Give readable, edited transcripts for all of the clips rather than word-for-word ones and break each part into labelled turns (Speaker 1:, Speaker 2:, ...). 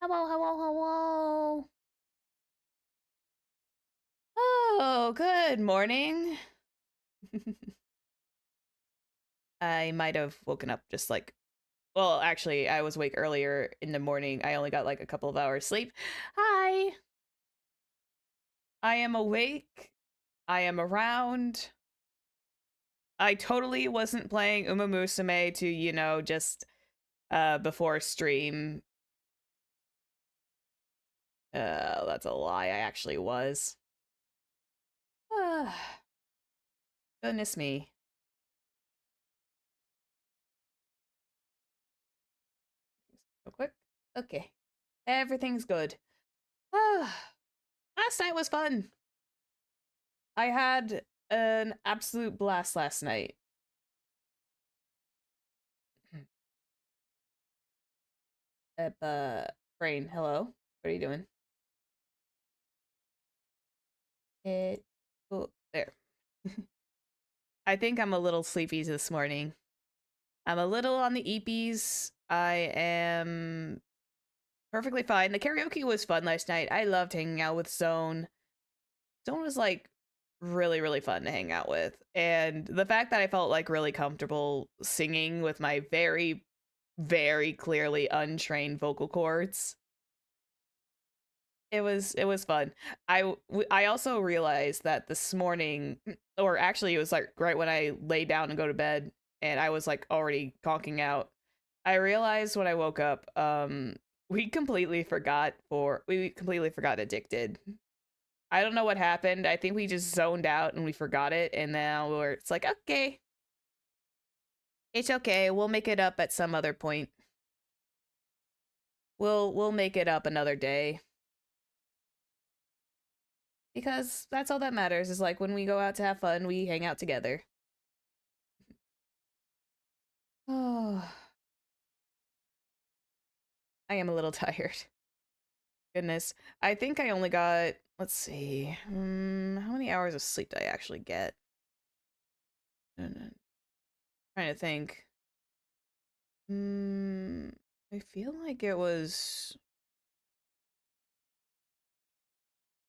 Speaker 1: Hello, hello, hello. Oh, good morning. I might have woken up just like, well, actually, I was awake earlier in the morning. I only got like a couple of hours sleep. Hi, I am awake. I am around. I totally wasn't playing Uma Musume to, just before stream. That's a lie. I actually was. Goodness me. Real quick. Okay. Everything's good. Last night was fun. I had an absolute blast last night. Brain, hello. What are you doing? Oh, there. I think I'm a little sleepy this morning. I'm a little on the eepies. I am perfectly fine. The karaoke was fun last night. I loved hanging out with Zone. Zone was like really, really fun to hang out with. And the fact that I felt like really comfortable singing with my very, very clearly untrained vocal cords, it was fun. I also realized that this morning, or actually it was like right when I lay down and go to bed and I was like already conking out. I realized when I woke up, we completely forgot Addicted. I don't know what happened. I think we just zoned out and we forgot it, and now it's like, okay. It's okay. We'll make it up at some other point. We'll make it up another day. Because that's all that matters, is like when we go out to have fun, we hang out together. Oh, I am a little tired. Goodness. I think I only got, let's see, how many hours of sleep did I actually get? Trying to think. I feel like it was.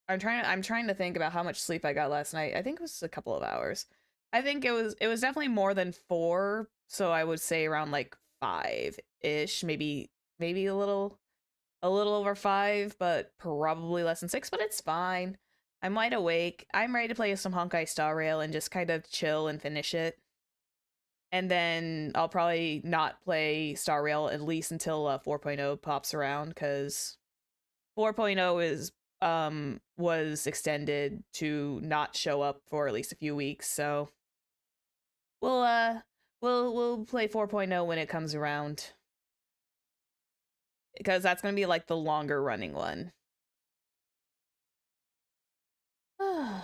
Speaker 1: I'm trying to think about how much sleep I got last night. I think it was a couple of hours. I think it was definitely more than 4, so I would say around like 5-ish, maybe a little over 5, but probably less than 6, but it's fine. I'm wide awake. I'm ready to play some Honkai Star Rail and just kind of chill and finish it. And then I'll probably not play Star Rail at least until 4.0 pops around, cuz 4.0 was extended to not show up for at least a few weeks, so we'll we'll play 4.0 when it comes around, because that's going to be like the longer running one. So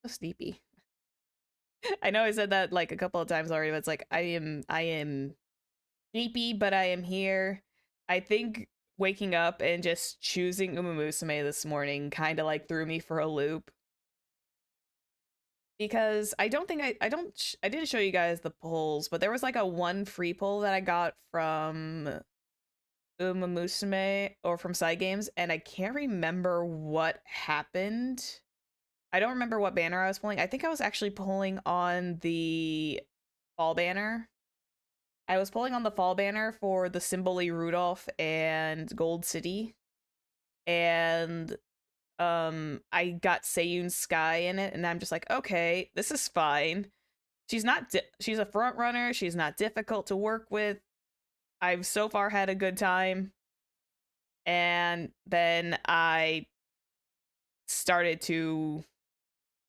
Speaker 1: sleepy. I know I said that like a couple of times already, but it's like I am sleepy, but I am here. I think waking up and just choosing Uma Musume this morning kind of like threw me for a loop, because I don't think I didn't show you guys the polls, but there was like a one free poll that I got from Uma Musume or from Side Games, and I can't remember what happened. I don't remember what banner I was pulling. I think I was actually pulling on the fall banner. I was pulling on the fall banner for the Symboli Rudolph and Gold City, and I got Seiyun Sky in it, and I'm just like, okay, this is fine. She's a front runner. She's not difficult to work with. I've so far had a good time. And then I started to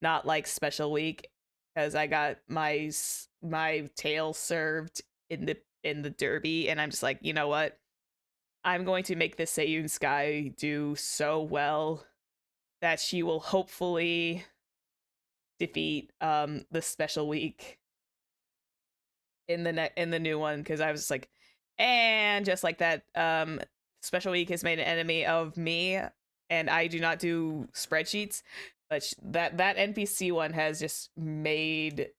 Speaker 1: not like Special Week, because I got my tail served in the derby, and I'm just like, you know what? I'm going to make this Seiyun Sky do so well that she will hopefully defeat the Special Week in the new one, because I was just like, and just like that, Special Week has made an enemy of me, and I do not do spreadsheets, but that NPC one has just made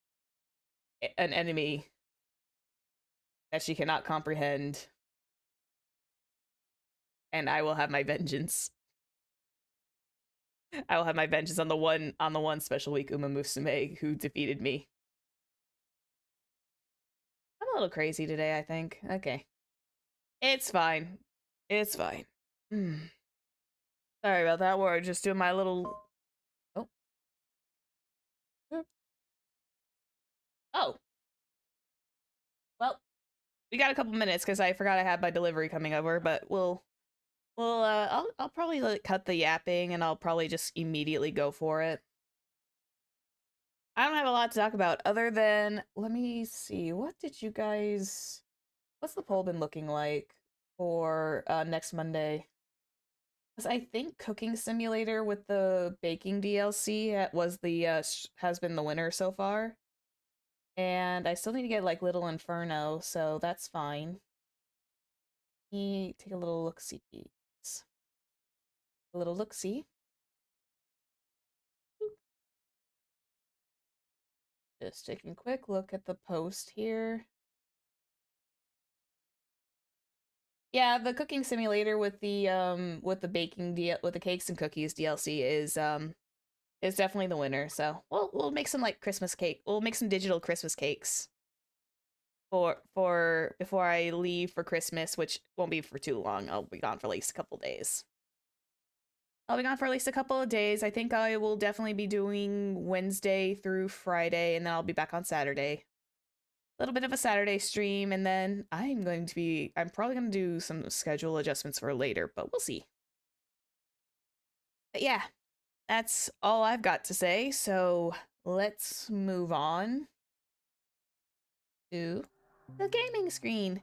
Speaker 1: an enemy that she cannot comprehend, and I will have my vengeance. I will have my vengeance on the one special week Uma Musume who defeated me. I'm a little crazy today, I think. Okay. It's fine. It's fine. Sorry about that. We're just doing my little... Oh. Oh. Well, we got a couple minutes because I forgot I had my delivery coming over, but I'll probably like, cut the yapping and I'll probably just immediately go for it. I don't have a lot to talk about other than, let me see, what's the poll been looking like for next Monday? Because I think Cooking Simulator with the baking DLC has been the winner so far. And I still need to get like Little Inferno, so that's fine. Let me take a little look-see. A little look-see. Just taking a quick look at the post here. Yeah, the Cooking Simulator with the cakes and cookies DLC is definitely the winner. So we'll make some like Christmas cake. We'll make some digital Christmas cakes for before I leave for Christmas, which won't be for too long. I'll be gone for at least a couple days. I'll be gone for at least a couple of days. I think I will definitely be doing Wednesday through Friday, and then I'll be back on Saturday. A little bit of a Saturday stream, and then I'm probably going to do some schedule adjustments for later, but we'll see. But yeah, that's all I've got to say, so let's move on to the gaming screen.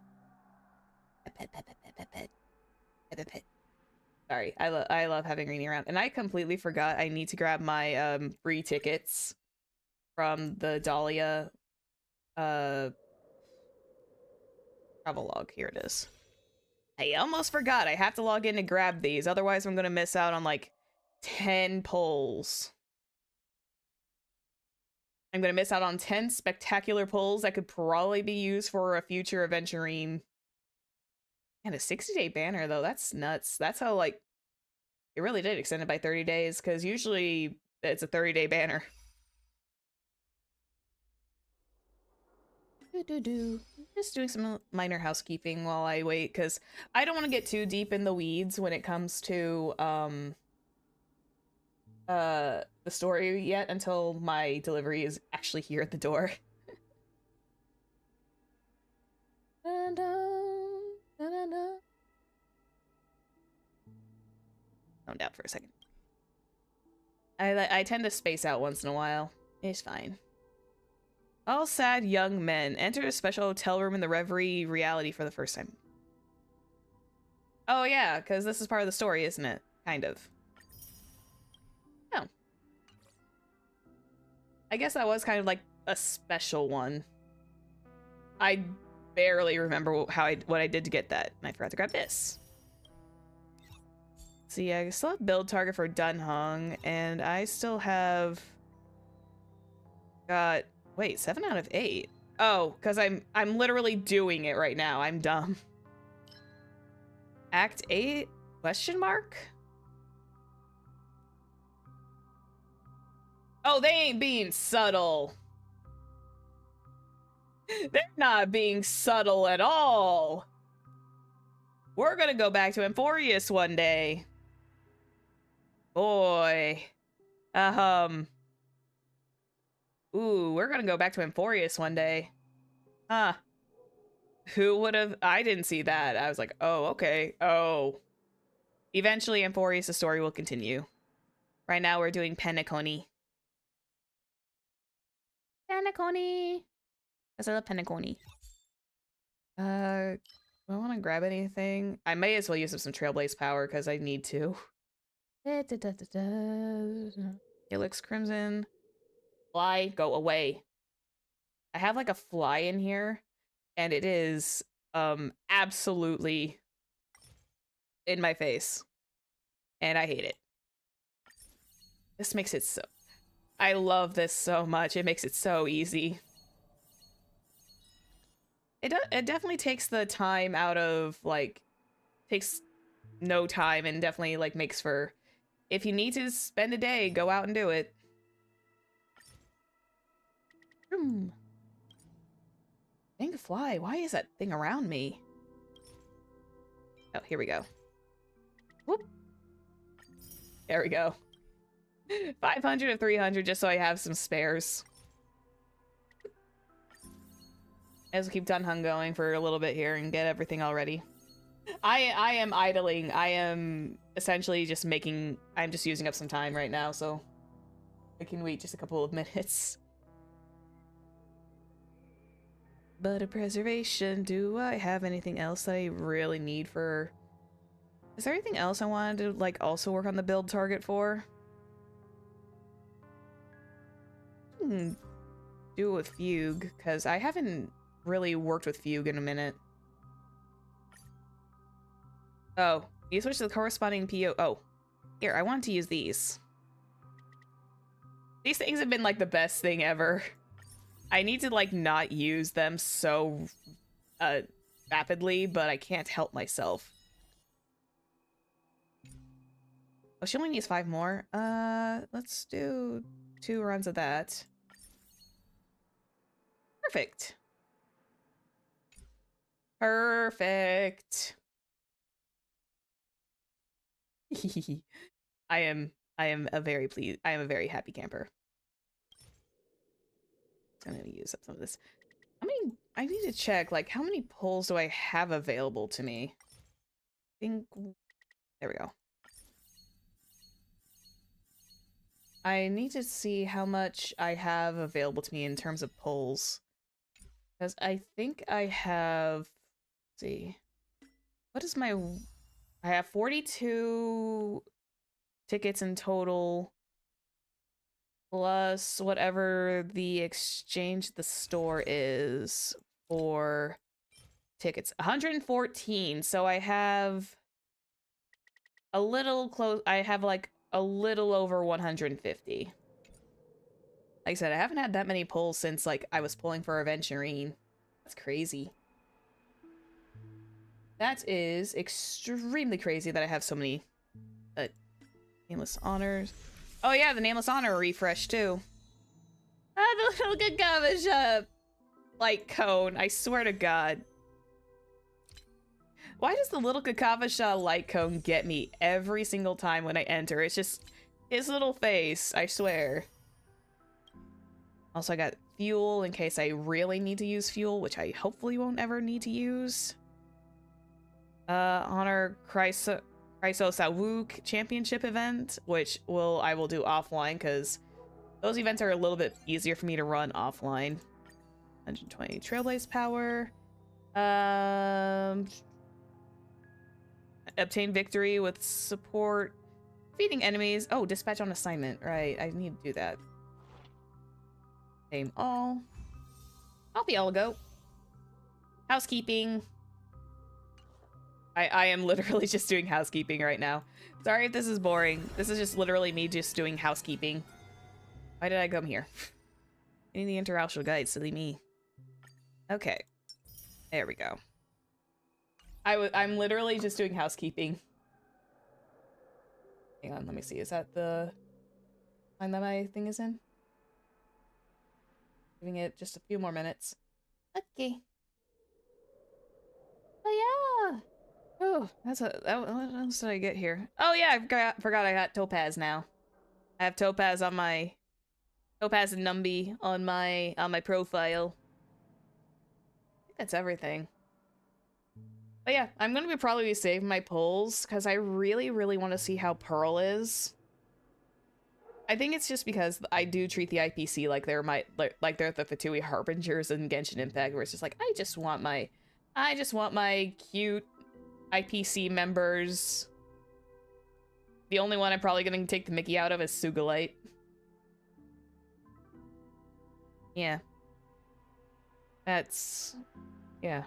Speaker 1: Sorry, I love having Rainy around, and I completely forgot I need to grab my free tickets from the Dhalia travel log. Here it is. I almost forgot. I have to log in to grab these, otherwise I'm gonna miss out on like 10 polls. I'm gonna miss out on 10 spectacular polls that could probably be used for a future aventurine. And a 60-day banner though, that's nuts. That's how like it really did extend it by 30 days, because usually it's a 30-day banner. Just doing some minor housekeeping while I wait, because I don't want to get too deep in the weeds when it comes to the story yet until my delivery is actually here at the door. Calm down for a second. I tend to space out once in a while. It's fine. All sad young men enter a special hotel room in the Reverie reality for the first time. Oh yeah, because this is part of the story, isn't it? Kind of. Oh. I guess that was kind of like a special one. I barely remember what I did to get that, and I forgot to grab this. See, I still have build target for Dunhung, and I still have got wait, 7 out of 8. Oh, because I'm literally doing it right now. I'm dumb. Act 8? Question mark? Oh, they ain't being subtle. They're not being subtle at all. We're gonna go back to Emphorius one day. Boy. Ooh, we're gonna go back to Emphorius one day. Huh. Who would have... I didn't see that. I was like, oh, okay. Oh. Eventually, Emphorius' story will continue. Right now, we're doing Penacony. Penacony! Because I love Penacony. Do I want to grab anything? I may as well use up some Trailblaze power, because I need to. Helix Crimson. Fly, go away. I have like a fly in here, and it is absolutely in my face, and I hate it. This makes it so... I love this so much. It makes it so easy. It definitely takes the time out of like takes no time and definitely like makes for if you need to spend a day, go out and do it. Hmm. Dang fly, why is that thing around me? Oh, here we go. Whoop. There we go. 500 of 300 just so I have some spares. As we keep Dun Hung going for a little bit here and get everything all ready. I am idling. I am essentially just making... I'm just using up some time right now, so I can wait just a couple of minutes. But a preservation, do I have anything else that I really need for... Is there anything else I wanted to, like, also work on the build target for? Do with Fugue, because I haven't really worked with Fugue in a minute. Oh, you switch to the corresponding PO. Oh, here, I want to use these. These things have been, like, the best thing ever. I need to, like, not use them so rapidly, but I can't help myself. Oh, she only needs 5 more. Let's do 2 runs of that. Perfect. Perfect. I am a very pleased. I am a very happy camper. I'm gonna use up some of this. How many? I need to check. Like, how many pulls do I have available to me? I think. There we go. I need to see how much I have available to me in terms of pulls, because I think I have. Let's see. What is my? I have 42 tickets in total. Plus whatever the exchange the store is for tickets. 114. So I have a little close. I have like a little over 150. Like I said, I haven't had that many pulls since like I was pulling for Aventurine. That's crazy. That is extremely crazy that I have so many nameless honors. Oh yeah, the nameless honor refresh too. Ah, the little Gagavage light cone. I swear to God. Why does the little Kakavasha light cone get me every single time when I enter? It's just his little face, I swear. Also, I got fuel in case I really need to use fuel, which I hopefully won't ever need to use. Honor Chryso Sawuk Championship event, which I will do offline because those events are a little bit easier for me to run offline. 120 Trailblaze power. Obtain victory with support. Defeating enemies. Oh, dispatch on assignment. Right, I need to do that. Name all. I'll be all go. Housekeeping. I am literally just doing housekeeping right now. Sorry if this is boring. This is just literally me just doing housekeeping. Why did I come here? In the interracial guide, silly me. Okay. There we go. I'm literally just doing housekeeping. Hang on, let me see. Is that the line that my thing is in? Giving it just a few more minutes. Okay. Oh yeah. Oh, what else did I get here? Oh yeah, I forgot I got Topaz now. I have Topaz on my Topaz and Numby on my profile. I think that's everything. But yeah, I'm gonna be probably saving my pulls because I really, really want to see how Pearl is. I think it's just because I do treat the IPC like they're they're the Fatui Harbingers in Genshin Impact, where it's just like I just want my cute IPC members. The only one I'm probably gonna take the Mickey out of is Sugalite. Yeah. That's... yeah.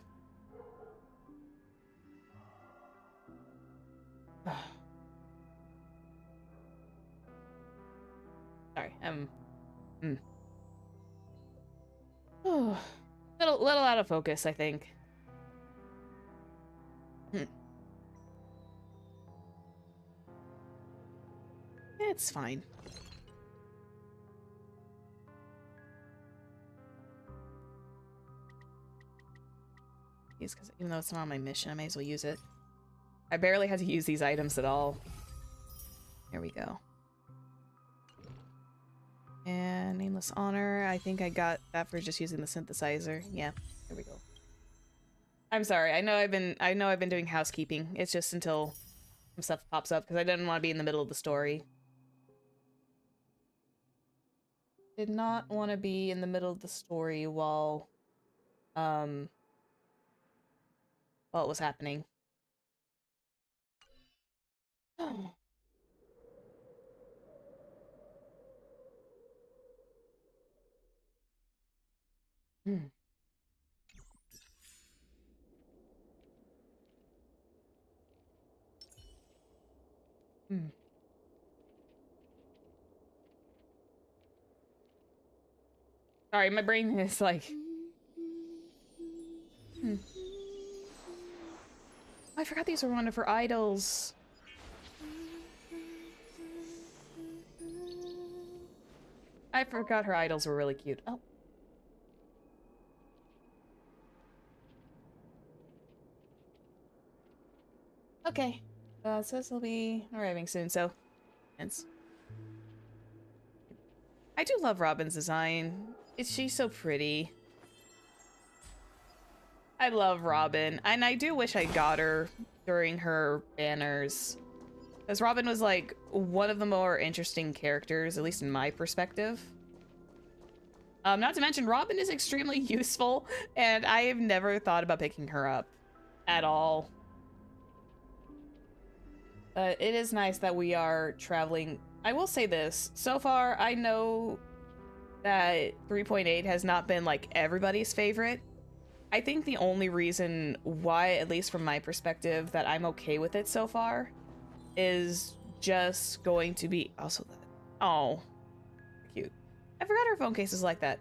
Speaker 1: Sorry, oh. Little out of focus, I think. It's fine. Because even though it's not on my mission, I may as well use it. I barely had to use these items at all. Here we go. And Nameless Honor, I think I got that for just using the synthesizer. Yeah, here we go. I'm sorry. I know I've been doing housekeeping. It's just until some stuff pops up because I didn't want to be in the middle of the story. Did not want to be in the middle of the story while it was happening. Oh. Hmm. Hmm. Sorry, my brain is like... Hmm. I forgot these were one of her idols. I forgot her idols were really cute. Oh. Okay. So this will be arriving soon, so... I do love Robin's design. She's so pretty. I love Robin, and I do wish I got her during her banners. Because Robin was, like, one of the more interesting characters, at least in my perspective. Not to mention, Robin is extremely useful, and I have never thought about picking her up at all. It is nice that we are traveling. I will say this. So far, I know that 3.8 has not been, like, everybody's favorite. I think the only reason why, at least from my perspective, that I'm okay with it so far is just going to be also that. Oh, cute. I forgot her phone case is like that.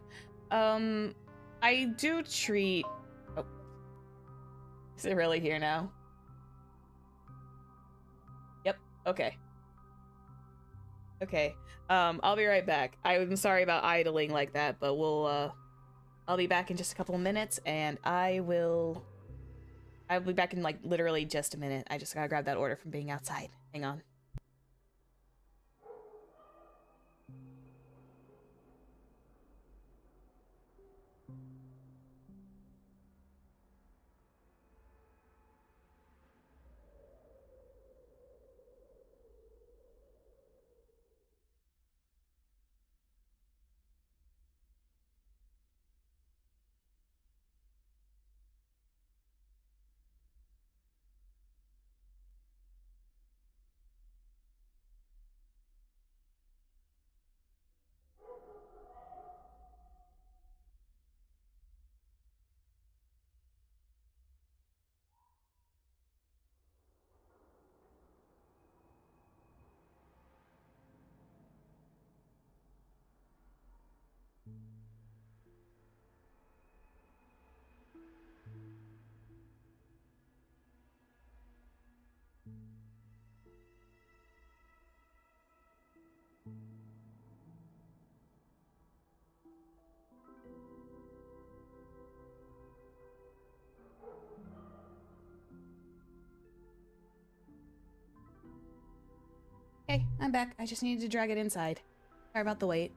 Speaker 1: I do treat... Oh. Is it really here now? Yep. Okay. Okay. I'll be right back. I'm sorry about idling like that, but I'll be back in just a couple of minutes, and I'll be back in, like, literally just a minute. I just gotta grab that order from being outside. Hang on. Okay, I'm back. I just needed to drag it inside. Sorry about the wait.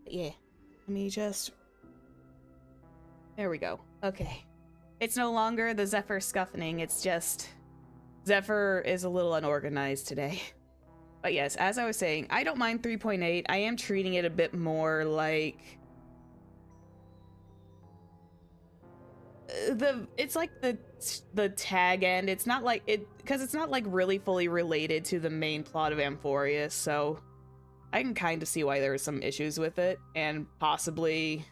Speaker 1: But yeah, let me just... There we go. Okay. It's no longer the Zephyr scuffling, it's just... Zephyr is a little unorganized today. But yes, as I was saying, I don't mind 3.8. I am treating it a bit more like... It's like the tag end. It's not like it, because it's not like really fully related to the main plot of Amphorius, so I can kind of see why there are some issues with it, and possibly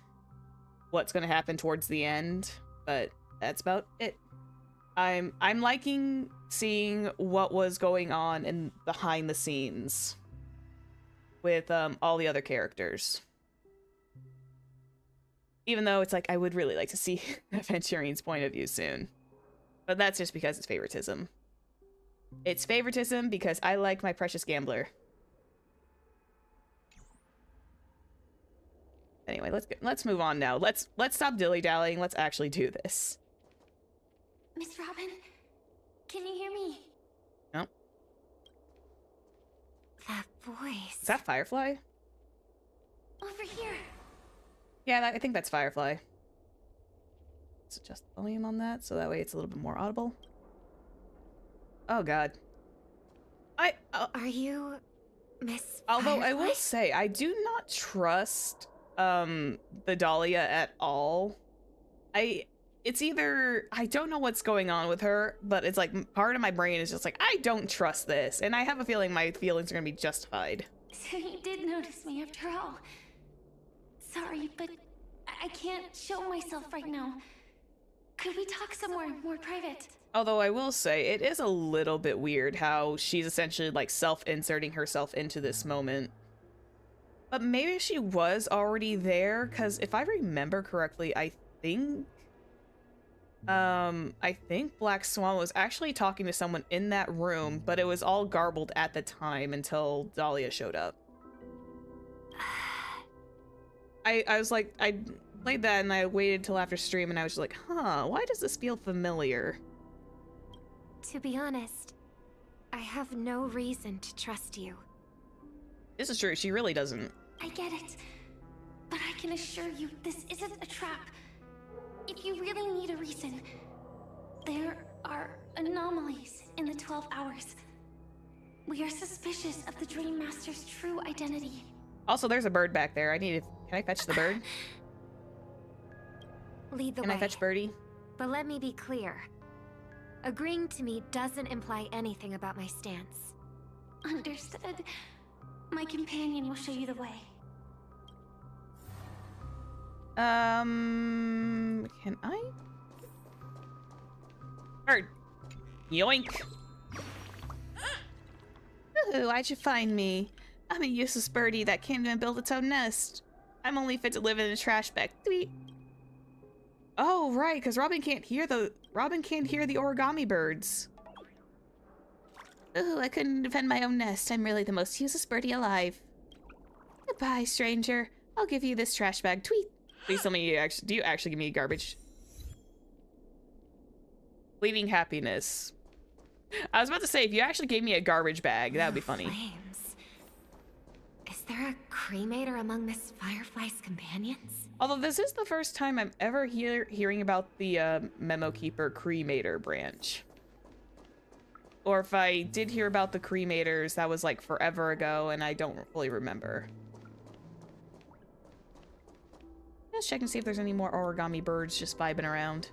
Speaker 1: what's going to happen towards the end, but that's about it. I'm liking seeing what was going on in behind the scenes with all the other characters. Even though it's like, I would really like to see Aventurine's point of view soon. But that's just because it's favoritism. It's favoritism because I like my precious gambler. Anyway, let's move on now. Let's stop dilly-dallying. Let's actually do this.
Speaker 2: Miss Robin, can you hear me?
Speaker 1: No.
Speaker 2: That voice.
Speaker 1: Is that Firefly?
Speaker 2: Over here.
Speaker 1: Yeah, I think that's Firefly. Let's adjust the volume on that so that way it's a little bit more audible. Oh god.
Speaker 2: Are you Miss
Speaker 1: Although
Speaker 2: Firefly?
Speaker 1: I will say I do not trust the Dhalia at all. It's either I don't know what's going on with her, but it's like part of my brain is just like I don't trust this, and I have a feeling my feelings are gonna be justified.
Speaker 2: So you did notice me after all. Sorry, but I can't show myself right now. Could we talk somewhere more private?
Speaker 1: Although I will say it is a little bit weird how she's essentially like self-inserting herself into this moment. But maybe she was already there, because if I remember correctly, I think Black Swan was actually talking to someone in that room, but it was all garbled at the time until Dhalia showed up. I was like, I played that and I waited till after stream and I was like, huh, why does this feel familiar?
Speaker 2: To be honest, I have no reason to trust you.
Speaker 1: This is true, she really doesn't.
Speaker 2: I get it, but I can assure you this isn't a trap. If you really need a reason, there are anomalies in the 12 hours. We are suspicious of the Dream Master's true identity.
Speaker 1: Also, there's a bird back there. Can I fetch the bird?
Speaker 2: Lead the way.
Speaker 1: Can I fetch Birdie?
Speaker 2: But let me be clear. Agreeing to me doesn't imply anything about my stance. Understood. My companion will show you the way.
Speaker 1: Can I? Bird. Yoink. Ooh, why'd you find me? I'm a useless birdie that can't even build its own nest. I'm only fit to live in a trash bag. Tweet. Oh, right, because Robin can't hear the origami birds. Ooh, I couldn't defend my own nest. I'm really the most useless birdie alive. Goodbye, stranger. I'll give you this trash bag. Tweet. Please tell me do you actually give me garbage? Fleeting happiness. I was about to say, if you actually gave me a garbage bag, that would be funny.
Speaker 2: Flames. Is there a cremator among Miss Firefly's companions?
Speaker 1: Although this is the first time I'm ever hearing about the Memo Keeper cremator branch. Or if I did hear about the cremators, that was like forever ago and I don't fully remember. Let's check and see if there's any more origami birds just vibing around.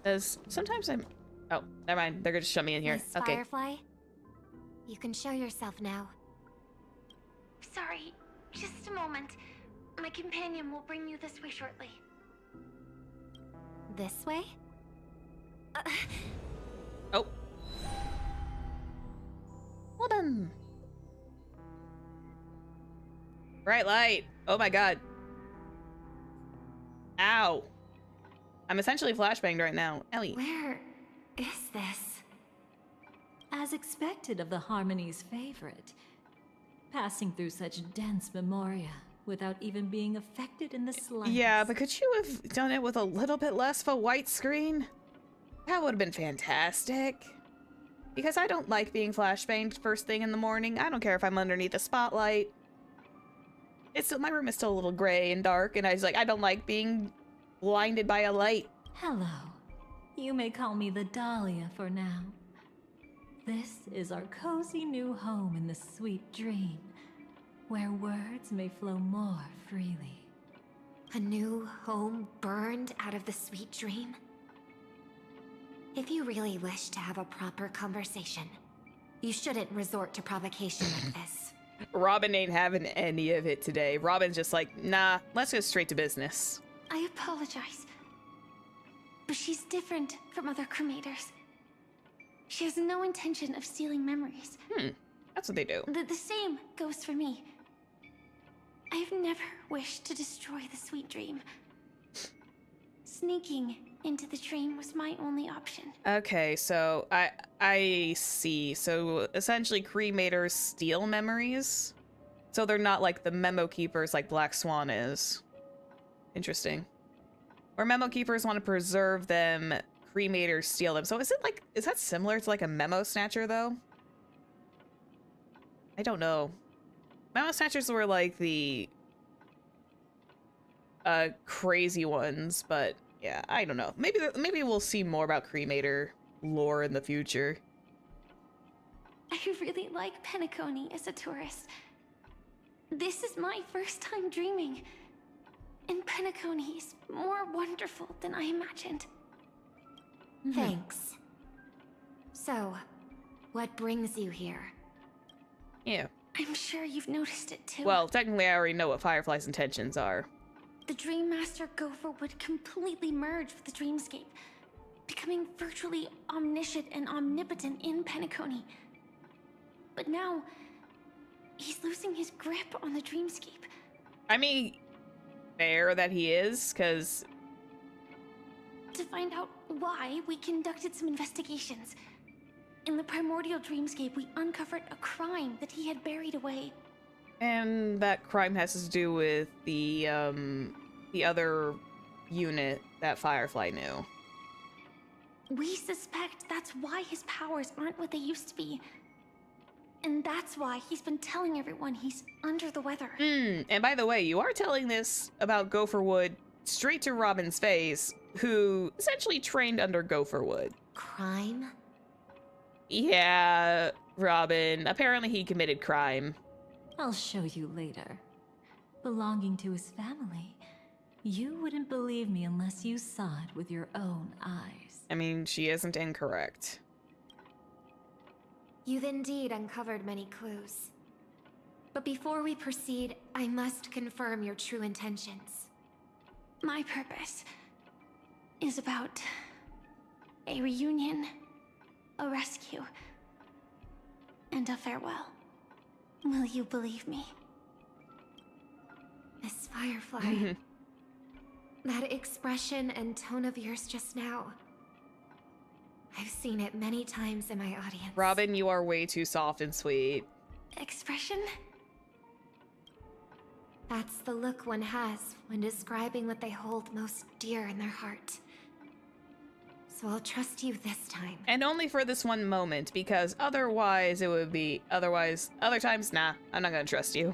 Speaker 1: Because sometimes I'm... Oh, never mind. They're gonna just shut me in here.
Speaker 2: Miss
Speaker 1: Okay.
Speaker 2: Firefly, you can show yourself now. Sorry, just a moment. My companion will bring you this way shortly. This way?
Speaker 1: Oh. Well done. Bright light. Oh my god. Ow. I'm essentially flashbanged right now. Ellie.
Speaker 2: Where is this?
Speaker 3: As expected of the Harmony's favorite, passing through such dense memoria without even being affected in the slightest.
Speaker 1: Yeah, but could you have done it with a little bit less of a white screen? That would have been fantastic. Because I don't like being flashbanged first thing in the morning. I don't care if I'm underneath a spotlight. My room is still a little gray and dark, and I don't like being blinded by a light.
Speaker 3: Hello. You may call me the Dhalia for now. This is our cozy new home in the sweet dream, where words may flow more freely.
Speaker 2: A new home burned out of the sweet dream? If you really wish to have a proper conversation, you shouldn't resort to provocation like this.
Speaker 1: Robin ain't having any of it today. Robin's just like, nah, let's go straight to business.
Speaker 2: I apologize, but she's different from other cremators. She has no intention of stealing memories.
Speaker 1: That's what they do.
Speaker 2: The same goes for me. I've never wished to destroy the sweet dream. Sneaking into the dream was my only option.
Speaker 1: Okay, so I see. So essentially cremators steal memories. So they're not like the memo keepers like Black Swan is. Interesting. Where memo keepers want to preserve them, cremators steal them. So is that similar to like a memo snatcher though? I don't know. Memo snatchers were like the crazy ones, but yeah, I don't know. Maybe we'll see more about cremator lore in the future.
Speaker 2: I really like Penacony as a tourist. This is my first time dreaming. And Penacony is more wonderful than I imagined.
Speaker 4: Thanks. So, what brings you here?
Speaker 1: Yeah.
Speaker 2: I'm sure you've noticed it too.
Speaker 1: Well, technically I already know what Firefly's intentions are.
Speaker 2: The Dream Master Gopher would completely merge with the dreamscape, becoming virtually omniscient and omnipotent in Penacony. But now, he's losing his grip on the dreamscape.
Speaker 1: I mean, fair that he is, because...
Speaker 2: To find out why, we conducted some investigations. In the primordial dreamscape, we uncovered a crime that he had buried away.
Speaker 1: And that crime has to do with the other unit that Firefly knew.
Speaker 2: We suspect that's why his powers aren't what they used to be. And that's why he's been telling everyone he's under the weather.
Speaker 1: And by the way, you are telling this about Gopherwood straight to Robin's face, who essentially trained under Gopherwood.
Speaker 4: Crime?
Speaker 1: Yeah, Robin. Apparently he committed crime.
Speaker 3: I'll show you later. Belonging to his family, you wouldn't believe me unless you saw it with your own eyes.
Speaker 1: I mean, she isn't incorrect.
Speaker 4: You've indeed uncovered many clues. But before we proceed, I must confirm your true intentions.
Speaker 2: My purpose is about a reunion, a rescue, and a farewell. Will you believe me?
Speaker 4: Miss Firefly, that expression and tone of yours just now, I've seen it many times in my audience.
Speaker 1: Robin, you are way too soft and sweet.
Speaker 2: Expression?
Speaker 4: That's the look one has when describing what they hold most dear in their heart. So I'll trust you this time.
Speaker 1: And only for this one moment, because otherwise it would be... Other times, nah, I'm not gonna trust you.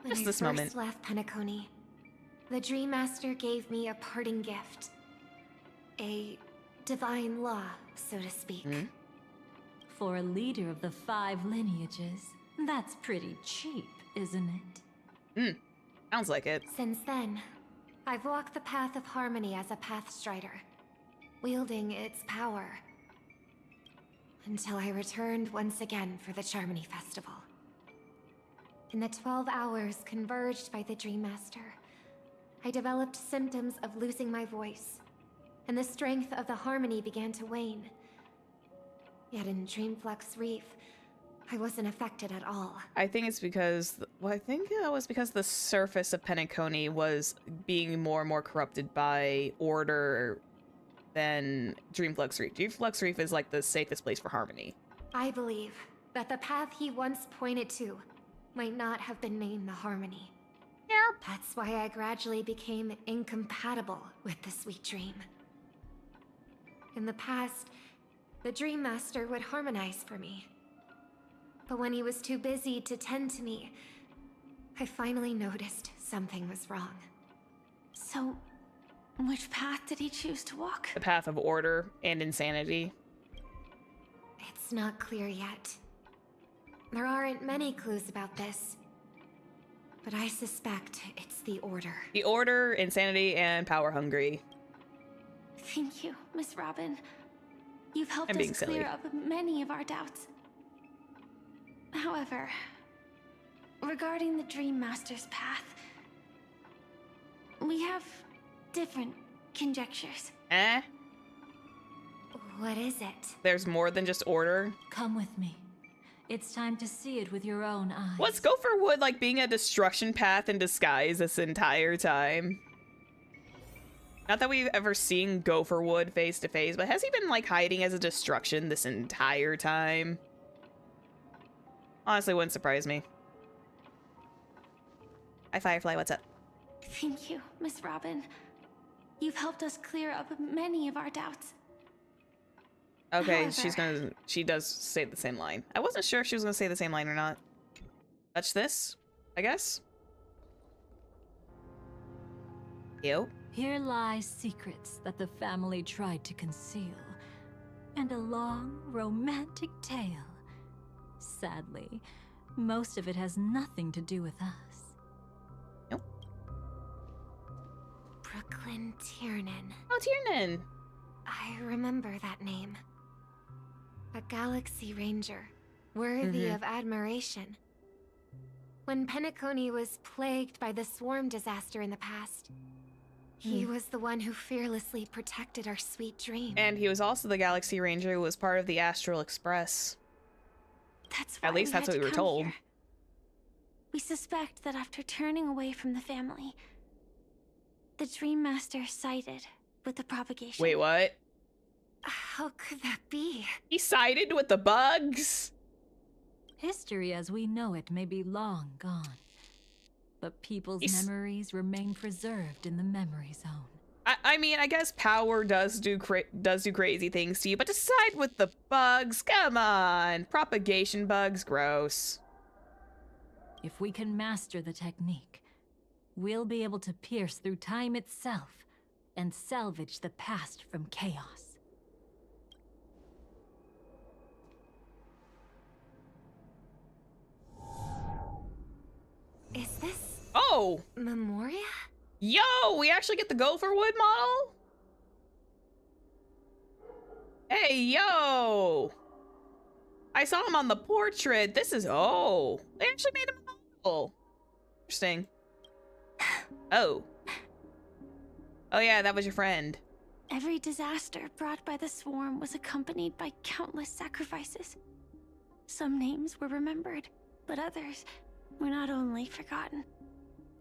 Speaker 4: When
Speaker 1: Just
Speaker 4: I
Speaker 1: this
Speaker 4: first
Speaker 1: moment.
Speaker 4: left Penacony, the Dream Master gave me a parting gift. A divine law, so to speak.
Speaker 3: For a leader of the 5 lineages, that's pretty cheap, isn't it?
Speaker 1: Sounds like it.
Speaker 4: Since then, I've walked the path of harmony as a Pathstrider, wielding its power. Until I returned once again for the Charmony Festival. In the 12 hours converged by the Dream Master, I developed symptoms of losing my voice, and the strength of the harmony began to wane. Yet in Dreamflux Reef, I wasn't affected at all.
Speaker 1: I think it's because... Well, I think it was because the surface of Penacony was being more and more corrupted by order than Dreamflux Reef. Dreamflux Reef is like the safest place for harmony.
Speaker 4: I believe that the path he once pointed to might not have been named the Harmony.
Speaker 1: Yep.
Speaker 4: That's why I gradually became incompatible with the sweet dream. In the past, the Dream Master would harmonize for me. But when he was too busy to tend to me, I finally noticed something was wrong.
Speaker 2: So, which path did he choose to walk?
Speaker 1: The path of order and insanity.
Speaker 4: It's not clear yet. There aren't many clues about this. But I suspect it's the Order.
Speaker 1: The order, insanity, and power hungry.
Speaker 2: Thank you, Miss Robin. You've helped
Speaker 1: I'm being
Speaker 2: us
Speaker 1: silly.
Speaker 2: clear up many of our doubts. However, regarding the Dream Master's path, we have different conjectures.
Speaker 1: Eh?
Speaker 4: What is it?
Speaker 1: There's more than just order?
Speaker 3: Come with me. It's time to see it with your own eyes.
Speaker 1: What's Gopherwood like being a destruction path in disguise this entire time? Not that we've ever seen Gopherwood face to face, but has he been like hiding as a destruction this entire time? Honestly, wouldn't surprise me. Hi, Firefly, what's up?
Speaker 2: Thank you, Miss Robin. You've helped us clear up many of our doubts.
Speaker 1: Okay,
Speaker 2: However,
Speaker 1: she does say the same line. I wasn't sure if she was gonna say the same line or not. Touch this, I guess? Ew.
Speaker 3: Here lie secrets that the family tried to conceal, and a long, romantic tale. Sadly, most of it has nothing to do with us.
Speaker 1: Nope.
Speaker 4: Brooklyn Tiernan.
Speaker 1: Oh, Tiernan!
Speaker 4: I remember that name. A Galaxy Ranger, worthy of admiration. When Penacony was plagued by the swarm disaster in the past, he was the one who fearlessly protected our sweet dream.
Speaker 1: And he was also the Galaxy Ranger who was part of the Astral Express.
Speaker 2: that's why
Speaker 1: At least that's
Speaker 2: had
Speaker 1: what we
Speaker 2: to
Speaker 1: were
Speaker 2: come
Speaker 1: told.
Speaker 2: here. We suspect that after turning away from the family, the Dream Master sided with the propagation.
Speaker 1: Wait, what?
Speaker 4: How could that be?
Speaker 1: He sided with the bugs?
Speaker 3: History as we know it may be long gone, but people's
Speaker 1: He's-
Speaker 3: memories remain preserved in the memory zone.
Speaker 1: I mean, I guess power does do crazy things to you, but to side with the bugs, come on. Propagation bugs, gross.
Speaker 3: If we can master the technique, we'll be able to pierce through time itself and salvage the past from chaos.
Speaker 4: Is this
Speaker 1: Oh!
Speaker 4: Memoria?
Speaker 1: Yo, we actually get the Gopherwood model? Hey, yo! I saw him on the portrait. This is, oh. They actually made him a model. Interesting. Oh. Oh yeah, that was your friend.
Speaker 2: Every disaster brought by the swarm was accompanied by countless sacrifices. Some names were remembered, but others were not only forgotten,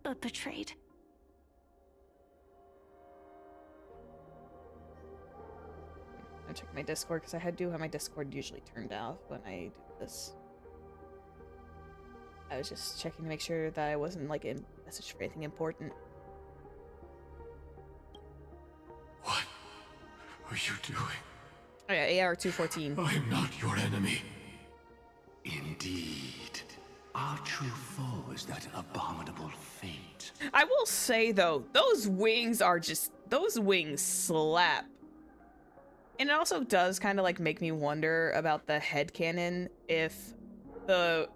Speaker 2: but betrayed.
Speaker 1: I check my Discord because I do have my Discord usually turned off when I do this. I was just checking to make sure that I wasn't like in message for anything important.
Speaker 5: What are you doing?
Speaker 1: Oh yeah, AR 214.
Speaker 5: I am not your enemy.
Speaker 6: Indeed. Our true foe is that abominable fate.
Speaker 1: I will say though, those wings slap. And it also does kind of like make me wonder about the headcanon, if the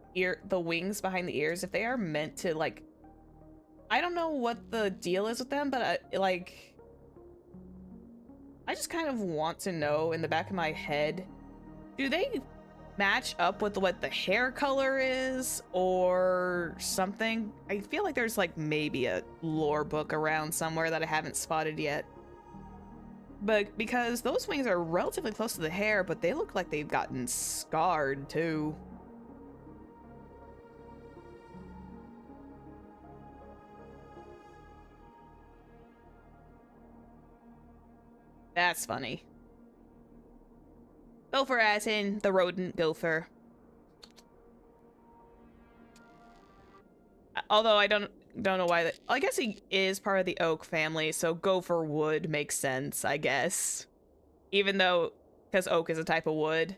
Speaker 1: wings behind the ears, if they are meant to like, I don't know what the deal is with them, but I just kind of want to know in the back of my head, do they match up with what the hair color is or something? I feel like there's like maybe a lore book around somewhere that I haven't spotted yet. But because those wings are relatively close to the hair, but they look like they've gotten scarred too. That's funny. Gopher as in the rodent gopher. Although I don't know why I guess he is part of the oak family, so gopher wood makes sense, I guess. Even though, because oak is a type of wood.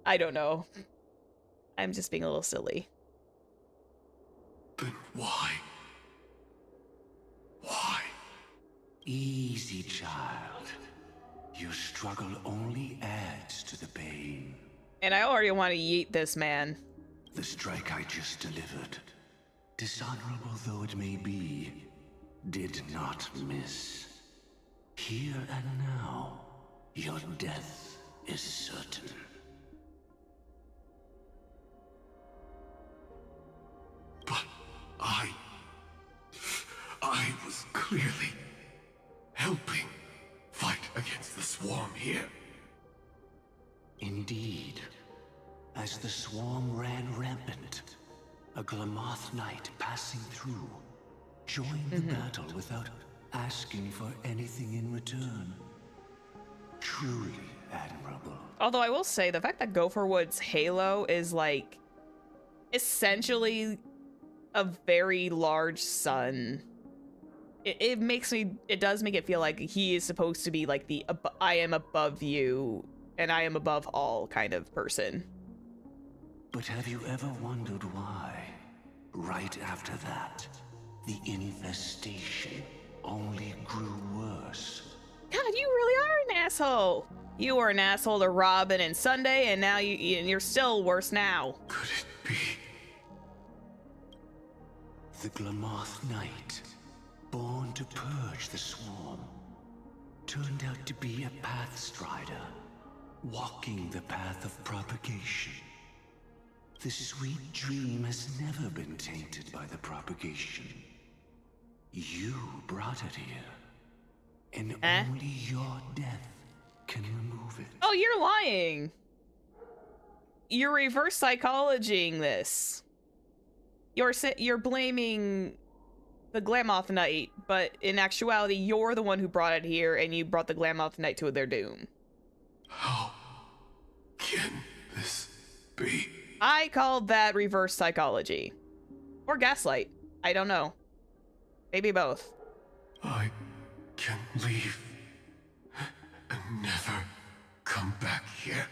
Speaker 1: I don't know. I'm just being a little silly.
Speaker 5: Then why? Why?
Speaker 6: Easy, child. Your struggle only adds to the pain.
Speaker 1: And I already want to yeet this man.
Speaker 6: The strike I just delivered, dishonorable though it may be, did not miss. Here and now, your death is certain.
Speaker 5: But I was clearly helping fight against the swarm here.
Speaker 6: Indeed. As the swarm ran rampant, a Glamoth knight passing through joined the battle without asking for anything in return. Truly admirable.
Speaker 1: Although I will say, the fact that Gopherwood's halo is like essentially a very large sun, it does make it feel like he is supposed to be like the I am above you and I am above all kind of person.
Speaker 6: But have you ever wondered why, right after that, the infestation only grew worse?
Speaker 1: God, you really are an asshole. You were an asshole to Robin and Sunday, and now you're still worse now.
Speaker 5: Could it be?
Speaker 6: The Glamoth Knight, born to purge the swarm, turned out to be a pathstrider, walking the path of propagation. The sweet dream has never been tainted by the propagation. You brought it here, and only your death can remove it.
Speaker 1: Oh, you're lying. You're reverse psychologying this. You're blaming the Glamoth Knight, but in actuality, you're the one who brought it here, and you brought the Glamoth Knight to their doom.
Speaker 5: How can this be?
Speaker 1: I called that reverse psychology. Or gaslight. I don't know. Maybe both.
Speaker 5: I can leave and never come back here.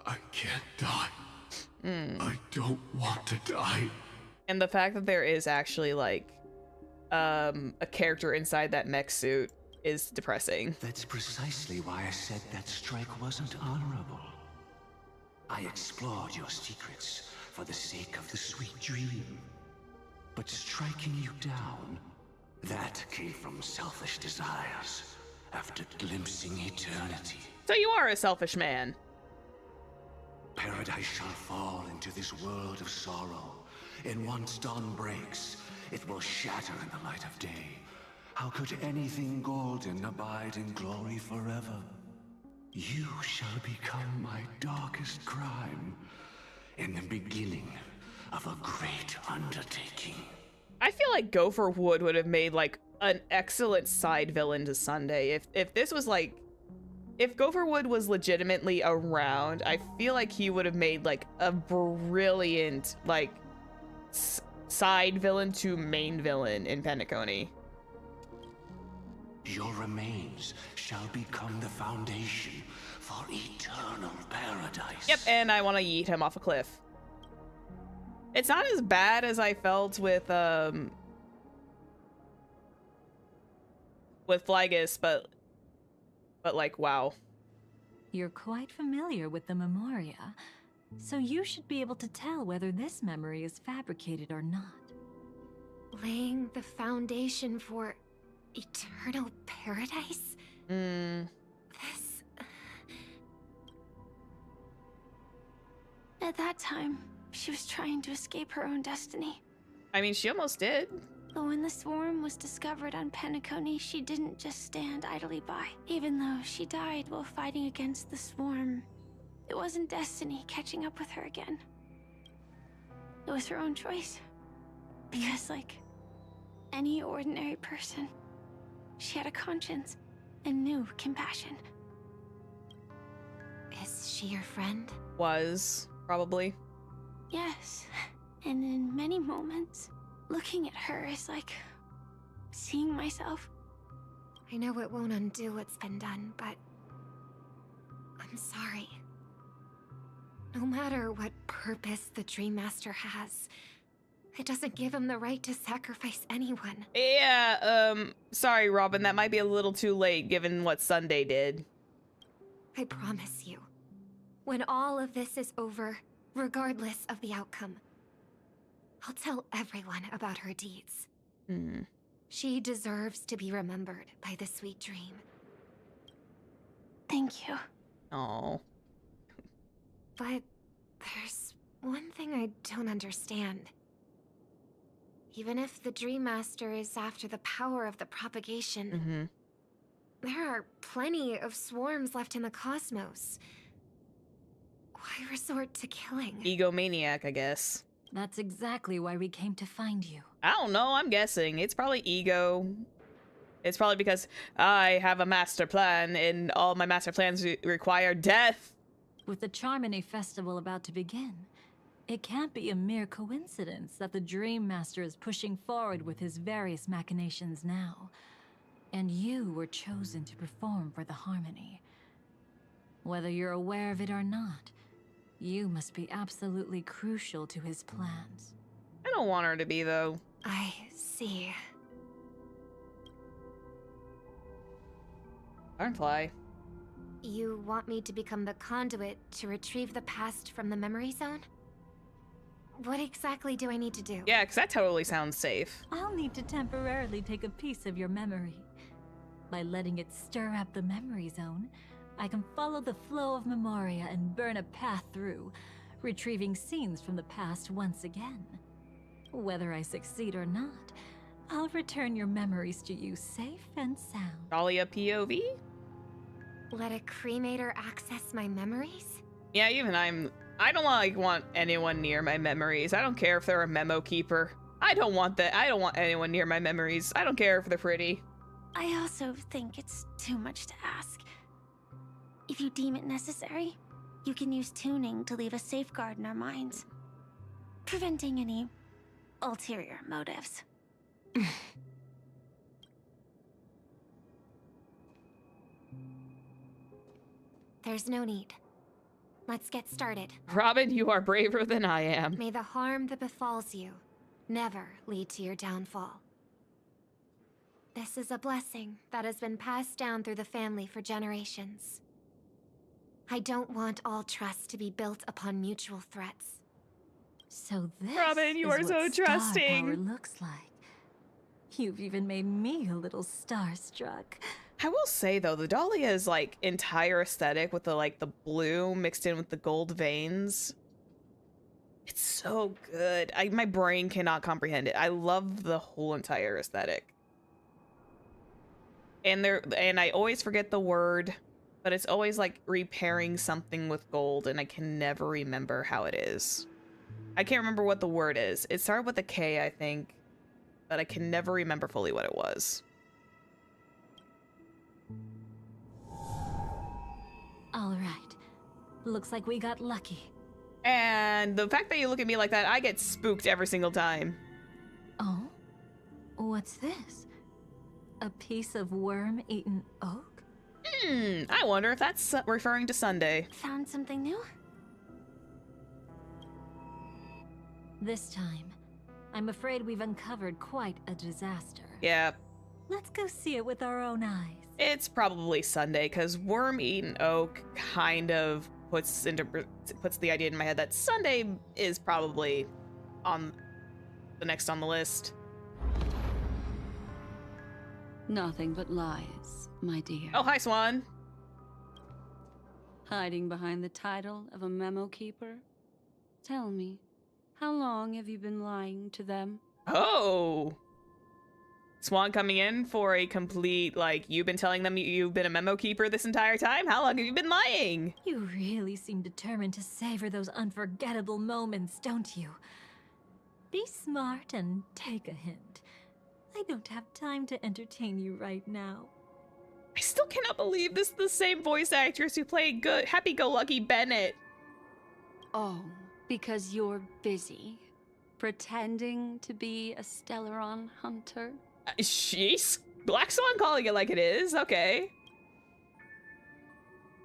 Speaker 5: I can't die. I don't want to die.
Speaker 1: And the fact that there is actually like a character inside that mech suit is depressing.
Speaker 6: That's precisely why I said that strike wasn't honorable. I explored your secrets for the sake of the sweet dream. But striking you down, that came from selfish desires after glimpsing eternity.
Speaker 1: So you are a selfish man.
Speaker 6: Paradise shall fall into this world of sorrow, and once dawn breaks, it will shatter in the light of day. How could anything golden abide in glory forever? You shall become my darkest crime, and the beginning of a great undertaking.
Speaker 1: I feel like Gopherwood would have made like an excellent side villain to Sunday. If this was like, if Gopherwood was legitimately around, I feel like he would have made like a brilliant like side villain to main villain in Penacony.
Speaker 6: Your remains shall become the foundation for eternal paradise.
Speaker 1: Yep, and I want to yeet him off a cliff. It's not as bad as I felt with Flygus, but like, wow.
Speaker 3: You're quite familiar with the Memoria, so you should be able to tell whether this memory is fabricated or not.
Speaker 4: Laying the foundation for eternal paradise? This...
Speaker 2: At that time, she was trying to escape her own destiny.
Speaker 1: I mean, she almost did.
Speaker 2: But when the swarm was discovered on Penacony, she didn't just stand idly by. Even though she died while fighting against the swarm, it wasn't destiny catching up with her again. It was her own choice. Because, like any ordinary person, she had a conscience and knew compassion.
Speaker 4: Is she your friend?
Speaker 1: Was, probably.
Speaker 2: Yes, and in many moments, looking at her is like seeing myself.
Speaker 4: I know it won't undo what's been done, but I'm sorry. No matter what purpose the Dream Master has, it doesn't give him the right to sacrifice anyone.
Speaker 1: Yeah, sorry, Robin, that might be a little too late given what Sunday did.
Speaker 4: I promise you, when all of this is over, regardless of the outcome, I'll tell everyone about her deeds. She deserves to be remembered by the sweet dream.
Speaker 2: Thank you.
Speaker 1: Oh.
Speaker 4: But there's one thing I don't understand. Even if the Dream Master is after the power of the propagation, there are plenty of swarms left in the cosmos. Why resort to killing?
Speaker 1: Egomaniac, I guess.
Speaker 3: That's exactly why we came to find you.
Speaker 1: I don't know, I'm guessing. It's probably ego. It's probably because I have a master plan, and all my master plans require death.
Speaker 3: With the Charmony Festival about to begin, it can't be a mere coincidence that the Dream Master is pushing forward with his various machinations now. And you were chosen to perform for the Harmony. Whether you're aware of it or not, you must be absolutely crucial to his plans.
Speaker 1: I don't want her to be, though.
Speaker 4: I see.
Speaker 1: Darnfly.
Speaker 4: You want me to become the conduit to retrieve the past from the memory zone? What exactly do I need to do?
Speaker 1: Yeah, because that totally sounds safe.
Speaker 3: I'll need to temporarily take a piece of your memory. By letting it stir up the memory zone, I can follow the flow of memoria and burn a path through, retrieving scenes from the past once again. Whether I succeed or not, I'll return your memories to you safe and sound.
Speaker 1: Dhalia POV?
Speaker 4: Let a cremator access my memories?
Speaker 1: Yeah, even I don't want anyone near my memories. I don't care if they're a memo keeper. I don't want that. I don't want anyone near my memories. I don't care if they're pretty.
Speaker 2: I also think it's too much to ask. If you deem it necessary, you can use tuning to leave a safeguard in our minds, preventing any ulterior motives.
Speaker 4: There's no need. Let's get started.
Speaker 1: Robin, you are braver than I am.
Speaker 4: May the harm that befalls you never lead to your downfall. This is a blessing that has been passed down through the family for generations. I don't want all trust to be built upon mutual threats.
Speaker 3: So this
Speaker 1: Robin, you are
Speaker 3: is
Speaker 1: so
Speaker 3: what star
Speaker 1: trusting.
Speaker 3: power looks like. You've even made me a little starstruck.
Speaker 1: I will say though, the Dahlia's like entire aesthetic with the blue mixed in with the gold veins. It's so good. My brain cannot comprehend it. I love the whole entire aesthetic. And I always forget the word, but it's always like repairing something with gold, and I can never remember how it is. I can't remember what the word is. It started with a K, I think, but I can never remember fully what it was.
Speaker 3: All right. Looks like we got lucky.
Speaker 1: And the fact that you look at me like that, I get spooked every single time.
Speaker 3: Oh? What's this? A piece of worm-eaten oak?
Speaker 1: I wonder if that's referring to Sunday.
Speaker 2: Found something new?
Speaker 3: This time, I'm afraid we've uncovered quite a disaster.
Speaker 1: Yeah,
Speaker 3: Let's go see it with our own eyes.
Speaker 1: it's probably Sunday, because worm-eaten oak kind of puts the idea in my head that Sunday is probably on the next on the list.
Speaker 7: Nothing but lies, my dear.
Speaker 1: Oh, hi, Swan.
Speaker 7: Hiding behind the title of a memo keeper? Tell me, how long have you been lying to them?
Speaker 1: Oh. Swan coming in for a complete, you've been telling them you've been a memo keeper this entire time? How long have you been lying?
Speaker 3: You really seem determined to savor those unforgettable moments, don't you? Be smart and take a hint. I don't have time to entertain you right now.
Speaker 1: I still cannot believe this is the same voice actress who played Happy-Go-Lucky Bennett.
Speaker 7: Oh, because you're busy pretending to be a Stellaron hunter?
Speaker 1: She's Black Swan calling it like it is. Okay.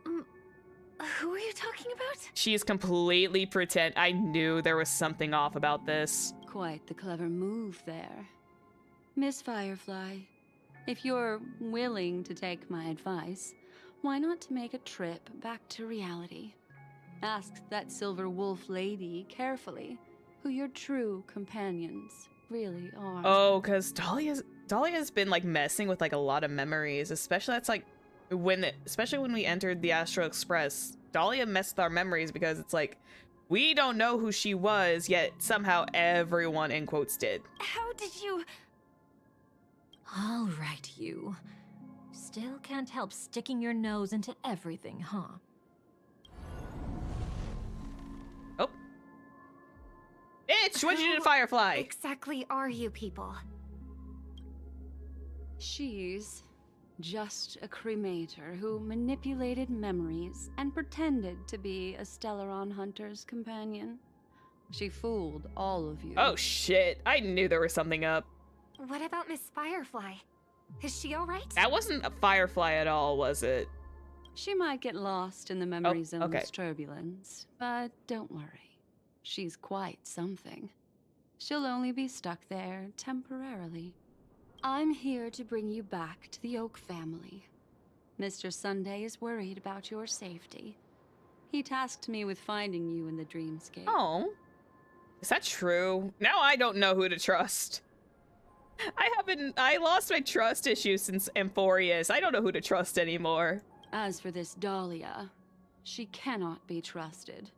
Speaker 2: Who are you talking about?
Speaker 1: She's completely pretend. I knew there was something off about this.
Speaker 7: Quite the clever move there. Miss Firefly, if you're willing to take my advice, why not to make a trip back to reality? Ask that Silver Wolf lady carefully who your true companions really are.
Speaker 1: Oh, because Dahlia's been messing with a lot of memories, especially especially when we entered the Astral Express. Dhalia messed with our memories because it's we don't know who she was, yet somehow everyone in quotes did.
Speaker 2: How did you...
Speaker 3: All right, you. Still can't help sticking your nose into everything, huh?
Speaker 1: Oh. Bitch, what'd you do to Firefly?
Speaker 4: Exactly are you people?
Speaker 7: She's just a cremator who manipulated memories and pretended to be a Stellaron hunter's companion. She fooled all of you.
Speaker 1: Oh shit, I knew there was something up.
Speaker 4: What about Miss Firefly? Is she alright?
Speaker 1: That wasn't a Firefly at all, was it?
Speaker 7: She might get lost in the memory zone's
Speaker 1: okay.
Speaker 7: turbulence, but don't worry. She's quite something. She'll only be stuck there temporarily. I'm here to bring you back to the Oak family. Mr. Sunday is worried about your safety. He tasked me with finding you in the dreamscape.
Speaker 1: Oh. Is that true? Now I don't know who to trust. I lost my trust issues since Amphorius. I don't know who to trust anymore.
Speaker 7: As for this Dhalia, she cannot be trusted.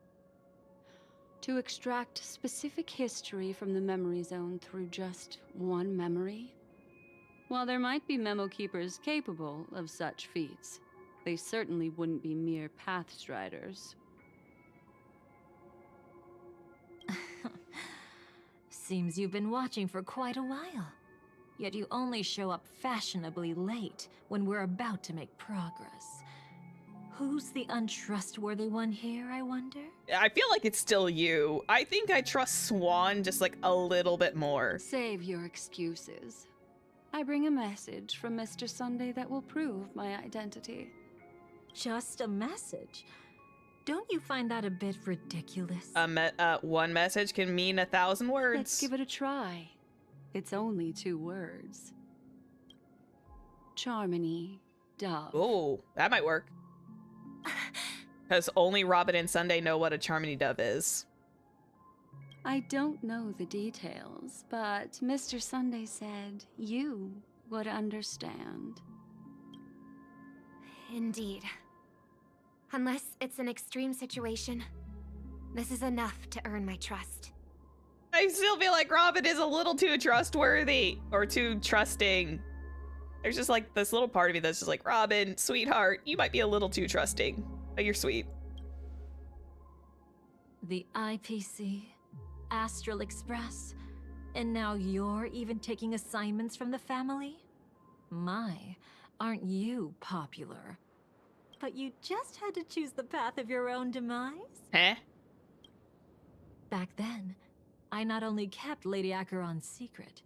Speaker 7: To extract specific history from the memory zone through just one memory? While there might be memo keepers capable of such feats, they certainly wouldn't be mere pathstriders.
Speaker 3: Seems you've been watching for quite a while. Yet you only show up fashionably late when we're about to make progress. Who's the untrustworthy one here, I wonder?
Speaker 1: I feel like it's still you. I think I trust Swan just like a little bit more.
Speaker 7: Save your excuses. I bring a message from Mr. Sunday that will prove my identity.
Speaker 3: Just a message? Don't you find that a bit ridiculous?
Speaker 1: One message can mean 1,000 words.
Speaker 7: Let's give it a try. It's only 2 words. Charmony Dove.
Speaker 1: Oh, that might work. Because only Robin and Sunday know what a Charmony Dove is.
Speaker 7: I don't know the details, but Mr. Sunday said you would understand.
Speaker 4: Indeed. Unless it's an extreme situation, this is enough to earn my trust.
Speaker 1: I still feel like Robin is a little too trustworthy or too trusting. There's just like this little part of me that's just like, Robin, sweetheart, you might be a little too trusting, but you're sweet.
Speaker 3: The IPC, Astral Express, and now you're even taking assignments from the family? My, aren't you popular? But you just had to choose the path of your own demise?
Speaker 1: Huh?
Speaker 3: Back then, I not only kept Lady Acheron's secret,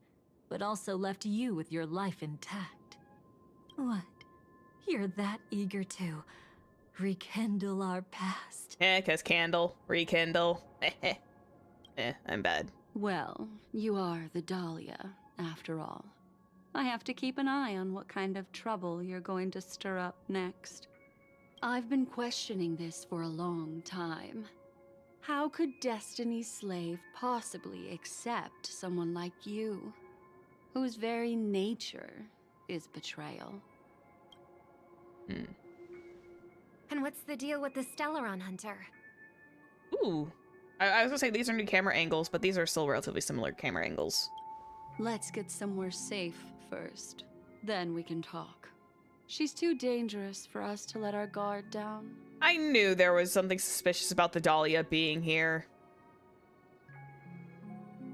Speaker 3: but also left you with your life intact. What? You're that eager to rekindle our past?
Speaker 1: Cause candle, rekindle. I'm bad.
Speaker 7: Well, you are the Dhalia, after all. I have to keep an eye on what kind of trouble you're going to stir up next. I've been questioning this for a long time. How could Destiny's slave possibly accept someone like you, whose very nature is betrayal?
Speaker 4: And what's the deal with the Stellaron hunter?
Speaker 1: Ooh. I was gonna say these are new camera angles, but these are still relatively similar camera angles.
Speaker 7: Let's get somewhere safe first. Then we can talk. She's too dangerous for us to let our guard down.
Speaker 1: I knew there was something suspicious about the Dhalia being here.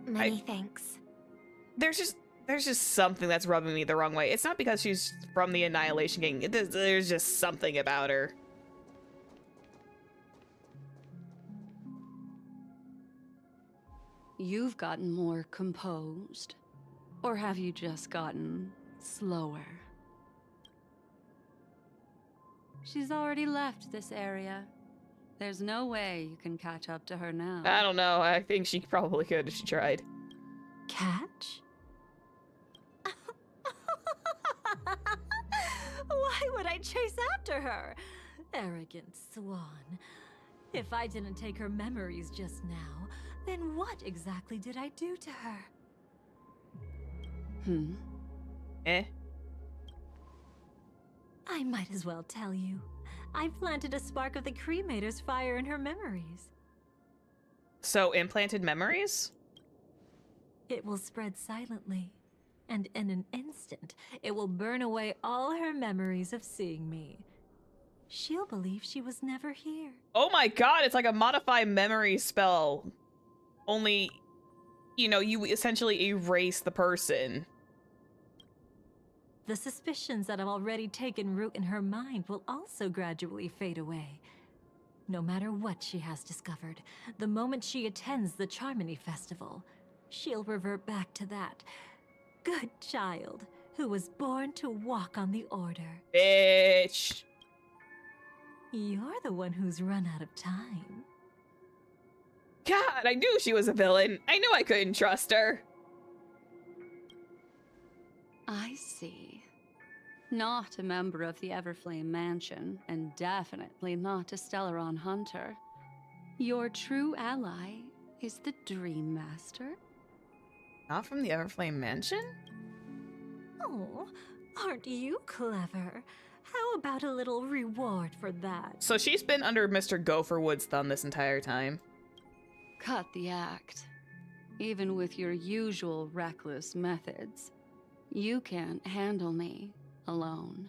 Speaker 4: Many thanks.
Speaker 1: There's just something that's rubbing me the wrong way. It's not because she's from the Annihilation Gang. There's just something about her.
Speaker 7: You've gotten more composed. Or have you just gotten slower? She's already left this area. There's no way you can catch up to her now.
Speaker 1: I don't know. I think she probably could if she tried.
Speaker 3: Catch? Why would I chase after her? Arrogant swan. If I didn't take her memories just now, then what exactly did I do to her? I might as well tell you. I planted a spark of the cremator's fire in her memories.
Speaker 1: So implanted memories?
Speaker 3: It will spread silently, and in an instant, it will burn away all her memories of seeing me. She'll believe she was never here.
Speaker 1: Oh my god, it's like a modify memory spell. Only, you know, you essentially erase the person.
Speaker 3: The suspicions that have already taken root in her mind will also gradually fade away. No matter what she has discovered, the moment she attends the Charmony Festival, she'll revert back to that good child who was born to walk on the Order.
Speaker 1: Bitch.
Speaker 3: You're the one who's run out of time.
Speaker 1: God, I knew she was a villain. I knew I couldn't trust her.
Speaker 7: I see. Not a member of the Everflame Mansion, and definitely not a Stellaron hunter. Your true ally is the Dream Master?
Speaker 1: Not from the Everflame Mansion?
Speaker 3: Oh, aren't you clever? How about a little reward for that?
Speaker 1: So she's been under Mr. Gopherwood's thumb this entire time.
Speaker 7: Cut the act. Even with your usual reckless methods, you can't handle me alone.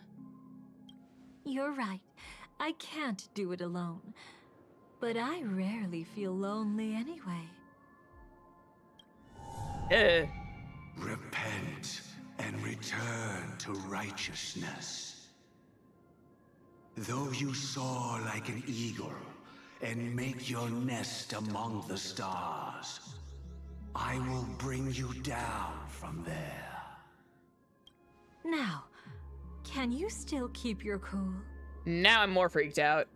Speaker 3: You're right. I can't do it alone. But I rarely feel lonely anyway.
Speaker 6: Repent and return to righteousness. Though you soar like an eagle and make your nest among the stars, I will bring you down from there.
Speaker 3: Now, can you still keep your cool?
Speaker 1: Now I'm more freaked out.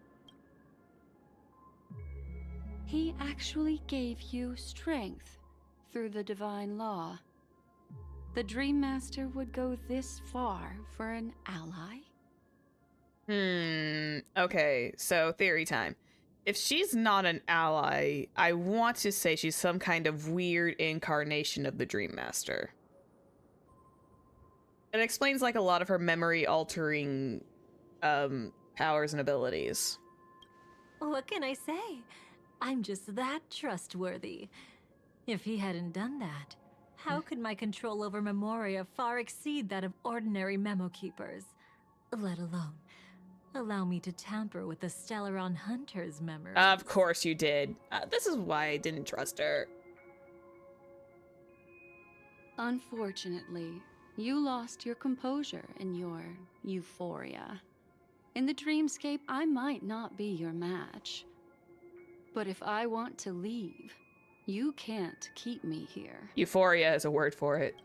Speaker 7: He actually gave you strength through the divine law. The Dream Master would go this far for an ally?
Speaker 1: Okay, so theory time. If she's not an ally, I want to say she's some kind of weird incarnation of the Dream Master. It explains like a lot of her memory altering powers and abilities.
Speaker 3: What can I say? I'm just that trustworthy. If he hadn't done that, how could my control over Memoria far exceed that of ordinary memo keepers? Let alone allow me to tamper with the Stellaron Hunter's memory.
Speaker 1: Of course you did. This is why I didn't trust her.
Speaker 7: Unfortunately, you lost your composure in your euphoria. In the dreamscape, I might not be your match. But if I want to leave, you can't keep me here.
Speaker 1: Euphoria is a word for it.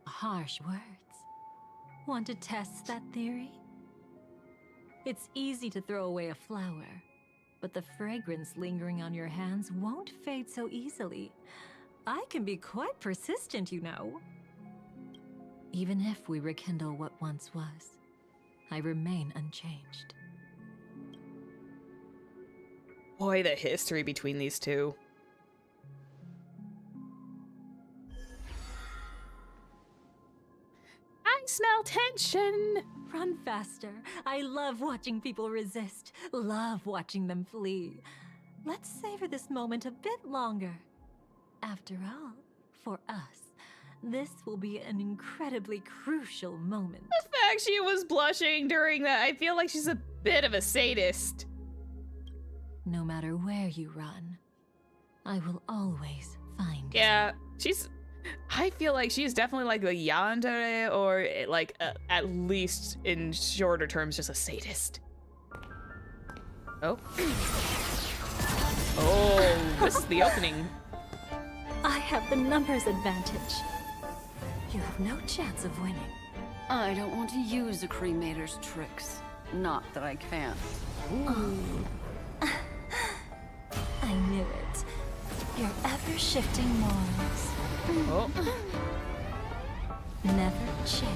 Speaker 3: Harsh words. Want to test that theory? It's easy to throw away a flower, but the fragrance lingering on your hands won't fade so easily. I can be quite persistent, you know. Even if we rekindle what once was, I remain unchanged.
Speaker 1: Boy, the history between these two. I smell tension.
Speaker 3: Run faster. I love watching people resist. Love watching them flee. Let's savor this moment a bit longer. After all, for us, this will be an incredibly crucial moment.
Speaker 1: The fact she was blushing during that, I feel like she's a bit of a sadist.
Speaker 3: No matter where you run, I will always find you.
Speaker 1: Yeah, I feel like she's definitely like a yandere, or like at least in shorter terms, just a sadist. Oh. Oh, this is the opening.
Speaker 3: I have the numbers advantage. You have no chance of winning.
Speaker 7: I don't want to use a cremator's tricks. Not that I can't.
Speaker 3: I knew it. Your ever-shifting morals
Speaker 1: Oh.
Speaker 3: never changed.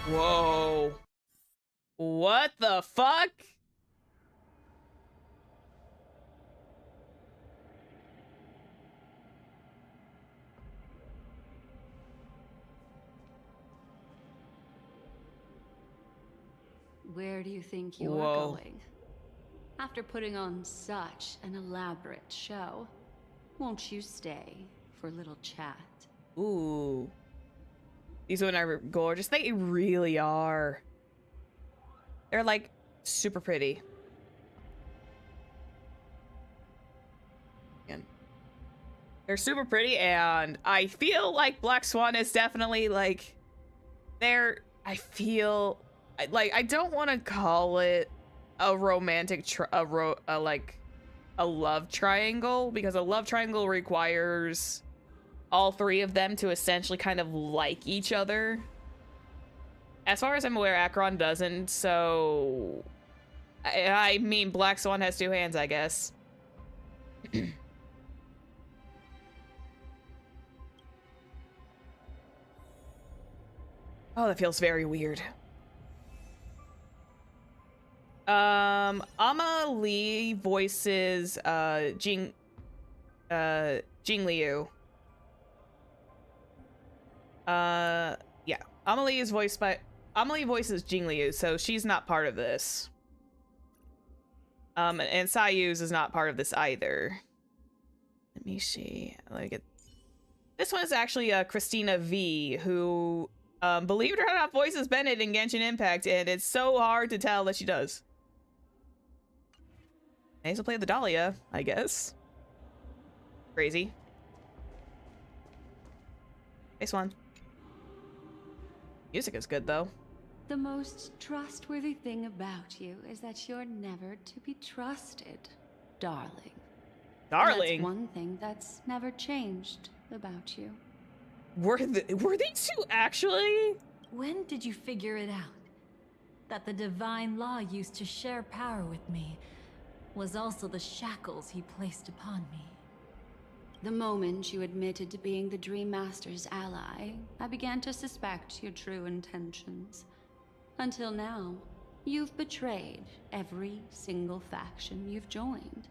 Speaker 1: Whoa. What the fuck?
Speaker 7: Where do you think you're
Speaker 1: Whoa.
Speaker 7: going? After putting on such an elaborate show, won't you stay for a little chat?
Speaker 1: Ooh. These women are gorgeous. They really are. They're like super pretty. They're super pretty, and I feel like Black Swan is definitely like I feel like I don't want to call it a romantic like a love triangle, because a love triangle requires all three of them to essentially kind of like each other. As far as I'm aware, Acheron doesn't, so I mean, Black Swan has two hands, I guess. Oh, that feels very weird. Amelie voices Jing Liu. Yeah. Amelie voices Jing Liu, so she's not part of this. And Sayuz is not part of this either. Let me see. Let me get. This one is actually Christina V, who, believe it or not, voices Bennett in Genshin Impact, and it's so hard to tell that she does. I also play the Dhalia, I guess. Crazy. Hey, Swan. Music is good, though.
Speaker 7: The most trustworthy thing about you is that you're never to be trusted, darling.
Speaker 1: Darling?
Speaker 7: That's one thing that's never changed about you.
Speaker 1: Were these two actually?
Speaker 3: When did you figure it out? That the divine law used to share power with me was also the shackles he placed upon me.
Speaker 7: The moment you admitted to being the Dream Master's ally, I began to suspect your true intentions. Until now, you've betrayed every single faction you've joined,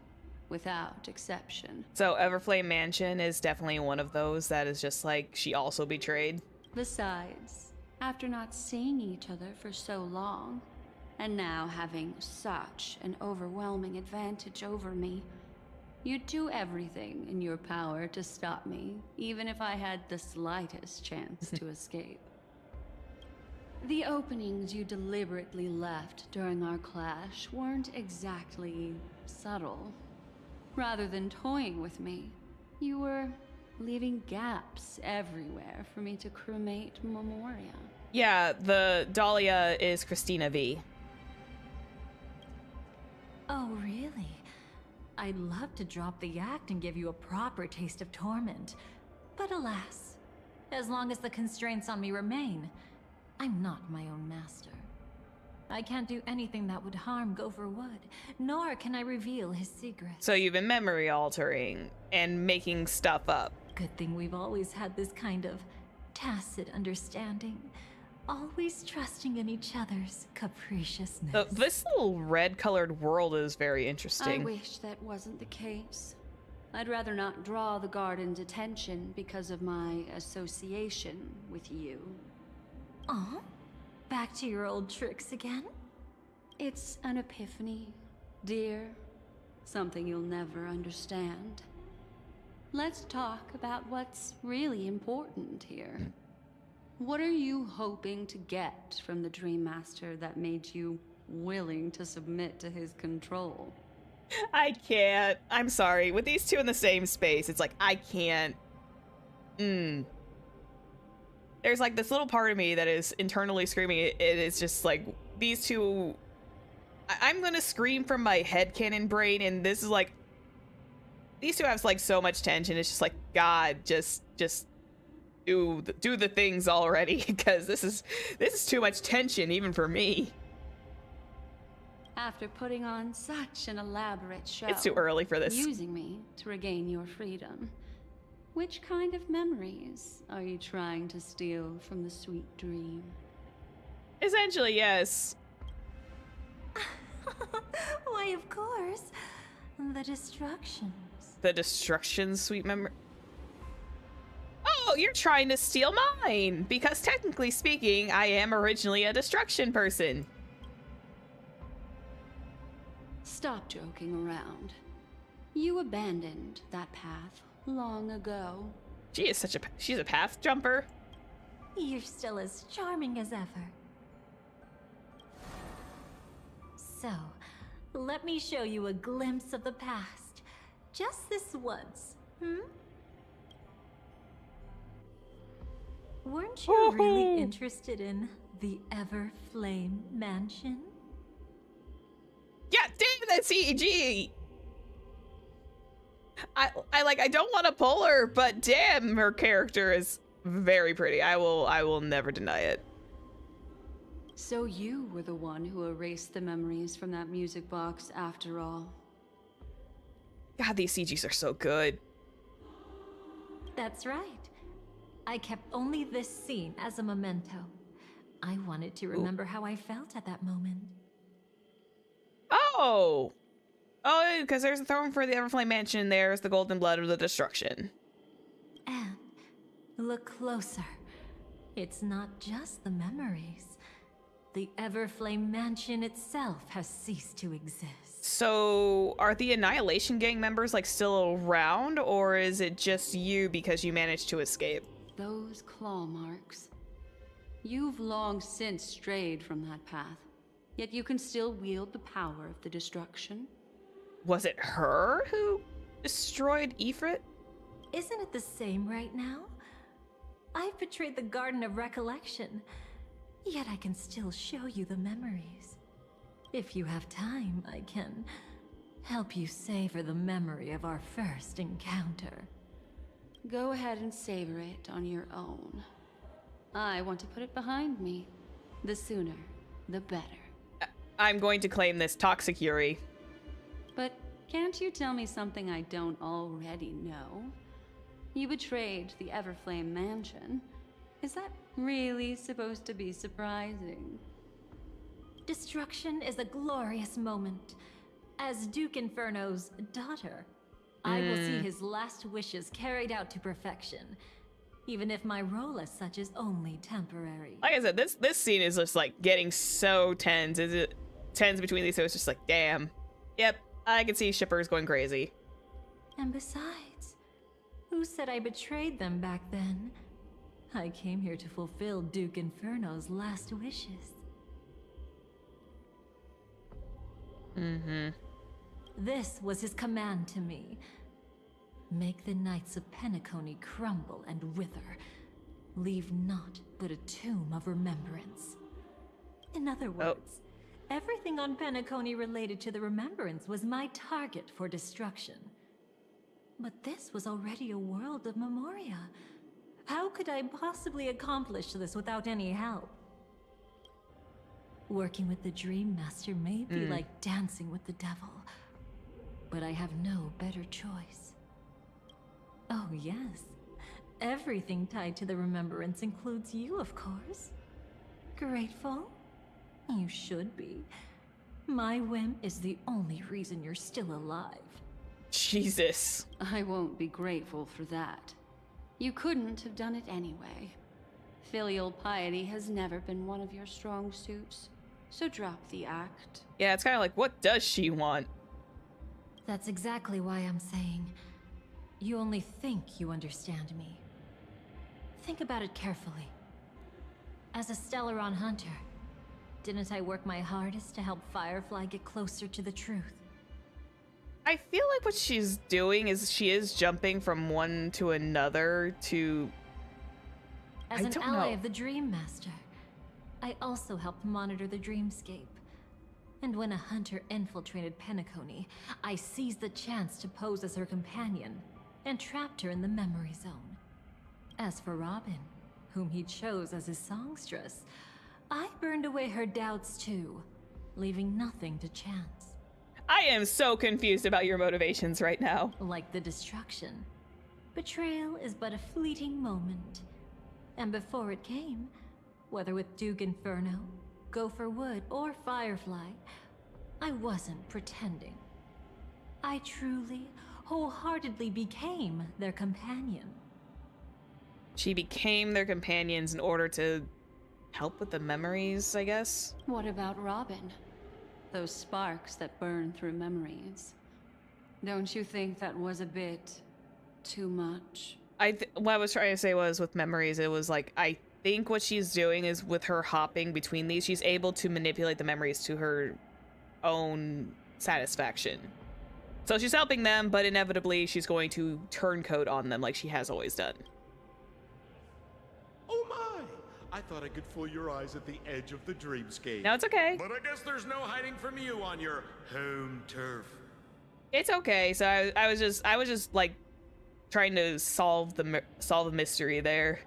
Speaker 7: without exception.
Speaker 1: So Everflame Mansion is definitely one of those that is just like, she also betrayed.
Speaker 7: Besides, after not seeing each other for so long, and now having such an overwhelming advantage over me, you'd do everything in your power to stop me, even if I had the slightest chance to escape. The openings you deliberately left during our clash weren't exactly subtle. Rather than toying with me, you were leaving gaps everywhere for me to cremate Memoria.
Speaker 1: Yeah, the Dhalia is Christina V.
Speaker 3: Oh, really? I'd love to drop the act and give you a proper taste of torment. But alas, as long as the constraints on me remain, I'm not my own master. I can't do anything that would harm Gopher Wood, nor can I reveal his secrets.
Speaker 1: So you've been memory altering and making stuff up.
Speaker 3: Good thing we've always had this kind of tacit understanding. Always trusting in each other's capriciousness.
Speaker 1: This little red-colored world is very interesting.
Speaker 7: I wish that wasn't the case. I'd rather not draw the Garden's attention because of my association with you.
Speaker 3: Aw, back to your old tricks again?
Speaker 7: It's an epiphany, dear. Something you'll never understand. Let's talk about what's really important here. What are you hoping to get from the Dream Master that made you willing to submit to his control?
Speaker 1: I can't. I'm sorry. With these two in the same space, it's like, I can't. There's like this little part of me that is internally screaming. It's just like, these two... I'm gonna scream from my headcanon brain, and this is like... These two have like so much tension. It's just like, God, just do the things already, because this is too much tension even for me.
Speaker 7: After putting on such an elaborate show,
Speaker 1: It's too early for this.
Speaker 7: using me to regain your freedom, which kind of memories are you trying to steal from the sweet dream?
Speaker 1: Essentially, yes.
Speaker 3: Why, of course. The destructions.
Speaker 1: The destruction, sweet memory. Oh, you're trying to steal mine! Because technically speaking, I am originally a destruction person.
Speaker 7: Stop joking around. You abandoned that path long ago.
Speaker 1: She's a path jumper.
Speaker 3: You're still as charming as ever. So, let me show you a glimpse of the past. Just this once, hmm? Weren't you really interested in the Everflame Mansion?
Speaker 1: Yeah, damn that CEG! I don't want to pull her, but damn, her character is very pretty. I will never deny it.
Speaker 7: So you were the one who erased the memories from that music box after all.
Speaker 1: God, these CGs are so good.
Speaker 3: That's right. I kept only this scene as a memento. I wanted to remember how I felt at that moment.
Speaker 1: Oh! Oh, because there's a throne for the Everflame Mansion. There's the Golden Blood of the Destruction.
Speaker 3: And look closer. It's not just the memories. The Everflame Mansion itself has ceased to exist.
Speaker 1: So, are the Annihilation Gang members, like, still around? Or is it just you because you managed to escape?
Speaker 7: Those claw marks. You've long since strayed from that path, yet you can still wield the power of the destruction.
Speaker 1: Was it her who destroyed Ifrit?
Speaker 3: Isn't it the same right now? I've betrayed the Garden of Recollection, yet I can still show you the memories. If you have time, I can help you savor the memory of our first encounter.
Speaker 7: Go ahead and savor it on your own. I want to put it behind me. The sooner, the better.
Speaker 1: I'm going to claim this toxic Yuri.
Speaker 7: But can't you tell me something I don't already know? You betrayed the Everflame Mansion. Is that really supposed to be surprising?
Speaker 3: Destruction is a glorious moment. As Duke Inferno's daughter, I will see his last wishes carried out to perfection, even if my role as such is only temporary.
Speaker 1: Like I said, this scene is just like getting so tense. Is it tense between these two? It's just like, damn. Yep, I can see shippers going crazy.
Speaker 3: And besides, who said I betrayed them back then? I came here to fulfill Duke Inferno's last wishes. This was his command to me. Make the Knights of Penacony crumble and wither. Leave naught but a tomb of remembrance. In other words, everything on Penacony related to the remembrance was my target for destruction. But this was already a world of Memoria. How could I possibly accomplish this without any help? Working with the Dream Master may be like dancing with the devil, but I have no better choice. Oh yes, everything tied to the remembrance includes you, of course. Grateful? You should be. My whim is the only reason you're still alive.
Speaker 1: Jesus.
Speaker 7: I won't be grateful for that. You couldn't have done it anyway. Filial piety has never been one of your strong suits, so drop the act.
Speaker 1: Yeah, it's kind of like, what does she want?
Speaker 3: That's exactly why I'm saying, you only think you understand me. Think about it carefully. As a Stellaron hunter, didn't I work my hardest to help Firefly get closer to the truth?
Speaker 1: I feel like what she's doing is she is jumping from one to another to...
Speaker 3: As an ally of the Dream Master, I also helped monitor the dreamscape. And when a hunter infiltrated Penacony, I seized the chance to pose as her companion and trapped her in the memory zone. As for Robin, whom he chose as his songstress, I burned away her doubts too, leaving nothing to chance.
Speaker 1: I am so confused about your motivations right now.
Speaker 3: Like the destruction, betrayal is but a fleeting moment. And before it came, whether with Duke Inferno, Gopher Wood, or Firefly, I wasn't pretending. I truly, wholeheartedly became their companion.
Speaker 1: She became their companions in order to help with the memories, I guess?
Speaker 7: What about Robin? Those sparks that burn through memories. Don't you think that was a bit too much?
Speaker 1: What I was trying to say was with memories, it was like, I think what she's doing is with her hopping between these, she's able to manipulate the memories to her own satisfaction. So she's helping them, but inevitably she's going to turncoat on them like she has always done.
Speaker 5: Oh I thought I could fool your eyes at the edge of the dreamscape.
Speaker 1: No, it's okay.
Speaker 5: But I guess there's no hiding from you on your home turf.
Speaker 1: It's okay. So I was just like trying to solve the mystery there.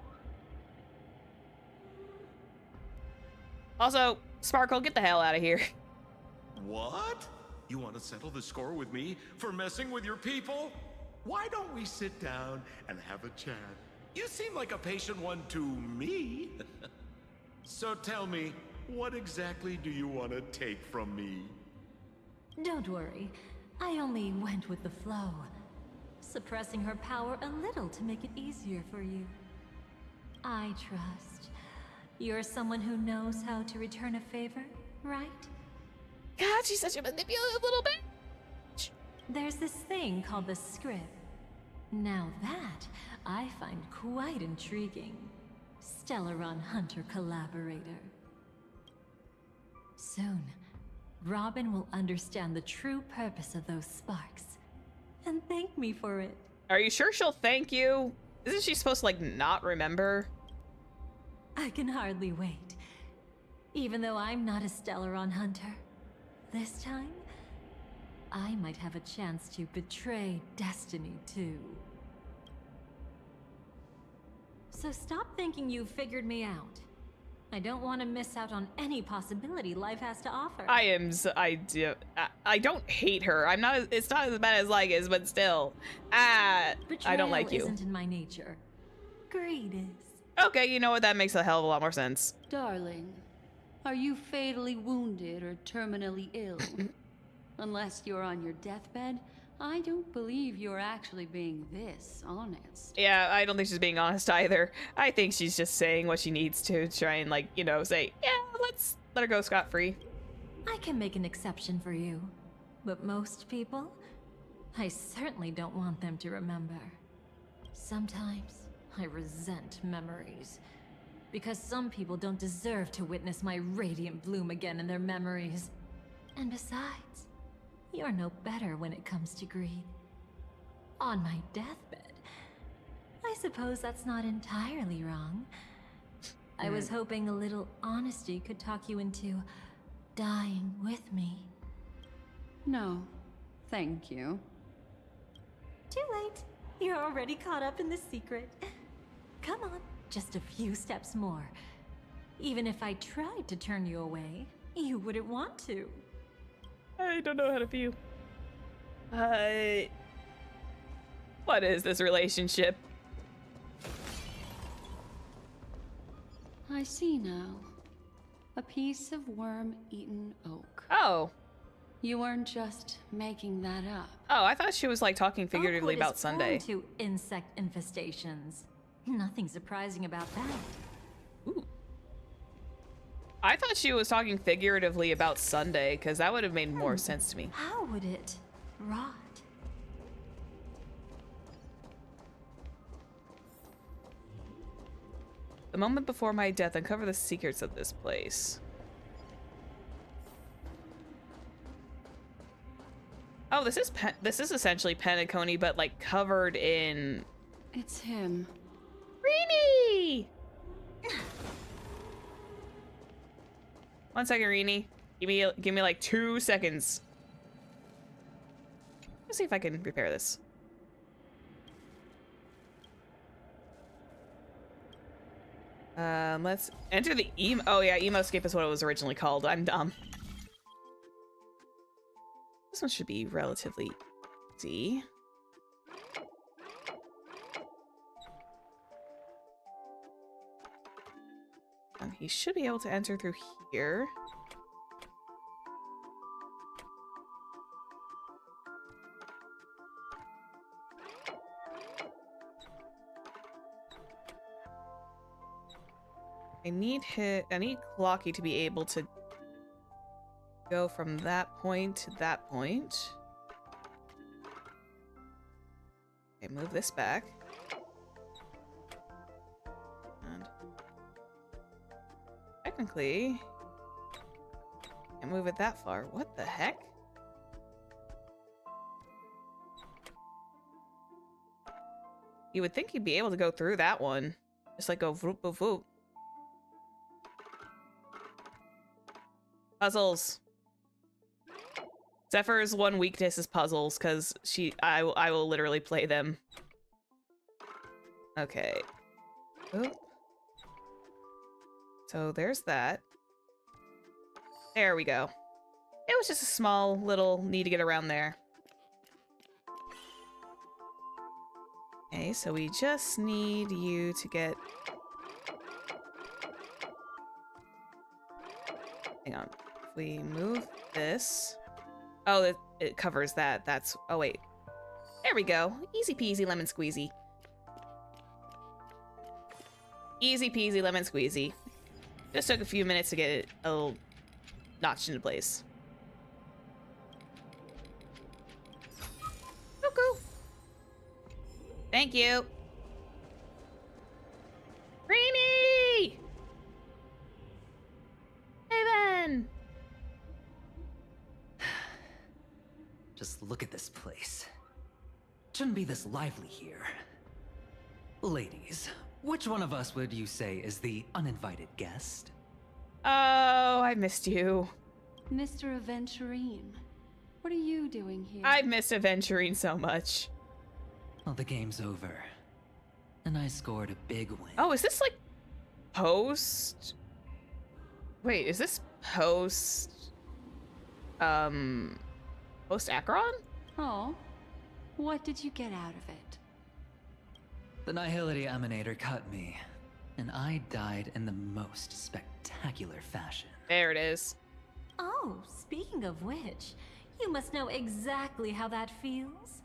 Speaker 1: Also, Sparkle, get the hell out of here.
Speaker 5: What? You want to settle the score with me for messing with your people? Why don't we sit down and have a chat? You seem like a patient one to me. So tell me, what exactly do you want to take from me?
Speaker 3: Don't worry. I only went with the flow, suppressing her power a little to make it easier for you. I trust. You're someone who knows how to return a favor, right?
Speaker 1: God, she's such a manipulative little bitch.
Speaker 3: There's this thing called the script. Now that I find quite intriguing. Stellaron Hunter collaborator. Soon, Robin will understand the true purpose of those sparks and thank me for it.
Speaker 1: Are you sure she'll thank you? Isn't she supposed to, like, not remember?
Speaker 3: I can hardly wait. Even though I'm not a Stellaron Hunter, this time, I might have a chance to betray destiny too. So stop thinking you've figured me out. I don't want to miss out on any possibility life has to offer.
Speaker 1: I don't hate her. It's not as bad as like is, but still. I don't like you.
Speaker 3: Betrayal isn't in my nature. Greed is.
Speaker 1: Okay, you know what? That makes a hell of a lot more sense.
Speaker 7: Darling, are you fatally wounded or terminally ill? Unless you're on your deathbed, I don't believe you're actually being this honest.
Speaker 1: Yeah, I don't think she's being honest either. I think she's just saying what she needs to try and, like, you know, say, yeah, let's let her go scot-free.
Speaker 3: I can make an exception for you. But most people, I certainly don't want them to remember. Sometimes, I resent memories. Because some people don't deserve to witness my radiant bloom again in their memories. And besides, you're no better when it comes to greed. On my deathbed, I suppose that's not entirely wrong. I was hoping a little honesty could talk you into dying with me.
Speaker 7: No, thank you.
Speaker 3: Too late. You're already caught up in the secret. Come on, just a few steps more. Even if I tried to turn you away, you wouldn't want to.
Speaker 1: I don't know how to feel. What is this relationship?
Speaker 7: I see now. A piece of worm-eaten oak.
Speaker 1: Oh.
Speaker 7: You weren't just making that up.
Speaker 1: Oh, I thought she was, like, talking figuratively
Speaker 3: Oakwood
Speaker 1: about
Speaker 3: is
Speaker 1: Sunday.
Speaker 3: prone to insect infestations. Nothing surprising about that.
Speaker 1: Ooh. I thought she was talking figuratively about Sunday, because that would have made more sense to me.
Speaker 3: How would it rot?
Speaker 1: The moment before my death, uncover the secrets of this place. Oh, this is essentially Penacony, but like covered in.
Speaker 7: It's him.
Speaker 1: Rini! 1 second, Rini. Give me like 2 seconds. Let's see if I can repair this. Let's enter the emo. Oh yeah, Emoscape is what it was originally called. I'm dumb. This one should be relatively easy. And he should be able to enter through here. I need Clocky to be able to go from that point to that point. Okay, move this back. And technically, can't move it that far. What the heck? You would think he'd be able to go through that one. Just like go voop, voop, voop. Puzzles. Zephyr's one weakness is puzzles, because I will literally play them. Okay. Oop. So there's that. There we go. It was just a small little need to get around there. Okay, so we just need you to get... Hang on. If we move this... Oh, it covers that. That's... Oh, wait. There we go. Easy peasy lemon squeezy. Easy peasy lemon squeezy. Just took a few minutes to get it a little notched into place. Cuckoo. Thank you. Greenie! Hey, Ben!
Speaker 8: Just look at this place. Shouldn't be this lively here. Ladies, which one of us would you say is the uninvited guest?
Speaker 1: Oh, I missed you.
Speaker 7: Mr. Aventurine, what are you doing here?
Speaker 1: I miss Aventurine so much.
Speaker 8: Well, the game's over. And I scored a big win.
Speaker 1: Oh, is this like post? Wait, is this post? Post Acheron?
Speaker 7: Oh, what did you get out of it?
Speaker 8: The Nihility Emanator cut me, and I died in the most spectacular fashion.
Speaker 1: There it is.
Speaker 3: Oh, speaking of which, you must know exactly how that feels.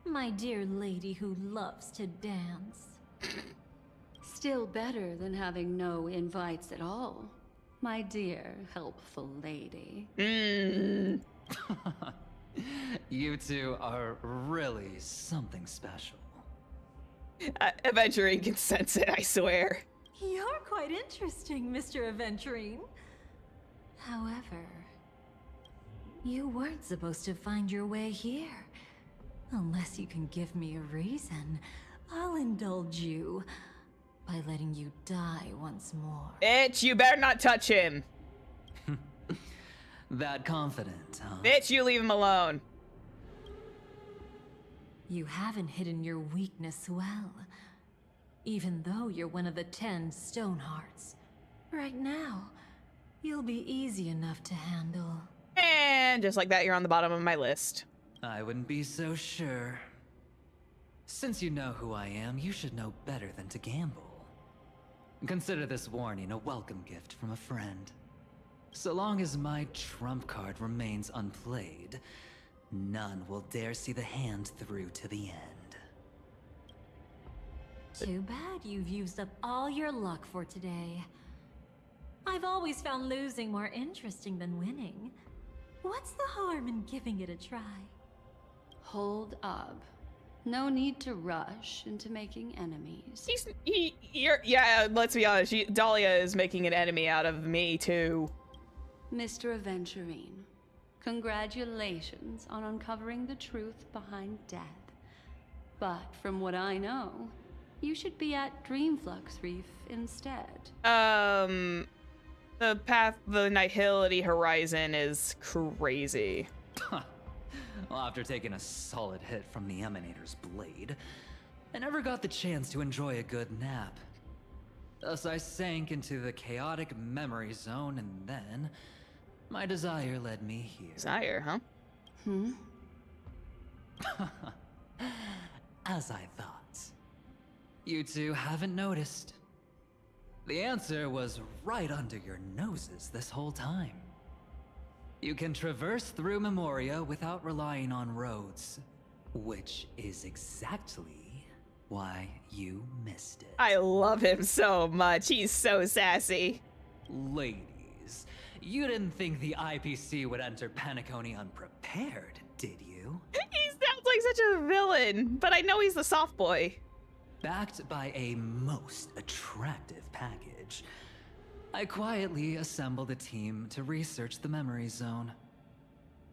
Speaker 3: My dear lady who loves to dance.
Speaker 7: Still better than having no invites at all, my dear helpful lady.
Speaker 1: Mmm.
Speaker 8: You two are really something special.
Speaker 1: Aventurine can sense it, I swear.
Speaker 3: You're quite interesting, Mr. Aventurine. However, you weren't supposed to find your way here. Unless you can give me a reason, I'll indulge you by letting you die once more.
Speaker 1: Bitch, you better not touch him.
Speaker 8: That confident, huh?
Speaker 1: Bitch, you leave him alone.
Speaker 3: You haven't hidden your weakness well, even though you're one of the 10 Stonehearts. Right now, you'll be easy enough to handle.
Speaker 1: And just like that, you're on the bottom of my list.
Speaker 8: I wouldn't be so sure. Since you know who I am, you should know better than to gamble. Consider this warning a welcome gift from a friend. So long as my trump card remains unplayed, none will dare see the hand through to the end.
Speaker 3: Too bad you've used up all your luck for today. I've always found losing more interesting than winning. What's the harm in giving it a try?
Speaker 7: Hold up. No need to rush into making enemies.
Speaker 1: Yeah, let's be honest, Dhalia is making an enemy out of me, too.
Speaker 7: Mr. Aventurine, congratulations on uncovering the truth behind death. But from what I know, you should be at Dreamflux Reef instead.
Speaker 1: The Nihility Horizon is crazy.
Speaker 8: Well, after taking a solid hit from the Emanator's blade, I never got the chance to enjoy a good nap. Thus I sank into the chaotic memory zone, and then my desire led me here.
Speaker 1: Desire, huh?
Speaker 8: As I thought. You two haven't noticed. The answer was right under your noses this whole time. You can traverse through Memoria without relying on roads, which is exactly why you missed it.
Speaker 1: I love him so much. He's so sassy.
Speaker 8: Ladies, you didn't think the IPC would enter Penacony unprepared, did you?
Speaker 1: He sounds like such a villain, but I know he's the soft boy.
Speaker 8: Backed by a most attractive package, I quietly assembled a team to research the memory zone.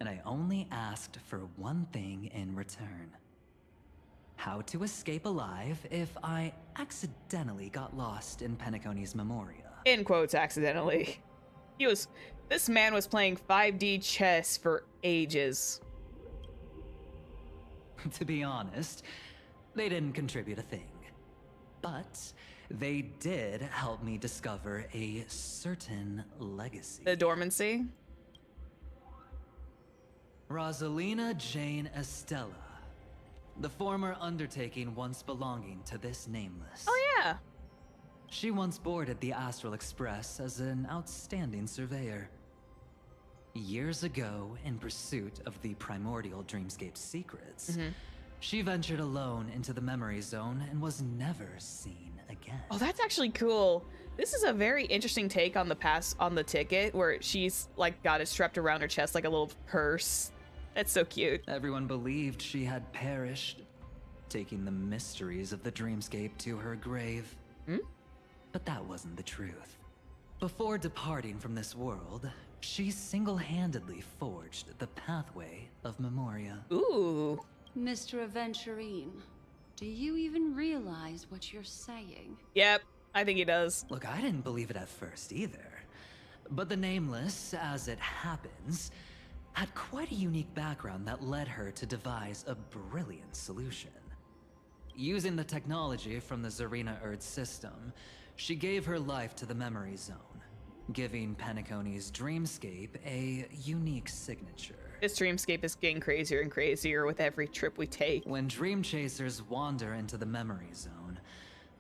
Speaker 8: And I only asked for one thing in return. How to escape alive if I accidentally got lost in Penacony's Memoria.
Speaker 1: In quotes, accidentally. He was This man was playing 5D chess for ages.
Speaker 8: To be honest, they didn't contribute a thing. But they did help me discover a certain legacy.
Speaker 1: The dormancy?
Speaker 8: Rosalina Jane Estella. The former undertaking once belonging to this nameless.
Speaker 1: Oh yeah.
Speaker 8: She once boarded the Astral Express as an outstanding surveyor. Years ago, in pursuit of the primordial dreamscape secrets, she ventured alone into the memory zone and was never seen again.
Speaker 1: Oh, that's actually cool. This is a very interesting take on the pass on the ticket, where she's like got it strapped around her chest like a little purse. That's so cute.
Speaker 8: Everyone believed she had perished, taking the mysteries of the dreamscape to her grave. But that wasn't the truth. Before departing from this world, she single-handedly forged the pathway of Memoria.
Speaker 1: Ooh.
Speaker 7: Mr. Aventurine, do you even realize what you're saying?
Speaker 1: Yep, I think he does.
Speaker 8: Look, I didn't believe it at first either. But the Nameless, as it happens, had quite a unique background that led her to devise a brilliant solution. Using the technology from the Zarina Erd system, she gave her life to the memory zone, giving Penacony's dreamscape a unique signature.
Speaker 1: This dreamscape is getting crazier and crazier with every trip we take.
Speaker 8: When dream chasers wander into the memory zone,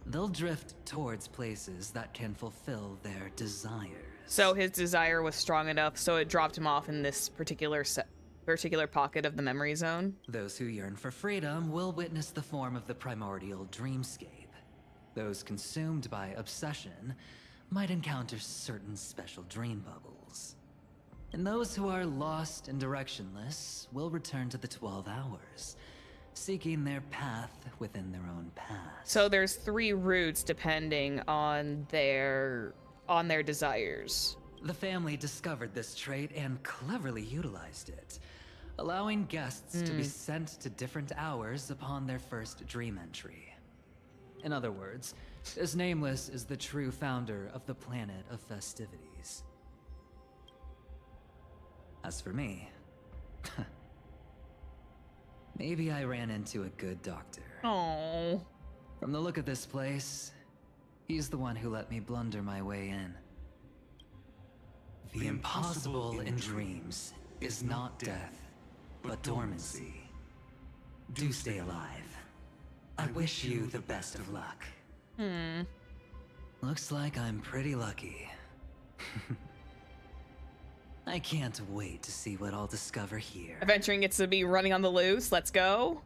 Speaker 8: they'll drift towards places that can fulfill their desires.
Speaker 1: So his desire was strong enough, so it dropped him off in this particular pocket of the memory zone.
Speaker 8: Those who yearn for freedom will witness the form of the primordial dreamscape. Those consumed by obsession might encounter certain special dream bubbles. And those who are lost and directionless will return to the 12 hours, seeking their path within their own past.
Speaker 1: So there's 3 routes depending on their desires.
Speaker 8: The family discovered this trait and cleverly utilized it, allowing guests to be sent to different hours upon their first dream entry. In other words, this Nameless is the true founder of the planet of festivities. As for me, maybe I ran into a good doctor.
Speaker 1: Oh.
Speaker 8: From the look of this place, he's the one who let me blunder my way in. The impossible in dreams is not death, but dormancy. Do stay alive. I wish you the best of luck. Looks like I'm pretty lucky. I can't wait to see what I'll discover here.
Speaker 1: Adventuring gets to be running on the loose. Let's go.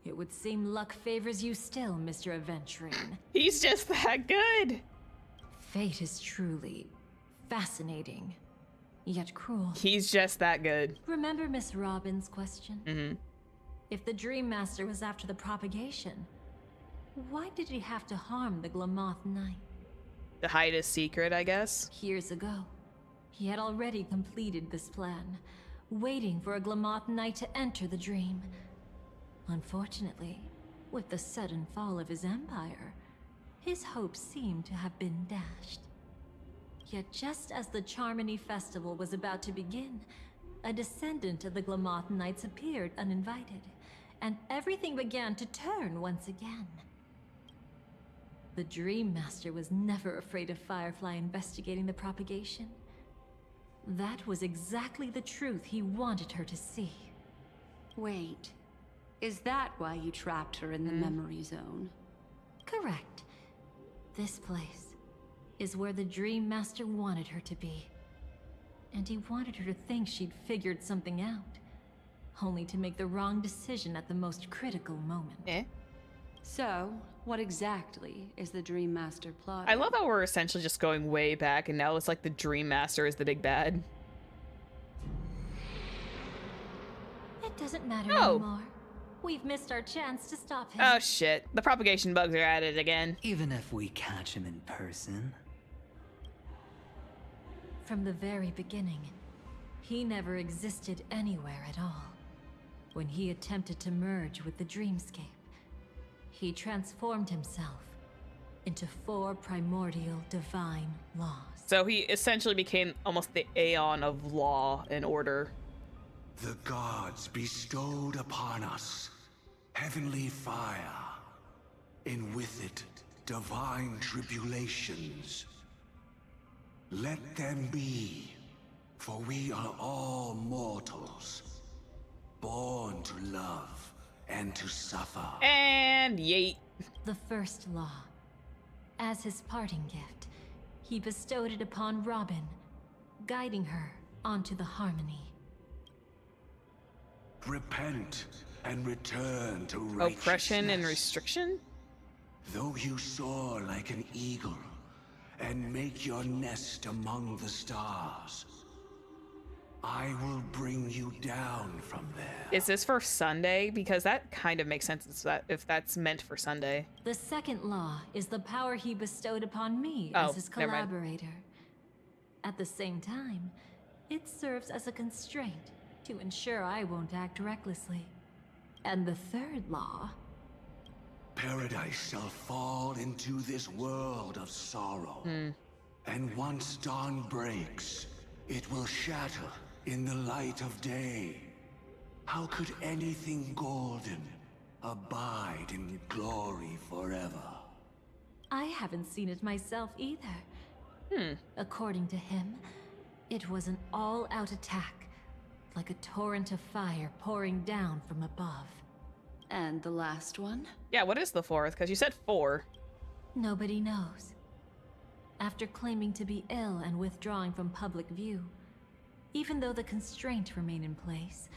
Speaker 3: It would seem luck favors you still, Mr. Aventurine.
Speaker 1: He's just that good.
Speaker 3: Fate is truly fascinating, yet cruel.
Speaker 1: He's just that good.
Speaker 3: Remember Miss Robin's question? If the Dream Master was after the propagation, why did he have to harm the Glamoth Knight?
Speaker 1: To hide his secret, I guess.
Speaker 3: Years ago, he had already completed this plan, waiting for a Glamoth Knight to enter the dream. Unfortunately, with the sudden fall of his empire, his hopes seemed to have been dashed. Yet just as the Charmony Festival was about to begin, a descendant of the Glamoth Knights appeared uninvited, and everything began to turn once again. The Dream Master was never afraid of Firefly investigating the propagation. That was exactly the truth he wanted her to see.
Speaker 7: Wait, is that why you trapped her in the memory zone?
Speaker 3: Correct. This place is where the Dream Master wanted her to be. And he wanted her to think she'd figured something out, only to make the wrong decision at the most critical moment.
Speaker 7: So, what exactly is the Dream Master plot?
Speaker 1: I love how we're essentially just going way back, and now it's like the Dream Master is the big bad.
Speaker 3: It doesn't matter
Speaker 1: Oh.
Speaker 3: anymore. We've missed our chance to stop him.
Speaker 1: Oh shit, the propagation bugs are at it again.
Speaker 8: Even if we catch him in person.
Speaker 3: From the very beginning, he never existed anywhere at all. When he attempted to merge with the dreamscape, he transformed himself into 4 primordial divine laws.
Speaker 1: So he essentially became almost the Aeon of law and order.
Speaker 6: The gods bestowed upon us heavenly fire, and with it divine tribulations. Let them be, for we are all mortals, born to love and to suffer.
Speaker 1: And yeet.
Speaker 3: The first law. As his parting gift, he bestowed it upon Robin, guiding her onto the harmony.
Speaker 6: Repent and return to righteousness.
Speaker 1: Oppression and restriction?
Speaker 6: Though you soar like an eagle and make your nest among the stars, I will bring you down from there.
Speaker 1: Is this for Sunday? Because that kind of makes sense if that's meant for Sunday.
Speaker 3: The second law is the power he bestowed upon me
Speaker 1: Oh,
Speaker 3: as his
Speaker 1: never mind.
Speaker 3: collaborator. At the same time, it serves as a constraint to ensure I won't act recklessly. And the third law...
Speaker 6: Paradise shall fall into this world of sorrow. And once dawn breaks, it will shatter in the light of day. How could anything golden abide in glory forever?
Speaker 3: I haven't seen it myself either. According to him, it was an all-out attack, like a torrent of fire pouring down from above.
Speaker 7: And the last one?
Speaker 1: Yeah, what is the fourth? Because you said 4.
Speaker 3: Nobody knows. After claiming to be ill and withdrawing from public view, even though the constraint remained in place,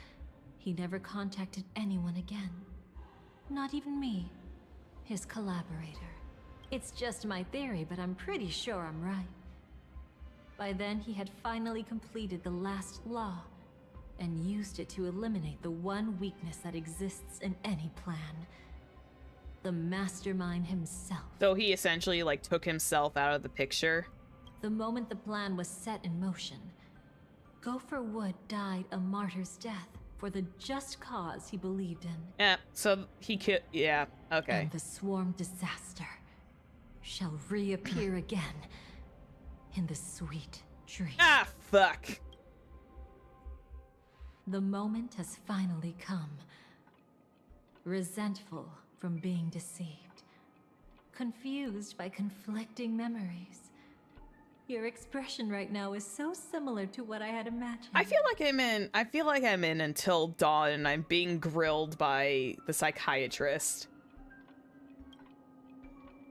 Speaker 3: he never contacted anyone again. Not even me, his collaborator. It's just my theory, but I'm pretty sure I'm right. By then, he had finally completed the last law and used it to eliminate the one weakness that exists in any plan. The mastermind himself.
Speaker 1: So he essentially like took himself out of the picture.
Speaker 3: The moment the plan was set in motion, Gopher Wood died a martyr's death for the just cause he believed in.
Speaker 1: Yeah, so he could, yeah, okay.
Speaker 3: And the swarm disaster shall reappear again in the sweet dream.
Speaker 1: Ah, fuck.
Speaker 3: The moment has finally come. Resentful from being deceived. Confused by conflicting memories. Your expression right now is so similar to what I had imagined.
Speaker 1: I feel like I'm in Until Dawn and I'm being grilled by the psychiatrist.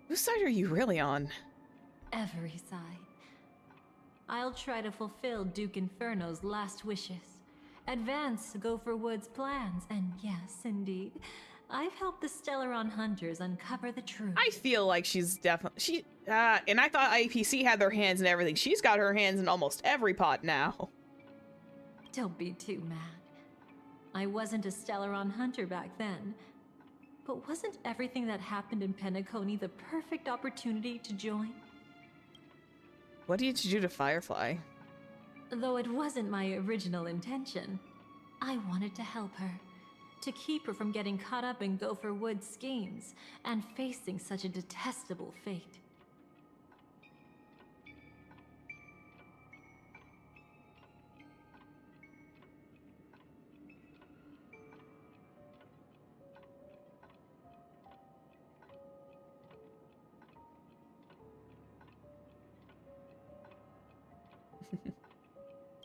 Speaker 1: Whose side are you really on?
Speaker 3: Every side. I'll try to fulfill Duke Inferno's last wishes. Advance Gopher Wood's plans, and yes, indeed, I've helped the Stellaron hunters uncover the truth.
Speaker 1: I feel like she's definitely and I thought IPC had their hands in everything. She's got her hands in almost every pot now.
Speaker 3: Don't be too mad. I wasn't a Stellaron hunter back then. But wasn't everything that happened in Penacony the perfect opportunity to join?
Speaker 1: What did you do to Firefly?
Speaker 3: Though it wasn't my original intention, I wanted to help her. To keep her from getting caught up in Gopher Wood's schemes and facing such a detestable fate.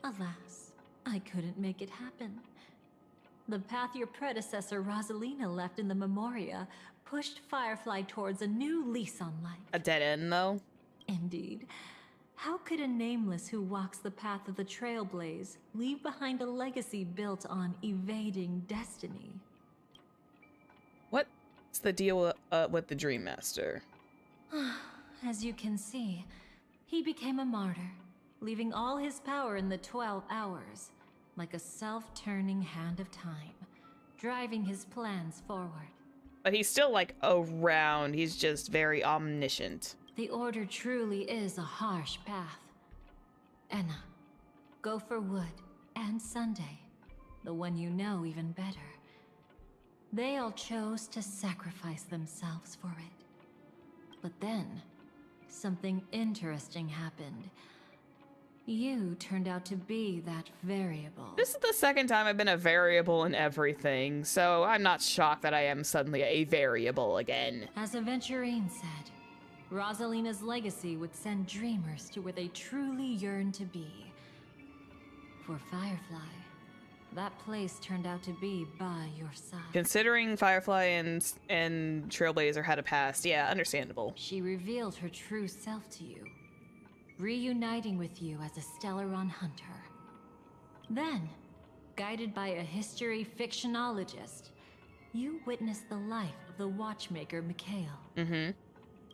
Speaker 3: Alas, I couldn't make it happen. The path your predecessor Rosalina left in the Memoria pushed Firefly towards a new lease on life.
Speaker 1: A dead end, though?
Speaker 3: Indeed. How could a nameless who walks the path of the Trailblaze leave behind a legacy built on evading destiny?
Speaker 1: What's the deal with the Dream Master?
Speaker 3: As you can see, he became a martyr, leaving all his power in the 12 hours, like a self-turning hand of time, driving his plans forward.
Speaker 1: But he's still, like, around. He's just very omniscient.
Speaker 3: The Order truly is a harsh path. Enna, Gopher Wood, and Sunday, the one you know even better. They all chose to sacrifice themselves for it. But then, something interesting happened. You turned out to be that variable.
Speaker 1: This is the second time I've been a variable in everything, so I'm not shocked that I am suddenly a variable again.
Speaker 3: As Aventurine said, Rosalina's legacy would send dreamers to where they truly yearn to be. For Firefly, that place turned out to be by your side.
Speaker 1: Considering Firefly and Trailblazer had a past, yeah, understandable.
Speaker 3: She revealed her true self to you, reuniting with you as a Stellaron hunter. Then, guided by a history fictionologist, you witnessed the life of the watchmaker Mikhail.
Speaker 1: Mm-hmm.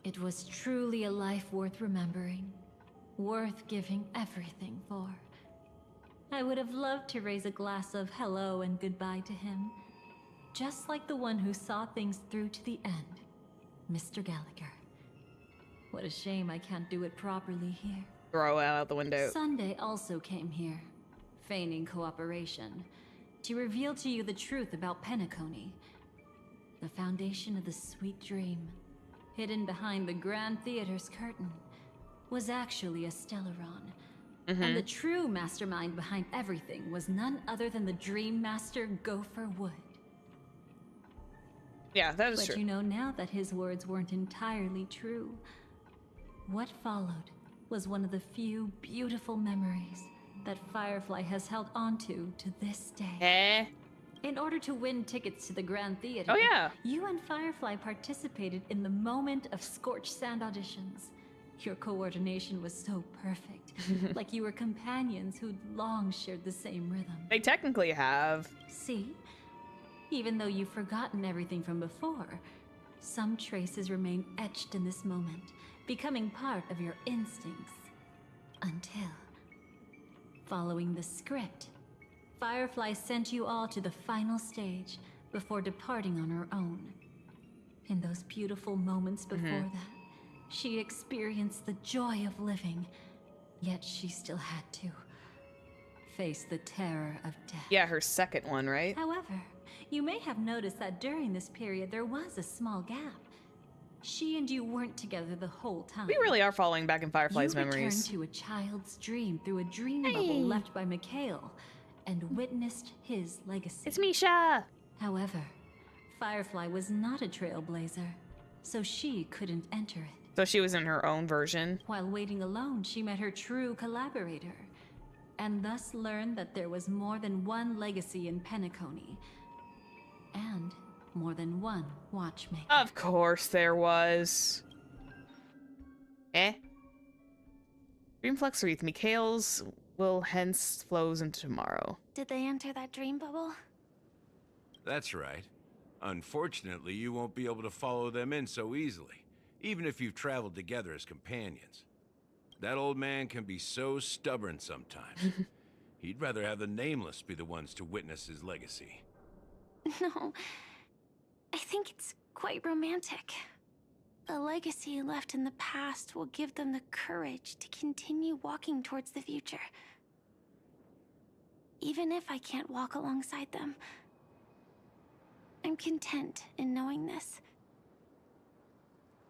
Speaker 3: It was truly a life worth remembering, worth giving everything for. I would have loved to raise a glass of hello and goodbye to him, just like the one who saw things through to the end, Mr. Gallagher. What a shame I can't do it properly here.
Speaker 1: Throw it out the window.
Speaker 3: Sunday also came here, feigning cooperation, to reveal to you the truth about Penacony, the foundation of the sweet dream, hidden behind the Grand Theater's curtain, was actually a Stellaron. And the true mastermind behind everything was none other than the Dream Master Gopher Wood.
Speaker 1: Yeah, that is
Speaker 3: But
Speaker 1: true.
Speaker 3: you know now that his words weren't entirely true. What followed was one of the few beautiful memories that Firefly has held onto to this day.
Speaker 1: Eh?
Speaker 3: In order to win tickets to the Grand Theater,
Speaker 1: Oh, yeah.
Speaker 3: you and Firefly participated in the moment of scorched sand auditions. Your coordination was so perfect, like you were companions who'd long shared the same rhythm.
Speaker 1: They technically have.
Speaker 3: See? Even though you've forgotten everything from before, some traces remain etched in this moment, becoming part of your instincts. Until, following the script, Firefly sent you all to the final stage before departing on her own. In those beautiful moments before that, she experienced the joy of living, yet she still had to face the terror of death.
Speaker 1: Yeah, her second one, right?
Speaker 3: However, you may have noticed that during this period there was a small gap. She and you weren't together the whole time.
Speaker 1: We really are following back in Firefly's
Speaker 3: you
Speaker 1: memories.
Speaker 3: returned to a child's dream through a dream bubble left by Mikhail and witnessed his legacy.
Speaker 1: It's Misha!
Speaker 3: However, Firefly was not a trailblazer, so she couldn't enter it.
Speaker 1: So she was in her own version.
Speaker 3: While waiting alone, she met her true collaborator, and thus learned that there was more than one legacy in Penacony, and more than one watchmaker.
Speaker 1: Of course there was. Eh? Dreamflux Wreath. Mikhail's will hence flows into tomorrow.
Speaker 2: Did they enter that dream bubble?
Speaker 5: That's right. Unfortunately, you won't be able to follow them in so easily, even if you've traveled together as companions. That old man can be so stubborn sometimes. He'd rather have the Nameless be the ones to witness his legacy.
Speaker 2: No, I think it's quite romantic. The legacy left in the past will give them the courage to continue walking towards the future. Even if I can't walk alongside them, I'm content in knowing this.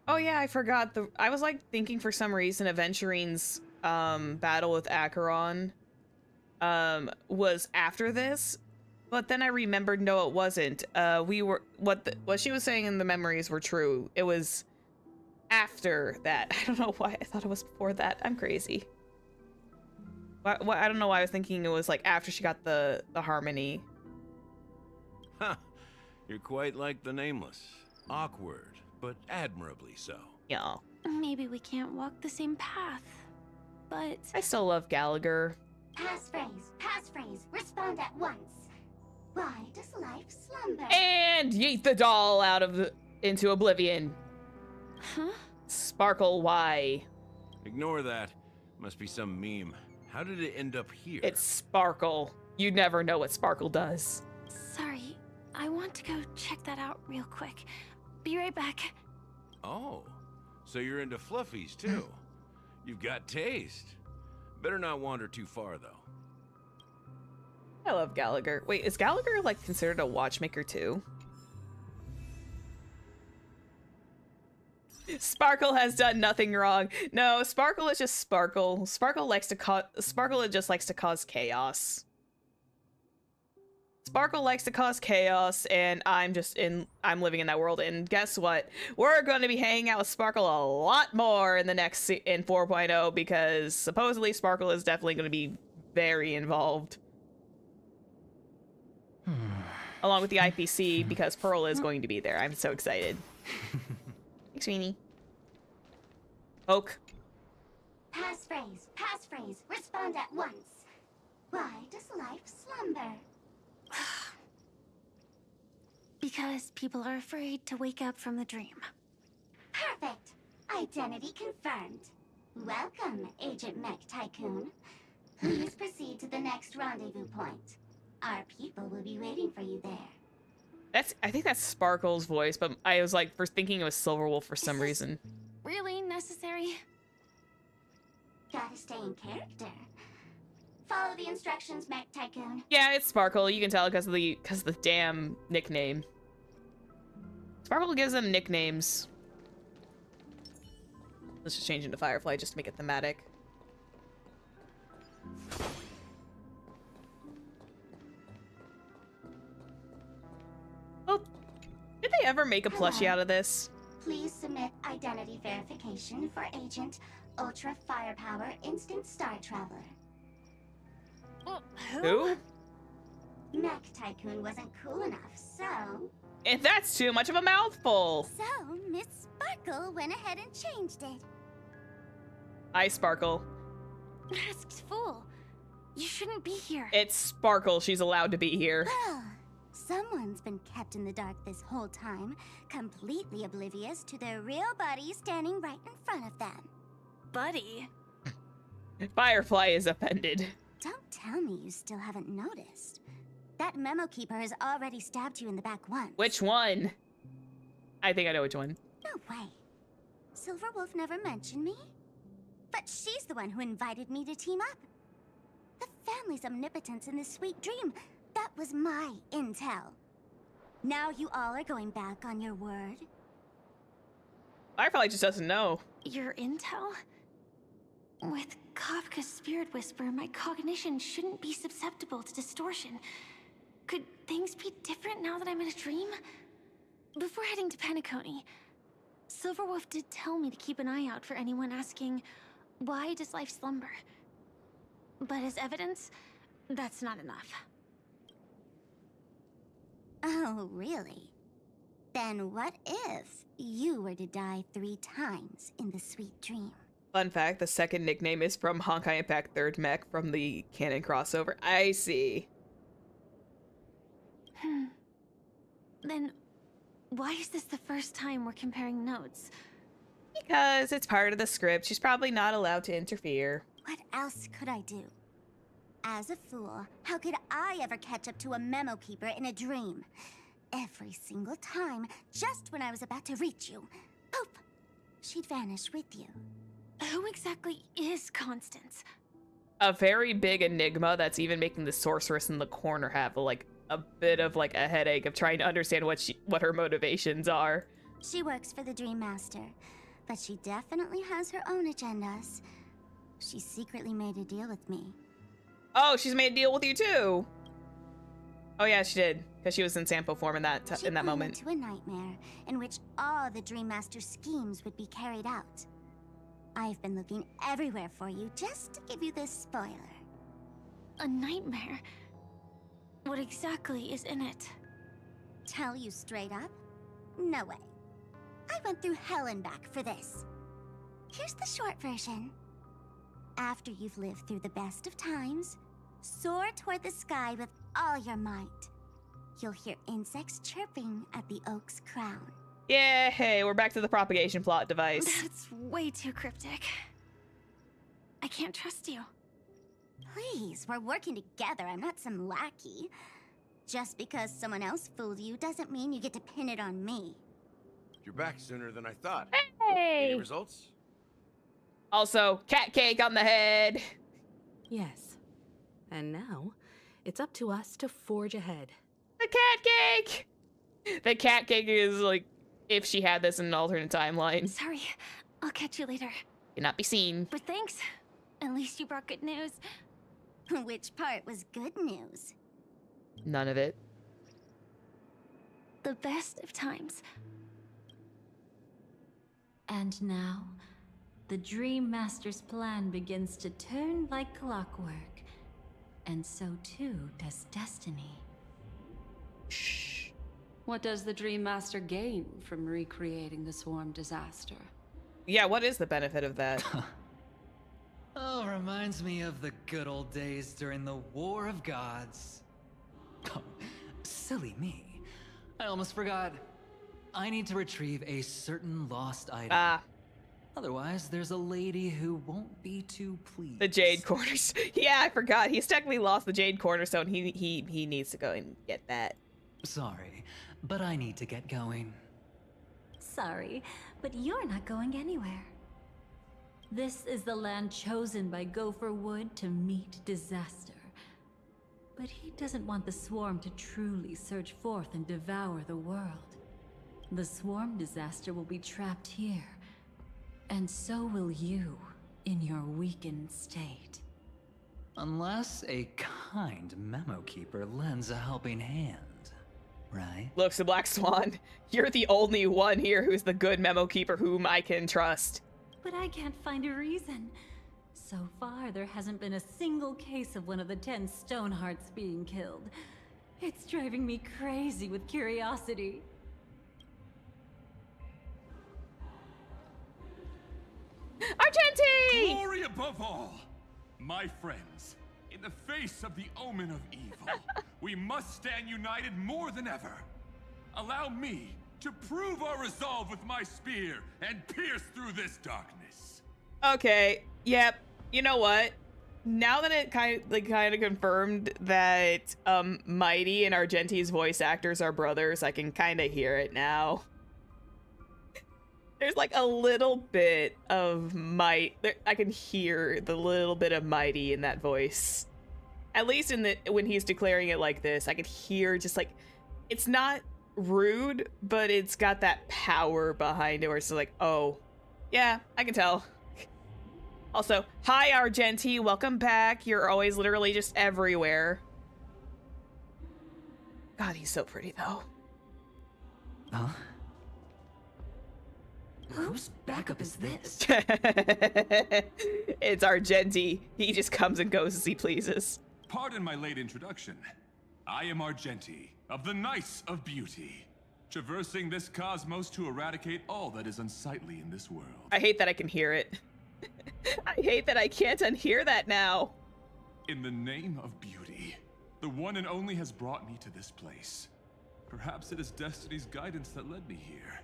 Speaker 1: Oh yeah, I forgot. I was like thinking for some reason Aventurine's battle with Acheron was after this, but then I remembered no, it wasn't. We were what she was saying in the memories were true. It was after that. I don't know why I thought it was before that. I'm crazy. I don't know why I was thinking it was like after she got the harmony.
Speaker 5: Huh. You're quite like the Nameless. Awkward, but admirably so.
Speaker 1: Yeah.
Speaker 2: Maybe we can't walk the same path, but...
Speaker 1: I still love Gallagher.
Speaker 9: Pass phrase, respond at once. Why does life slumber?
Speaker 1: And yeet the doll out of into oblivion.
Speaker 2: Huh?
Speaker 1: Sparkle, why?
Speaker 5: Ignore that. Must be some meme. How did it end up here?
Speaker 1: It's Sparkle. You never know what Sparkle does.
Speaker 2: Sorry, I want to go check that out real quick. Be right back.
Speaker 5: Oh, so you're into fluffies too. You've got taste. Better not wander too far though.
Speaker 1: I love Gallagher. Wait, is Gallagher like considered a watchmaker too? Sparkle has done nothing wrong. No, Sparkle is just Sparkle. Sparkle just likes to cause chaos. Sparkle likes to cause chaos, and I'm living in that world. And guess what? We're going to be hanging out with Sparkle a lot more in the next in 4.0 because supposedly Sparkle is definitely going to be very involved. Along with the IPC, because Pearl is going to be there. I'm so excited. Thanks, Weenie. Oak.
Speaker 9: Passphrase, respond at once. Why does life slumber?
Speaker 2: Because people are afraid to wake up from the dream.
Speaker 9: Perfect. Identity confirmed. Welcome, Agent Mech Tycoon. Please proceed to the next rendezvous point. Our people will be waiting for you there.
Speaker 1: I think that's Sparkle's voice, but I was like thinking it was Silverwolf for some reason.
Speaker 2: Really necessary?
Speaker 9: Gotta stay in character. Follow the instructions, Mech Tycoon.
Speaker 1: Yeah, it's Sparkle. You can tell because of the damn nickname. Sparkle gives them nicknames. Let's just change into Firefly just to make it thematic. Oh, did they ever make a plushie out of this?
Speaker 9: Please submit identity verification for Agent Ultra Firepower Instant Star Traveler.
Speaker 1: Who?
Speaker 9: Mech Tycoon wasn't cool enough, so...
Speaker 1: And that's too much of a mouthful.
Speaker 9: So, Miss Sparkle went ahead and changed it.
Speaker 1: Hi, Sparkle.
Speaker 2: Masked fool. You shouldn't be here.
Speaker 1: It's Sparkle. She's allowed to be here.
Speaker 9: Well, someone's been kept in the dark this whole time, completely oblivious to their real buddy standing right in front of them.
Speaker 2: Buddy.
Speaker 1: Firefly is offended.
Speaker 9: Don't tell me you still haven't noticed. That memo keeper has already stabbed you in the back once.
Speaker 1: Which one? I think I know which one.
Speaker 9: No way. Silverwolf never mentioned me? But she's the one who invited me to team up. The family's omnipotence in this sweet dream, that was my intel. Now you all are going back on your word?
Speaker 1: Firefly just doesn't know.
Speaker 2: Your intel? With Kafka's spirit whisper, my cognition shouldn't be susceptible to distortion. Could things be different now that I'm in a dream? Before heading to Penacony, Silverwolf did tell me to keep an eye out for anyone asking, why does life slumber? But as evidence, that's not enough.
Speaker 9: Oh, really? Then what if you were to die 3 times in the sweet dream?
Speaker 1: Fun fact, the second nickname is from Honkai Impact 3rd Mech from the canon crossover. I see.
Speaker 2: Then, why is this the first time we're comparing notes?
Speaker 1: Because it's part of the script. She's probably not allowed to interfere.
Speaker 9: What else could I do? As a fool, how could I ever catch up to a memo keeper in a dream? Every single time, just when I was about to reach you, poof, she'd vanish with you.
Speaker 2: Who exactly is Constance?
Speaker 1: A very big enigma that's even making the sorceress in the corner have like a bit of like a headache of trying to understand what her motivations are.
Speaker 9: She works for the Dream Master, but she definitely has her own agendas. She secretly made a deal with me.
Speaker 1: Oh, she's made a deal with you too. Oh yeah, she did, because she was in Sampo form in that moment.
Speaker 9: She pointed to a nightmare in which all the Dream Master's schemes would be carried out. I've been looking everywhere for you just to give you this spoiler.
Speaker 2: A nightmare? What exactly is in it?
Speaker 9: Tell you straight up? No way. I went through hell and back for this. Here's the short version. After you've lived through the best of times, soar toward the sky with all your might. You'll hear insects chirping at the oak's crown.
Speaker 1: Yeah, hey, we're back to the propagation plot device.
Speaker 2: That's way too cryptic. I can't trust you.
Speaker 9: Please, we're working together. I'm not some lackey. Just because someone else fooled you doesn't mean you get to pin it on me.
Speaker 10: You're back sooner than I thought.
Speaker 1: Hey!
Speaker 10: Any results?
Speaker 1: Also, cat cake on the head.
Speaker 11: Yes. And now, it's up to us to forge ahead.
Speaker 1: The cat cake! The cat cake is like if she had this in an alternate timeline.
Speaker 2: Sorry, I'll catch you later.
Speaker 1: Cannot be seen.
Speaker 2: But thanks. At least you brought good news.
Speaker 9: Which part was good news?
Speaker 1: None of it.
Speaker 2: The best of times.
Speaker 3: And now, the Dream Master's plan begins to turn like clockwork. And so too does destiny.
Speaker 1: Shh.
Speaker 7: What does the Dream Master gain from recreating the swarm disaster?
Speaker 1: Yeah, what is the benefit of that?
Speaker 8: Oh, reminds me of the good old days during the War of Gods. Oh, silly me. I almost forgot. I need to retrieve a certain lost item.
Speaker 1: Ah.
Speaker 8: Otherwise, there's a lady who won't be too pleased.
Speaker 1: The Jade Cornerstone. Yeah, I forgot. He's technically lost the Jade Cornerstone. He needs to go and get that.
Speaker 8: Sorry, but I need to get going.
Speaker 3: Sorry, but you're not going anywhere. This is the land chosen by Gopher Wood to meet disaster. But he doesn't want the swarm to truly surge forth and devour the world. The swarm disaster will be trapped here. And so will you, in your weakened state.
Speaker 8: Unless a kind memo keeper lends a helping hand, right?
Speaker 1: Looks the Black Swan. You're the only one here who's the good memo keeper whom I can trust.
Speaker 3: But I can't find a reason. So far, there hasn't been a single case of one of the 10 Stonehearts being killed. It's driving me crazy with curiosity.
Speaker 1: Argenti!
Speaker 12: Glory above all! My friends, in the face of the omen of evil, we must stand united more than ever. Allow me to prove our resolve with my spear and pierce through this darkness.
Speaker 1: Okay, yep. You know what? Now that it kind of confirmed that Mighty and Argenti's voice actors are brothers, I can kind of hear it now. There's like a little bit of I can hear the little bit of Mighty in that voice. At least when he's declaring it like this, I could hear just like, it's not rude, but it's got that power behind it where it's like, oh, yeah, I can tell. Also, hi Argenti, welcome back. You're always literally just everywhere. God, he's so pretty though.
Speaker 8: Huh? Whose backup is this?
Speaker 1: It's Argenti. He just comes and goes as he pleases.
Speaker 12: Pardon my late introduction. I am Argenti, of the Knights of Beauty, traversing this cosmos to eradicate all that is unsightly in this world.
Speaker 1: I hate that I can hear it. I hate that I can't unhear that now.
Speaker 12: In the name of beauty, the one and only has brought me to this place. Perhaps it is destiny's guidance that led me here.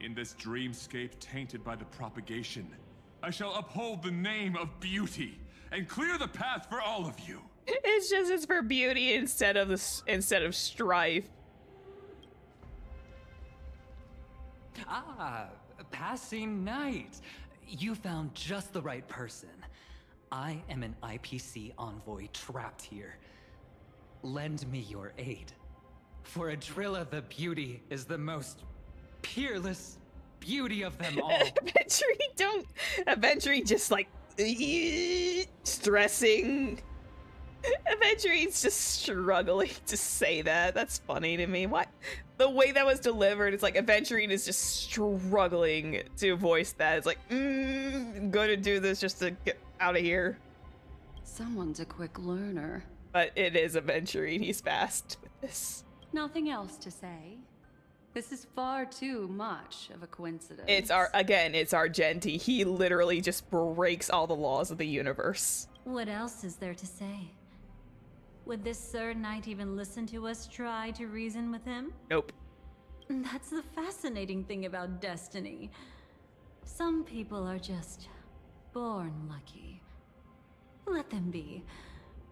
Speaker 12: In this dreamscape tainted by the propagation, I shall uphold the name of beauty and clear the path for all of you.
Speaker 1: It's for beauty instead of strife.
Speaker 8: Ah, passing night. You found just the right person. I am an IPC envoy trapped here. Lend me your aid. For Adrilla the Beauty is the most peerless beauty of them all.
Speaker 1: Aventurine just like stressing. Aventurine's just struggling to say that. That's funny to me. What? The way that was delivered, it's like Aventurine is just struggling to voice that. It's like, I'm gonna do this just to get out of here.
Speaker 7: Someone's a quick learner.
Speaker 1: But it is Aventurine. He's fast with this.
Speaker 7: Nothing else to say. This is far too much of a coincidence.
Speaker 1: It's Argenti. He literally just breaks all the laws of the universe.
Speaker 3: What else is there to say? Would this Sir Knight even listen to us try to reason with him?
Speaker 1: Nope.
Speaker 3: That's the fascinating thing about destiny. Some people are just born lucky. Let them be.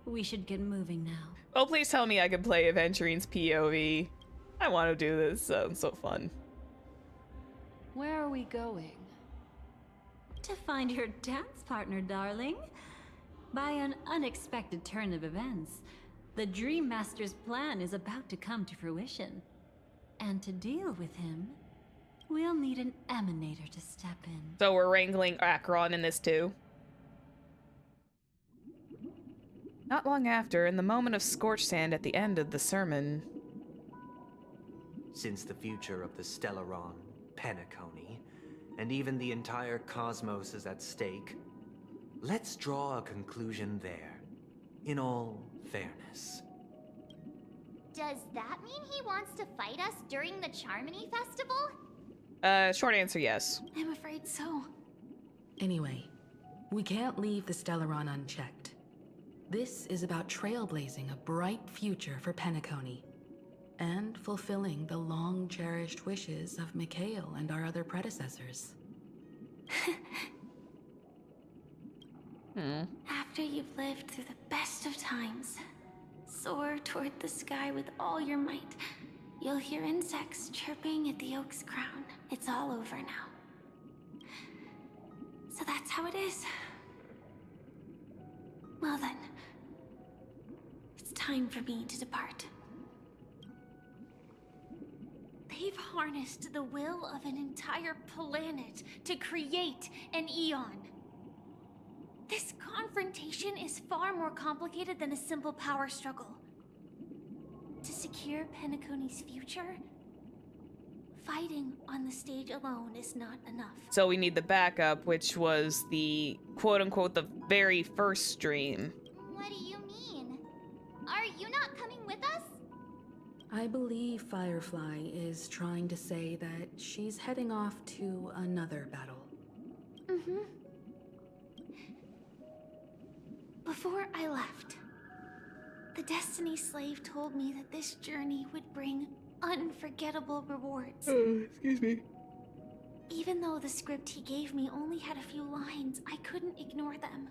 Speaker 3: We should get moving now.
Speaker 1: Oh, please tell me I can play Aventurine's POV. I want to do this. Sounds so fun.
Speaker 7: Where are we going?
Speaker 3: To find your dance partner, darling. By an unexpected turn of events, the Dream Master's plan is about to come to fruition. And to deal with him, We'll need an emanator to step in.
Speaker 1: So we're wrangling Acheron in this too. Not long after, in the moment of scorched sand at the end of the sermon.
Speaker 13: Since the future of the Stellaron, Penacony, and even the entire cosmos is at stake, let's draw a conclusion there, in all fairness.
Speaker 2: Does that mean he wants to fight us during the Charmony Festival?
Speaker 1: Short answer, yes.
Speaker 2: I'm afraid so.
Speaker 11: Anyway, we can't leave the Stellaron unchecked. This is about trailblazing a bright future for Penacony, and fulfilling the long-cherished wishes of Mikhail and our other predecessors.
Speaker 2: After you've lived through the best of times, soar toward the sky with all your might. You'll hear insects chirping at the oak's crown. It's all over now. So that's how it is. Well then, it's time for me to depart. They've harnessed the will of an entire planet to create an Eon. This confrontation is far more complicated than a simple power struggle. To secure Penacony's future, fighting on the stage alone is not enough.
Speaker 1: So we need the backup, which was the quote-unquote the very first stream.
Speaker 2: What do you mean? Are you not coming with us?
Speaker 11: I believe Firefly is trying to say that she's heading off to another battle.
Speaker 2: Mm-hmm. Before I left, the Destiny Slave told me that this journey would bring unforgettable rewards.
Speaker 1: Excuse me.
Speaker 2: Even though the script he gave me only had a few lines, I couldn't ignore them.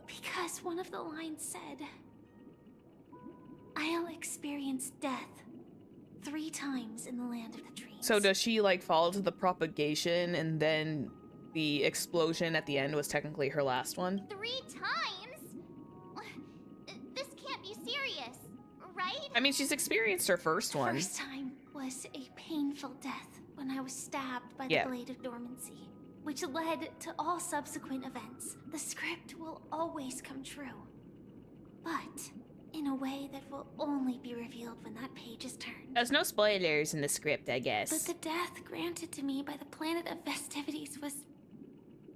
Speaker 2: Because one of the lines said, I'll experience death 3 times in the land of the dreams.
Speaker 1: So does she like fall to the propagation and then the explosion at the end was technically her last one?
Speaker 2: 3 times? This can't be serious, right?
Speaker 1: I mean, she's experienced her first one.
Speaker 2: First time was a painful death when I was stabbed by
Speaker 1: Yeah.
Speaker 2: the Blade of Dormancy, which led to all subsequent events. The script will always come true, but in a way that will only be revealed when that page is turned.
Speaker 1: There's no spoilers in the script, I guess.
Speaker 2: But the death granted to me by the planet of festivities was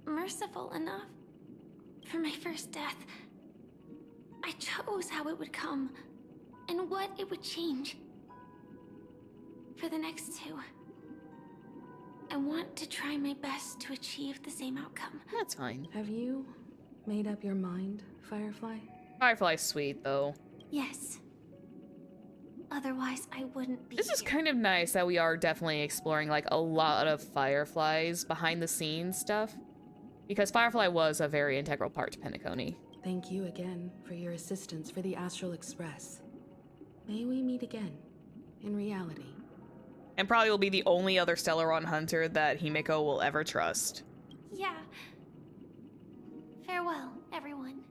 Speaker 2: merciful enough. For my first death, I chose how it would come and what it would change. For the next 2, I want to try my best to achieve the same outcome.
Speaker 1: That's fine.
Speaker 11: Have you made up your mind, Firefly?
Speaker 1: Firefly's sweet, though.
Speaker 2: Yes. Otherwise, I wouldn't be
Speaker 1: This is
Speaker 2: here.
Speaker 1: kind of nice that we are definitely exploring, like, a lot of Firefly's behind-the-scenes stuff. Because Firefly was a very integral part to Penacony.
Speaker 11: Thank you again for your assistance for the Astral Express. May we meet again, in reality.
Speaker 1: And probably will be the only other Stellaron hunter that Himeko will ever trust.
Speaker 2: Yeah. Farewell, everyone.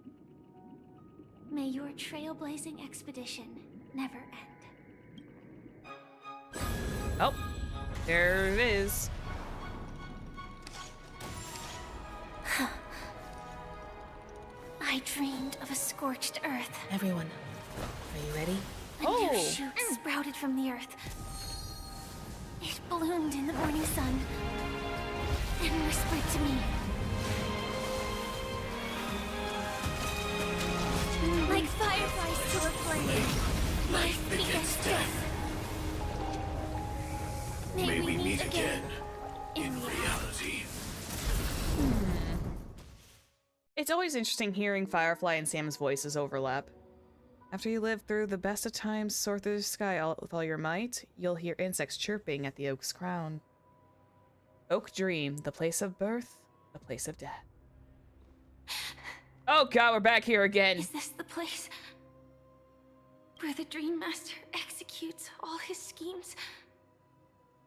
Speaker 2: May your trailblazing expedition never end.
Speaker 1: Oh, there it is.
Speaker 2: I dreamed of a scorched earth.
Speaker 11: Everyone, are you ready?
Speaker 2: A new shoot sprouted from the earth. It bloomed in the morning sun and whispered to me. Like fireflies to a flame, life begets death. May we meet again in reality.
Speaker 1: It's always interesting hearing Firefly and Sam's voices overlap. After you live through the best of times, soar through the sky with all your might, you'll hear insects chirping at the oak's crown. Oak Dream, the place of birth, the place of death. Oh god, we're back here again.
Speaker 2: Is this the place where the Dream Master executes all his schemes?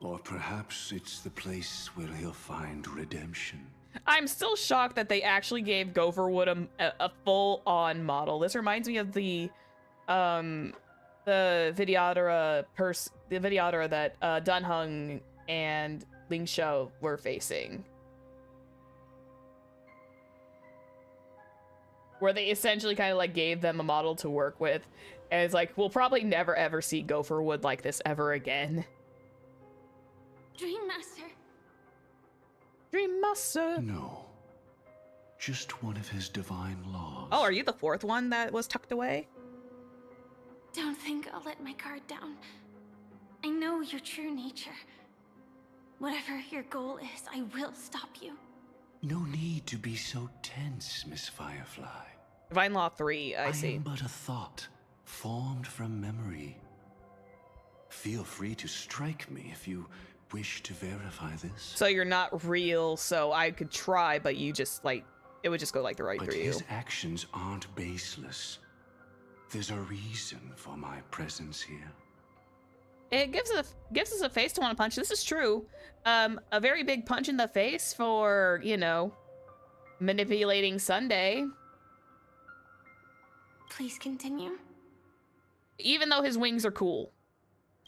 Speaker 6: Or perhaps it's the place where he'll find redemption.
Speaker 1: I'm still shocked that they actually gave Gopherwood a full-on model. This reminds me of the Vidyadhara that Dunhung and Ling Shou were facing. Where they essentially kind of like gave them a model to work with. And it's like, we'll probably never ever see Gopherwood like this ever again.
Speaker 2: Dream Master.
Speaker 1: Dream Master.
Speaker 6: No. Just one of his divine laws.
Speaker 1: Oh, are you the fourth one that was tucked away?
Speaker 2: Don't think I'll let my guard down. I know your true nature. Whatever your goal is, I will stop you.
Speaker 6: No need to be so tense, Miss Firefly.
Speaker 1: Divine Law 3, I see.
Speaker 6: I am but a thought, formed from memory. Feel free to strike me if you wish to verify this.
Speaker 1: So you're not real, so I could try, but you just, like, it would just go, like, right through you.
Speaker 6: But his actions aren't baseless. There's a reason for my presence here.
Speaker 1: It gives us a face to want to punch. This is true. A very big punch in the face for, you know, manipulating Sunday.
Speaker 2: Please continue.
Speaker 1: Even though his wings are cool.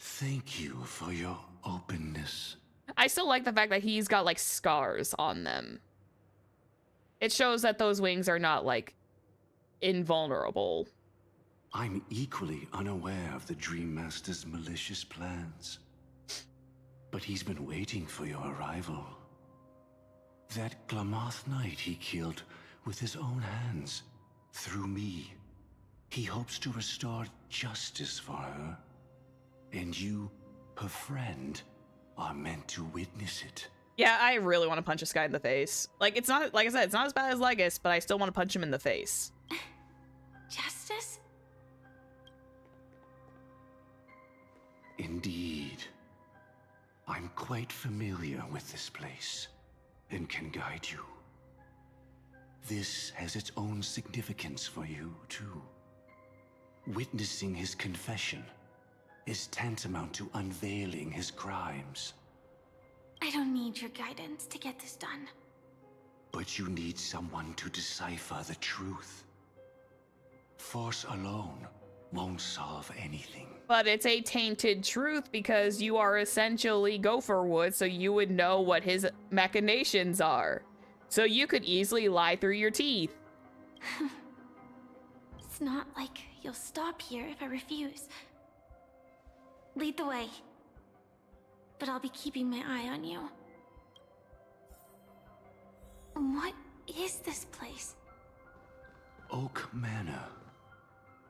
Speaker 6: Thank you for your openness.
Speaker 1: I still like the fact that he's got, like, scars on them. It shows that those wings are not, like, invulnerable.
Speaker 6: I'm equally unaware of the Dream Master's malicious plans. But he's been waiting for your arrival. That Glamoth Knight he killed with his own hands, through me. He hopes to restore justice for her. And you, her friend, are meant to witness it.
Speaker 1: Yeah, I really want to punch this guy in the face. Like, it's not, like I said, it's not as bad as Legus, but I still want to punch him in the face.
Speaker 2: Justice?
Speaker 6: Indeed. I'm quite familiar with this place, and can guide you. This has its own significance for you, too. Witnessing his confession is tantamount to unveiling his crimes.
Speaker 2: I don't need your guidance to get this done.
Speaker 6: But you need someone to decipher the truth. Force alone won't solve anything.
Speaker 1: But it's a tainted truth because you are essentially Gopherwood, so you would know what his machinations are. So you could easily lie through your teeth.
Speaker 2: It's not like you'll stop here if I refuse. Lead the way. But I'll be keeping my eye on you. What is this place?
Speaker 6: Oak Manor.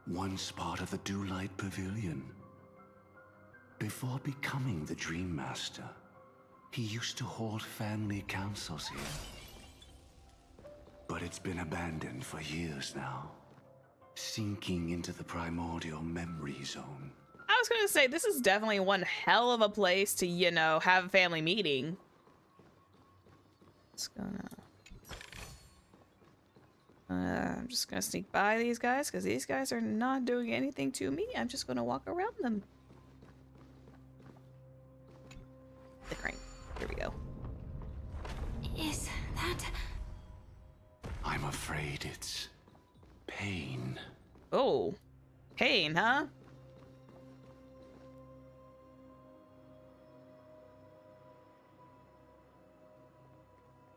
Speaker 6: Once part of the Dewlight Pavilion. Before becoming the Dream Master, he used to hold family councils here. But it's been abandoned for years now, sinking into the primordial memory zone.
Speaker 1: I was gonna say, this is definitely one hell of a place to, you know, have a family meeting. I'm just gonna sneak by these guys, because these guys are not doing anything to me. I'm just gonna walk around them. The crane. Here we go.
Speaker 2: Is that...
Speaker 6: I'm afraid it's pain.
Speaker 1: Oh. Pain, huh?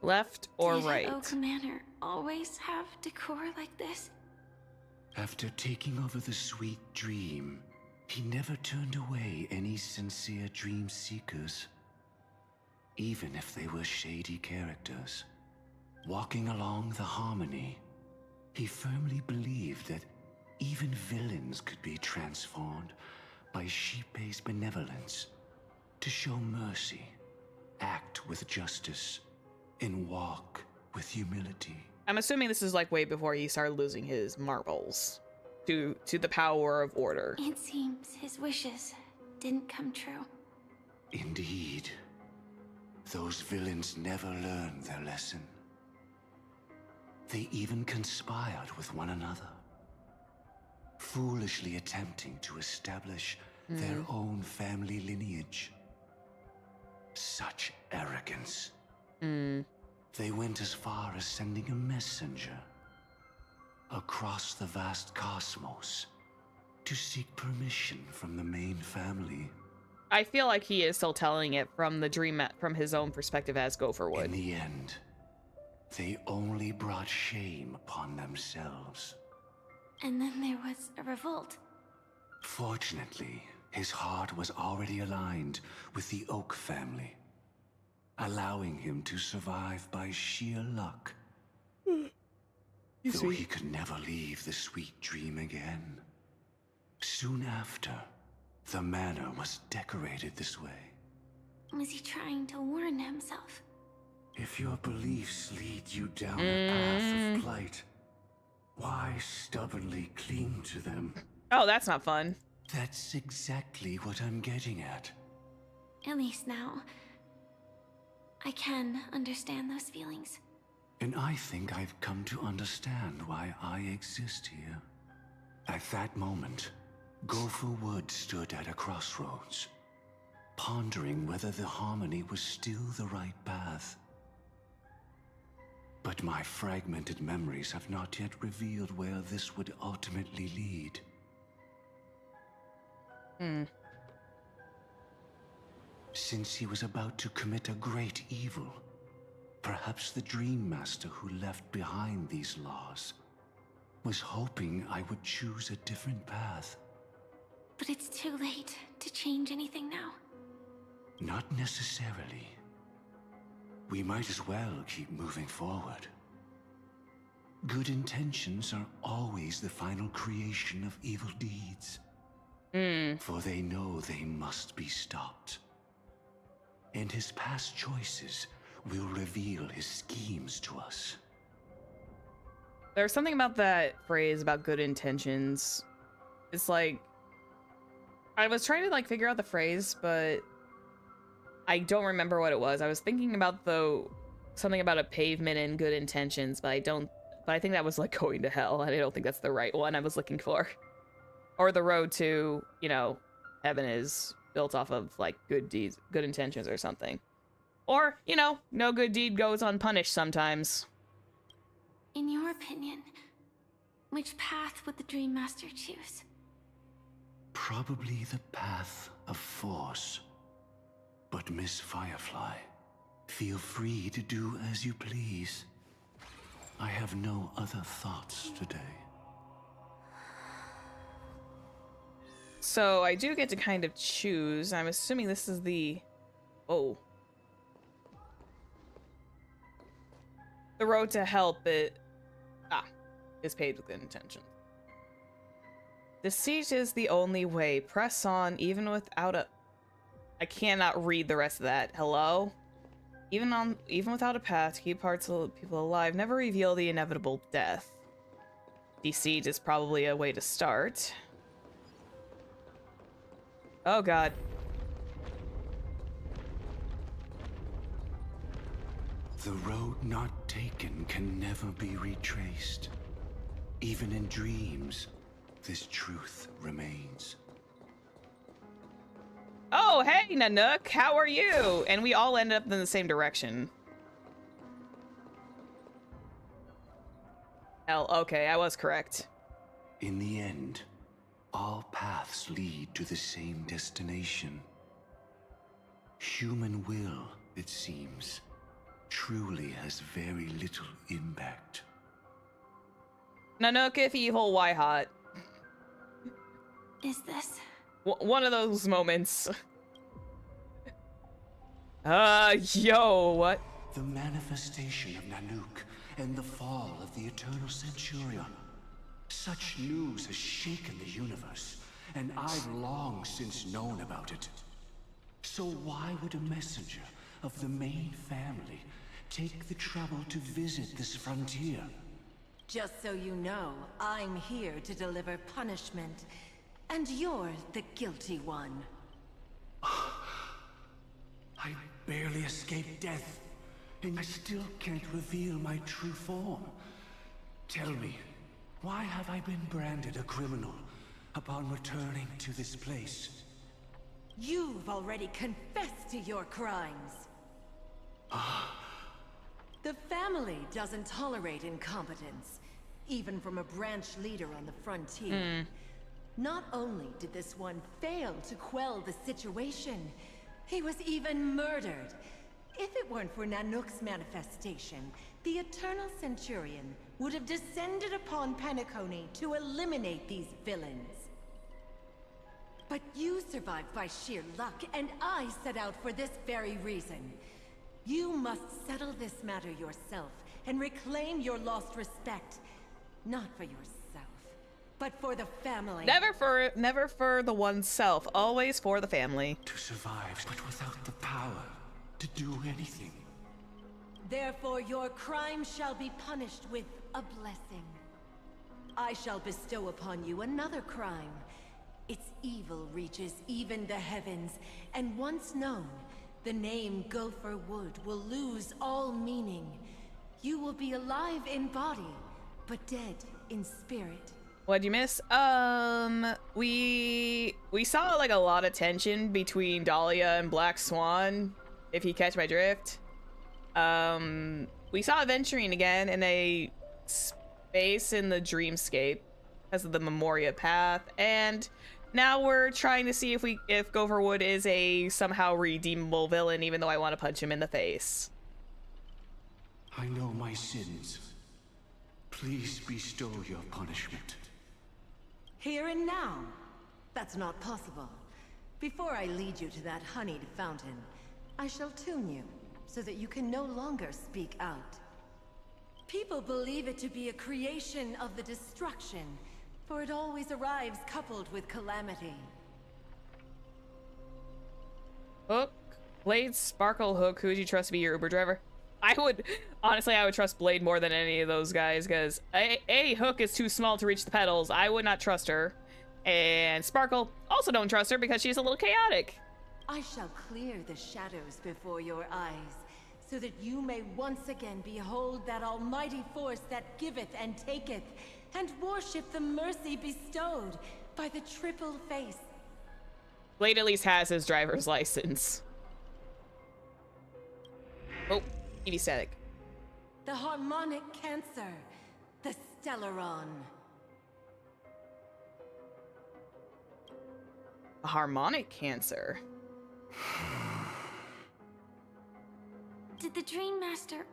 Speaker 1: Left or right?
Speaker 2: Did Oak Manor always have decor like this?
Speaker 6: After taking over the sweet dream, he never turned away any sincere dream seekers. Even if they were shady characters. Walking along the harmony, he firmly believed that even villains could be transformed by Shipei's benevolence to show mercy, act with justice, and walk with humility.
Speaker 1: I'm assuming this is like way before he started losing his marbles to the power of order.
Speaker 2: It seems his wishes didn't come true.
Speaker 6: Indeed. Those villains never learned their lesson. They even conspired with one another, foolishly attempting to establish their own family lineage. Such arrogance. They went as far as sending a messenger across the vast cosmos to seek permission from the main family.
Speaker 1: I feel like he is still telling it from the dream from his own perspective as Gopher would.
Speaker 6: In the end, they only brought shame upon themselves.
Speaker 2: And then there was a revolt.
Speaker 6: Fortunately, his heart was already aligned with the Oak family, allowing him to survive by sheer luck. Though he could never leave the sweet dream again. Soon after, the manor was decorated this way.
Speaker 2: Was he trying to warn himself?
Speaker 6: If your beliefs lead you down a path of plight, why stubbornly cling to them?
Speaker 1: Oh, that's not fun.
Speaker 6: That's exactly what I'm getting at.
Speaker 2: At least now, I can understand those feelings.
Speaker 6: And I think I've come to understand why I exist here. At that moment, Gopher Wood stood at a crossroads, pondering whether the harmony was still the right path. But my fragmented memories have not yet revealed where this would ultimately lead. Since he was about to commit a great evil, perhaps the Dream Master who left behind these laws was hoping I would choose a different path.
Speaker 2: But it's too late to change anything now.
Speaker 6: Not necessarily. We might as well keep moving forward. Good intentions are always the final creation of evil deeds. For they know they must be stopped. And his past choices will reveal his schemes to us.
Speaker 1: There's something about that phrase about good intentions. It's like, I was trying to like figure out the phrase, but I don't remember what it was. I was thinking about something about a pavement and good intentions, but I think that was like going to hell, and I don't think that's the right one I was looking for. Or the road to, you know, heaven is built off of like good deeds, good intentions or something. Or, you know, no good deed goes unpunished sometimes.
Speaker 2: In your opinion, which path would the Dream Master choose?
Speaker 6: Probably the path of force. But Miss Firefly, feel free to do as you please. I have no other thoughts today.
Speaker 1: So I do get to kind of choose. I'm assuming this is the... Oh. The road to help is paved with good intention. Deceit is the only way. Press on, even without a... I cannot read the rest of that. Hello? Even without a path to keep parts of people alive, never reveal the inevitable death. Deceit is probably a way to start. Oh god.
Speaker 6: The road not taken can never be retraced. Even in dreams, this truth remains.
Speaker 1: Oh, hey, Nanook, how are you? And we all ended up in the same direction. Hell, okay, I was correct.
Speaker 6: In the end, all paths lead to the same destination. Human will, it seems, truly has very little impact.
Speaker 1: Nanook, if evil, why hot?
Speaker 2: Is this?
Speaker 1: One of those moments. Yo, what?
Speaker 6: The manifestation of Nanook and the fall of the Eternal Centurion. Such news has shaken the universe, and I've long since known about it. So why would a messenger of the main family take the trouble to visit this frontier?
Speaker 14: Just so you know, I'm here to deliver punishment, and you're the guilty one.
Speaker 6: I barely escaped death, and I still can't reveal my true form. Tell me, why have I been branded a criminal upon returning to this place?
Speaker 14: You've already confessed to your crimes. The family doesn't tolerate incompetence, even from a branch leader on the frontier. Not only did this one fail to quell the situation, he was even murdered. If it weren't for Nanook's manifestation, the Eternal Centurion would have descended upon Penacony to eliminate these villains. But you survived by sheer luck, and I set out for this very reason. You must settle this matter yourself and reclaim your lost respect. Not for yourself, but for the family.
Speaker 1: Never for the oneself, always for the family.
Speaker 6: To survive, but without the power to do anything.
Speaker 14: Therefore, your crime shall be punished with a blessing. I shall bestow upon you another crime. Its evil reaches even the heavens, and once known, the name Gopher Wood will lose all meaning. You will be alive in body, but dead in spirit.
Speaker 1: What'd you miss? We saw like a lot of tension between Dhalia and Black Swan, if you catch my drift. We saw Aventurine again in a space in the dreamscape because of the Memoria path, and now we're trying to see if Gopher Wood is a somehow redeemable villain, even though I want to punch him in the face.
Speaker 6: I know my sins. Please bestow your punishment.
Speaker 14: Here and now? That's not possible. Before I lead you to that honeyed fountain, I shall tune you, so that you can no longer speak out. People believe it to be a creation of the destruction, for it always arrives coupled with calamity.
Speaker 1: Hook, Blade, Sparkle, Hook, who would you trust to be your Uber driver? I would trust Blade more than any of those guys, because A, Hook is too small to reach the pedals. I would not trust her. And Sparkle, also don't trust her because she's a little chaotic.
Speaker 14: I shall clear the shadows before your eyes, so that you may once again behold that almighty force that giveth and taketh, and worship the mercy bestowed by the triple face.
Speaker 1: Blade at least has his driver's license. Oh, EV static.
Speaker 14: The harmonic cancer, the Stellaron.
Speaker 1: A harmonic cancer?
Speaker 2: Did the Dream Master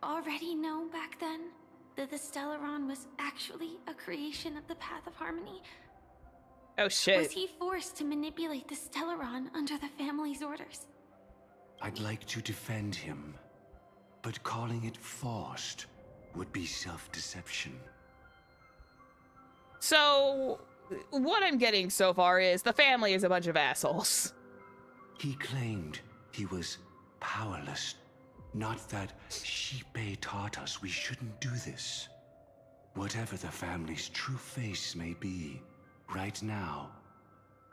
Speaker 2: already know back then that the Stellaron was actually a creation of the Path of Harmony?
Speaker 1: Oh shit.
Speaker 2: Was he forced to manipulate the Stellaron under the family's orders?
Speaker 6: I'd like to defend him, but calling it forced would be self-deception.
Speaker 1: So, what I'm getting so far is the family is a bunch of assholes.
Speaker 6: He claimed he was powerless. Not that Xipe taught us we shouldn't do this. Whatever the family's true face may be, right now,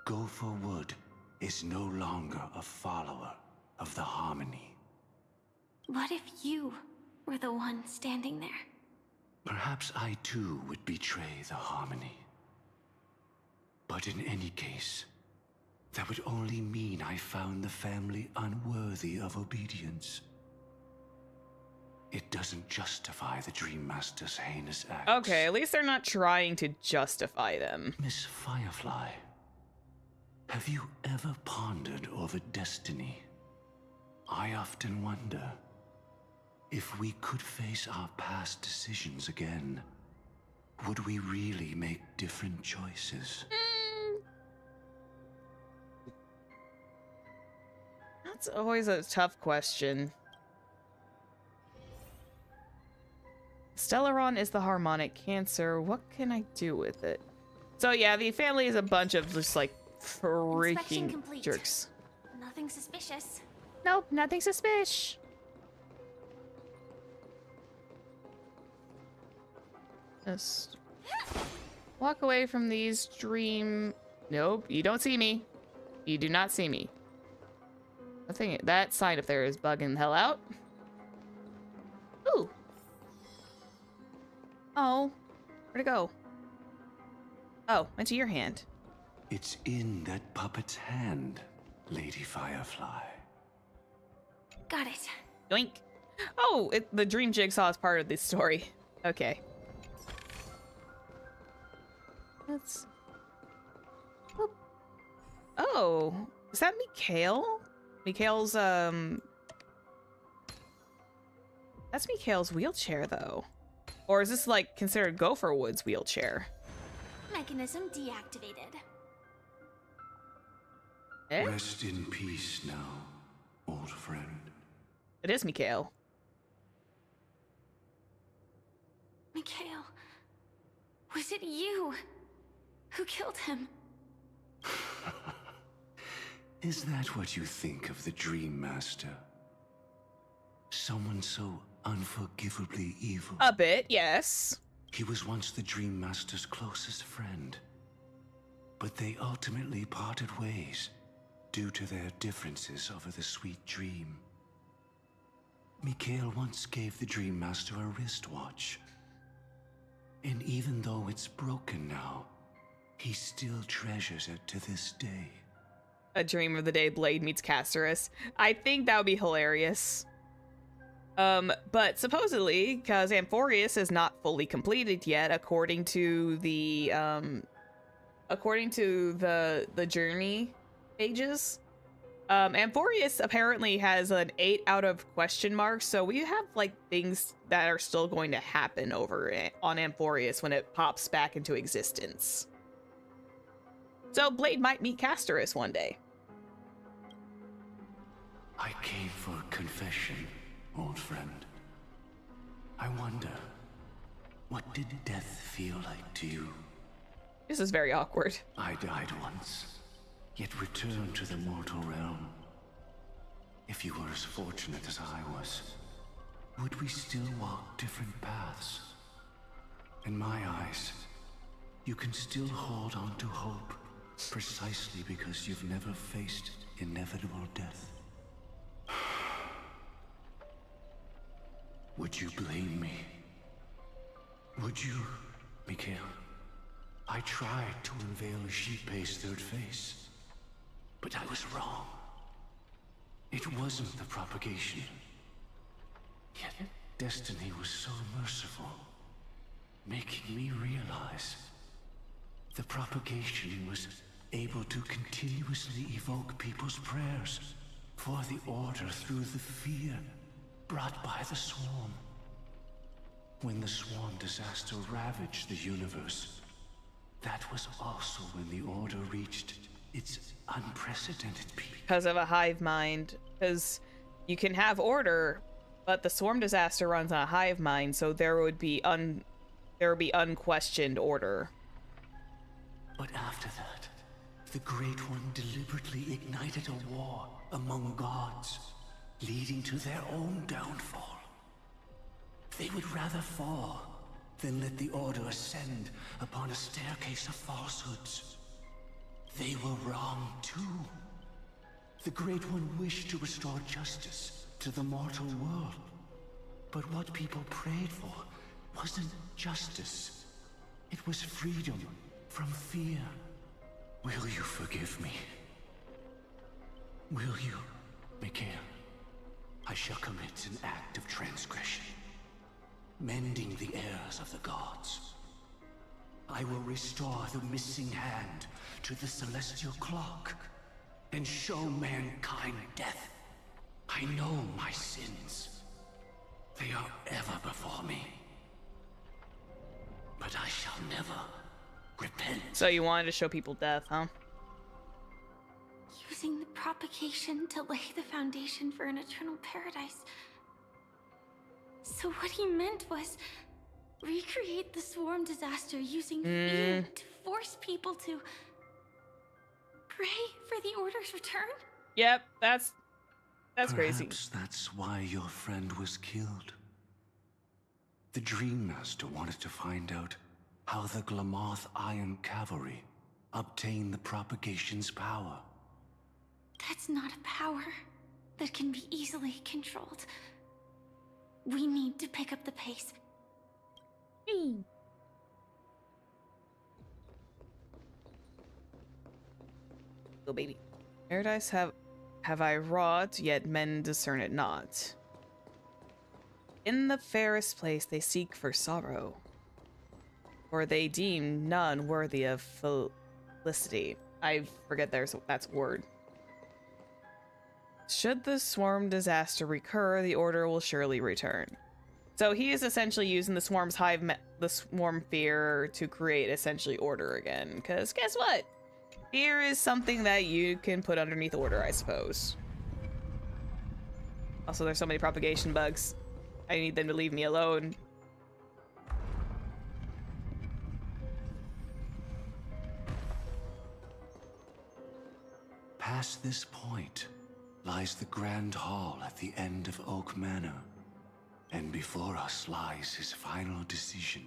Speaker 6: Gopher Wood is no longer a follower of the Harmony.
Speaker 2: What if you were the one standing there?
Speaker 6: Perhaps I too would betray the Harmony. But in any case, that would only mean I found the family unworthy of obedience. It doesn't justify the Dream Master's heinous acts.
Speaker 1: Okay, at least they're not trying to justify them.
Speaker 6: Miss Firefly, have you ever pondered over destiny? I often wonder if we could face our past decisions again, would we really make different choices?
Speaker 1: That's always a tough question. Stellaron is the harmonic cancer. What can I do with it? So yeah, the family is a bunch of just like freaking jerks.
Speaker 2: Nothing suspicious.
Speaker 1: Nope, nothing suspicious. Just walk away from these dream. Nope, you don't see me. You do not see me. I think that sign up there is bugging the hell out. Ooh. Oh, where'd it go? Oh, into your hand.
Speaker 6: It's in that puppet's hand, Lady Firefly.
Speaker 2: Got it.
Speaker 1: Yoink. Oh, the dream jigsaw is part of this story. Okay. Oh, is that Mikhail? Mikhail's, that's Mikhail's wheelchair, though. Or is this, like, considered Gopherwood's wheelchair?
Speaker 2: Mechanism deactivated.
Speaker 1: Eh?
Speaker 6: Rest in peace now, old friend.
Speaker 1: It is Mikhail.
Speaker 2: Mikhail, was it you who killed him?
Speaker 6: Is that what you think of the Dream Master? Someone so unforgivably evil?
Speaker 1: A bit, yes.
Speaker 6: He was once the Dream Master's closest friend. But they ultimately parted ways due to their differences over the sweet dream. Mikhail once gave the Dream Master a wristwatch. And even though it's broken now, he still treasures it to this day.
Speaker 1: A dream of the day Blade meets Casterus. I think that would be hilarious. But supposedly, because Amphorius is not fully completed yet, according to the journey pages, Amphorius apparently has an 8 out of question marks, so we have like things that are still going to happen over on Amphorius when it pops back into existence. So Blade might meet Casterus one day.
Speaker 6: I came for confession, old friend. I wonder, what did death feel like to you?
Speaker 1: This is very awkward.
Speaker 6: I died once, yet returned to the mortal realm. If you were as fortunate as I was, would we still walk different paths? In my eyes, you can still hold on to hope, precisely because you've never faced inevitable death. Would you blame me? Would you, Mikhail? I tried to unveil Xipe's third face, but I was wrong. It wasn't the propagation. Yet destiny was so merciful, making me realize the propagation was able to continuously evoke people's prayers for the Order through the fear brought by the Swarm. When the Swarm disaster ravaged the universe, that was also when the Order reached its unprecedented peak.
Speaker 1: Because of a hive mind. Because you can have order, but the Swarm disaster runs on a hive mind, so there would be unquestioned order.
Speaker 6: But after that, the Great One deliberately ignited a war among gods, leading to their own downfall. They would rather fall than let the Order ascend upon a staircase of falsehoods. They were wrong too. The Great One wished to restore justice to the mortal world. But what people prayed for wasn't justice. It was freedom from fear. Will you forgive me? Will you, Mikhail? I shall commit an act of transgression, mending the errors of the gods. I will restore the missing hand to the celestial clock and show mankind death. I know my sins. They are ever before me. But I shall never repent.
Speaker 1: So you wanted to show people death, huh?
Speaker 2: Using the propagation to lay the foundation for an eternal paradise. So what he meant was recreate the Swarm disaster using fear to force people to pray for the Order's return?
Speaker 1: Yep, that's crazy.
Speaker 6: Perhaps that's why your friend was killed. The Dream Master wanted to find out how the Glamoth Iron Cavalry obtained the propagation's power.
Speaker 2: That's not a power that can be easily controlled. We need to pick up the pace.
Speaker 1: Go, baby. Paradise have I wrought, yet men discern it not. In the fairest place they seek for sorrow, for they deem none worthy of felicity. I forget that's a word. Should the swarm disaster recur, the order will surely return. So he is essentially using the swarm's the swarm fear to create essentially order again. Because guess what? Fear is something that you can put underneath order, I suppose. Also, there's so many propagation bugs. I need them to leave me alone.
Speaker 6: Past this point lies the Grand Hall at the end of Oak Manor. And before us lies his final decision.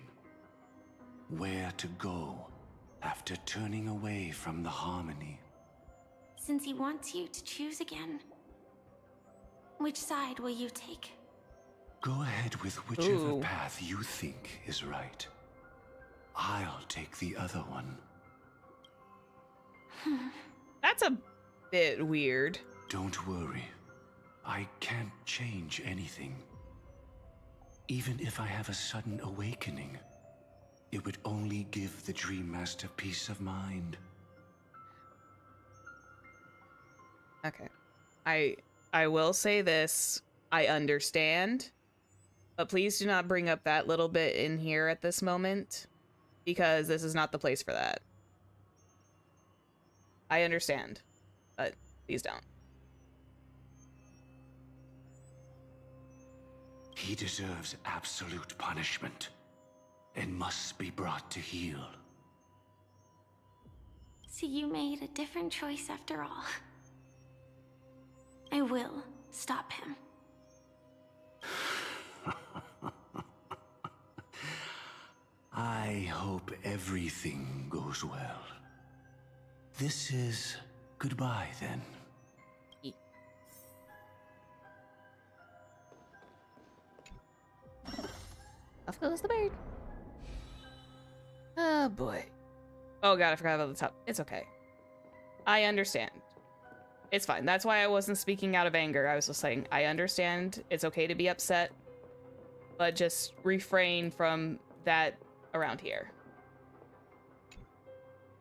Speaker 6: Where to go after turning away from the Harmony.
Speaker 2: Since he wants you to choose again, which side will you take?
Speaker 6: Go ahead with whichever path you think is right. I'll take the other one.
Speaker 1: That's a bit weird.
Speaker 6: Don't worry. I can't change anything. Even if I have a sudden awakening, it would only give the Dream Master peace of mind.
Speaker 1: Okay. I will say this. I understand. But please do not bring up that little bit in here at this moment. Because this is not the place for that. I understand. But please don't.
Speaker 6: He deserves absolute punishment. And must be brought to heel.
Speaker 2: So you made a different choice after all. I will stop him.
Speaker 6: I hope everything goes well. This is goodbye, then.
Speaker 1: Off goes the bird. Oh boy. Oh god, I forgot about the top. It's okay. I understand. It's fine. That's why I wasn't speaking out of anger. I was just saying, I understand. It's okay to be upset. But just refrain from that around here.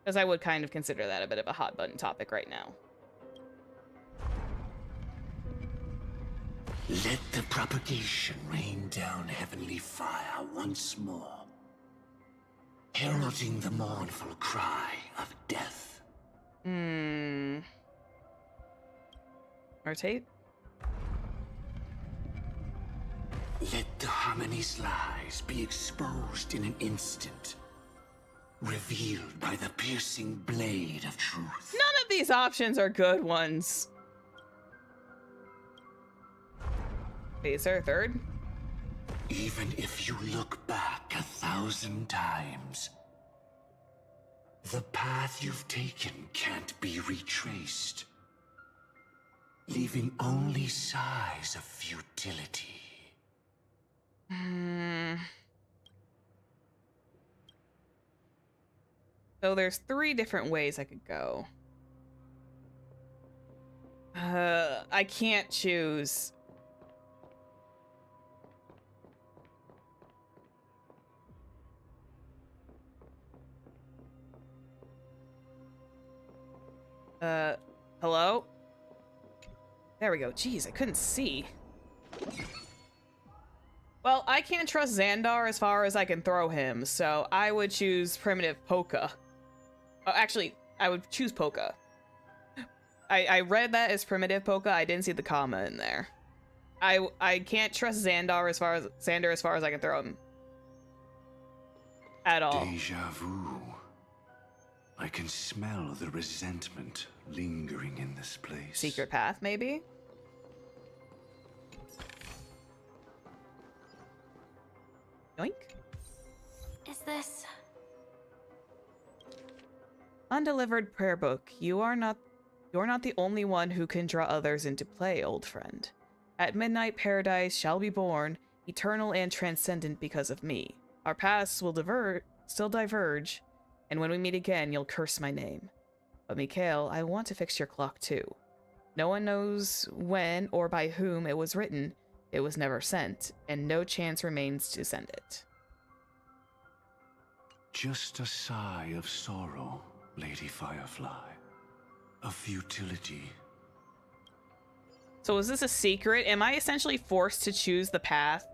Speaker 1: Because I would kind of consider that a bit of a hot button topic right now.
Speaker 6: Let the propagation rain down heavenly fire once more, heralding the mournful cry of death.
Speaker 1: Rotate.
Speaker 6: Let the Harmony's lies be exposed in an instant, revealed by the piercing blade of truth.
Speaker 1: None of these options are good ones. Wait, is there a third?
Speaker 6: Even if you look back 1,000 times, the path you've taken can't be retraced, leaving only sighs of futility.
Speaker 1: So there's 3 different ways I could go. I can't choose. Hello? There we go. Jeez, I couldn't see. Well, I can't trust Xandar as far as I can throw him, so I would choose Primitive Polka. Oh, actually, I would choose Polka. I read that as Primitive Polka. I didn't see the comma in there. I can't trust Xandar as far as I can throw him. At all.
Speaker 6: Deja vu. I can smell the resentment lingering in this place.
Speaker 1: Secret path, maybe? Yoink.
Speaker 2: Is this...
Speaker 1: Undelivered prayer book. You're not the only one who can draw others into play, old friend. At midnight, paradise shall be born, eternal and transcendent because of me. Our paths will still diverge, and when we meet again, you'll curse my name. But Mikhail, I want to fix your clock too. No one knows when or by whom it was written. It was never sent, and no chance remains to send it.
Speaker 6: Just a sigh of sorrow, Lady Firefly. a futility.
Speaker 1: So is this a secret? Am I essentially forced to choose the path?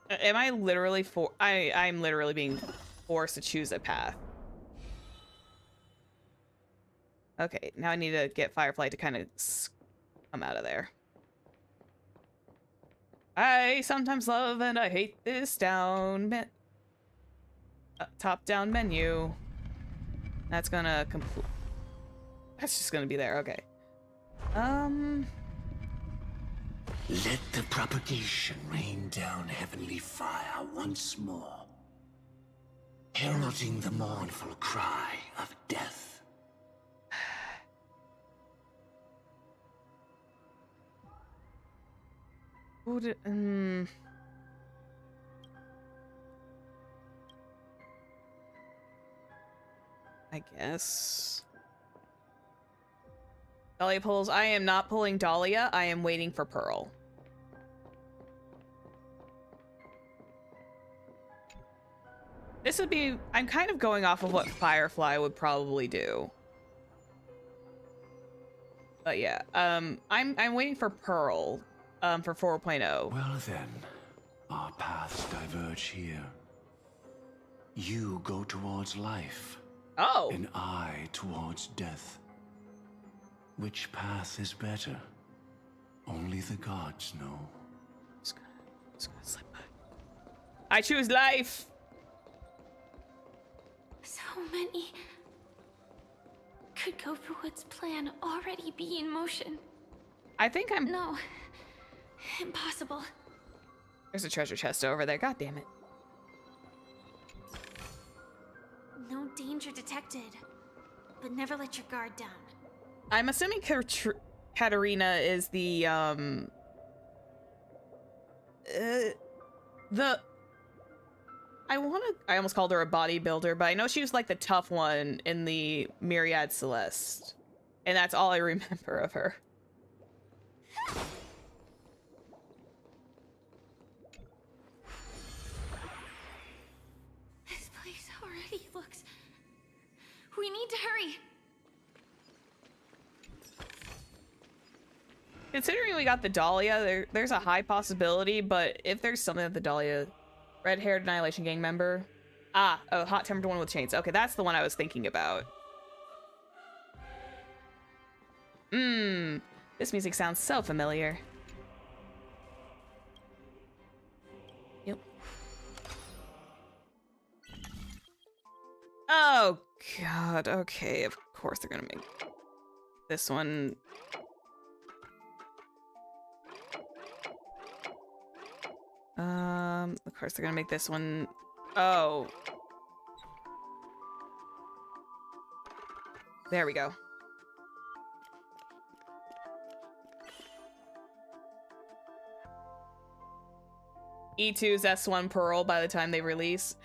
Speaker 1: Am I literally I'm literally being forced to choose a path. Okay, now I need to get Firefly to kind of come out of there. I sometimes love and I hate this top-down menu. That's gonna that's just gonna be there. Okay.
Speaker 6: Let the propagation rain down heavenly fire once more, heralding the mournful cry of death.
Speaker 1: I guess. Dahlia pulls. I am not pulling Dahlia. I am waiting for Pearl. This would be... I'm kind of going off of what Firefly would probably do. But yeah, I'm waiting for Pearl, for 4.0.
Speaker 6: Well then, our paths diverge here. You go towards life.
Speaker 1: Oh.
Speaker 6: And I towards death. Which path is better? Only the gods know.
Speaker 1: Just gonna slip by. I choose life.
Speaker 2: So many. Could Gofuwood's plan already be in motion?
Speaker 1: I think I'm...
Speaker 2: No. Impossible.
Speaker 1: There's a treasure chest over there. God damn it.
Speaker 2: No danger detected. But never let your guard down.
Speaker 1: I'm assuming Katarina is the I almost called her a bodybuilder, but I know she was like the tough one in the Myriad Celeste. And that's all I remember of her.
Speaker 2: This place already looks... We need to hurry.
Speaker 1: Considering we got the Dhalia, there's a high possibility, but if there's something that the Dhalia... Red-haired Annihilation Gang member. Ah, oh, hot-tempered one with chains. Okay, that's the one I was thinking about. This music sounds so familiar. Yep. Oh, God. Okay, of course they're gonna make this one... Of course they're gonna make this one... Oh. There we go. E2's S1 Pearl by the time they release.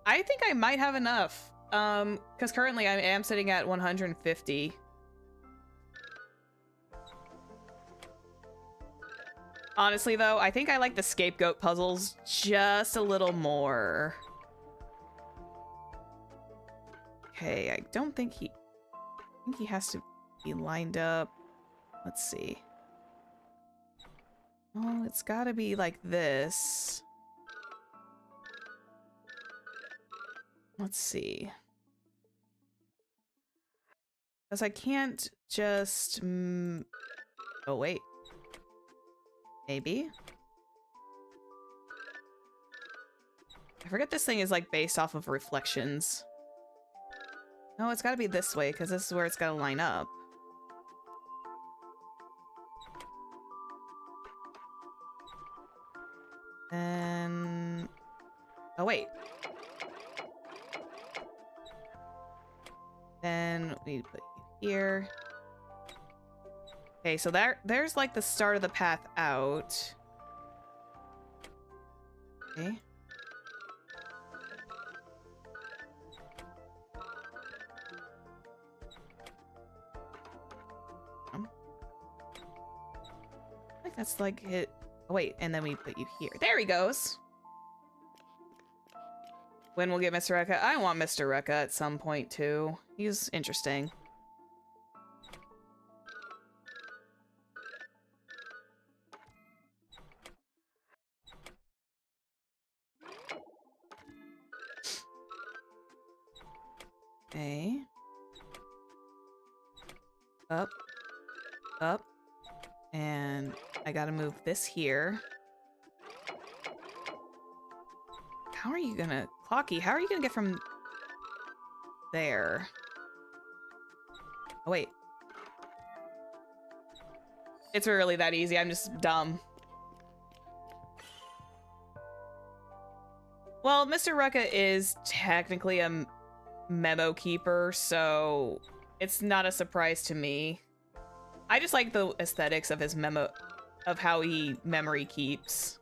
Speaker 1: I think I might have enough. Because currently I am sitting at 150. Honestly, though, I think I like the scapegoat puzzles just a little more. Okay, I don't think he... I think he has to be lined up. Let's see. Oh, it's gotta be like this. Let's see. Because I can't just... Oh, wait. Maybe? I forget this thing is like based off of reflections. No, it's gotta be this way, because this is where it's gotta line up. And... Oh, wait. Then we need to put you here. Okay, so there's like the start of the path out. Okay. I think that's like it. Oh, wait, and then we put you here. There he goes. when we'll get Mr. Rekka. I want Mr. Rekka at some point too. He's interesting. Okay. Up. Up. And I gotta move this here. How are you gonna... Clocky, how are you gonna get from... there? Oh, wait. It's really that easy. I'm just dumb. Well, Mr. Rekka is technically a memo keeper, so it's not a surprise to me. I just like the aesthetics of his memo, of how he memory keeps.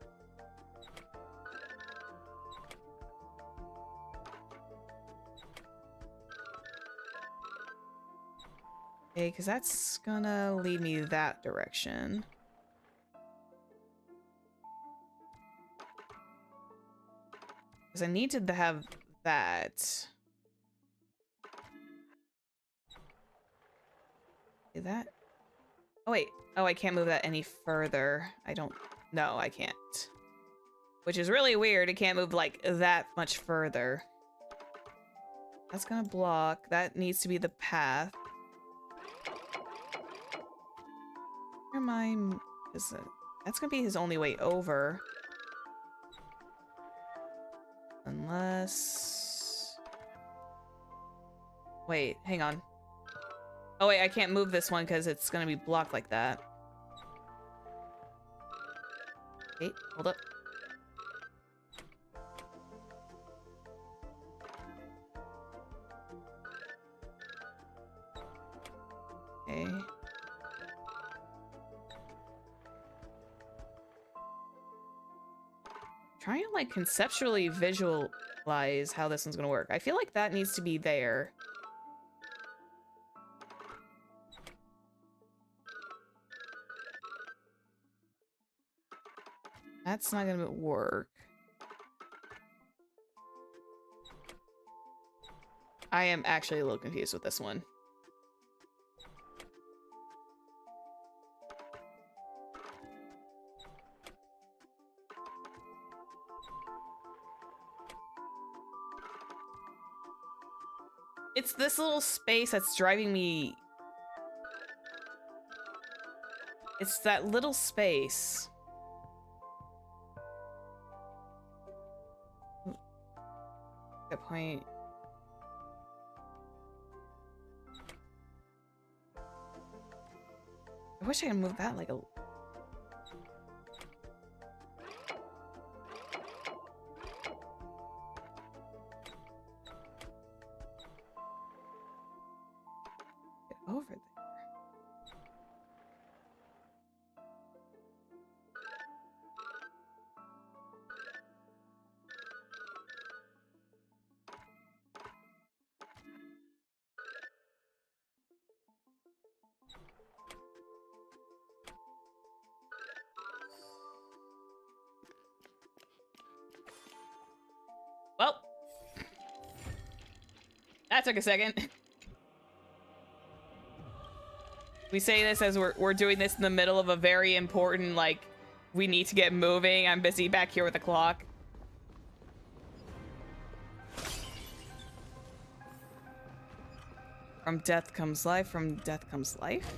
Speaker 1: Okay, because that's gonna lead me that direction. Because I need to have that. Okay, that. Oh, wait. Oh, I can't move that any further. I don't... No, I can't. Which is really weird. It can't move, like, that much further. That's gonna block. That needs to be the path. Where am I? That's gonna be his only way over. Unless... Wait, hang on. Oh wait, I can't move this one because it's gonna be blocked like that. Wait, hold up. Okay. Trying to like conceptually visualize how this one's gonna work. I feel like that needs to be there. That's not gonna work. I am actually a little confused with this one. It's this little space that's driving me. It's that little space. Good point. I wish I could move that like a... Get over there. Well, that took a second. We say this as we're doing this in the middle of a very important, like, we need to get moving. I'm busy back here with the clock. From death comes life, from death comes life.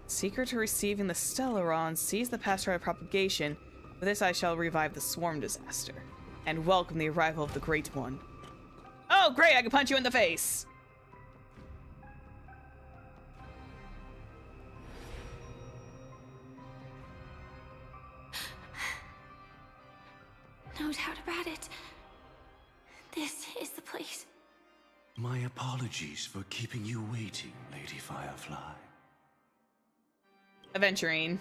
Speaker 1: Secret to receiving the Stellaron, seize the pastoral propagation. For this I shall revive the swarm disaster. And welcome the arrival of the Great One. Oh, great! I can punch you in the face!
Speaker 2: No doubt about it. This is the place.
Speaker 6: My apologies for keeping you waiting, Lady Firefly.
Speaker 1: Aventurine.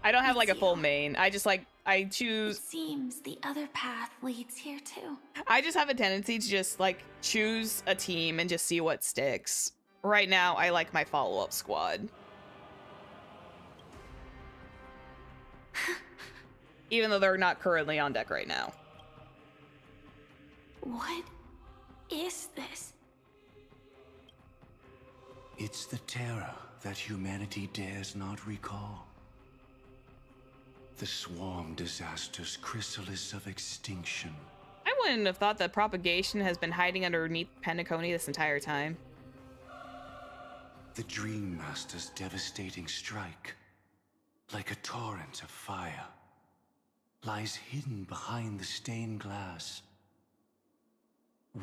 Speaker 1: I don't have like a full main. I just like, I choose...
Speaker 2: It seems the other path leads here too.
Speaker 1: I just have a tendency to just like choose a team and just see what sticks. Right now, I like my follow-up squad. even though they're not currently on deck right now.
Speaker 2: What is this?
Speaker 6: It's the terror that humanity dares not recall. The swarm disaster's chrysalis of extinction.
Speaker 1: I wouldn't have thought that propagation has been hiding underneath Penacony this entire time.
Speaker 6: The Dream Master's devastating strike, like a torrent of fire, lies hidden behind the stained glass,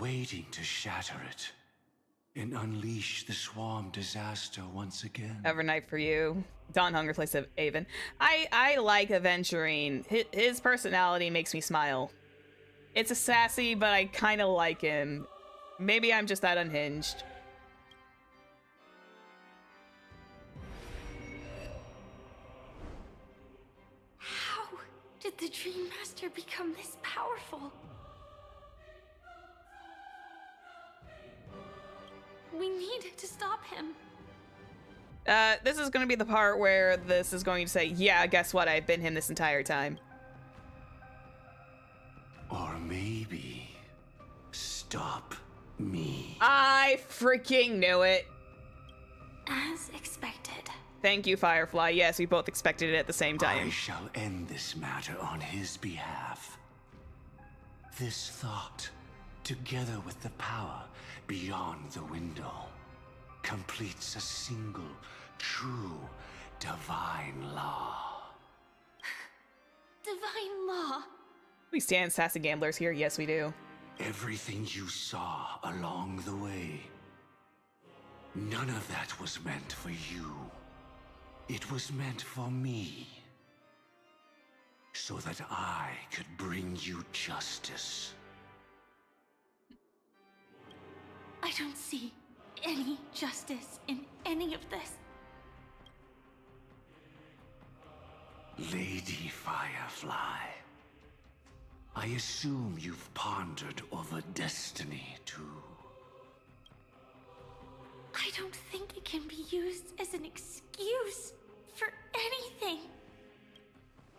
Speaker 6: waiting to shatter it and unleash the swarm disaster once again.
Speaker 1: Evernight for you. Dawn Hunger plays Avon. I like Aventurine. His personality makes me smile. It's a sassy, but I kind of like him. Maybe I'm just that unhinged.
Speaker 2: How did the Dream Master become this powerful? We need to stop him.
Speaker 1: This is going to be the part where this is going to say, yeah, guess what? I've been him this entire time.
Speaker 6: Or maybe stop me.
Speaker 1: I freaking knew it.
Speaker 2: As expected.
Speaker 1: Thank you, Firefly. Yes, we both expected it at the same time.
Speaker 6: I shall end this matter on his behalf. This thought, together with the power beyond the window, completes a single, true, divine law.
Speaker 2: Divine law?
Speaker 1: We stand sassy gamblers here. Yes, we do.
Speaker 6: Everything you saw along the way, none of that was meant for you. It was meant for me. So that I could bring you justice.
Speaker 2: I don't see any justice in any of this.
Speaker 6: Lady Firefly, I assume you've pondered over destiny too.
Speaker 2: I don't think it can be used as an excuse for anything.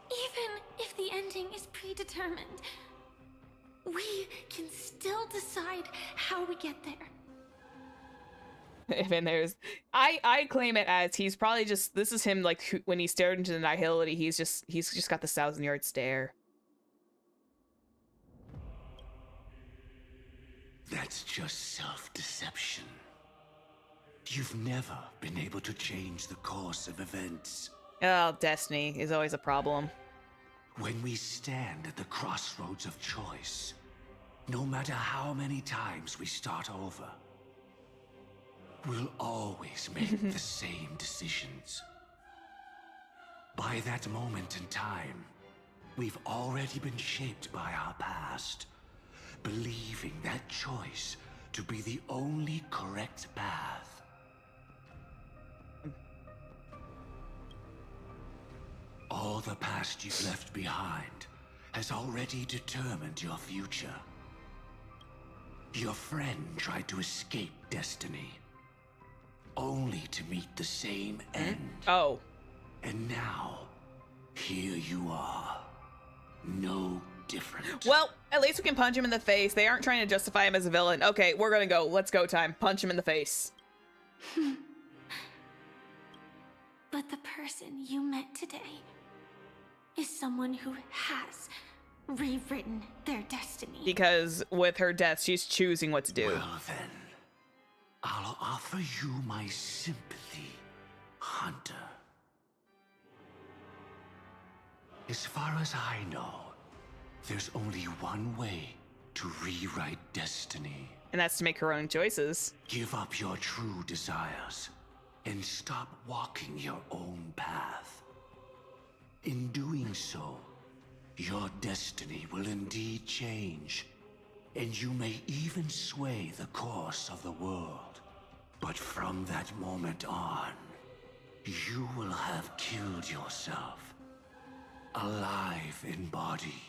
Speaker 2: Even if the ending is predetermined, we can still decide how we get there.
Speaker 1: And there's, I claim it as he's probably just, this is him like when he stared into the nihility, he's just got the 1,000-yard stare.
Speaker 6: That's just self-deception. You've never been able to change the course of events.
Speaker 1: Oh, destiny is always a problem.
Speaker 6: When we stand at the crossroads of choice, no matter how many times we start over, we'll always make the same decisions. By that moment in time, we've already been shaped by our past, believing that choice to be the only correct path. All the past you've left behind has already determined your future. Your friend tried to escape destiny, only to meet the same end.
Speaker 1: Oh.
Speaker 6: And now, here you are. No different.
Speaker 1: Well, at least we can punch him in the face. They aren't trying to justify him as a villain. Okay, we're gonna go. Let's go time. Punch him in the face.
Speaker 2: But the person you met today is someone who has rewritten their destiny.
Speaker 1: Because with her death, she's choosing what to do.
Speaker 6: Well then, I'll offer you my sympathy, Hunter. As far as I know, there's only one way to rewrite destiny.
Speaker 1: And that's to make her own choices.
Speaker 6: Give up your true desires and stop walking your own path. In doing so, your destiny will indeed change, and you may even sway the course of the world. But from that moment on, you will have killed yourself. Alive in body,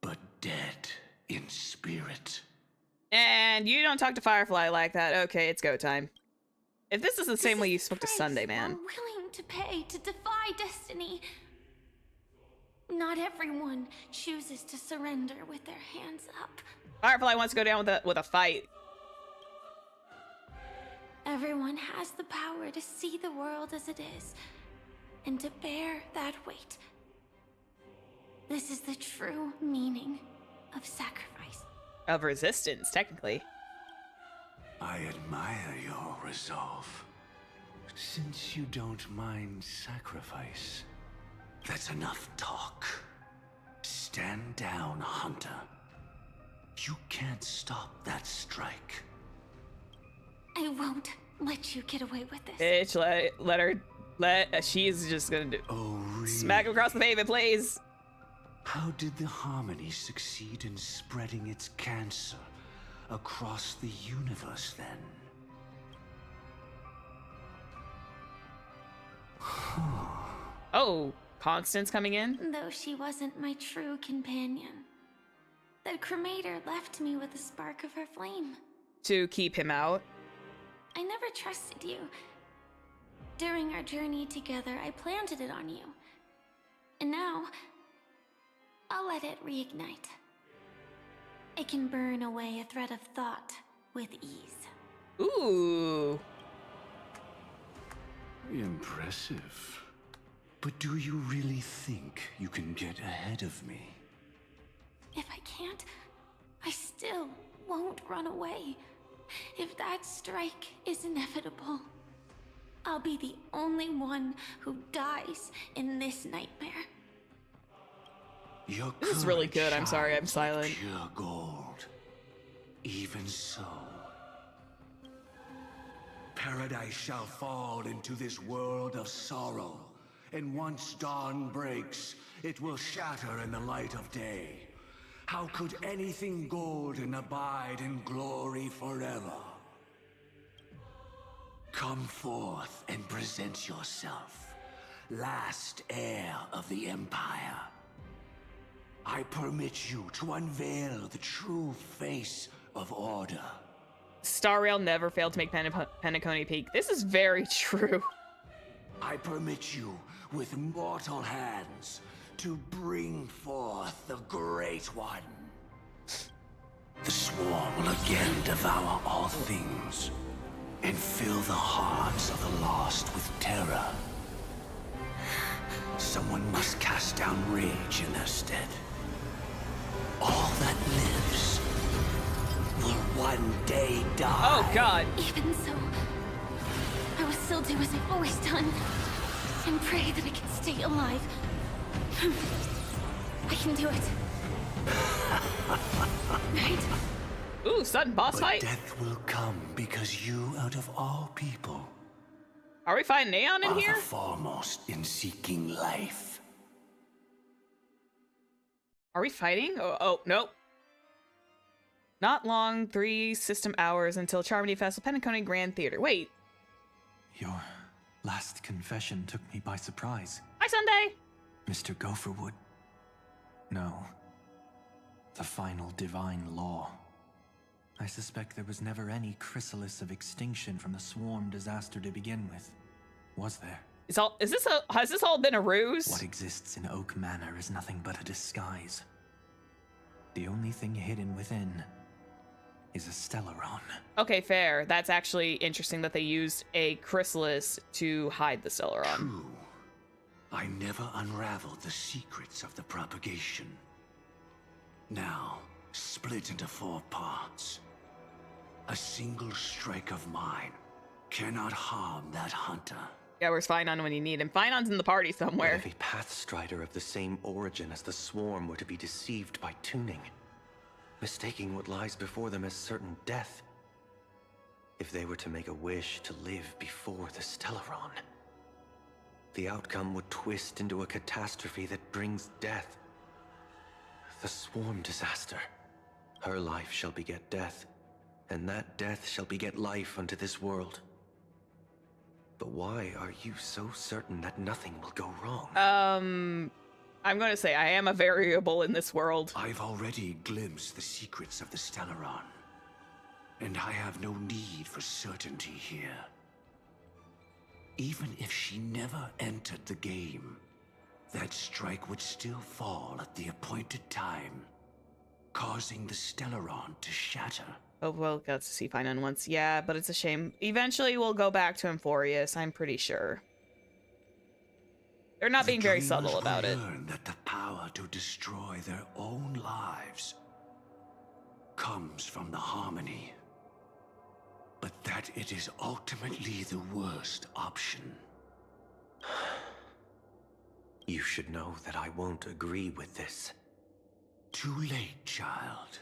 Speaker 6: but dead in spirit.
Speaker 1: And you don't talk to Firefly like that. Okay, it's go time. If this is the same way you spoke to Sunday, man.
Speaker 2: We're willing to pay to defy destiny. Not everyone chooses to surrender with their hands up.
Speaker 1: Firefly wants to go down with a fight.
Speaker 2: Everyone has the power to see the world as it is, and to bear that weight. This is the true meaning of sacrifice.
Speaker 1: Of resistance, technically.
Speaker 6: I admire your resolve. Since you don't mind sacrifice, that's enough talk. Stand down, Hunter. You can't stop that strike.
Speaker 2: I won't let you get away with this.
Speaker 1: Bitch, let her, she's just gonna do.
Speaker 6: Oh, really?
Speaker 1: Smack him across the pavement, please.
Speaker 6: How did the Harmony succeed in spreading its cancer across the universe then?
Speaker 1: Oh, Constance coming in?
Speaker 2: Though she wasn't my true companion, the cremator left me with a spark of her flame.
Speaker 1: To keep him out?
Speaker 2: I never trusted you. During our journey together, I planted it on you. And now, I'll let it reignite. It can burn away a thread of thought with ease.
Speaker 1: Ooh.
Speaker 6: Impressive. But do you really think you can get ahead of me?
Speaker 2: If I can't, I still won't run away. If that strike is inevitable, I'll be the only one who dies in this nightmare.
Speaker 1: This is really good. I'm sorry, I'm silent.
Speaker 6: Pure gold. Even so, paradise shall fall into this world of sorrow, and once dawn breaks, it will shatter in the light of day. How could anything golden abide in glory forever? Come forth and present yourself, last heir of the Empire. I permit you to unveil the true face of order.
Speaker 1: Star Rail never failed to make Penacony peak. This is very true.
Speaker 6: I permit you, with mortal hands, to bring forth the Great One. The Swarm will again devour all things, and fill the hearts of the lost with terror. Someone must cast down rage in their stead. All that lives will one day die.
Speaker 1: Oh, God.
Speaker 2: Even so, I will still do as I've always done, and pray that I can stay alive. I can do it. Right?
Speaker 1: Ooh, sudden boss
Speaker 6: But
Speaker 1: fight.
Speaker 6: death will come because you, out of all people,
Speaker 1: Are we fighting Neon in
Speaker 6: are
Speaker 1: here?
Speaker 6: the foremost in seeking life.
Speaker 1: Are we fighting? Oh, nope. Not long, 3 system hours until Charmony Festival, Penacony Grand Theater. Wait.
Speaker 13: Your last confession took me by surprise.
Speaker 1: Hi, Sunday.
Speaker 13: Mr. Gopherwood. No. The final divine law. I suspect there was never any chrysalis of extinction from the swarm disaster to begin with. Was there?
Speaker 1: Has this all been a ruse?
Speaker 13: What exists in Oak Manor is nothing but a disguise. The only thing hidden within is a Stellaron.
Speaker 1: Okay, fair. That's actually interesting that they used a chrysalis to hide the Stellaron.
Speaker 6: True. I never unraveled the secrets of the propagation. Now, split into 4 parts. A single strike of mine cannot harm that hunter.
Speaker 1: Yeah, where's Finon when you need him? Finon's in the party somewhere.
Speaker 13: What if a Pathstrider of the same origin as the Swarm were to be deceived by tuning, mistaking what lies before them as certain death? If they were to make a wish to live before the Stellaron, the outcome would twist into a catastrophe that brings death. The Swarm disaster. Her life shall beget death, and that death shall beget life unto this world. But why are you so certain that nothing will go wrong?
Speaker 1: I'm going to say I am a variable in this world.
Speaker 6: I've already glimpsed the secrets of the Stellaron, and I have no need for certainty here. Even if she never entered the game, that strike would still fall at the appointed time, causing the Stellaron to shatter.
Speaker 1: Oh, well, got to see Finon once. Yeah, but it's a shame. Eventually, we'll go back to Emphorius, I'm pretty sure. They're not being very subtle about it.
Speaker 6: Learn that the power to destroy their own lives comes from the harmony, but that it is ultimately the worst option.
Speaker 13: You should know that I won't agree with this.
Speaker 6: Too late, child.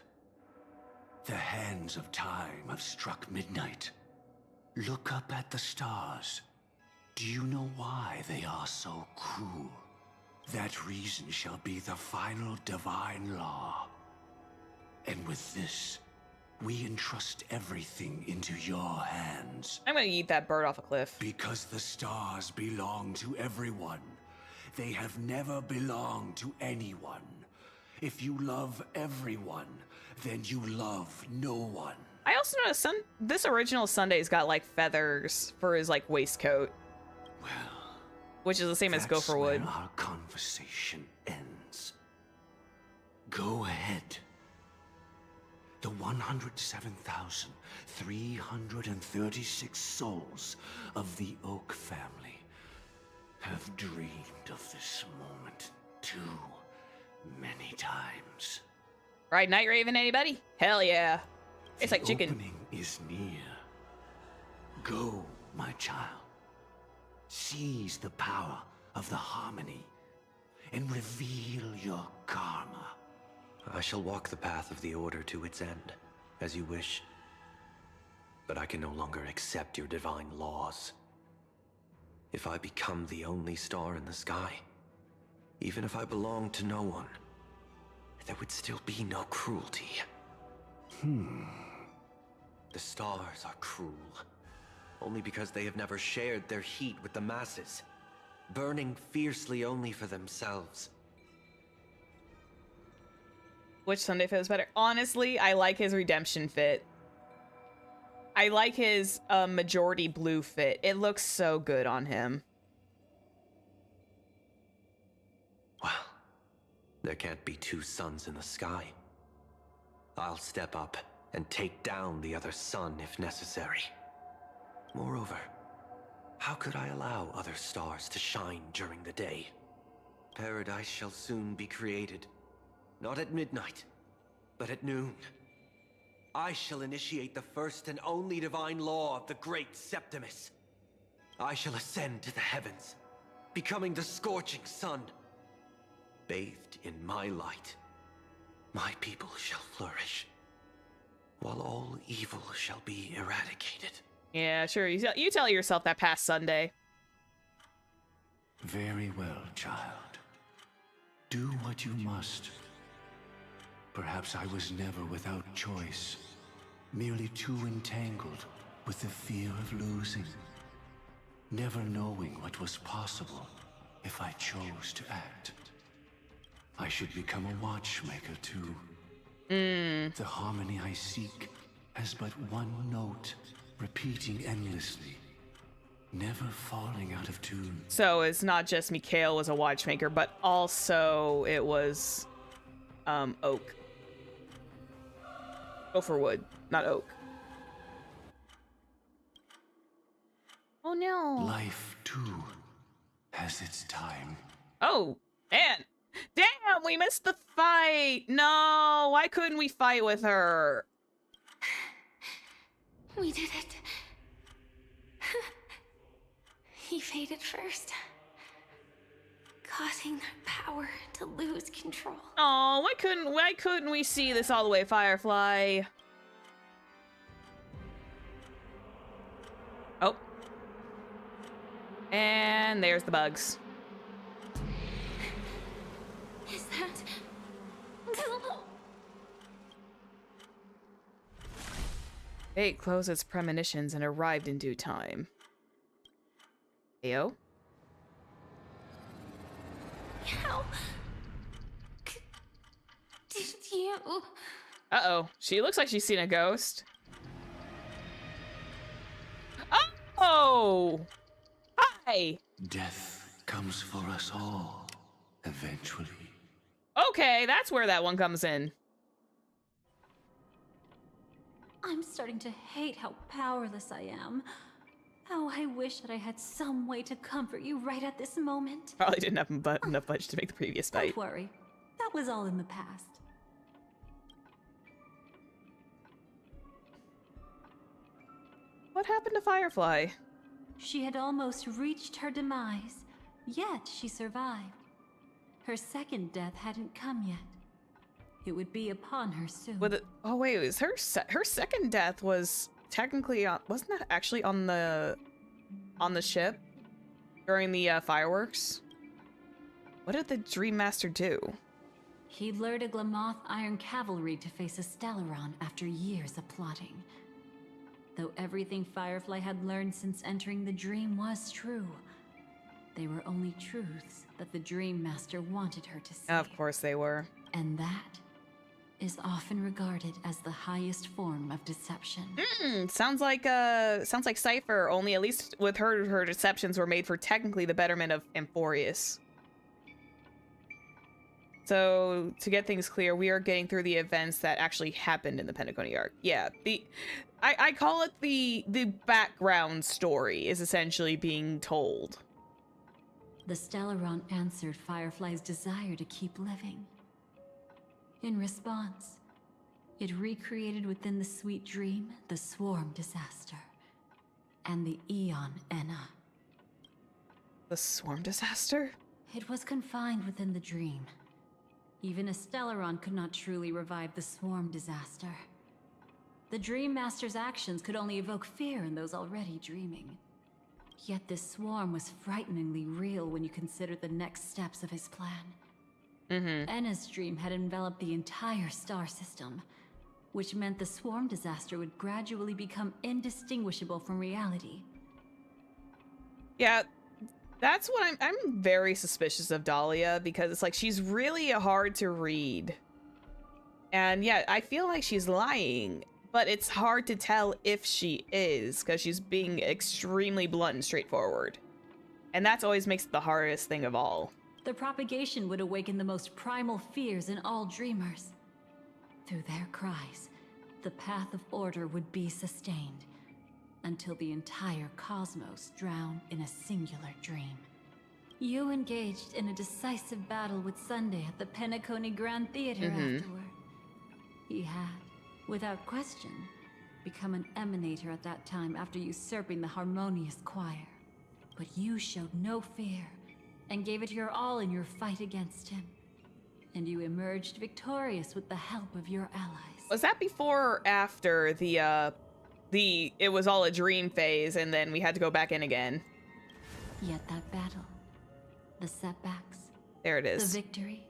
Speaker 6: The hands of time have struck midnight. Look up at the stars. Do you know why they are so cruel? That reason shall be the final divine law. And with this, we entrust everything into your hands.
Speaker 1: I'm gonna eat that bird off a cliff.
Speaker 6: Because the stars belong to everyone. They have never belonged to anyone. If you love everyone, then you love no one.
Speaker 1: I also noticed this original Sunday's got like feathers for his like waistcoat.
Speaker 6: Well,
Speaker 1: which is the same as Gopherwood.
Speaker 6: Where our conversation ends. Go ahead. The 107,336 souls of the Oak family have dreamed of this moment too many times.
Speaker 1: Right, Night Raven, anybody? Hell yeah. It's like chicken.
Speaker 6: The opening is near. Go, my child. Seize the power of the harmony and reveal your karma.
Speaker 13: I shall walk the path of the Order to its end, as you wish. But I can no longer accept your divine laws. If I become the only star in the sky, even if I belong to no one, there would still be no cruelty. The stars are cruel, only because they have never shared their heat with the masses, burning fiercely only for themselves.
Speaker 1: Which Sunday fit is better? Honestly, I like his redemption fit. I like his majority blue fit. It looks so good on him.
Speaker 13: Well, there can't be two suns in the sky. I'll step up and take down the other sun if necessary. Moreover, how could I allow other stars to shine during the day? Paradise shall soon be created. Not at midnight, but at noon. I shall initiate the first and only divine law of the great Septimus. I shall ascend to the heavens, becoming the scorching sun. Bathed in my light, my people shall flourish, while all evil shall be eradicated.
Speaker 1: Yeah, sure. You tell yourself that past Sunday.
Speaker 6: Very well, child. Do what you must. Perhaps I was never without choice, merely too entangled with the fear of losing, never knowing what was possible if I chose to act. I should become a watchmaker too. The harmony I seek has but one note, repeating endlessly, never falling out of tune.
Speaker 1: So it's not just Mikhail was a watchmaker, but also it was Oak. Gopherwood, not Oak. Oh no.
Speaker 6: Life too has its time.
Speaker 1: Oh, man. Damn, we missed the fight. No, why couldn't we fight with her?
Speaker 2: We did it. He faded first, causing their power to lose control.
Speaker 1: Oh, why couldn't we see this all the way, Firefly? Oh. And there's the bugs.
Speaker 2: Is that...
Speaker 1: Fate closed its premonitions and arrived in due time. Ayo?
Speaker 2: How... did you...
Speaker 1: Uh-oh. She looks like she's seen a ghost. Oh! Hi!
Speaker 6: Death comes for us all. Eventually.
Speaker 1: Okay, that's where that one comes in.
Speaker 3: I'm starting to hate how powerless I am. Oh, I wish that I had some way to comfort you right at this moment.
Speaker 1: Probably didn't have enough budget to make the previous fight.
Speaker 3: Don't worry. That was all in the past.
Speaker 1: What happened to Firefly?
Speaker 3: She had almost reached her demise, yet she survived. Her second death hadn't come yet. It would be upon her soon.
Speaker 1: Oh wait, it was her second death was technically on, wasn't that actually on the ship during the fireworks? What did the Dream Master do?
Speaker 3: He lured a Glamoth Iron Cavalry to face a Stellaron after years of plotting. Though everything Firefly had learned since entering the dream was true, they were only truths that the Dream Master wanted her to see.
Speaker 1: Of course they were.
Speaker 3: And that is often regarded as the highest form of deception.
Speaker 1: Sounds like Cypher, only at least with her deceptions were made for technically the betterment of Amphorius. So, to get things clear, we are getting through the events that actually happened in the Penacony arc. Yeah, I call it the background story is essentially being told.
Speaker 3: The Stellaron answered Firefly's desire to keep living. In response, it recreated within the sweet dream the Swarm disaster and the Eon Enna.
Speaker 1: The Swarm disaster?
Speaker 3: It was confined within the dream. Even a Stellaron could not truly revive the Swarm disaster. The Dream Master's actions could only evoke fear in those already dreaming. Yet this swarm was frighteningly real when you consider the next steps of his plan. Enna's dream had enveloped the entire star system, which meant the swarm disaster would gradually become indistinguishable from reality.
Speaker 1: Yeah, that's what I'm very suspicious of Dhalia, because it's like she's really hard to read. And yeah, I feel like she's lying, but it's hard to tell if she is, because she's being extremely blunt and straightforward. And that's always makes it the hardest thing of all.
Speaker 3: The propagation would awaken the most primal fears in all dreamers. Through their cries, the path of order would be sustained, until the entire cosmos drowned in a singular dream. You engaged in a decisive battle with Sunday at the Penacony Grand Theater afterward. He had, without question, become an emanator at that time after usurping the Harmonious Choir. But you showed no fear, and gave it your all in your fight against him. And you emerged victorious with the help of your allies.
Speaker 1: Was that before or after the it was all a dream phase and then we had to go back in again?
Speaker 3: Yet that battle, the setbacks,
Speaker 1: there it is.
Speaker 3: the victory,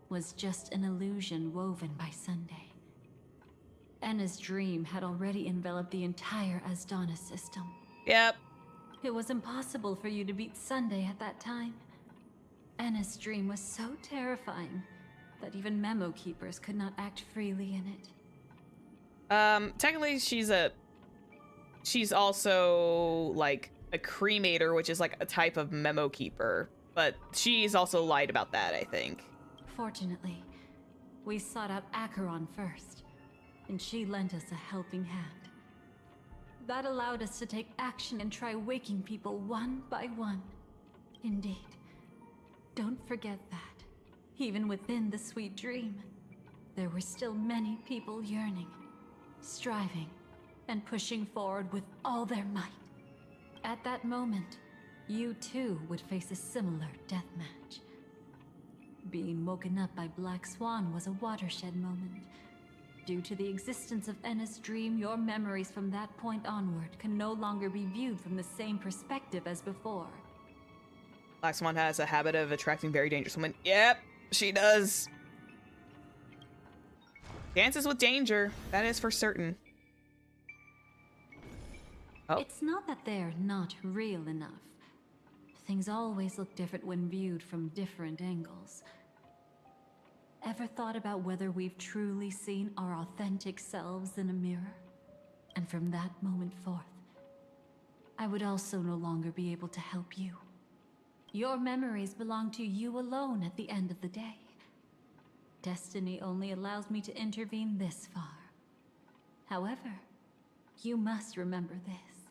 Speaker 3: was just an illusion woven by Sunday. Enna's dream had already enveloped the entire Asdana system.
Speaker 1: Yep.
Speaker 3: It was impossible for you to beat Sunday at that time. Enna's dream was so terrifying that even memo keepers could not act freely in it.
Speaker 1: Technically she's also like a cremator, which is like a type of memo keeper, but she's also lied about that, I think.
Speaker 3: Fortunately, we sought out Acheron first, and she lent us a helping hand. That allowed us to take action and try waking people one by one. Indeed. Don't forget that, even within the sweet dream, there were still many people yearning, striving, and pushing forward with all their might. At that moment, you too would face a similar deathmatch. Being woken up by Black Swan was a watershed moment. Due to the existence of Enna's dream, your memories from that point onward can no longer be viewed from the same perspective as before.
Speaker 1: Black Swan has a habit of attracting very dangerous women. Yep, she does. Dances with danger, that is for certain. Oh.
Speaker 3: It's not that they're not real enough. Things always look different when viewed from different angles. Ever thought about whether we've truly seen our authentic selves in a mirror? And from that moment forth, I would also no longer be able to help you. Your memories belong to you alone at the end of the day. Destiny only allows me to intervene this far. However, you must remember this.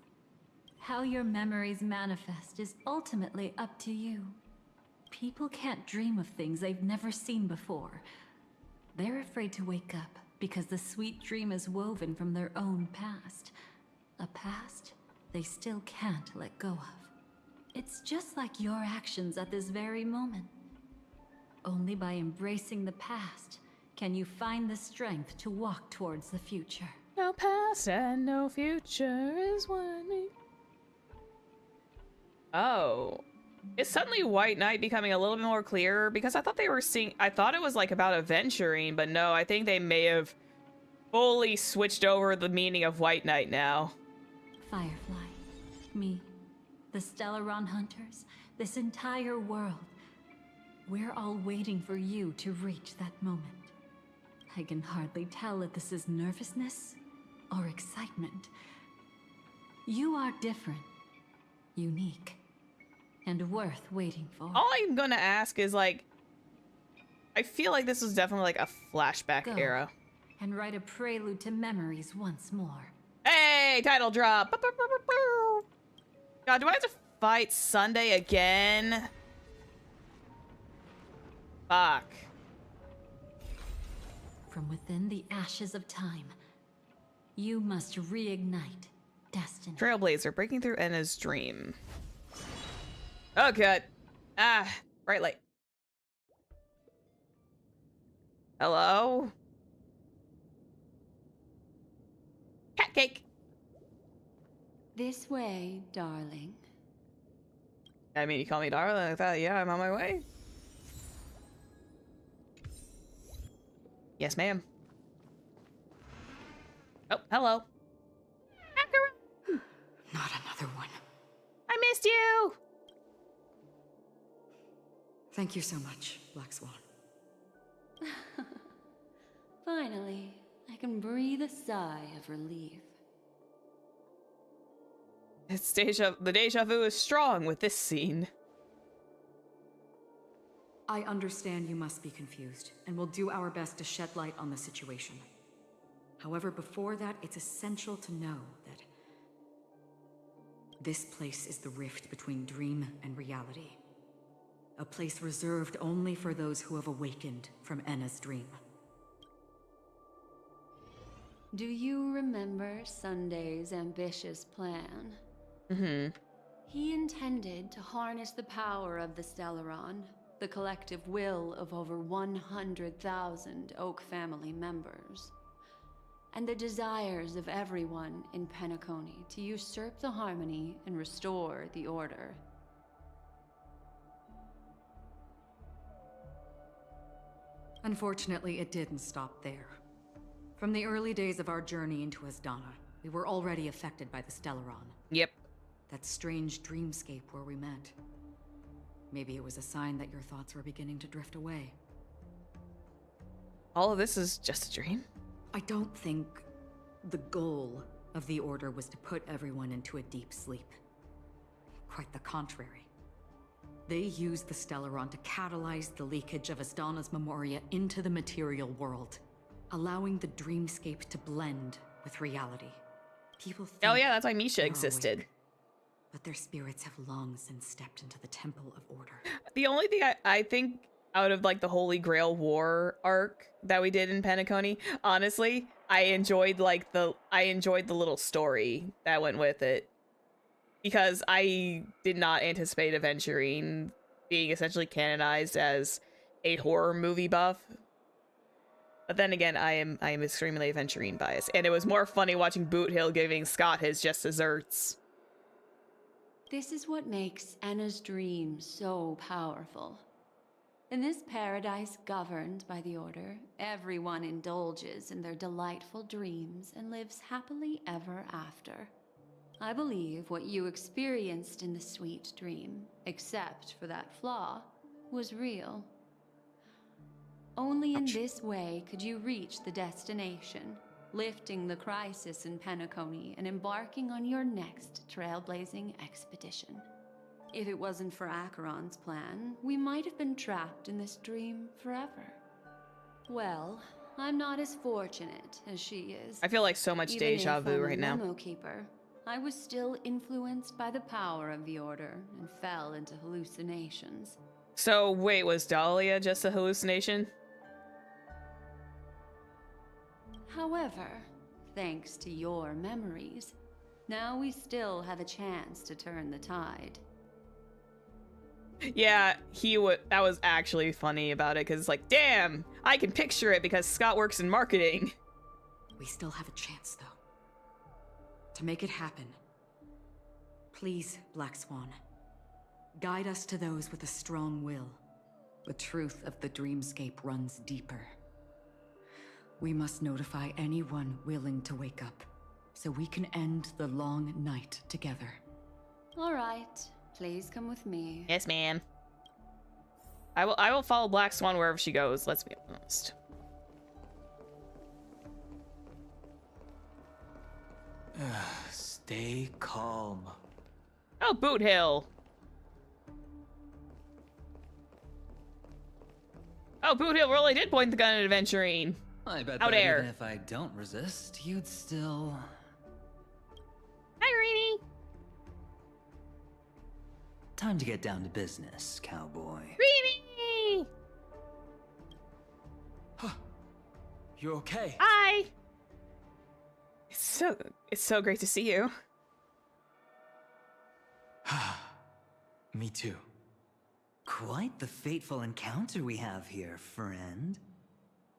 Speaker 3: How your memories manifest is ultimately up to you. People can't dream of things they've never seen before. They're afraid to wake up because the sweet dream is woven from their own past. A past they still can't let go of. It's just like your actions at this very moment. Only by embracing the past can you find the strength to walk towards the future.
Speaker 1: No past and no future is winning. Oh. Is suddenly White Knight becoming a little bit more clear? Because I thought they were seeing... I thought it was like about adventuring, but no, I think they may have fully switched over the meaning of White Knight now.
Speaker 3: Firefly, me, the Stellaron Hunters, this entire world. We're all waiting for you to reach that moment. I can hardly tell if this is nervousness or excitement. You are different, unique, and worth waiting for.
Speaker 1: All I'm gonna ask is, like, I feel like this was definitely like a flashback era.
Speaker 3: And write a prelude to memories once more.
Speaker 1: Hey, title drop. God, do I have to fight Sunday again? Fuck.
Speaker 3: From within the ashes of time, you must reignite destiny.
Speaker 1: Trailblazer, breaking through Enna's dream. Oh, God. Ah, bright light. Hello? Cat cake.
Speaker 7: This way, darling.
Speaker 1: I mean, you call me darling. I thought, yeah, I'm on my way. Yes, ma'am. Oh, hello.
Speaker 11: Not another one.
Speaker 1: I missed you.
Speaker 11: Thank you so much, Black Swan.
Speaker 7: Finally, I can breathe a sigh of relief.
Speaker 1: It's the deja vu is strong with this scene.
Speaker 11: I understand you must be confused, and we'll do our best to shed light on the situation. However, before that, it's essential to know that this place is the rift between dream and reality. A place reserved only for those who have awakened from Enna's dream.
Speaker 7: Do you remember Sunday's ambitious plan?
Speaker 1: Mm-hmm.
Speaker 7: He intended to harness the power of the Stellaron, the collective will of over 100,000 Oak family members, and the desires of everyone in Penacony to usurp the harmony and restore the order.
Speaker 11: Unfortunately, it didn't stop there. From the early days of our journey into Asdana, we were already affected by the Stellaron.
Speaker 1: Yep.
Speaker 11: That strange dreamscape where we met. Maybe it was a sign that your thoughts were beginning to drift away.
Speaker 1: All of this is just a dream?
Speaker 11: I don't think the goal of the Order was to put everyone into a deep sleep. Quite the contrary. They used the Stellaron to catalyze the leakage of Asdana's memoria into the material world, allowing the dreamscape to blend with reality. People think
Speaker 1: oh yeah, that's why Misha existed.
Speaker 11: Awake, but their spirits have long since stepped into the Temple of Order.
Speaker 1: The only thing I think out of like the Holy Grail War arc that we did in Penacony, honestly, I enjoyed the little story that went with it. Because I did not anticipate Aventurine being essentially canonized as a horror movie buff. But then again, I am extremely Aventurine biased, and it was more funny watching Boot Hill giving Scott his just desserts.
Speaker 7: This is what makes Enna's dream so powerful. In this paradise governed by the Order, everyone indulges in their delightful dreams and lives happily ever after. I believe what you experienced in the sweet dream, except for that flaw, was real. Only in this way could you reach the destination, lifting the crisis in Penacony and embarking on your next trailblazing expedition. If it wasn't for Acheron's plan, we might have been trapped in this dream forever. Well, I'm not as fortunate as she is.
Speaker 1: I feel like so much deja vu right now.
Speaker 7: Memo keeper, I was still influenced by the power of the Order and fell into hallucinations.
Speaker 1: So wait, was Dhalia just a hallucination?
Speaker 7: However, thanks to your memories, now we still have a chance to turn the tide.
Speaker 1: Yeah, that was actually funny about it, because it's like, damn, I can picture it because Scott works in marketing.
Speaker 15: We still have a chance, though. To make it happen. Please, Black Swan. Guide us to those with a strong will. The truth of the dreamscape runs deeper. We must notify anyone willing to wake up, so we can end the long night together.
Speaker 7: All right. Please come with me.
Speaker 1: Yes, ma'am. I will follow Black Swan wherever she goes, let's be honest.
Speaker 13: Stay calm.
Speaker 1: Oh, Boot Hill. Oh, Boot Hill really did point the gun at Aventurine.
Speaker 8: I bet
Speaker 1: How
Speaker 8: that
Speaker 1: dare.
Speaker 8: even if I don't resist, you'd still...
Speaker 1: Hi, Rainy.
Speaker 8: Time to get down to business, cowboy.
Speaker 1: Rainy!
Speaker 13: You okay?
Speaker 1: Hi! It's so great to see you.
Speaker 13: Me too.
Speaker 8: Quite the fateful encounter we have here, friend.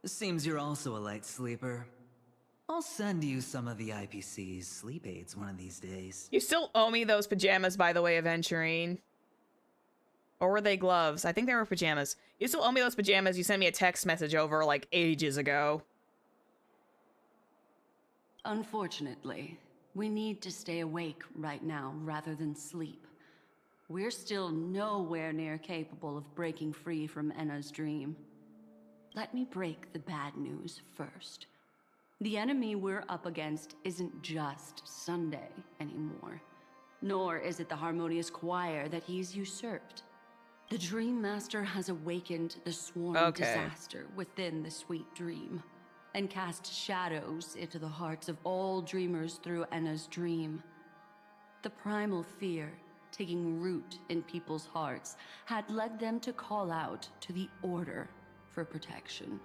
Speaker 8: Seems you're also a light sleeper. I'll send you some of the IPC's sleep aids one of these days.
Speaker 1: You still owe me those pajamas, by the way, Aventurine. Or were they gloves? I think they were pajamas. You still owe me those pajamas you sent me a text message over, like, ages ago.
Speaker 7: Unfortunately, we need to stay awake right now rather than sleep. We're still nowhere near capable of breaking free from Enna's dream. Let me break the bad news first. The enemy we're up against isn't just Sunday anymore, nor is it the harmonious choir that he's usurped. The Dream Master has awakened the sworn disaster within the sweet dream, and cast shadows into the hearts of all dreamers through Enna's dream. The primal fear taking root in people's hearts had led them to call out to the Order for protection.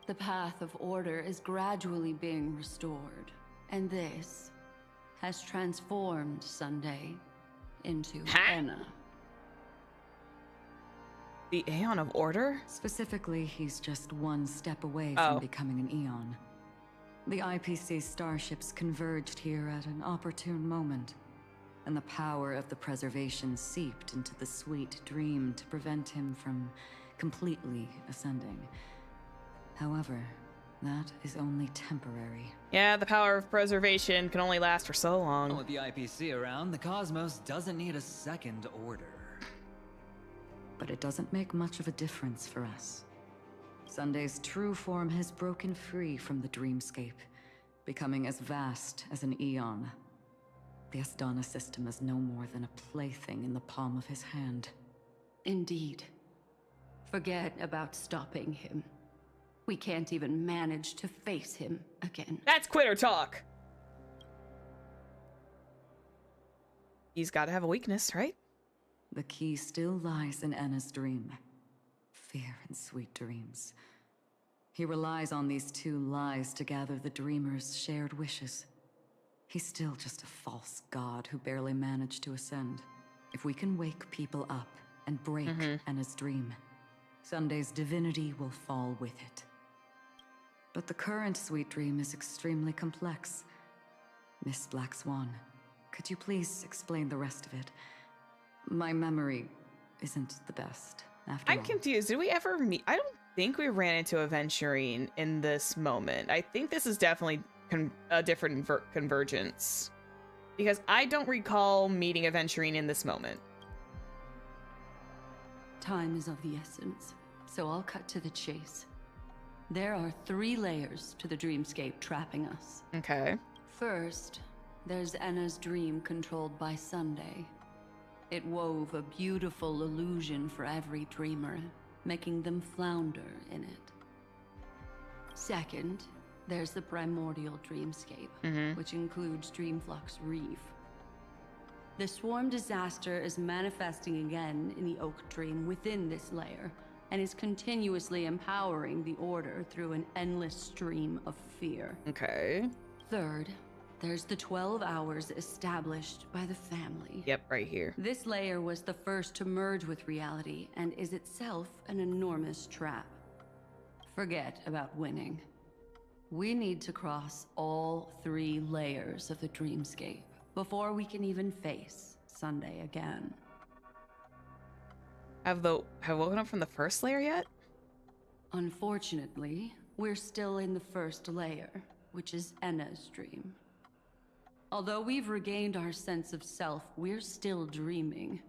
Speaker 7: The path of order is gradually being restored, and this has transformed Sunday into Enna.
Speaker 1: The Aeon of Order?
Speaker 15: Specifically, he's just one step away from becoming an Eon. The IPC starships converged here at an opportune moment, and the power of the preservation seeped into the sweet dream to prevent him from completely ascending. However, that is only temporary.
Speaker 1: Yeah, the power of preservation can only last for so long.
Speaker 8: With the IPC around, the cosmos doesn't need a second order.
Speaker 15: But it doesn't make much of a difference for us. Sunday's true form has broken free from the dreamscape, becoming as vast as an eon. The Astana system is no more than a plaything in the palm of his hand.
Speaker 7: Indeed. Forget about stopping him. We can't even manage to face him again.
Speaker 1: That's quitter talk. He's got to have a weakness, right?
Speaker 15: The key still lies in Enna's dream. Fear and sweet dreams. He relies on these two lies to gather the dreamers' shared wishes. He's still just a false god who barely managed to ascend. If we can wake people up and break Enna's dream, Sunday's divinity will fall with it. But the current sweet dream is extremely complex. Miss Black Swan, could you please explain the rest of it? My memory isn't the best, after all.
Speaker 1: I'm confused. Did we ever meet? I don't think we ran into Aventurine in this moment. I think this is definitely a different convergence. Because I don't recall meeting Aventurine in this moment.
Speaker 7: Time is of the essence, so I'll cut to the chase. There are 3 layers to the dreamscape trapping us.
Speaker 1: Okay.
Speaker 7: First, there's Enna's dream controlled by Sunday. It wove a beautiful illusion for every dreamer, making them flounder in it. Second, there's the primordial dreamscape, which includes Dreamflux Reef. The swarm disaster is manifesting again in the Oak Dream within this layer, and is continuously empowering the Order through an endless stream of fear.
Speaker 1: Okay.
Speaker 7: Third, there's the 12 hours established by the family.
Speaker 1: Yep, right here.
Speaker 7: This layer was the first to merge with reality and is itself an enormous trap. Forget about winning. We need to cross all 3 layers of the dreamscape before we can even face Sunday again.
Speaker 1: Have woken up from the first layer yet?
Speaker 7: Unfortunately, we're still in the first layer, which is Enna's dream. Although we've regained our sense of self, we're still dreaming.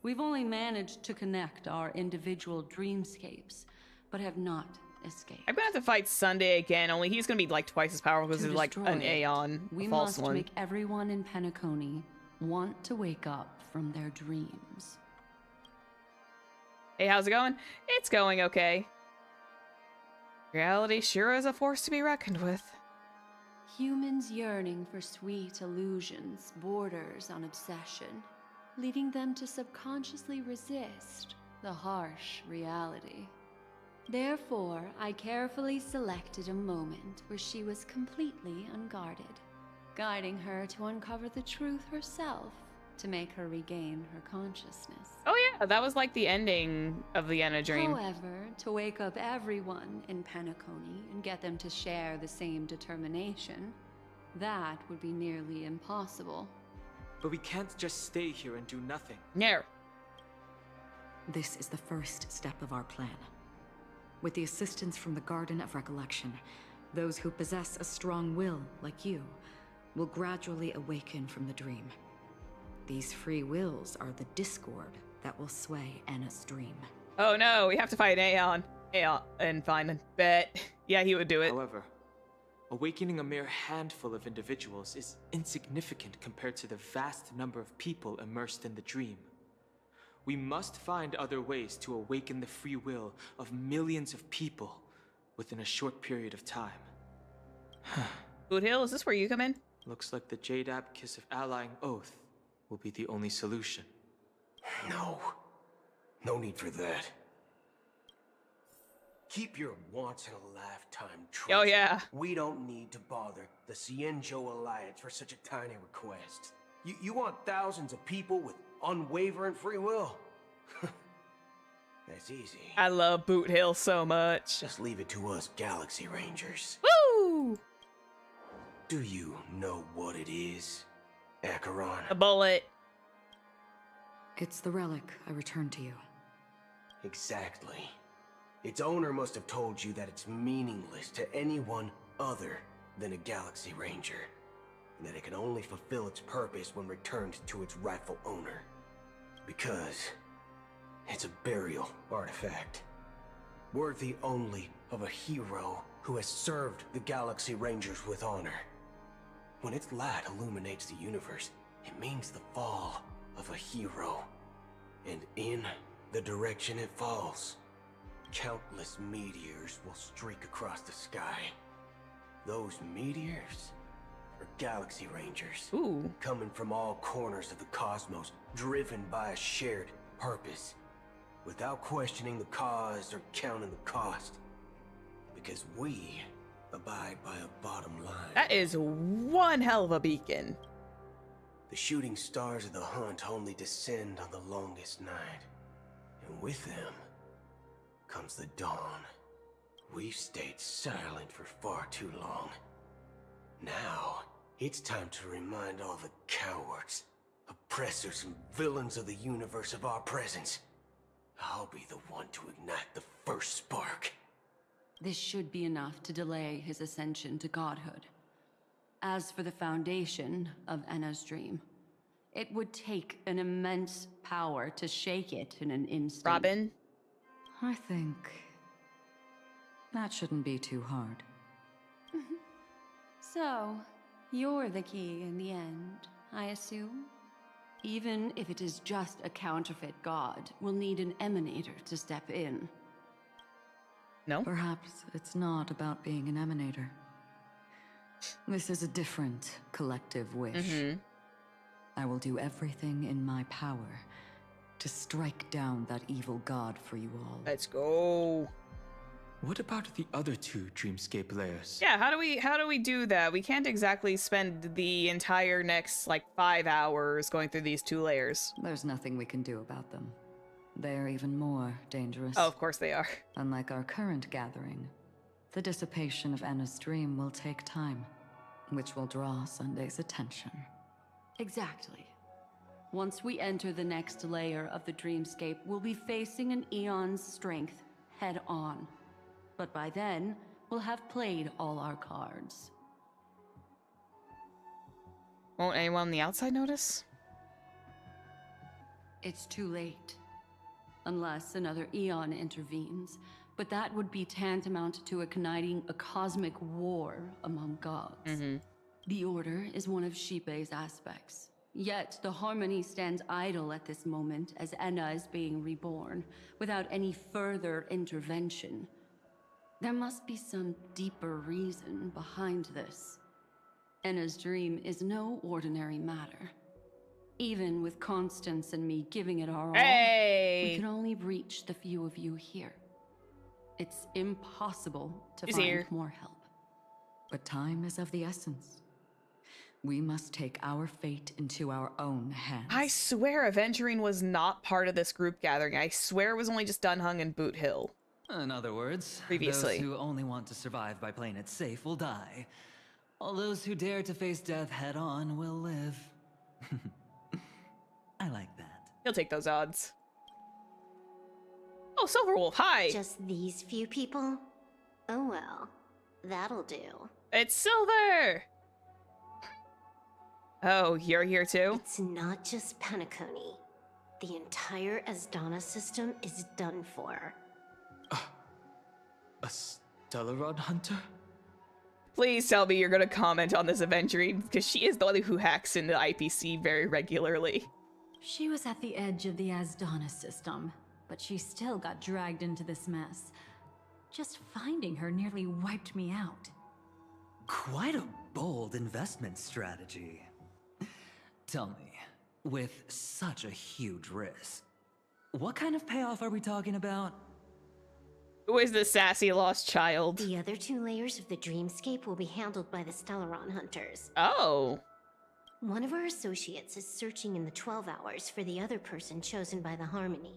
Speaker 7: We've only managed to connect our individual dreamscapes, but have not escaped.
Speaker 1: I'm gonna have to fight Sunday again, only he's gonna be like twice as powerful because he's like an Aeon,
Speaker 7: We
Speaker 1: a false
Speaker 7: must
Speaker 1: one.
Speaker 7: make everyone in Penacony want to wake up from their dreams.
Speaker 1: Hey, how's it going? It's going okay. Reality sure is a force to be reckoned with.
Speaker 7: Humans yearning for sweet illusions borders on obsession, leading them to subconsciously resist the harsh reality. Therefore, I carefully selected a moment where she was completely unguarded, guiding her to uncover the truth herself to make her regain her consciousness.
Speaker 1: Oh yeah, that was like the ending of the Enna dream.
Speaker 7: However, to wake up everyone in Penacony and get them to share the same determination, that would be nearly impossible.
Speaker 16: But we can't just stay here and do nothing.
Speaker 1: No.
Speaker 17: This is the first step of our plan. With the assistance from the Garden of Recollection, those who possess a strong will, like you, will gradually awaken from the dream. These free wills are the discord that will sway Enna's dream.
Speaker 1: Oh no, we have to fight Aeon. And find a bet. Yeah, he would do it.
Speaker 16: However, awakening a mere handful of individuals is insignificant compared to the vast number of people immersed in the dream. We must find other ways to awaken the free will of millions of people within a short period of time.
Speaker 1: Boot Hill, is this where you come in?
Speaker 16: Looks like the Jade Kiss of Allying Oath will be the only solution.
Speaker 6: No. No need for that. Keep your once-in-a-lifetime trust.
Speaker 1: Oh, yeah.
Speaker 6: We don't need to bother the Cienjo Alliance for such a tiny request. You want thousands of people with unwavering free will? That's easy.
Speaker 1: I love Boot Hill so much.
Speaker 6: Just leave it to us Galaxy Rangers.
Speaker 1: Woo!
Speaker 6: Do you know what it is, Acheron?
Speaker 1: A bullet.
Speaker 17: It's the relic I returned to you.
Speaker 6: Exactly. Its owner must have told you that it's meaningless to anyone other than a Galaxy Ranger, and that it can only fulfill its purpose when returned to its rightful owner. Because it's a burial artifact, worthy only of a hero who has served the Galaxy Rangers with honor. When its light illuminates the universe, it means the fall of a hero. And in the direction it falls, countless meteors will streak across the sky. Those meteors are Galaxy Rangers.
Speaker 1: Ooh.
Speaker 6: Coming from all corners of the cosmos, driven by a shared purpose, without questioning the cause or counting the cost. Because we abide by a bottom line.
Speaker 1: That is one hell of a beacon.
Speaker 6: The shooting stars of the hunt only descend on the longest night. And with them comes the dawn. We've stayed silent for far too long. Now, it's time to remind all the cowards, oppressors, and villains of the universe of our presence. I'll be the one to ignite the first spark.
Speaker 7: This should be enough to delay his ascension to godhood. As for the foundation of Enna's dream, it would take an immense power to shake it in an instant.
Speaker 1: Robin?
Speaker 17: I think that shouldn't be too hard.
Speaker 7: So, you're the key in the end, I assume? Even if it is just a counterfeit god, we'll need an emanator to step in.
Speaker 1: No?
Speaker 15: Perhaps it's not about being an emanator. This is a different collective wish. I will do everything in my power to strike down that evil god for you all.
Speaker 1: Let's go.
Speaker 16: What about the other two dreamscape layers?
Speaker 1: Yeah, how do we do that? We can't exactly spend the entire next like 5 hours going through these 2 layers.
Speaker 15: There's nothing we can do about them. They're even more dangerous.
Speaker 1: Oh, of course they are.
Speaker 15: Unlike our current gathering, the dissipation of Anna's dream will take time, which will draw Sunday's attention.
Speaker 7: Exactly. Once we enter the next layer of the dreamscape, we'll be facing an eon's strength head on. But by then, we'll have played all our cards.
Speaker 1: Won't anyone on the outside notice?
Speaker 7: It's too late. Unless another eon intervenes. But that would be tantamount to igniting a cosmic war among gods. The Order is one of Shipei's aspects. Yet the Harmony stands idle at this moment as Enna is being reborn, without any further intervention. There must be some deeper reason behind this. Enna's dream is no ordinary matter. Even with Constance and me giving it our all, we can only reach the few of you here. It's impossible to find more help.
Speaker 15: But time is of the essence. We must take our fate into our own hands.
Speaker 1: I swear Aventurine was not part of this group gathering. I swear it was only just Dunhung and Boot Hill.
Speaker 8: In other words,
Speaker 1: previously,
Speaker 8: those who only want to survive by playing it safe will die. All those who dare to face death head on will live. I like that.
Speaker 1: He'll take those odds. Oh, Silverwolf, hi!
Speaker 18: Just these few people? Oh well, that'll do.
Speaker 1: It's Silver! Oh, you're here too?
Speaker 18: It's not just Penacony. The entire Asdana system is done for.
Speaker 16: A Stellaron hunter?
Speaker 1: Please tell me you're gonna comment on this Aventurine, because she is the one who hacks into IPC very regularly.
Speaker 3: She was at the edge of the Asdana system, but she still got dragged into this mess. Just finding her nearly wiped me out.
Speaker 8: Quite a bold investment strategy. Tell me, with such a huge risk, what kind of payoff are we talking about?
Speaker 1: Who is the sassy lost child?
Speaker 18: The other 2 layers of the dreamscape will be handled by the Stellaron hunters.
Speaker 1: Oh.
Speaker 18: One of our associates is searching in the 12 hours for the other person chosen by the Harmony.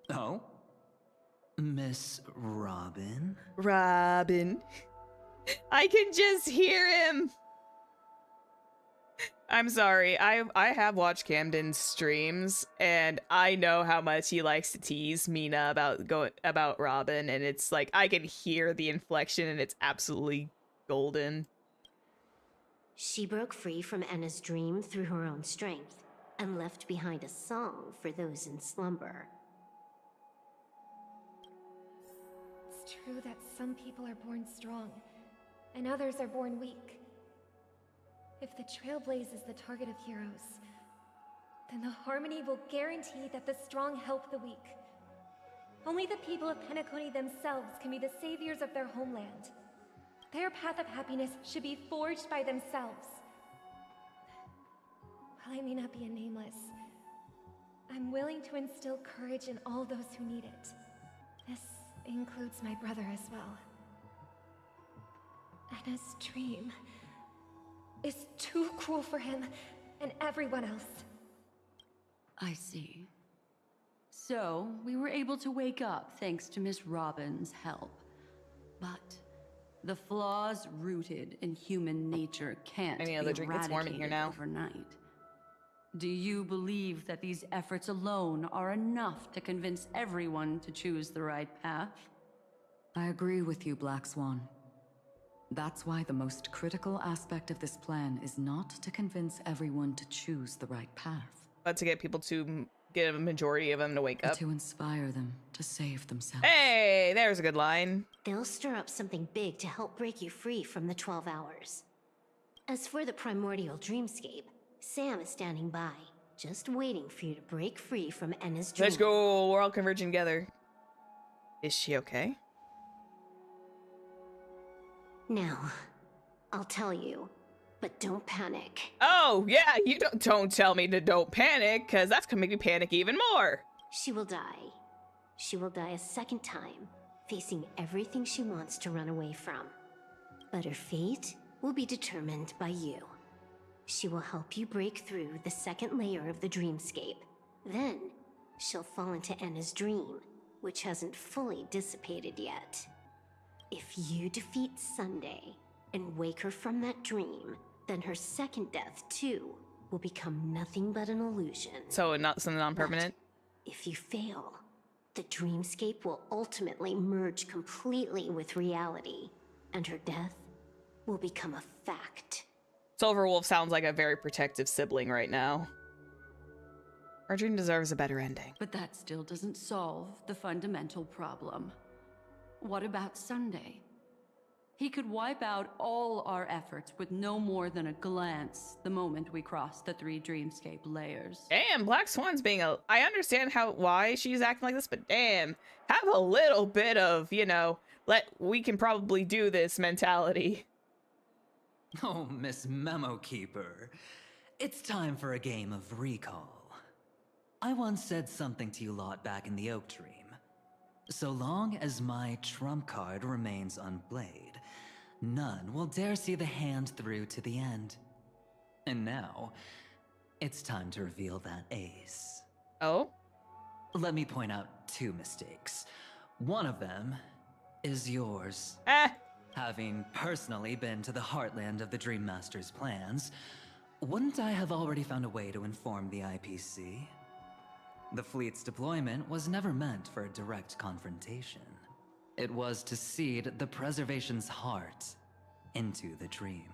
Speaker 8: Oh? Miss Robin?
Speaker 1: Robin. I can just hear him. I'm sorry. I have watched Camden's streams, and I know how much he likes to tease Mina about Robin, and it's like I can hear the inflection, and it's absolutely golden.
Speaker 18: She broke free from Enna's dream through her own strength, and left behind a song for those in slumber.
Speaker 4: It's true that some people are born strong, and others are born weak. If the Trailblaze is the target of heroes, then the Harmony will guarantee that the strong help the weak. Only the people of Penacony themselves can be the saviors of their homeland. Their path of happiness should be forged by themselves. While I may not be a nameless, I'm willing to instill courage in all those who need it. This includes my brother as well. Anna's dream is too cruel for him and everyone else.
Speaker 7: I see. So, we were able to wake up thanks to Miss Robin's help. But the flaws rooted in human nature can't
Speaker 1: Any
Speaker 7: be
Speaker 1: other drink that's warm in here
Speaker 7: eradicated
Speaker 1: now?
Speaker 7: overnight. Do you believe that these efforts alone are enough to convince everyone to choose the right path?
Speaker 15: I agree with you, Black Swan. That's why the most critical aspect of this plan is not to convince everyone to choose the right path,
Speaker 1: but to get people to get a majority of them to wake up.
Speaker 15: To inspire them to save themselves.
Speaker 1: Hey, there's a good line.
Speaker 18: They'll stir up something big to help break you free from the 12 hours. As for the primordial dreamscape, Sam is standing by, just waiting for you to break free from Enna's dream.
Speaker 1: Let's go. We're all converging together. Is she okay?
Speaker 18: Now, I'll tell you, but don't panic.
Speaker 1: Oh, yeah, you don't tell me to don't panic, because that's gonna make me panic even more.
Speaker 18: She will die. She will die a second time, facing everything she wants to run away from. But her fate will be determined by you. She will help you break through the second layer of the dreamscape. Then, she'll fall into Enna's dream, which hasn't fully dissipated yet. If you defeat Sunday and wake her from that dream, then her second death, too, will become nothing but an illusion.
Speaker 1: So not something non-permanent?
Speaker 18: If you fail, the dreamscape will ultimately merge completely with reality, and her death will become a fact.
Speaker 1: Silverwolf sounds like a very protective sibling right now. Our dream deserves a better ending.
Speaker 7: But that still doesn't solve the fundamental problem. What about Sunday? He could wipe out all our efforts with no more than a glance the moment we cross the 3 dreamscape layers.
Speaker 1: Damn, Black Swan's being a... I understand why she's acting like this, but damn, have a little bit of, you know, we can probably do this mentality.
Speaker 8: Oh, Miss Memo Keeper. It's time for a game of recall. I once said something to you lot back in the Oak Dream. So long as my trump card remains unplayed, none will dare see the hand through to the end. And now, it's time to reveal that ace.
Speaker 1: Oh?
Speaker 8: Let me point out 2 mistakes. One of them is yours. Having personally been to the heartland of the Dream Master's plans, wouldn't I have already found a way to inform the IPC? The fleet's deployment was never meant for a direct confrontation. It was to seed the preservation's heart into the dream.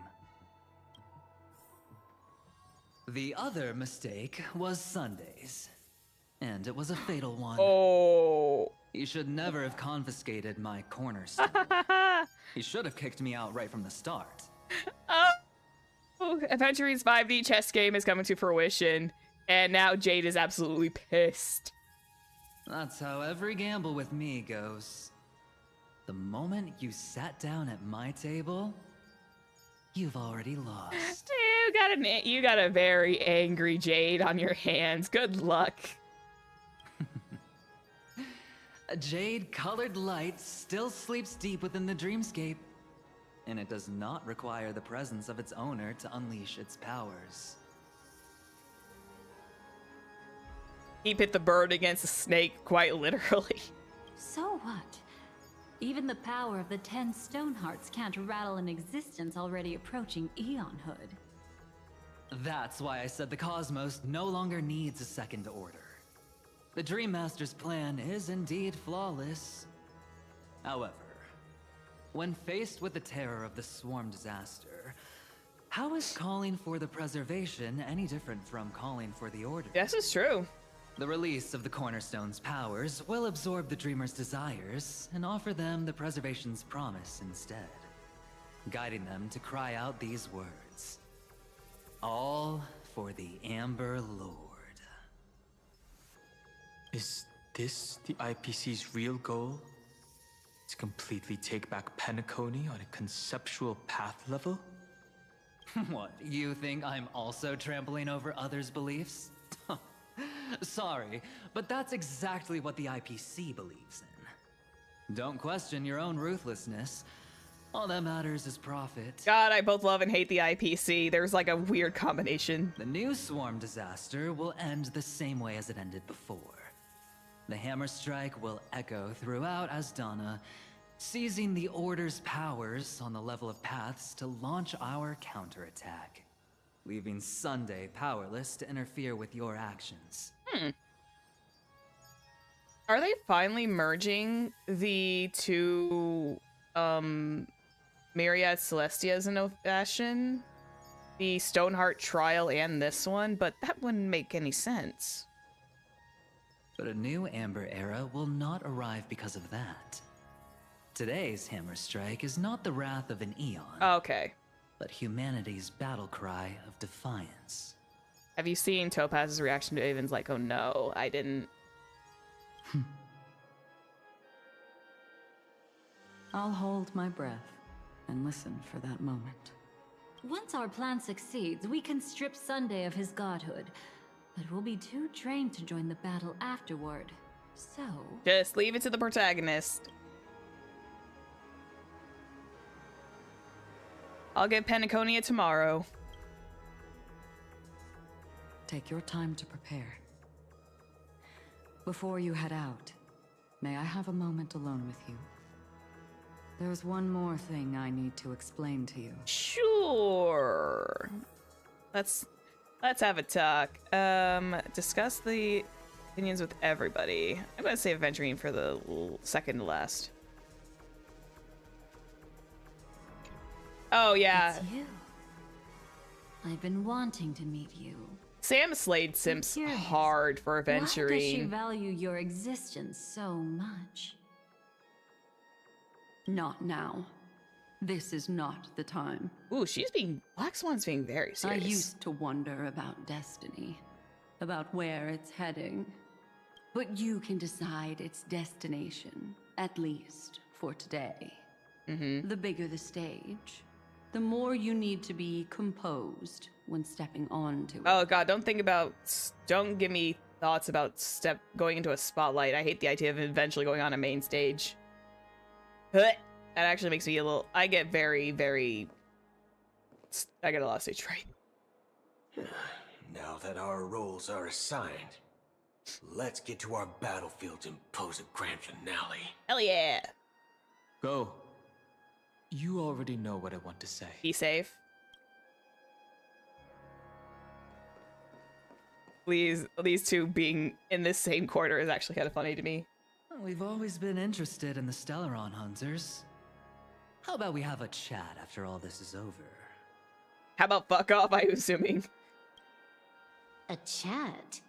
Speaker 8: The other mistake was Sundays, and it was a fatal one.
Speaker 1: Oh.
Speaker 8: You should never have confiscated my cornerstone. He should have kicked me out right from the start.
Speaker 1: Oh, Adventure's 5D chess game is coming to fruition, and now Jade is absolutely pissed.
Speaker 8: That's how every gamble with me goes. The moment you sat down at my table, you've already lost.
Speaker 1: You got a very angry Jade on your hands. Good luck.
Speaker 8: A jade-colored light still sleeps deep within the dreamscape, and it does not require the presence of its owner to unleash its powers.
Speaker 1: He pit the bird against the snake, quite literally.
Speaker 3: So what? Even the power of the 10 stone hearts can't rattle an existence already approaching eonhood.
Speaker 8: That's why I said the cosmos no longer needs a second order. The Dream Master's plan is indeed flawless. However, when faced with the terror of the swarm disaster, how is calling for the preservation any different from calling for the order?
Speaker 1: This is true.
Speaker 8: The release of the Cornerstone's powers will absorb the Dreamer's desires and offer them the preservation's promise instead, guiding them to cry out these words. All for the Amber Lord.
Speaker 16: Is this the IPC's real goal? To completely take back Penacony on a conceptual path level?
Speaker 8: What, you think I'm also trampling over others' beliefs? Sorry, but that's exactly what the IPC believes in. Don't question your own ruthlessness. All that matters is profit.
Speaker 1: God, I both love and hate the IPC. There's like a weird combination.
Speaker 8: The new swarm disaster will end the same way as it ended before. The hammer strike will echo throughout Asdana, seizing the Order's powers on the level of paths to launch our counterattack, leaving Sunday powerless to interfere with your actions.
Speaker 1: Are they finally merging the 2 Myriad Celestias in a fashion? The Stoneheart trial and this one, but that wouldn't make any sense.
Speaker 8: But a new Amber Era will not arrive because of that. Today's Hammer Strike is not the wrath of an eon.
Speaker 1: Okay.
Speaker 8: But humanity's battle cry of defiance.
Speaker 1: Have you seen Topaz's reaction to Avon's like, oh no, I didn't.
Speaker 15: I'll hold my breath and listen for that moment.
Speaker 3: Once our plan succeeds, we can strip Sunday of his godhood. But we'll be too drained to join the battle afterward. So...
Speaker 1: just leave it to the protagonist. I'll get Penniconia tomorrow.
Speaker 15: Take your time to prepare. Before you head out, may I have a moment alone with you? There's one more thing I need to explain to you.
Speaker 1: Sure. Let's have a talk. Discuss the opinions with everybody. I'm gonna save Aventurine for the second to last. Oh yeah.
Speaker 3: It's you. I've been wanting to meet you.
Speaker 1: Sam slayed Simps hard for
Speaker 3: Why does she
Speaker 1: Aventurine.
Speaker 3: value your existence so much?
Speaker 7: Not now. This is not the time.
Speaker 1: Ooh, Black Swan's being very serious.
Speaker 7: I used to wonder about destiny, about where it's heading. But you can decide its destination, at least for today.
Speaker 1: Mm-hmm.
Speaker 7: The bigger the stage, the more you need to be composed when stepping onto it.
Speaker 1: Oh god, don't give me thoughts about going into a spotlight. I hate the idea of eventually going on a main stage. That actually makes me I get very, very... I get a lot of stage fright.
Speaker 10: Now that our roles are assigned, let's get to our battlefields and pose a grand finale.
Speaker 1: Hell yeah!
Speaker 16: Go. You already know what I want to say.
Speaker 1: Be safe. Please, these two being in this same quarter is actually kind of funny to me.
Speaker 8: We've always been interested in the Stellaron hunters. How about we have a chat after all this is over?
Speaker 1: How about fuck off, I'm assuming?
Speaker 18: A chat?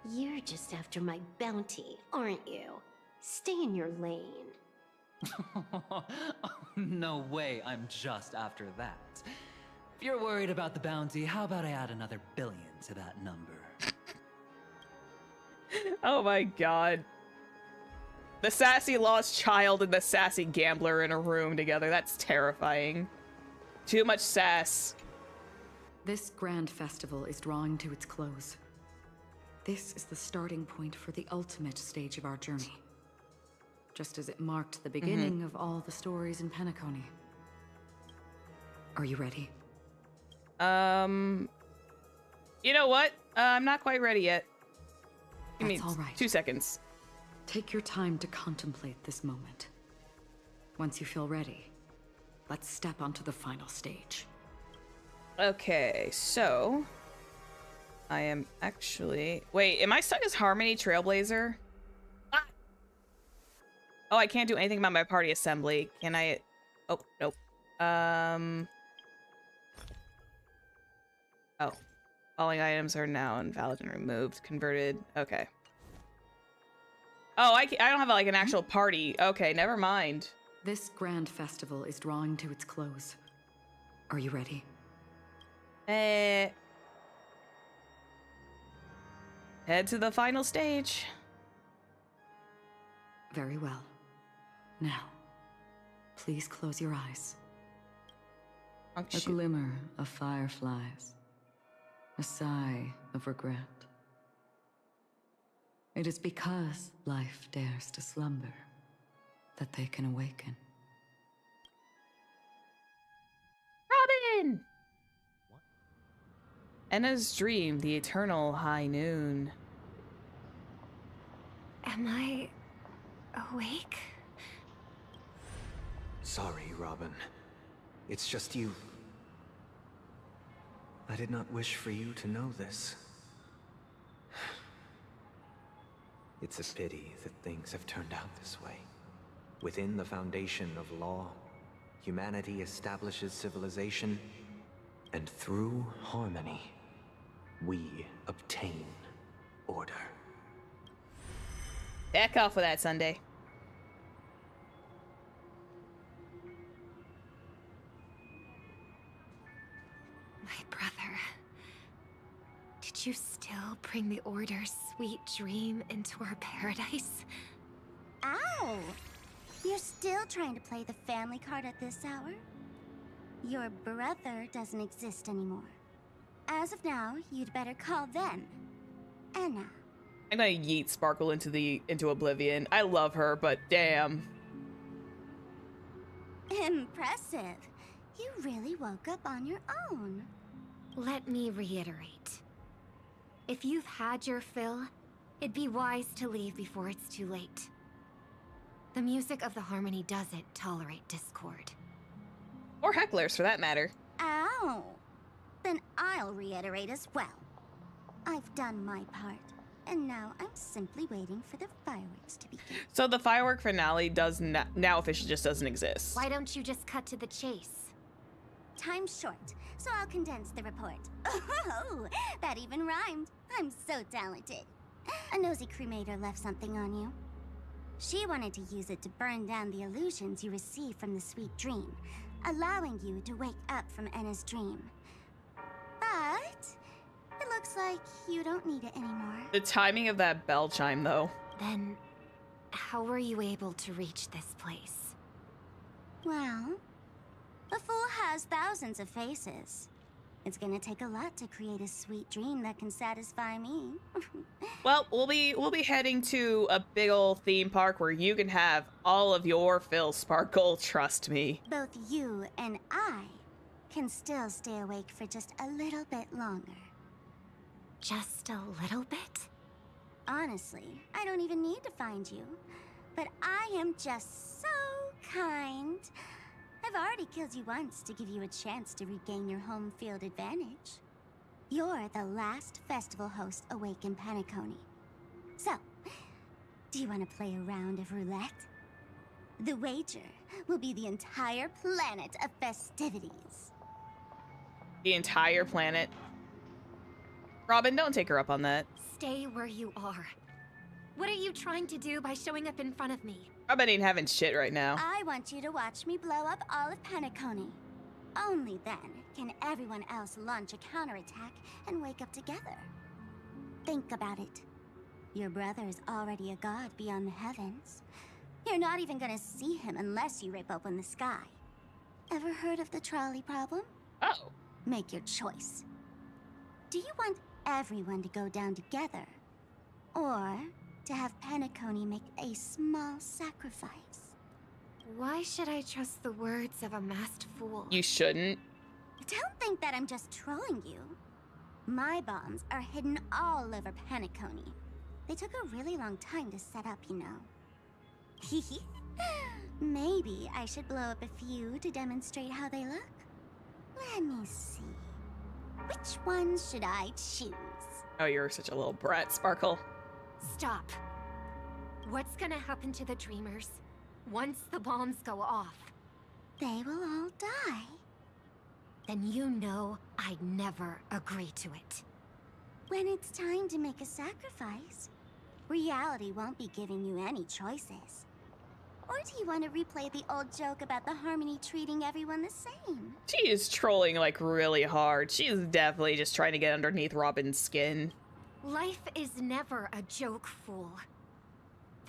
Speaker 18: You're just after my bounty, aren't you? Stay in your lane.
Speaker 8: No way, I'm just after that. If you're worried about the bounty, how about I add another billion to that number?
Speaker 1: Oh my god. The sassy lost child and the sassy gambler in a room together. That's terrifying. Too much sass.
Speaker 17: This grand festival is drawing to its close. This is the starting point for the ultimate stage of our journey. Just as it marked the beginning of all the stories in Penniconia. Are you ready?
Speaker 1: You know what? I'm not quite ready yet. Give me
Speaker 17: That's all right.
Speaker 1: 2 seconds.
Speaker 17: Take your time to contemplate this moment. Once you feel ready, let's step onto the final stage.
Speaker 1: Okay, so... I am actually... Wait, am I stuck as Harmony Trailblazer? Ah! Oh, I can't do anything about my party assembly. Can I... Oh, nope. Oh. Following items are now invalid and removed. Converted. Okay. Oh, I don't have like an actual party. Okay, never mind.
Speaker 17: This grand festival is drawing to its close. Are you ready?
Speaker 1: Head to the final stage.
Speaker 17: Very well. Now, please close your eyes.
Speaker 1: Oh,
Speaker 15: A glimmer of fireflies. A sigh of regret. It is because life dares to slumber that they can awaken.
Speaker 1: Robin! Enna's dream, the eternal high noon.
Speaker 4: Am I awake?
Speaker 13: Sorry, Robin. It's just you. I did not wish for you to know this. It's a pity that things have turned out this way. Within the foundation of law, humanity establishes civilization, and through harmony, we obtain order.
Speaker 1: Back off with that, Sunday.
Speaker 4: My brother. Did you still bring the Order's sweet dream into our paradise?
Speaker 9: Ow! You're still trying to play the family card at this hour? Your brother doesn't exist anymore. As of now, you'd better call them. Anna.
Speaker 1: I'm gonna yeet Sparkle into oblivion. I love her, but damn.
Speaker 9: Impressive. You really woke up on your own.
Speaker 4: Let me reiterate. If you've had your fill, it'd be wise to leave before it's too late. The music of the Harmony doesn't tolerate discord.
Speaker 1: Or hecklers, for that matter.
Speaker 9: Ow! Then I'll reiterate as well. I've done my part, and now I'm simply waiting for the fireworks to begin.
Speaker 1: So the firework finale does now officially just doesn't exist.
Speaker 4: Why don't you just cut to the chase?
Speaker 9: Time's short, so I'll condense the report. Oh, that even rhymed. I'm so talented. A nosy cremator left something on you. She wanted to use it to burn down the illusions you received from the sweet dream, allowing you to wake up from Anna's dream. But it looks like you don't need it anymore.
Speaker 1: The timing of that bell chime, though.
Speaker 4: Then, how were you able to reach this place?
Speaker 9: Well, a fool has thousands of faces. It's gonna take a lot to create a sweet dream that can satisfy me.
Speaker 1: Well, we'll be heading to a big ol' theme park where you can have all of your fill, Sparkle. Trust me.
Speaker 9: Both you and I can still stay awake for just a little bit longer.
Speaker 4: Just a little bit?
Speaker 9: Honestly, I don't even need to find you. But I am just so kind. I've already killed you once to give you a chance to regain your home field advantage. You're the last festival host awake in Penacony. So, do you want to play a round of roulette? The wager will be the entire planet of festivities.
Speaker 1: The entire planet. Robin, don't take her up on that.
Speaker 4: Stay where you are. What are you trying to do by showing up in front of me?
Speaker 1: Robin ain't having shit right now.
Speaker 9: I want you to watch me blow up all of Penacony. Only then can everyone else launch a counterattack and wake up together. Think about it. Your brother is already a god beyond the heavens. You're not even gonna see him unless you rip open the sky. Ever heard of the trolley problem?
Speaker 1: Oh.
Speaker 9: Make your choice. Do you want everyone to go down together? Or to have Penacony make a small sacrifice?
Speaker 4: Why should I trust the words of a masked fool?
Speaker 1: You shouldn't.
Speaker 9: Don't think that I'm just trolling you. My bombs are hidden all over Penacony. They took a really long time to set up, you know. Maybe I should blow up a few to demonstrate how they look. Let me see. Which ones should I choose?
Speaker 1: Oh, you're such a little brat, Sparkle.
Speaker 4: Stop. What's gonna happen to the dreamers once the bombs go off?
Speaker 9: They will all die.
Speaker 4: Then you know I'd never agree to it.
Speaker 9: When it's time to make a sacrifice, reality won't be giving you any choices. Or do you want to replay the old joke about the Harmony treating everyone the same?
Speaker 1: She is trolling like really hard. She's definitely just trying to get underneath Robin's skin.
Speaker 4: Life is never a joke, fool.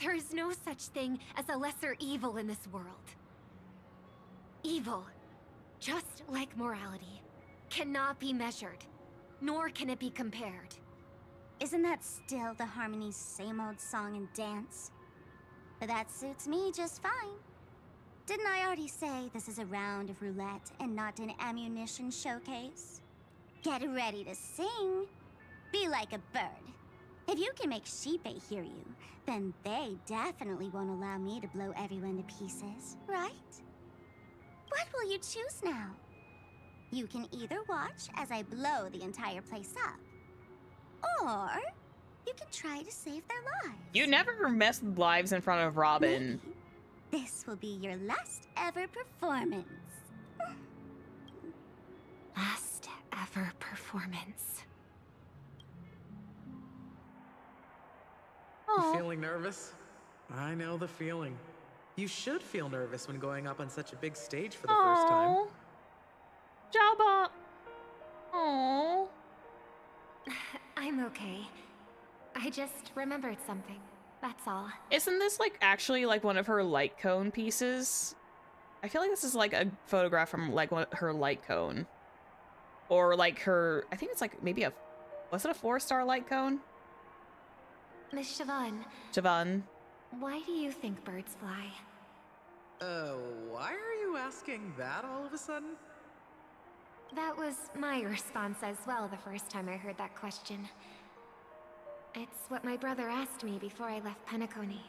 Speaker 4: There is no such thing as a lesser evil in this world. Evil, just like morality, cannot be measured, nor can it be compared.
Speaker 9: Isn't that still the Harmony's same old song and dance? But that suits me just fine. Didn't I already say this is a round of roulette and not an ammunition showcase? Get ready to sing. Be like a bird. If you can make Sheepei hear you, then they definitely won't allow me to blow everyone to pieces, right? What will you choose now? You can either watch as I blow the entire place up, or you can try to save their lives.
Speaker 1: You never mess with lives in front of Robin.
Speaker 9: Maybe this will be your last ever performance.
Speaker 4: Last ever performance.
Speaker 19: You feeling nervous? I know the feeling. You should feel nervous when going up on such a big stage for the first time.
Speaker 1: Jabba. Aww.
Speaker 4: I'm okay. I just remembered something. That's all.
Speaker 1: Isn't this like actually like one of her light cone pieces? I feel like this is like a photograph from like her light cone. Or like her, I think it's like maybe a, was it a 4-star light cone?
Speaker 4: Miss Siobhan.
Speaker 1: Siobhan.
Speaker 4: Why do you think birds fly?
Speaker 19: Why are you asking that all of a sudden?
Speaker 4: That was my response as well the first time I heard that question. It's what my brother asked me before I left Penacony.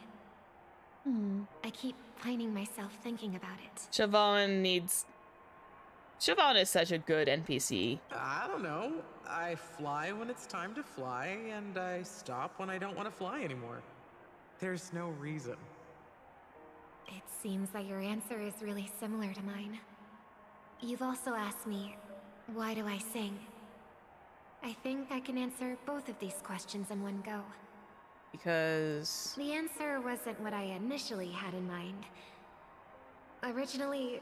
Speaker 4: I keep finding myself thinking about it.
Speaker 1: Siobhan is such a good NPC.
Speaker 19: I don't know. I fly when it's time to fly, and I stop when I don't want to fly anymore. There's no reason.
Speaker 4: It seems that your answer is really similar to mine. You've also asked me, why do I sing? I think I can answer both of these questions in one go.
Speaker 1: Because...
Speaker 4: The answer wasn't what I initially had in mind. Originally,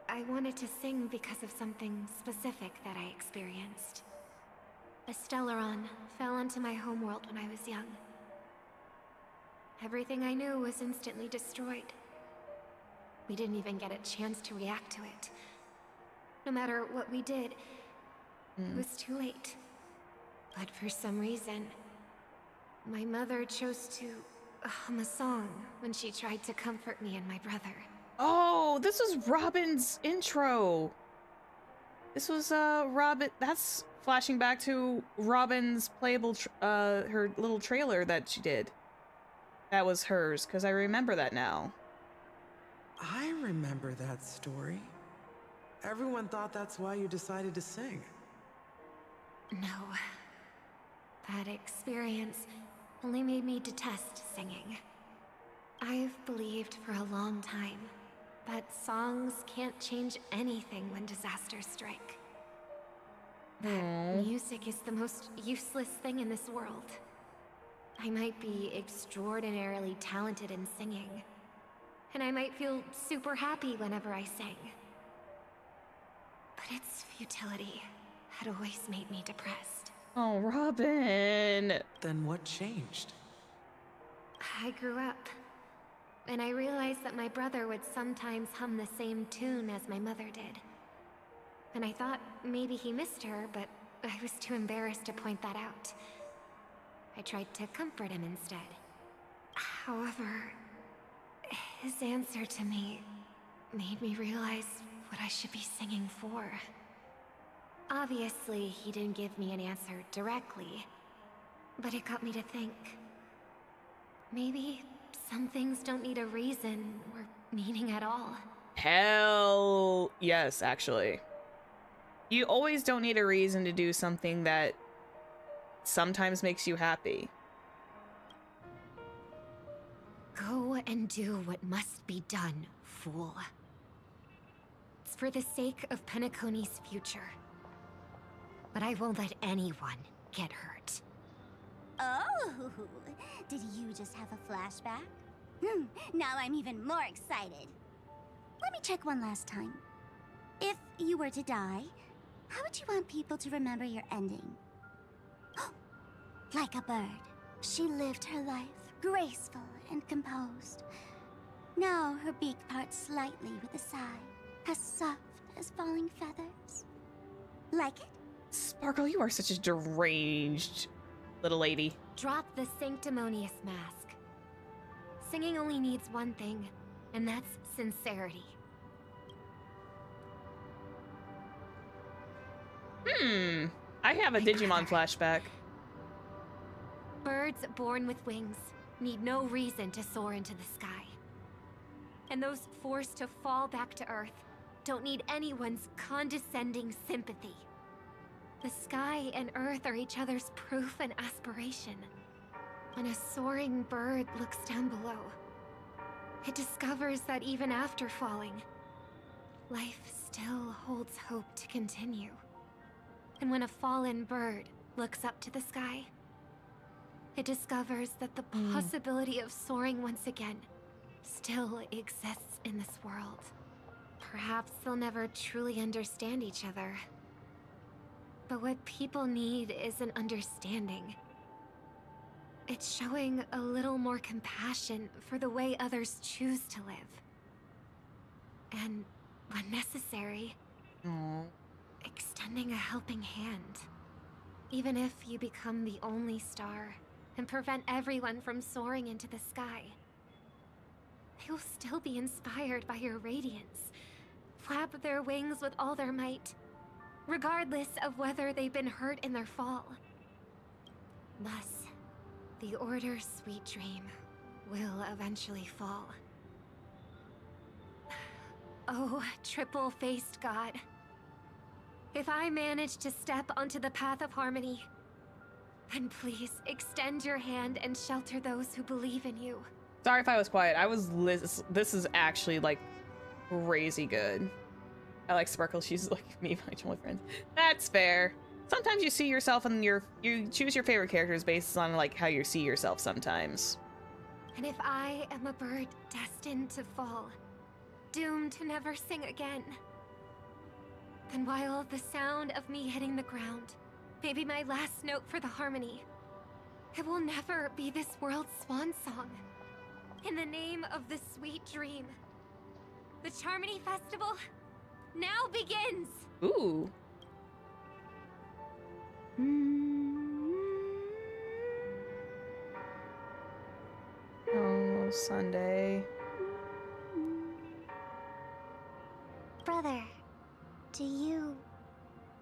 Speaker 4: I wanted to sing because of something specific that I experienced. A Stellaron fell onto my homeworld when I was young. Everything I knew was instantly destroyed. We didn't even get a chance to react to it. No matter what we did, it was too late. But for some reason, my mother chose to hum a song when she tried to comfort me and my brother.
Speaker 1: Oh, this was Robin's intro. This was Robin. That's flashing back to Robin's playable, her little trailer that she did. That was hers, because I remember that now.
Speaker 19: I remember that story. Everyone thought that's why you decided to sing.
Speaker 4: No. That experience only made me detest singing. I've believed for a long time that songs can't change anything when disasters strike. That music is the most useless thing in this world. I might be extraordinarily talented in singing, and I might feel super happy whenever I sing. But its futility had always made me depressed.
Speaker 1: Oh, Robin!
Speaker 19: Then what changed?
Speaker 4: I grew up, and I realized that my brother would sometimes hum the same tune as my mother did. And I thought maybe he missed her, but I was too embarrassed to point that out. I tried to comfort him instead. However, his answer to me made me realize what I should be singing for. Obviously, he didn't give me an answer directly, but it got me to think. Maybe some things don't need a reason or meaning at all.
Speaker 1: Hell yes, actually. You always don't need a reason to do something that sometimes makes you happy.
Speaker 4: Go and do what must be done, fool. It's for the sake of Penacony's future. But I won't let anyone get hurt.
Speaker 9: Oh, did you just have a flashback? Now I'm even more excited. Let me check one last time. If you were to die, how would you want people to remember your ending? Like a bird, she lived her life, graceful and composed. Now her beak parts slightly with a sigh, as soft as falling feathers. Like it?
Speaker 1: Sparkle, you are such a deranged little lady.
Speaker 4: Drop the sanctimonious mask. Singing only needs one thing, and that's sincerity.
Speaker 1: I have a Digimon flashback.
Speaker 4: Birds born with wings need no reason to soar into the sky. And those forced to fall back to Earth don't need anyone's condescending sympathy. The sky and Earth are each other's proof and aspiration. When a soaring bird looks down below, it discovers that even after falling, life still holds hope to continue. And when a fallen bird looks up to the sky, it discovers that the possibility of soaring once again still exists in this world. Perhaps they'll never truly understand each other, But what people need is an understanding. It's showing a little more compassion for the way others choose to live. And, when necessary, extending a helping hand. Even if you become the only star and prevent everyone from soaring into the sky, they will still be inspired by your radiance, flap their wings with all their might, regardless of whether they've been hurt in their fall. Thus, the Order's sweet dream will eventually fall. Oh, triple-faced god. If I manage to step onto the path of harmony, then please extend your hand and shelter those who believe in you.
Speaker 1: Sorry if I was quiet. This is actually like crazy good. I like Sparkle. She's like me, my only friend. That's fair. Sometimes you see yourself and you choose your favorite characters based on like how you see yourself sometimes.
Speaker 4: And if I am a bird destined to fall, doomed to never sing again, then while the sound of me hitting the ground may be my last note for the harmony, it will never be this world's swan song. In the name of the sweet dream, the Charmony Festival now begins!
Speaker 1: Ooh. Oh, Sunday.
Speaker 9: Brother, do you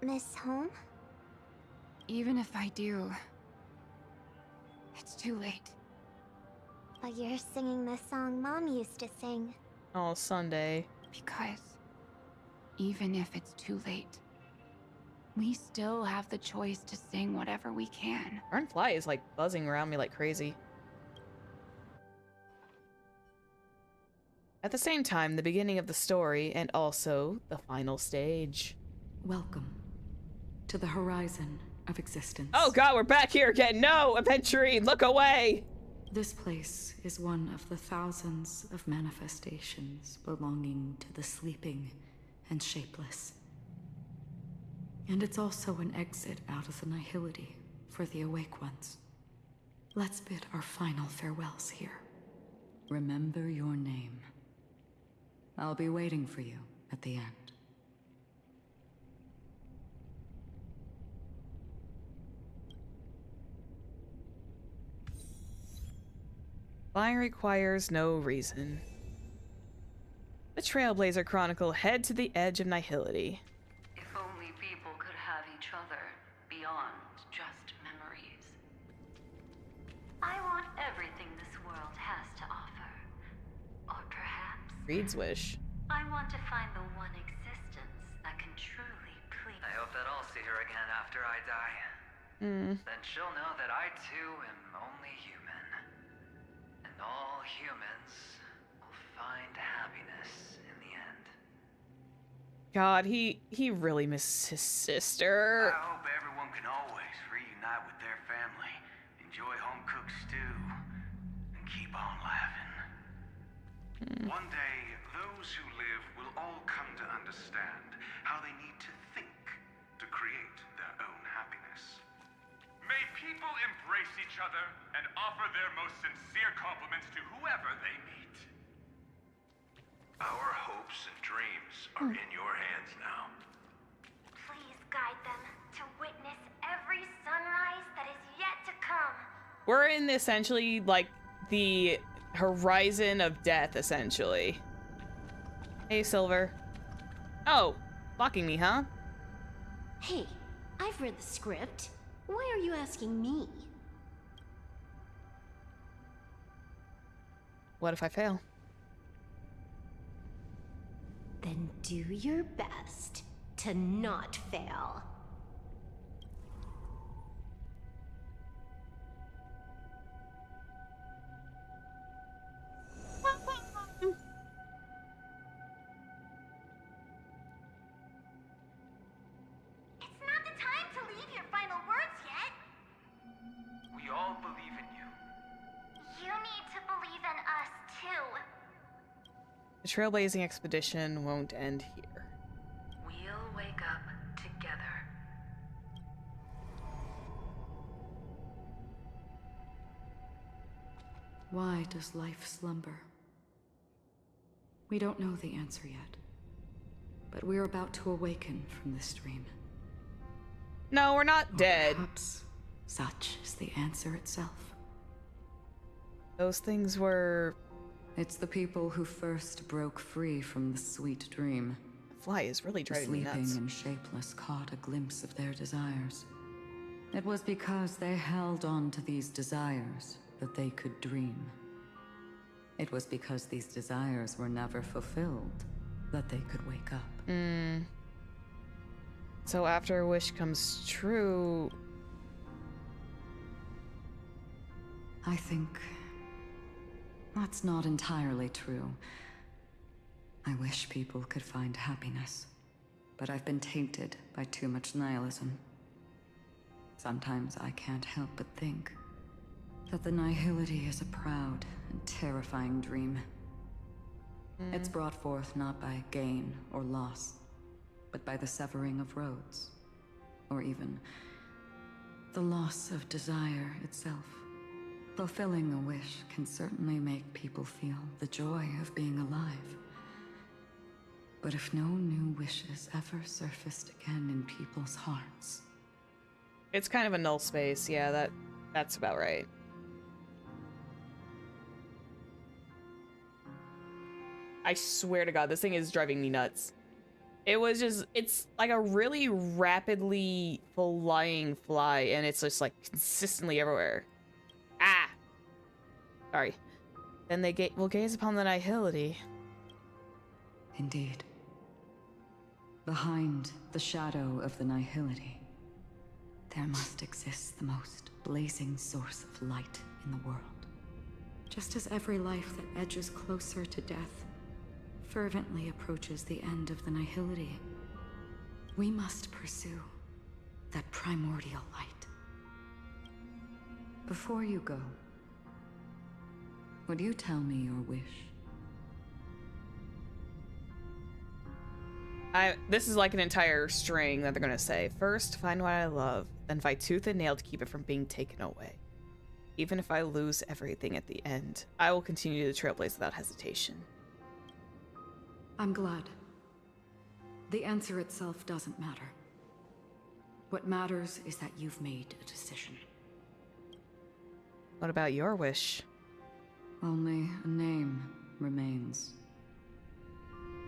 Speaker 9: miss home?
Speaker 20: Even if I do, it's too late.
Speaker 9: But you're singing the song Mom used to sing.
Speaker 1: Oh, Sunday.
Speaker 20: Because even if it's too late, we still have the choice to sing whatever we can.
Speaker 1: Darn fly is like buzzing around me like crazy. At the same time, the beginning of the story and also the final stage.
Speaker 11: Welcome to the horizon of existence.
Speaker 1: Oh god, we're back here again. No, Aventurine, look away!
Speaker 11: This place is one of the thousands of manifestations belonging to the sleeping and shapeless. And it's also an exit out of the nihility for the awake ones. Let's bid our final farewells here.
Speaker 15: Remember your name. I'll be waiting for you at the end.
Speaker 1: Flying requires no reason. The Trailblazer Chronicle head to the edge of nihility.
Speaker 3: If only people could have each other beyond just memories. I want everything this world has to offer. Or perhaps
Speaker 1: Reed's wish.
Speaker 3: I want to find the one existence that can truly please.
Speaker 8: I hope that I'll see her again after I die. Then she'll know that I too am only human. And all humans will find happiness in the end.
Speaker 1: God, he really misses his sister.
Speaker 21: I hope everyone can always reunite with their family, enjoy home-cooked stew, and keep on laughing. One day, those who live will all come to understand how they need to think to create their own happiness.
Speaker 12: May people embrace each other and offer their most sincere compliments to whoever they meet.
Speaker 21: Our hopes and dreams are in your hands now.
Speaker 2: Please guide them to witness every sunrise that is yet to come.
Speaker 1: We're in essentially like the horizon of death, essentially. Hey, Silver. Oh, blocking me, huh?
Speaker 18: Hey, I've read the script. Why are you asking me?
Speaker 1: What if I fail?
Speaker 18: Then do your best to not fail.
Speaker 2: It's not the time to leave your final words yet.
Speaker 21: We all believe in you.
Speaker 2: You need to believe in us too.
Speaker 1: The trailblazing expedition won't end here.
Speaker 3: We'll wake up together.
Speaker 17: Why does life slumber? We don't know the answer yet, but we're about to awaken from this dream.
Speaker 1: No, we're not dead.
Speaker 17: Perhaps such is the answer itself.
Speaker 1: Those things were...
Speaker 15: It's the people who first broke free from the sweet dream.
Speaker 1: The fly is really driving me
Speaker 15: sleeping
Speaker 1: nuts.
Speaker 15: and shapeless caught a glimpse of their desires. It was because they held on to these desires that they could dream. It was because these desires were never fulfilled that they could wake up.
Speaker 1: So after a wish comes true...
Speaker 15: I think that's not entirely true. I wish people could find happiness, but I've been tainted by too much nihilism. Sometimes I can't help but think that the nihility is a proud and terrifying dream. It's brought forth not by gain or loss, but by the severing of roads, or even the loss of desire itself. Fulfilling a wish can certainly make people feel the joy of being alive. But if no new wishes ever surfaced again in people's hearts...
Speaker 1: It's kind of a null space, yeah, that's about right. I swear to God, this thing is driving me nuts. It's like a really rapidly flying fly, and it's just like consistently everywhere. Ah! Sorry. Then they will gaze upon the nihility.
Speaker 15: Indeed. Behind the shadow of the nihility, there must exist the most blazing source of light in the world. Just as every life that edges closer to death fervently approaches the end of the nihility, we must pursue that primordial light. Before you go, would you tell me your wish?
Speaker 1: This is like an entire string that they're gonna say. First, find what I love, then fight tooth and nail to keep it from being taken away. Even if I lose everything at the end, I will continue to trailblaze without hesitation.
Speaker 17: I'm glad. The answer itself doesn't matter. What matters is that you've made a decision.
Speaker 1: What about your wish?
Speaker 15: Only a name remains.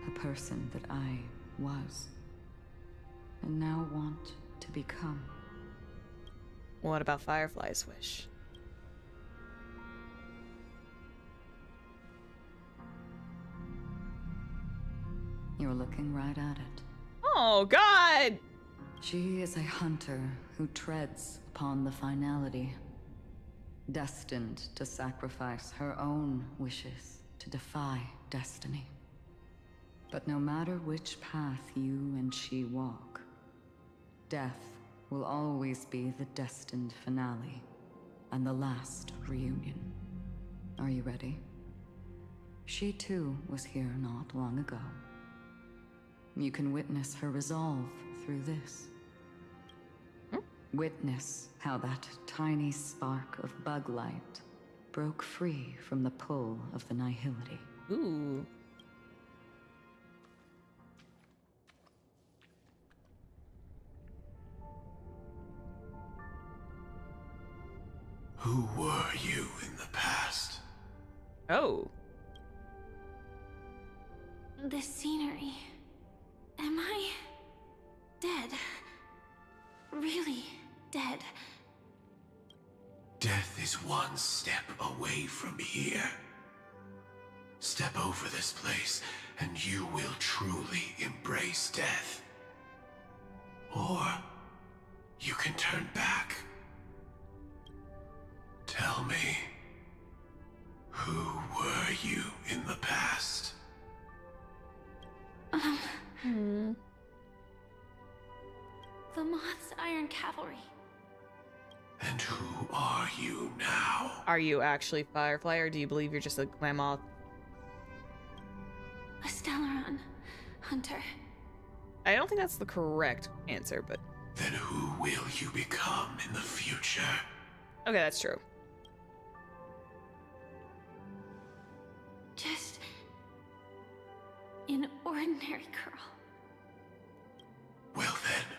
Speaker 15: A person that I was, and now want to become.
Speaker 1: What about Firefly's wish?
Speaker 15: You're looking right at it.
Speaker 1: Oh, God!
Speaker 15: She is a hunter who treads upon the finality, destined to sacrifice her own wishes to defy destiny. But no matter which path you and she walk, death will always be the destined finale and the last reunion. Are you ready? She too was here not long ago. You can witness her resolve through this. Witness how that tiny spark of bug light broke free from the pull of the nihility.
Speaker 1: Ooh.
Speaker 6: Who were you in the past?
Speaker 1: Oh.
Speaker 2: This scenery. Am I dead? Really dead?
Speaker 6: Death is one step away from here. Step over this place, and you will truly embrace death. Or you can turn back. Tell me, who were you in the past?
Speaker 2: The Moth's Iron Cavalry.
Speaker 6: And who are you now?
Speaker 1: Are you actually Firefly, or do you believe you're just a Glamoth?
Speaker 2: A Stellaron hunter.
Speaker 1: I don't think that's the correct answer, but...
Speaker 6: Then who will you become in the future?
Speaker 1: Okay, that's true.
Speaker 2: an ordinary girl.
Speaker 6: Well then,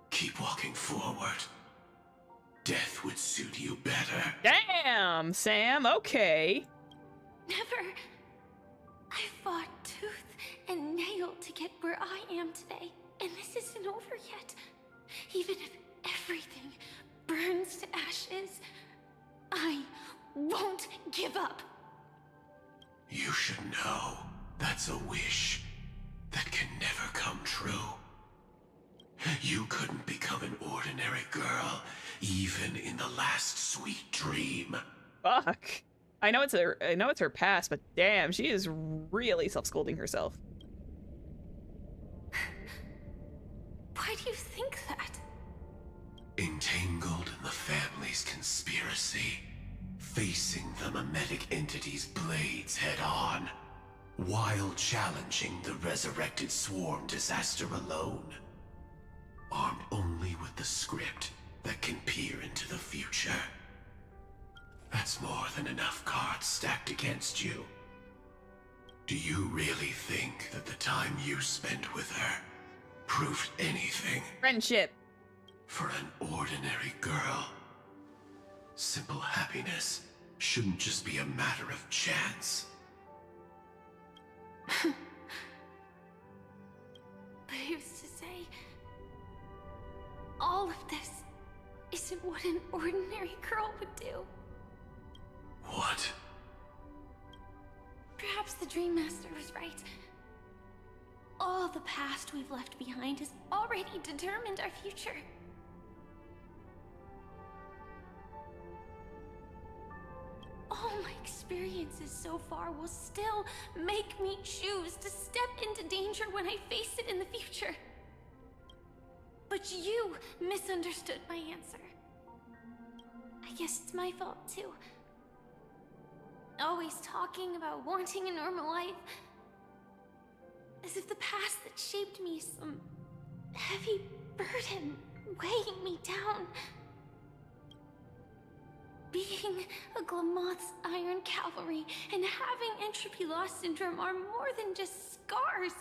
Speaker 6: keep walking forward. Death would suit you better.
Speaker 1: Damn, Sam, okay.
Speaker 2: Never. I fought tooth and nail to get where I am today, and this isn't over yet. Even if everything burns to ashes, I won't give up.
Speaker 6: You should know that's a wish that can never come true. You couldn't become an ordinary girl, even in the last sweet dream.
Speaker 1: Fuck. I know it's her past, but damn, she is really self-scolding herself.
Speaker 2: Why do you think that?
Speaker 6: Entangled in the family's conspiracy, facing the mimetic entity's blades head-on, while challenging the resurrected swarm disaster alone. Armed only with the script that can peer into the future. That's more than enough cards stacked against you. Do you really think that the time you spent with her proved anything?
Speaker 1: Friendship.
Speaker 6: For an ordinary girl, simple happiness shouldn't just be a matter of chance.
Speaker 2: But who's to say all of this isn't what an ordinary girl would do?
Speaker 6: What?
Speaker 2: Perhaps the Dream Master was right. All the past we've left behind has already determined our future. All my experiences so far will still make me choose to step into danger when I face it in the future. But you misunderstood my answer. I guess it's my fault too. Always talking about wanting a normal life. As if the past that shaped me is some heavy burden weighing me down. Being a Glamoth's Iron Cavalry and having entropy loss syndrome are more than just scars.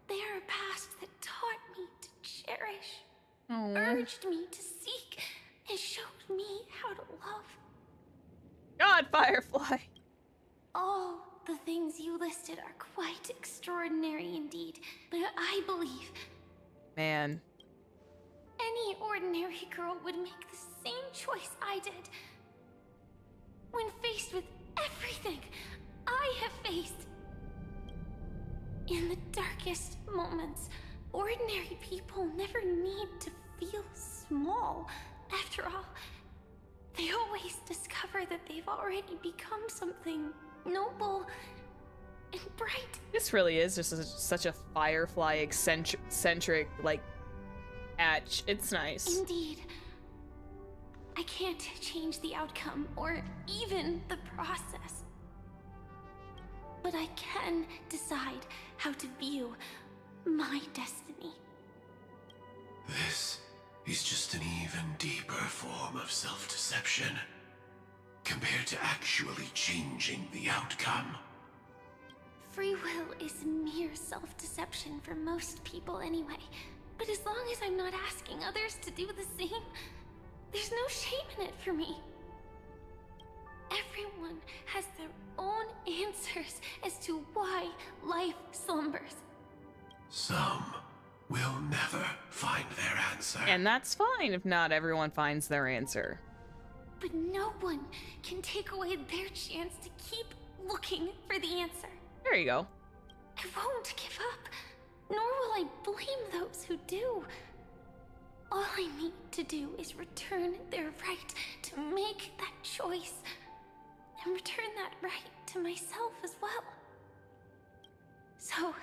Speaker 2: They are a past that taught me to cherish, urged me to seek, and showed me how to love.
Speaker 1: God, Firefly!
Speaker 2: All the things you listed are quite extraordinary indeed, but I believe
Speaker 1: Man.
Speaker 2: any ordinary girl would make the same choice I did. When faced with everything I have faced. In the darkest moments, ordinary people never need to feel small. After all, they always discover that they've already become something noble and bright.
Speaker 1: This really is just such a Firefly eccentric, like, atch. It's nice.
Speaker 2: Indeed. I can't change the outcome or even the process. But I can decide how to view my destiny.
Speaker 6: This is just an even deeper form of self-deception, compared to actually changing the outcome.
Speaker 2: Free will is mere self-deception for most people anyway. But as long as I'm not asking others to do the same, there's no shame in it for me. Everyone has their own answers as to why life slumbers.
Speaker 6: Some will never find their answer.
Speaker 1: And that's fine if not everyone finds their answer.
Speaker 2: But no one can take away their chance to keep looking for the answer.
Speaker 1: There you go.
Speaker 2: I won't give up, nor will I blame those who do. All I need to do is return their right to make that choice, and return that right to myself as well. So,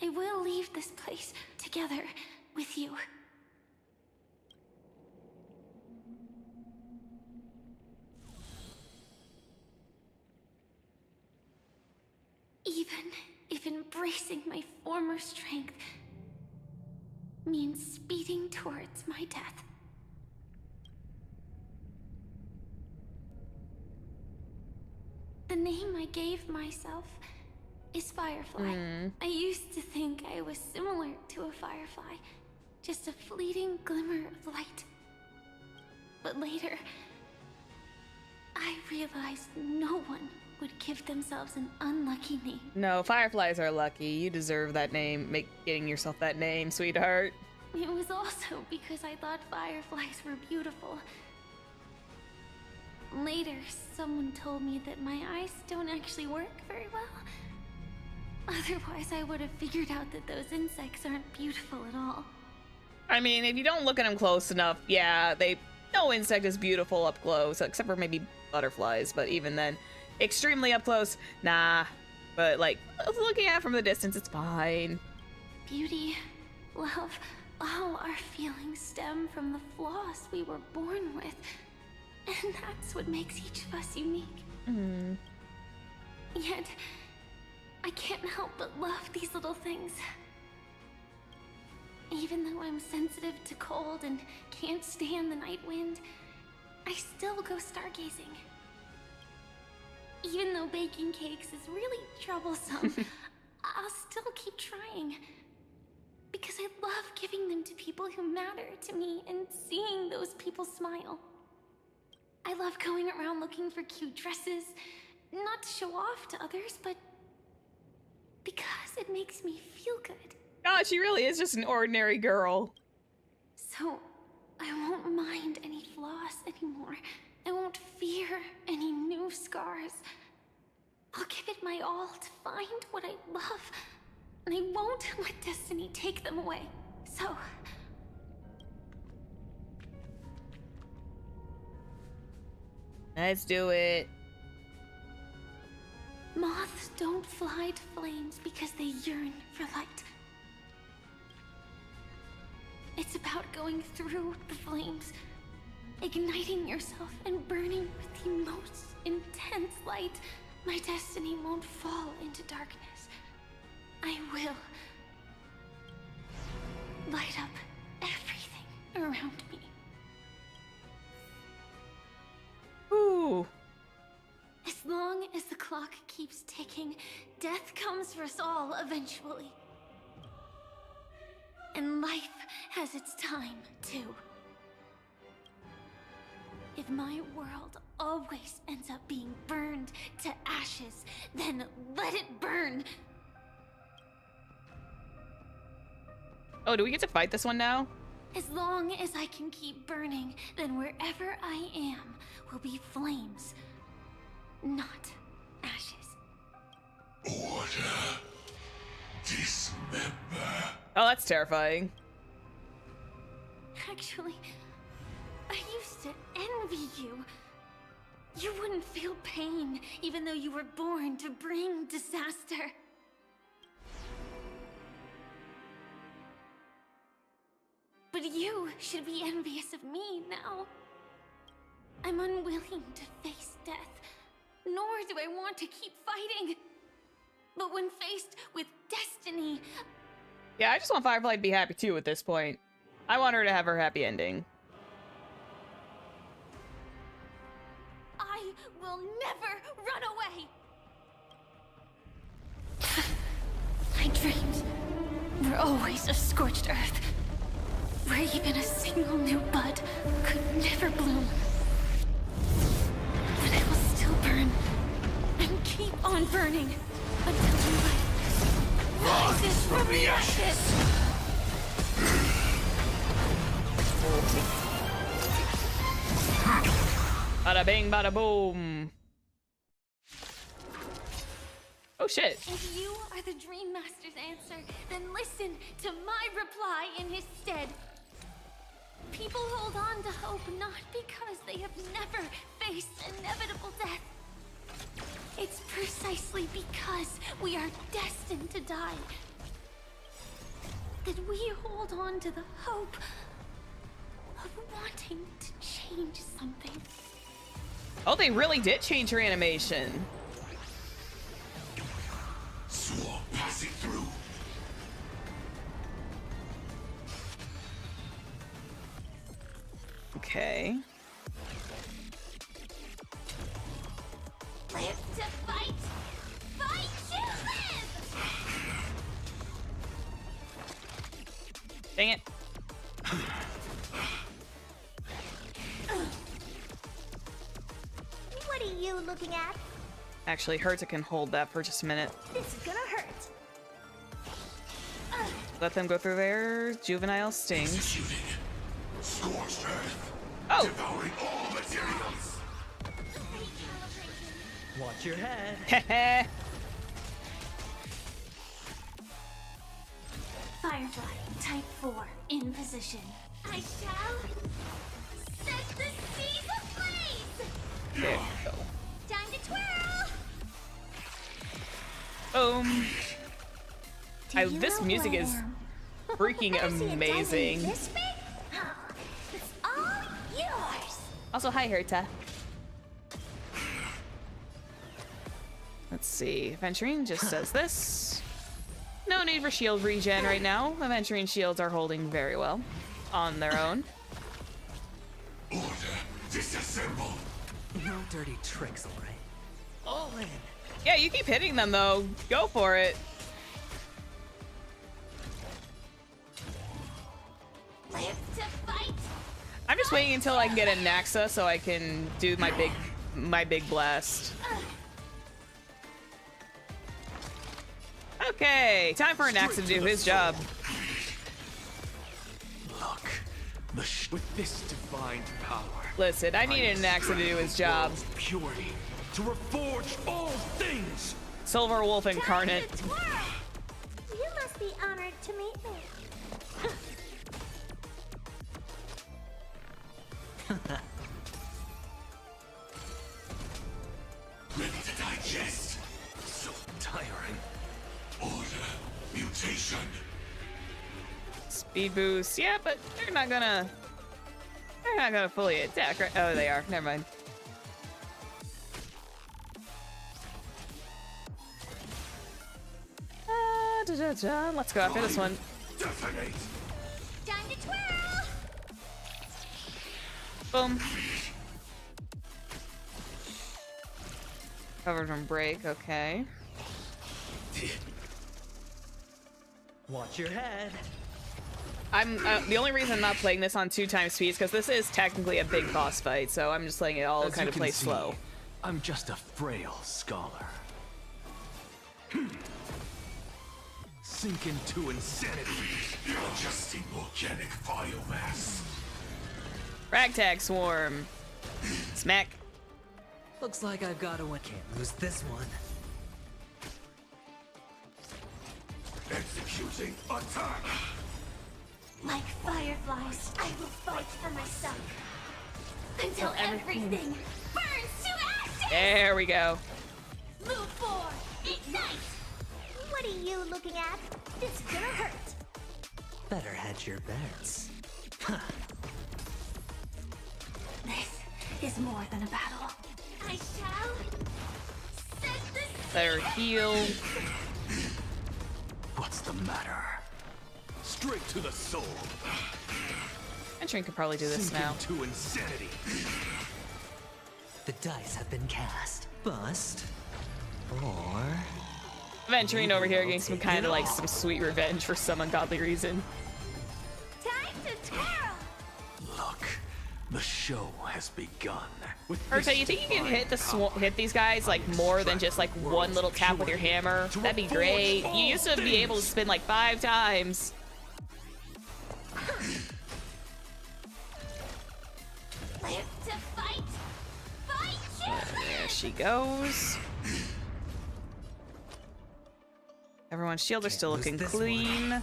Speaker 2: I will leave this place together with you. Even if embracing my former strength means speeding towards my death. The name I gave myself is Firefly. I used to think I was similar to a firefly, just a fleeting glimmer of light. But later, I realized no one would give themselves an unlucky name.
Speaker 1: No, fireflies are lucky. You deserve that name. Getting yourself that name, sweetheart.
Speaker 2: It was also because I thought fireflies were beautiful. Later, someone told me that my eyes don't actually work very well. Otherwise, I would have figured out that those insects aren't beautiful at all.
Speaker 1: I mean, if you don't look at them close enough, yeah, no insect is beautiful up close, except for maybe butterflies, but even then, extremely up close, nah. But like, looking at it from the distance, it's fine.
Speaker 2: Beauty, love, all our feelings stem from the flaws we were born with. And that's what makes each of us unique. Yet, I can't help but love these little things. Even though I'm sensitive to cold and can't stand the night wind, I still go stargazing. Even though baking cakes is really troublesome, I'll still keep trying. Because I love giving them to people who matter to me and seeing those people smile. I love going around looking for cute dresses, not to show off to others, but because it makes me feel good.
Speaker 1: God, she really is just an ordinary girl.
Speaker 2: So, I won't mind any flaws anymore. I won't fear any new scars. I'll give it my all to find what I love, and I won't let destiny take them away. So,
Speaker 1: let's do it.
Speaker 2: moths don't fly to flames because they yearn for light. It's about going through the flames, igniting yourself and burning with the most intense light. My destiny won't fall into darkness. I will light up everything around me.
Speaker 1: Ooh.
Speaker 2: As long as the clock keeps ticking, death comes for us all eventually. And life has its time, too. If my world always ends up being burned to ashes, then let it burn!
Speaker 1: Oh, do we get to fight this one now?
Speaker 2: As long as I can keep burning, then wherever I am will be flames, not ashes.
Speaker 6: Order. Dismember.
Speaker 1: Oh, that's terrifying.
Speaker 2: Actually, I used to envy you. You wouldn't feel pain, even though you were born to bring disaster. But you should be envious of me now. I'm unwilling to face death, nor do I want to keep fighting. But when faced with destiny...
Speaker 1: Yeah, I just want Firefly to be happy too at this point. I want her to have her happy ending.
Speaker 2: I will never run away! My dreams were always a scorched earth, where even a single new bud could never bloom. But I will still burn, and keep on burning, until new life rises from the ashes!
Speaker 1: Bada bing, bada boom. Oh shit.
Speaker 2: If you are the Dream Master's answer, then listen to my reply in his stead. People hold on to hope not because they have never faced inevitable death. It's precisely because we are destined to die that we hold on to the hope of wanting to change something.
Speaker 1: Oh, they really did change her animation.
Speaker 6: Swarm passing through.
Speaker 1: Okay.
Speaker 2: Live to fight! Fight to live!
Speaker 1: Dang it.
Speaker 9: What are you looking at?
Speaker 1: Actually, Herta can hold that for just a minute.
Speaker 9: This is gonna hurt.
Speaker 1: Let them go through their juvenile stings.
Speaker 6: Scorched earth.
Speaker 1: Oh!
Speaker 6: Devouring all materials.
Speaker 13: Watch your head.
Speaker 1: Heh.
Speaker 2: Firefly, type 4, in position.
Speaker 9: I shall set the seas ablaze.
Speaker 1: There you go.
Speaker 9: Time to twirl.
Speaker 1: Boom.
Speaker 9: Do you
Speaker 1: This
Speaker 9: know
Speaker 1: music
Speaker 9: who I
Speaker 1: is
Speaker 9: am?
Speaker 1: freaking
Speaker 9: Ever see a diamond
Speaker 1: amazing.
Speaker 9: this big? Oh, it's all yours.
Speaker 1: Also, hi, Herta. Let's see. Aventurine just says this. No need for shield regen right now. Aventurine shields are holding very well on their own.
Speaker 6: Order. Disassemble.
Speaker 13: No dirty tricks, alright? All in.
Speaker 1: Yeah, you keep hitting them though. Go for it.
Speaker 9: Live to fight.
Speaker 1: I'm just waiting until I can get a Naxa so I can do my big blast. Okay, time for a Naxa to do his job.
Speaker 10: Look, with this divine power.
Speaker 1: Listen, I need a Naxa to do his job.
Speaker 10: Purity to reforge all things.
Speaker 1: Silver Wolf incarnate.
Speaker 9: You must be honored to meet me.
Speaker 6: Ready to digest. So tiring. Order. Mutation.
Speaker 1: Speed boost, yeah, but they're not gonna fully attack, right? Oh, they are. Never mind. Let's go after this one.
Speaker 6: Detonate.
Speaker 9: Time to twirl.
Speaker 1: Boom. Covered from break, okay.
Speaker 13: Watch your head.
Speaker 1: I'm the only reason I'm not playing this on 2x speed is because this is technically a big boss fight, so I'm just letting it all kind of play slow.
Speaker 10: I'm just a frail scholar. Sink into insanity.
Speaker 6: You're just an organic biomass.
Speaker 1: Ragtag swarm. Smack.
Speaker 13: Looks like I've got to win. Can't lose this one.
Speaker 6: Executing attack.
Speaker 2: Like fireflies, I will fight for myself. Until everything burns to ashes!
Speaker 1: There we go.
Speaker 2: Move forward! Ignite!
Speaker 9: What are you looking at? This is gonna hurt.
Speaker 13: Better hedge your bets.
Speaker 2: This is more than a battle.
Speaker 9: I shall set the
Speaker 1: Better heal.
Speaker 10: What's the matter? Straight to the soul.
Speaker 1: Aventurine could probably do this
Speaker 10: Sink
Speaker 1: now.
Speaker 10: into insanity.
Speaker 13: The dice have been cast. Bust. Or...
Speaker 1: Aventurine over here getting some kind of like some sweet revenge for some ungodly reason.
Speaker 9: time to twirl.
Speaker 10: Look, the show has begun.
Speaker 1: Ursa, you think you can hit these guys like more than just like one little tap with your hammer? That'd be great. You used to be able to spin like 5 times.
Speaker 9: Live to fight. Fight.
Speaker 1: There she goes. Everyone's shields are still looking clean.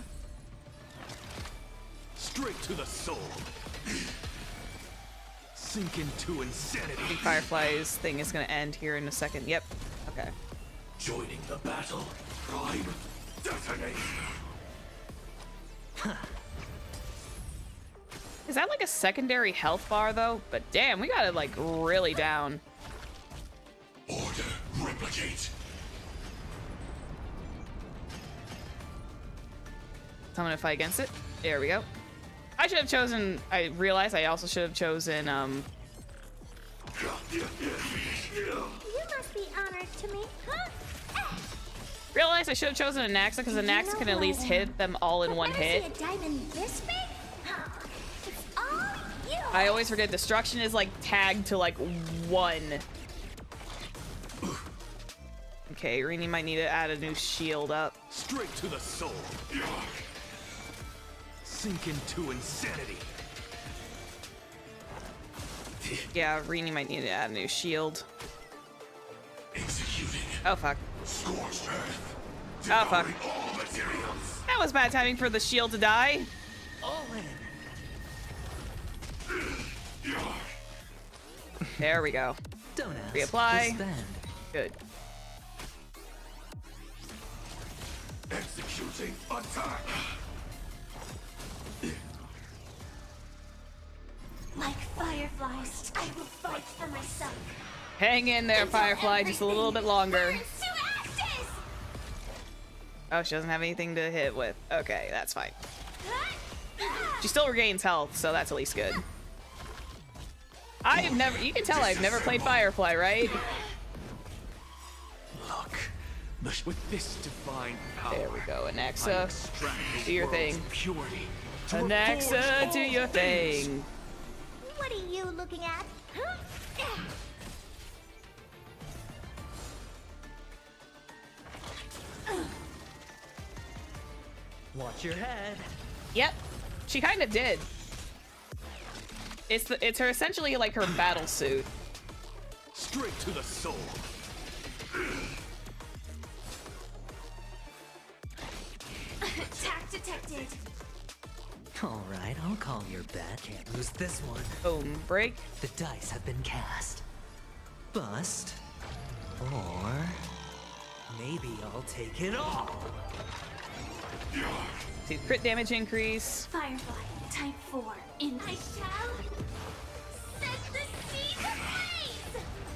Speaker 10: Straight to the soul. Sink into insanity.
Speaker 1: I think Firefly's thing is gonna end here in a second. Yep. Okay.
Speaker 6: Joining the battle. Prime. Detonate.
Speaker 1: Is that like a secondary health bar though? But damn, we got it like really down.
Speaker 6: Order. Replicate.
Speaker 1: So I'm gonna fight against it. There we go. I should have chosen, I realized I also should have chosen,
Speaker 9: You must be honored to meet. Huh?
Speaker 1: Realize I should have chosen an Anaxa because Anaxa can at least hit them all in one hit.
Speaker 9: See a diamond this big? It's all you.
Speaker 1: I always forget destruction is like tagged to like 1. Okay, Rini might need to add a new shield up.
Speaker 6: Straight to the soul. Sink into insanity.
Speaker 1: Yeah, Rini might need to add a new shield.
Speaker 6: Executing.
Speaker 1: Oh fuck.
Speaker 6: Scorched earth.
Speaker 1: Oh fuck.
Speaker 6: All materials.
Speaker 1: That was bad timing for the shield to die.
Speaker 6: All in.
Speaker 1: There we go.
Speaker 8: Don't ask.
Speaker 1: Reapply.
Speaker 8: Just stand.
Speaker 1: Good.
Speaker 6: Executing attack.
Speaker 9: Like fireflies, I will fight for myself.
Speaker 1: Hang in there, Firefly, just a little bit longer. Oh, she doesn't have anything to hit with. Okay, that's fine. She still regains health, so that's at least good. I've never, you can tell I've never played Firefly, right?
Speaker 6: Look,
Speaker 10: with this divine power,
Speaker 1: there we go, Anaxa. Do your thing.
Speaker 10: Purity
Speaker 1: Anaxa, do your thing.
Speaker 9: What are you looking at?
Speaker 8: Watch your head.
Speaker 1: Yep, she kind of did. It's her essentially like her battle suit.
Speaker 6: Straight to the soul.
Speaker 9: Attack detected.
Speaker 8: All right, I'll call your bet. Can't lose this one.
Speaker 1: Boom, break.
Speaker 8: The dice have been cast. Bust. Or maybe I'll take it all.
Speaker 1: See, crit damage increase.
Speaker 2: Firefly, type 4. I shall set the seas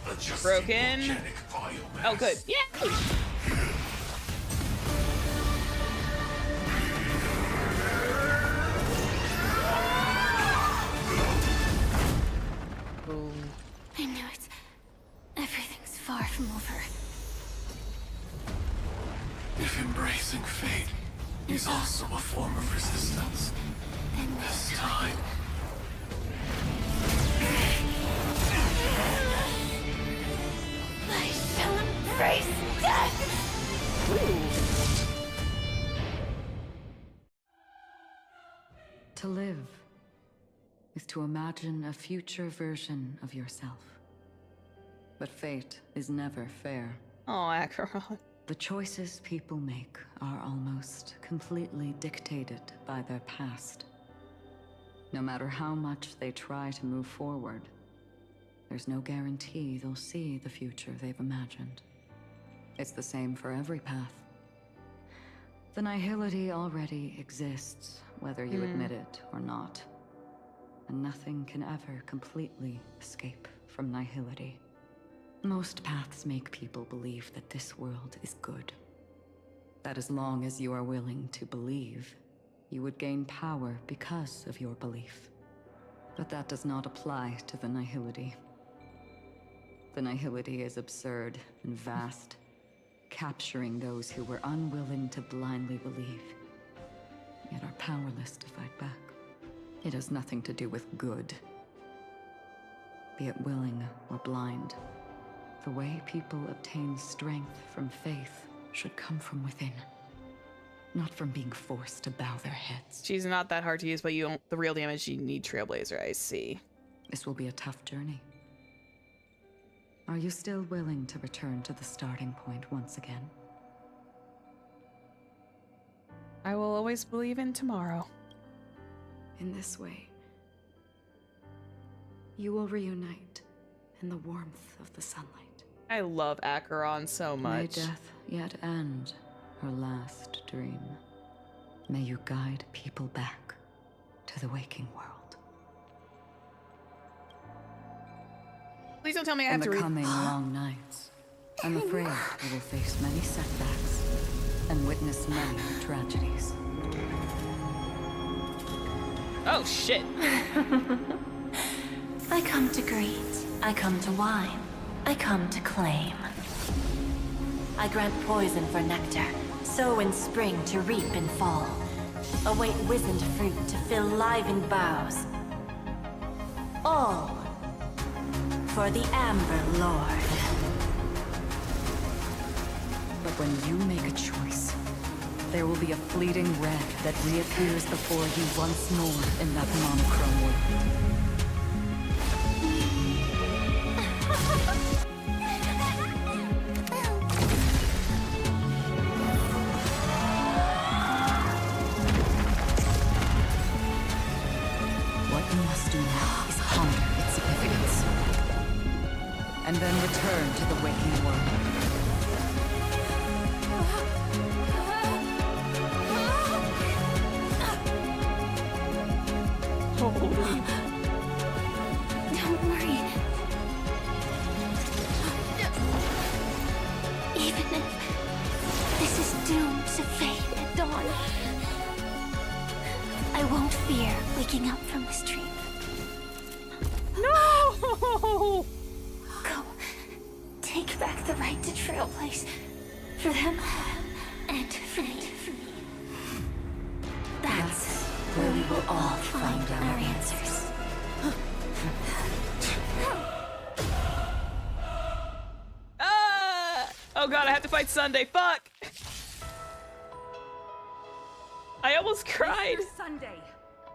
Speaker 2: ablaze!
Speaker 1: Broken. Oh, good. Yeah. Boom.
Speaker 2: I knew it. Everything's far from over.
Speaker 6: If embracing fate is also a form of resistance,
Speaker 2: Then
Speaker 6: this time.
Speaker 2: I shall embrace death!
Speaker 15: To live is to imagine a future version of yourself. But fate is never fair.
Speaker 1: Oh, Acheron.
Speaker 15: The choices people make are almost completely dictated by their past. No matter how much they try to move forward, there's no guarantee they'll see the future they've imagined. It's the same for every path. The nihility already exists, whether you admit it or not. And nothing can ever completely escape from nihility. Most paths make people believe that this world is good. That as long as you are willing to believe, you would gain power because of your belief. But that does not apply to the nihility. The nihility is absurd and vast, capturing those who were unwilling to blindly believe, yet are powerless to fight back. It has nothing to do with good, be it willing or blind. The way people obtain strength from faith should come from within, not from being forced to bow their heads.
Speaker 1: She's not that hard to use, but you don't, the real damage you need Trailblazer, I see.
Speaker 15: This will be a tough journey. Are you still willing to return to the starting point once again?
Speaker 1: I will always believe in tomorrow.
Speaker 15: In this way, you will reunite in the warmth of the sunlight.
Speaker 1: I love Acheron so much.
Speaker 15: May death yet end her last dream. May you guide people back to the waking world.
Speaker 1: Please don't tell me I have to read.
Speaker 15: In the coming long nights, I'm afraid we will face many setbacks and witness many tragedies.
Speaker 1: Oh shit.
Speaker 2: I come to greet. I come to whine. I come to claim.
Speaker 5: I grant poison for nectar, sow in spring to reap in fall. Await wizened fruit to fill livened boughs. All for the Amber Lord.
Speaker 15: But when you make a choice, there will be a fleeting red that reappears before you once more in that monochrome world. What you must do now is ponder its significance, and then return to the waking world.
Speaker 1: Holy.
Speaker 2: Don't worry. Even if this is doomed to fade at dawn, I won't fear waking up from this dream.
Speaker 1: No!
Speaker 2: Go. Take back the right to Trailblaze. For them and for me. That's where we will all find our answers.
Speaker 1: Ah! Oh god, I have to fight Sunday. Fuck! I almost cried.
Speaker 11: Mr. Sunday,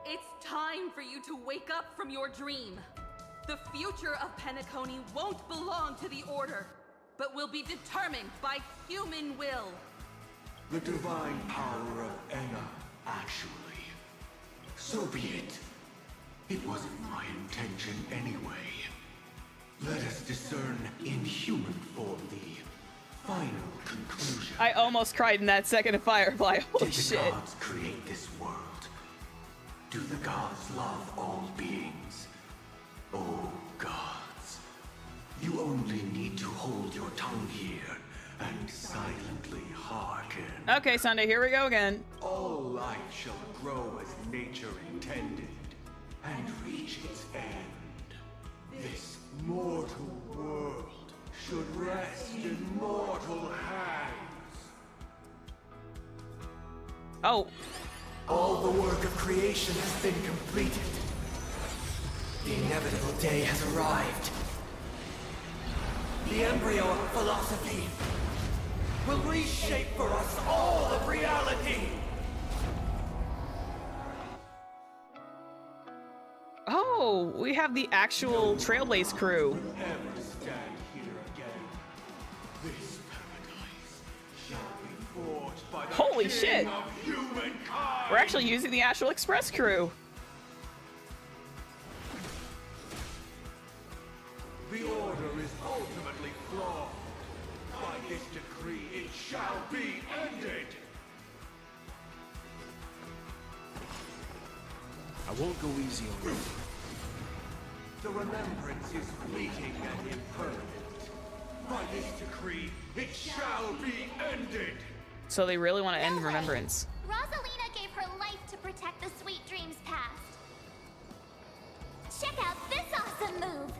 Speaker 11: it's time for you to wake up from your dream. The future of Penacony won't belong to the Order, but will be determined by human will.
Speaker 6: The divine power of Enna, actually. So be it. It wasn't my intention anyway. Let us discern in human form the final conclusion.
Speaker 1: I almost cried in that second of Firefly. Holy
Speaker 6: Did the
Speaker 1: shit.
Speaker 6: gods create this world? Do the gods love all beings? Oh, gods. You only need to hold your tongue here and silently hearken.
Speaker 1: Okay, Sunday, here we go again.
Speaker 6: All life shall grow as nature intended and reach its end. This mortal world should rest in mortal hands.
Speaker 1: Oh.
Speaker 10: All the work of creation has been completed. The inevitable day has arrived. The embryo of philosophy will reshape for us all of reality.
Speaker 1: Oh, we have the actual Trailblaze crew.
Speaker 6: Ever stand here again. This paradise shall be forged by the
Speaker 1: Holy
Speaker 6: king
Speaker 1: shit.
Speaker 6: of humankind.
Speaker 1: We're actually using the actual Express crew.
Speaker 6: The order is ultimately flawed. By this decree, it shall be ended.
Speaker 10: I won't go easy on you.
Speaker 6: The remembrance is fleeting and impermanent. By this decree, it shall be ended.
Speaker 1: So they really want to end Remembrance.
Speaker 2: Rosalina gave her life to protect the sweet dreams past. Check out this awesome move.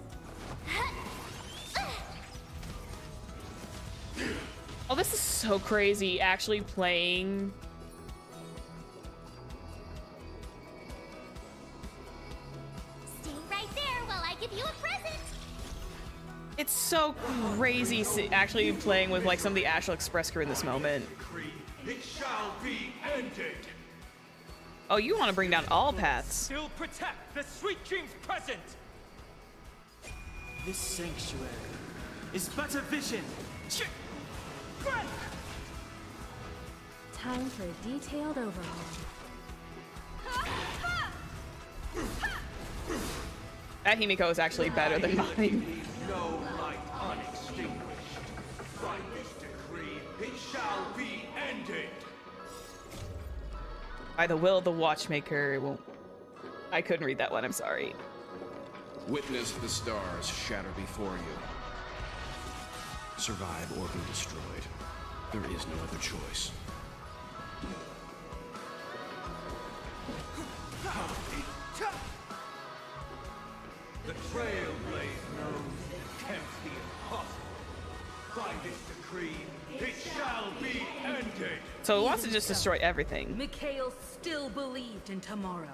Speaker 1: Oh, this is so crazy, actually playing.
Speaker 2: Stay right there while I give you a present.
Speaker 1: It's so crazy actually playing with like some of the actual Express crew in this moment.
Speaker 6: It shall be ended.
Speaker 1: Oh, you want to bring down all paths.
Speaker 16: Still protect the sweet dreams present. This sanctuary is but a vision.
Speaker 3: Time for a detailed overhaul.
Speaker 1: That Himiko is actually better than mine.
Speaker 6: No light unextinguished. By this decree, it shall be ended.
Speaker 1: By the will of the Watchmaker, it won't. I couldn't read that one, I'm sorry.
Speaker 22: Witness the stars shatter before you. Survive or be destroyed. There is no other choice.
Speaker 6: The trailblaze knows attempts the impossible. By this decree,
Speaker 7: decree, it shall be ended.
Speaker 1: So he wants to just destroy everything.
Speaker 11: Mikhail still believed in tomorrow.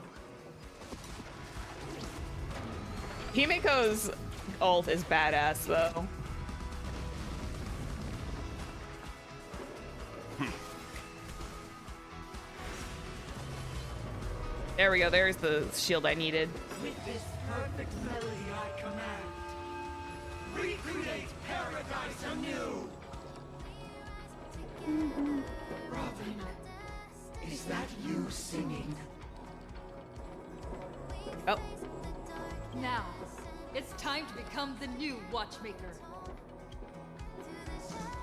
Speaker 1: Himiko's ult is badass, though. There we go. There's the shield I needed.
Speaker 10: With this perfect melody I command, recreate paradise anew. Robin, is that you singing?
Speaker 1: Oh.
Speaker 3: Now, it's time to become the new watchmaker.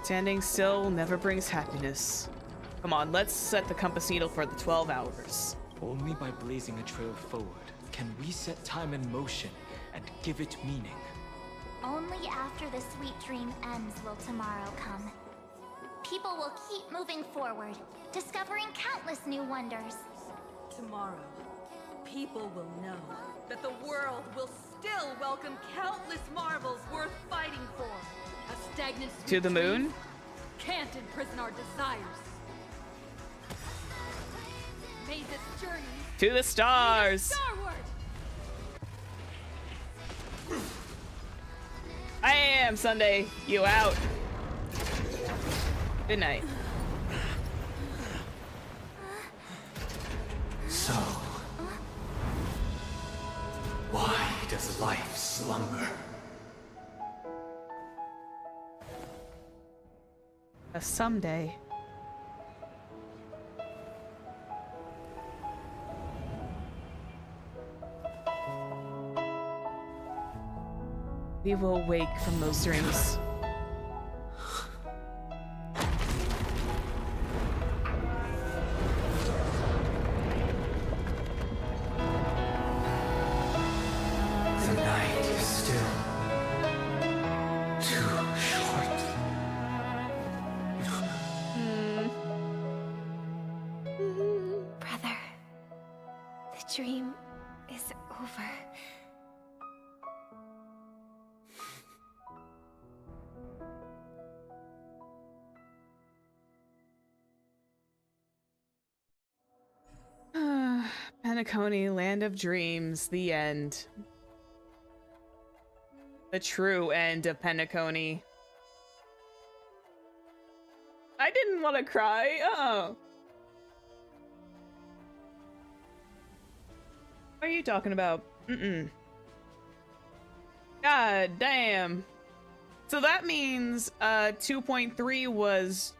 Speaker 1: Standing still never brings happiness. Come on, let's set the compass needle for the 12 hours.
Speaker 16: Only by blazing a trail forward can we set time in motion and give it meaning.
Speaker 2: Only after the sweet dream ends will tomorrow come. People will keep moving forward, discovering countless new wonders.
Speaker 11: Tomorrow, people will know that the world will still welcome countless marvels worth fighting for. A stagnant
Speaker 1: To the moon?
Speaker 11: dream can't imprison our desires. May this journey
Speaker 1: To the stars!
Speaker 11: starward!
Speaker 1: I am Sunday. You out. Good night.
Speaker 10: So, why does life slumber?
Speaker 1: Someday. We will wake from those dreams.
Speaker 10: The night is still too short.
Speaker 4: Brother, the dream is over.
Speaker 1: Penacony, Land of Dreams, the end. The true end of Penacony. I didn't want to cry. Oh. What are you talking about? God damn. So that means 2.3 was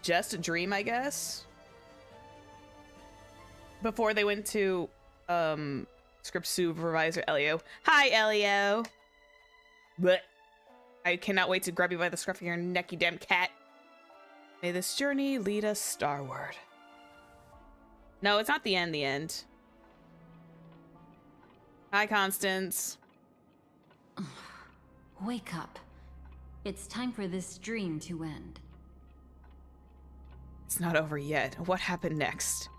Speaker 1: just a dream, I guess? Before they went to script supervisor Elio. Hi, Elio. But I cannot wait to grab you by the scruff of your neck, you damn cat. May this journey lead us starward. No, it's not the end, the end. Hi, Constance.
Speaker 3: Wake up. It's time for this dream to end.
Speaker 1: It's not over yet. What happened next?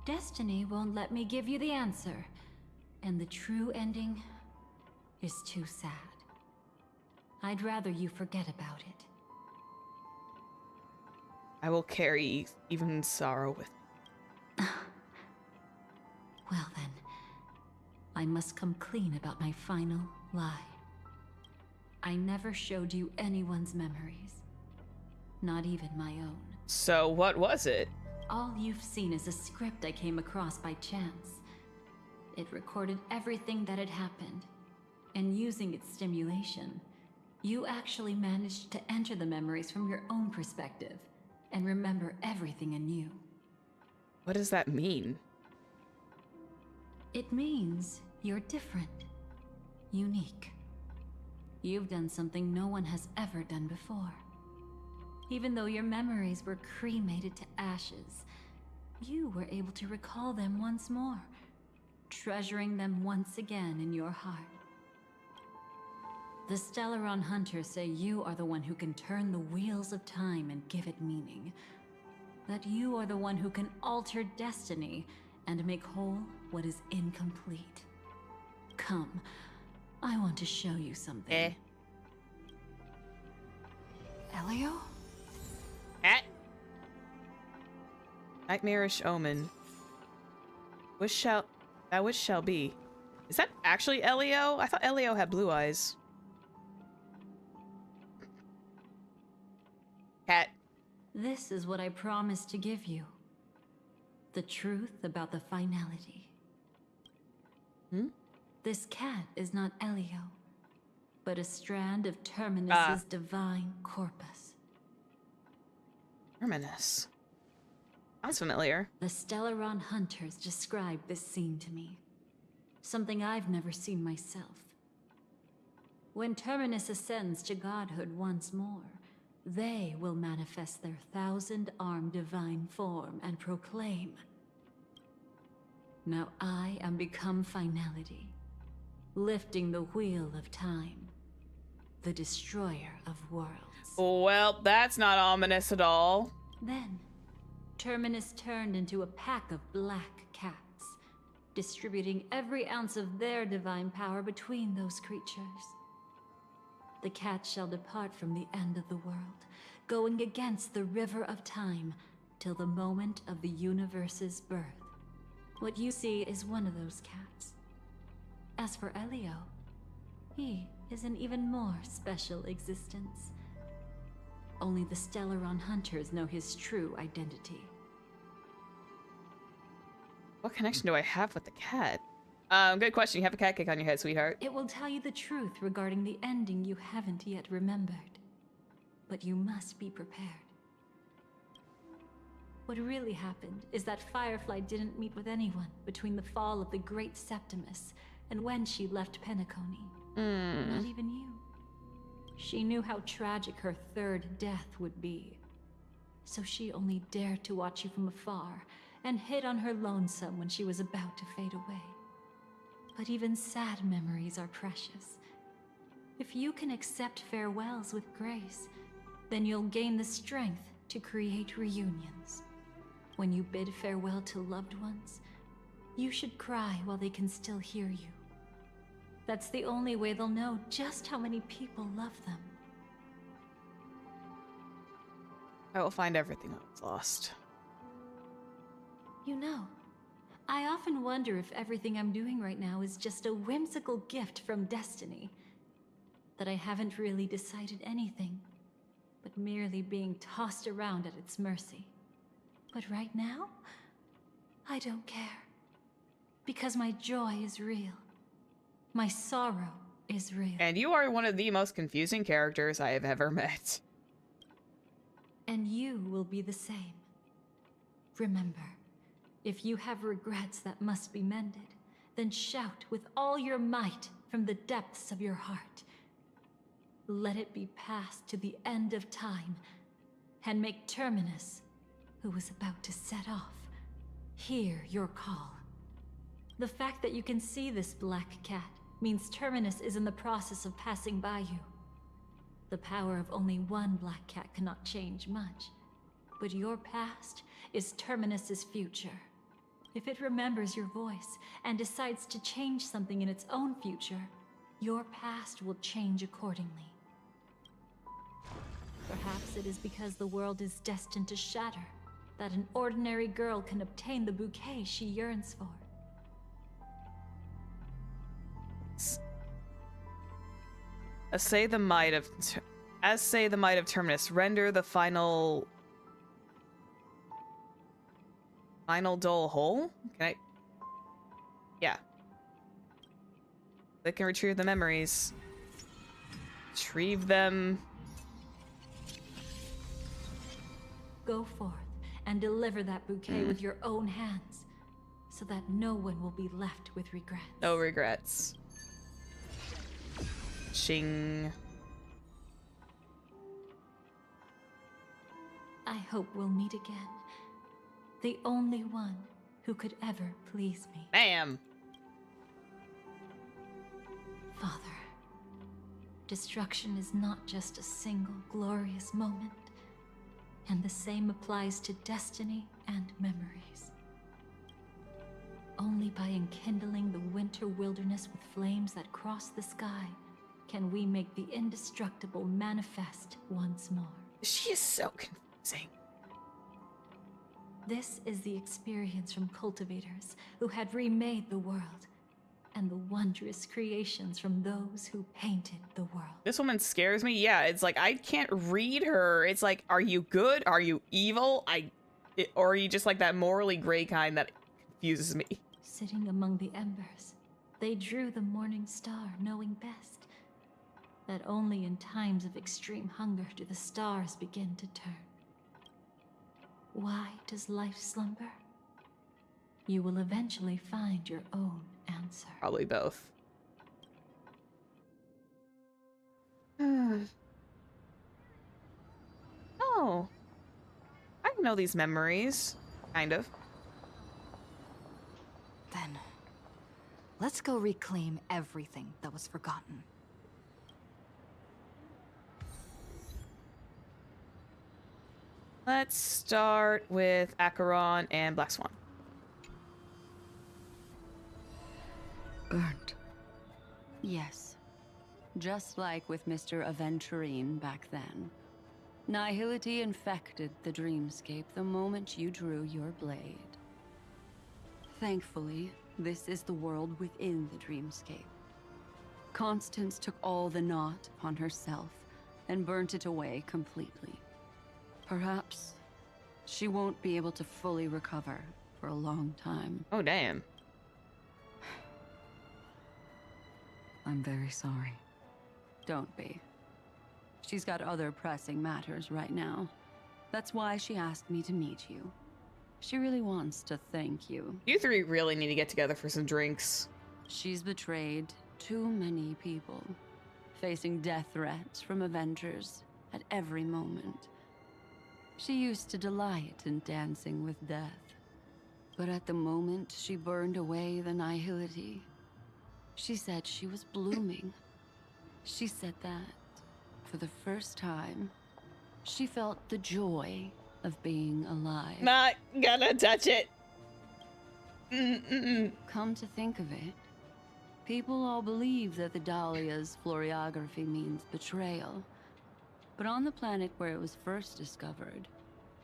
Speaker 3: Destiny won't let me give you the answer. And the true ending is too sad. I'd rather you forget about it.
Speaker 1: I will carry even sorrow with me.
Speaker 3: Well then, I must come clean about my final lie. I never showed you anyone's memories. Not even my own.
Speaker 1: So what was it?
Speaker 3: All you've seen is a script I came across by chance. It recorded everything that had happened. And using its stimulation, you actually managed to enter the memories from your own perspective and remember everything anew.
Speaker 1: What does that mean?
Speaker 3: It means you're different, unique. You've done something no one has ever done before. Even though your memories were cremated to ashes, you were able to recall them once more, treasuring them once again in your heart. The Stellaron Hunters say you are the one who can turn the wheels of time and give it meaning. That you are the one who can alter destiny and make whole what is incomplete. Come, I want to show you something.
Speaker 20: Elio?
Speaker 1: Nightmarish omen. That wish shall be. Is that actually Elio? I thought Elio had blue eyes. Cat.
Speaker 3: This is what I promised to give you. The truth about the finality. This cat is not Elio, but a strand of Terminus's divine corpus.
Speaker 1: Terminus. Sounds familiar.
Speaker 3: The Stellaron hunters described this scene to me. Something I've never seen myself. When Terminus ascends to godhood once more, they will manifest their 1,000-armed divine form and proclaim, "Now I am become finality, lifting the wheel of time, the destroyer of worlds."
Speaker 1: Well, that's not ominous at all.
Speaker 3: Then, Terminus turned into a pack of black cats, distributing every ounce of their divine power between those creatures. The cat shall depart from the end of the world, going against the river of time till the moment of the universe's birth. What you see is one of those cats. As for Elio, he is an even more special existence. Only the Stellaron hunters know his true identity.
Speaker 1: What connection do I have with the cat? Good question. You have a cat kick on your head, sweetheart.
Speaker 3: It will tell you the truth regarding the ending you haven't yet remembered. But you must be prepared. What really happened is that Firefly didn't meet with anyone between the fall of the Great Septimus and when she left Penacony. Not even you. She knew how tragic her third death would be. So she only dared to watch you from afar and hid on her lonesome when she was about to fade away. But even sad memories are precious. If you can accept farewells with grace, then you'll gain the strength to create reunions. When you bid farewell to loved ones, you should cry while they can still hear you. That's the only way they'll know just how many people love them.
Speaker 1: I will find everything that was lost.
Speaker 3: You know, I often wonder if everything I'm doing right now is just a whimsical gift from destiny. That I haven't really decided anything, but merely being tossed around at its mercy. But right now, I don't care. Because my joy is real. My sorrow is real.
Speaker 1: And you are one of the most confusing characters I have ever met.
Speaker 3: And you will be the same. Remember, if you have regrets that must be mended, then shout with all your might from the depths of your heart. Let it be passed to the end of time, and make Terminus, who is about to set off, hear your call. The fact that you can see this black cat means Terminus is in the process of passing by you. The power of only one black cat cannot change much, but your past is Terminus's future. If it remembers your voice and decides to change something in its own future, your past will change accordingly. Perhaps it is because the world is destined to shatter that an ordinary girl can obtain the bouquet she yearns for.
Speaker 1: As say the might of Terminus, render the final dull hole? Can I? Yeah. They can retrieve the memories. Retrieve them.
Speaker 3: Go forth and deliver that bouquet with your own hands, so that no one will be left with regrets.
Speaker 1: No regrets. Ching.
Speaker 3: I hope we'll meet again. The only one who could ever please me.
Speaker 1: Bam!
Speaker 3: Father, destruction is not just a single glorious moment, and the same applies to destiny and memories. Only by enkindling the winter wilderness with flames that cross the sky can we make the indestructible manifest once more.
Speaker 1: She is so confusing.
Speaker 3: This is the experience from cultivators who had remade the world, and the wondrous creations from those who painted the world.
Speaker 1: This woman scares me. Yeah, it's like I can't read her. It's like, are you good? Are you evil? Or are you just like that morally gray kind that confuses me?
Speaker 3: Sitting among the embers, they drew the morning star, knowing best that only in times of extreme hunger do the stars begin to turn. Why does life slumber? You will eventually find your own answer.
Speaker 1: Probably both. Oh. I know these memories. Kind of.
Speaker 14: Then, let's go reclaim everything that was forgotten.
Speaker 1: Let's start with Acheron and Black Swan.
Speaker 15: Burnt. Yes. Just like with Mr. Aventurine back then. Nihility infected the dreamscape the moment you drew your blade. Thankfully, this is the world within the dreamscape. Constance took all the knot upon herself and burnt it away completely. Perhaps she won't be able to fully recover for a long time.
Speaker 1: Oh, damn.
Speaker 15: I'm very sorry. Don't be. She's got other pressing matters right now. That's why she asked me to meet you. She really wants to thank you.
Speaker 1: You three really need to get together for some drinks.
Speaker 15: She's betrayed too many people, facing death threats from Avengers at every moment. She used to delight in dancing with death. But at the moment she burned away the nihility, she said she was blooming. She said that, for the first time, she felt the joy of being alive.
Speaker 1: Not gonna touch it.
Speaker 15: Come to think of it, people all believe that the Dhalia's floriography means betrayal. But on the planet where it was first discovered,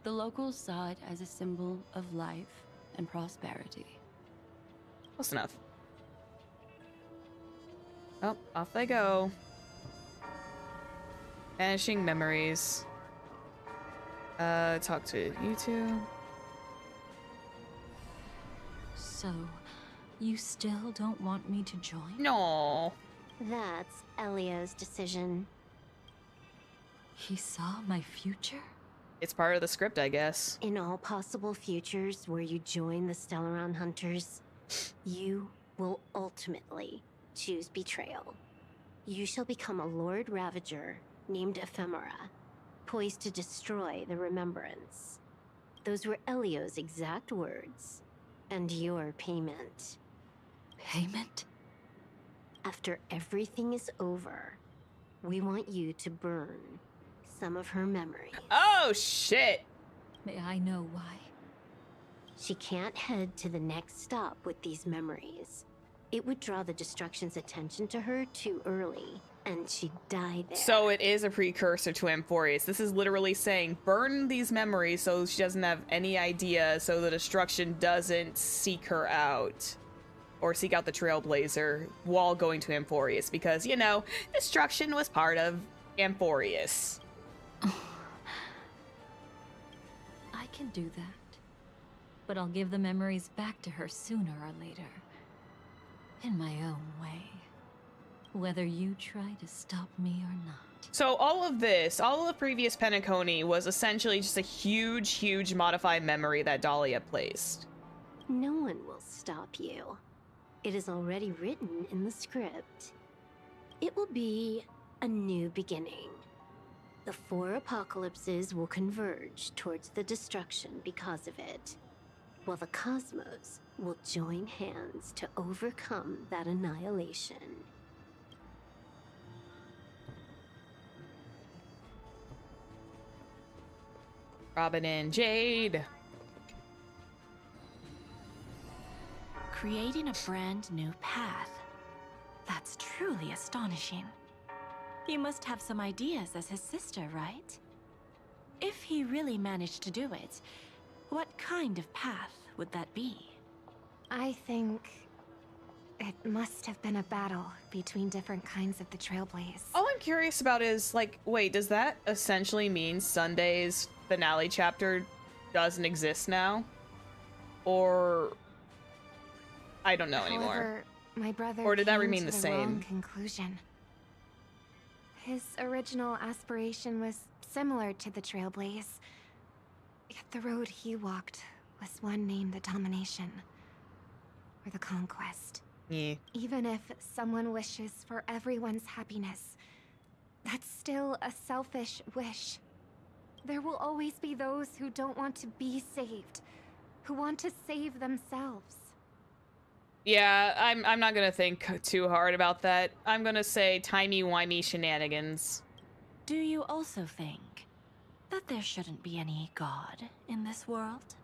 Speaker 15: the locals saw it as a symbol of life and prosperity.
Speaker 1: Close enough. Oh, off they go. Vanishing memories. Talk to you two.
Speaker 3: So, you still don't want me to join?
Speaker 1: No.
Speaker 18: That's Elia's decision.
Speaker 3: He saw my future?
Speaker 1: It's part of the script, I guess.
Speaker 18: In all possible futures where you join the Stellaron Hunters, you will ultimately choose betrayal. You shall become a Lord Ravager named Ephemera, poised to destroy the Remembrance. Those were Elio's exact words, and your payment.
Speaker 3: Payment?
Speaker 18: After everything is over, we want you to burn some of her memory.
Speaker 1: Oh, shit!
Speaker 3: May I know why?
Speaker 18: She can't head to the next stop with these memories. It would draw the Destruction's attention to her too early, and she'd die there.
Speaker 1: So it is a precursor to Amphorius. This is literally saying, burn these memories so she doesn't have any idea, so the Destruction doesn't seek her out. Or seek out the Trailblazer while going to Amphorius, because, you know, Destruction was part of Amphorius.
Speaker 3: I can do that. But I'll give the memories back to her sooner or later. In my own way. Whether you try to stop me or not.
Speaker 1: So all of this, all of the previous Penacony was essentially just a huge, huge modified memory that Dhalia placed.
Speaker 18: No one will stop you. It is already written in the script. It will be a new beginning. The 4 apocalypses will converge towards the Destruction because of it, while the cosmos will join hands to overcome that annihilation.
Speaker 1: Robin and Jade.
Speaker 5: Creating a brand new path. That's truly astonishing. You must have some ideas as his sister, right? If he really managed to do it, What kind of path would that be?
Speaker 4: I think it must have been a battle between different kinds of the Trailblaze.
Speaker 1: All I'm curious about is, like, wait, does that essentially mean Sunday's finale chapter doesn't exist now? Or I don't know anymore.
Speaker 4: However, my brother
Speaker 1: Or did that
Speaker 4: came
Speaker 1: remain
Speaker 4: to
Speaker 1: the
Speaker 4: the
Speaker 1: same?
Speaker 4: wrong conclusion. His original aspiration was similar to the Trailblaze, yet the road he walked was one named the Domination, or the Conquest.
Speaker 1: Yeah.
Speaker 4: Even if someone wishes for everyone's happiness, that's still a selfish wish. There will always be those who don't want to be saved, who want to save themselves.
Speaker 1: Yeah, I'm not gonna think too hard about that. I'm gonna say timey-wimey shenanigans.
Speaker 5: Do you also think that there shouldn't be any god in this world?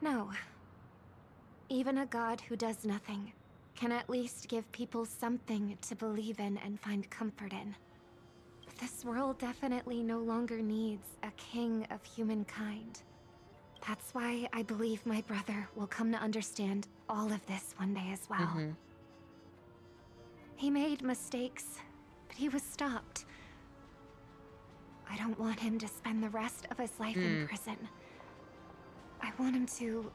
Speaker 4: No. Even a god who does nothing can at least give people something to believe in and find comfort in. This world definitely no longer needs a king of humankind. That's why I believe my brother will come to understand all of this one day as well. He made mistakes, but he was stopped. I don't want him to spend the rest of his life in prison. I want him to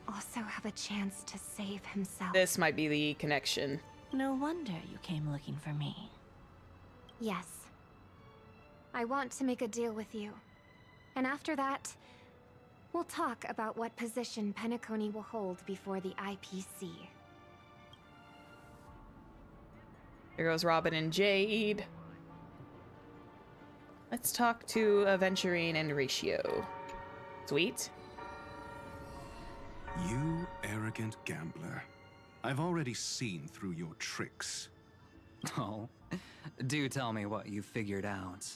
Speaker 4: also have a chance to save himself.
Speaker 1: This might be the connection.
Speaker 5: No wonder you came looking for me.
Speaker 4: Yes. I want to make a deal with you. And after that, we'll talk about what position Penacony will hold before the IPC.
Speaker 1: Here goes Robin and Jade. Let's talk to Aventurine and Ratio. Sweet.
Speaker 6: You arrogant gambler. I've already seen through your tricks.
Speaker 8: Oh, do tell me what you figured out.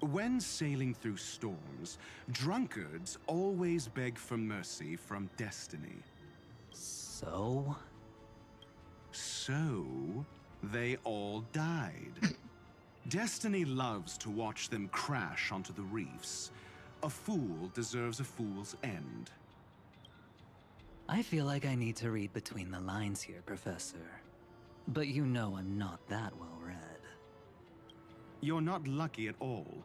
Speaker 6: When sailing through storms, drunkards always beg for mercy from destiny.
Speaker 8: So?
Speaker 6: So, they all died. Destiny loves to watch them crash onto the reefs. A fool deserves a fool's end.
Speaker 8: I feel like I need to read between the lines here, Professor. But you know I'm not that well read.
Speaker 6: You're not lucky at all.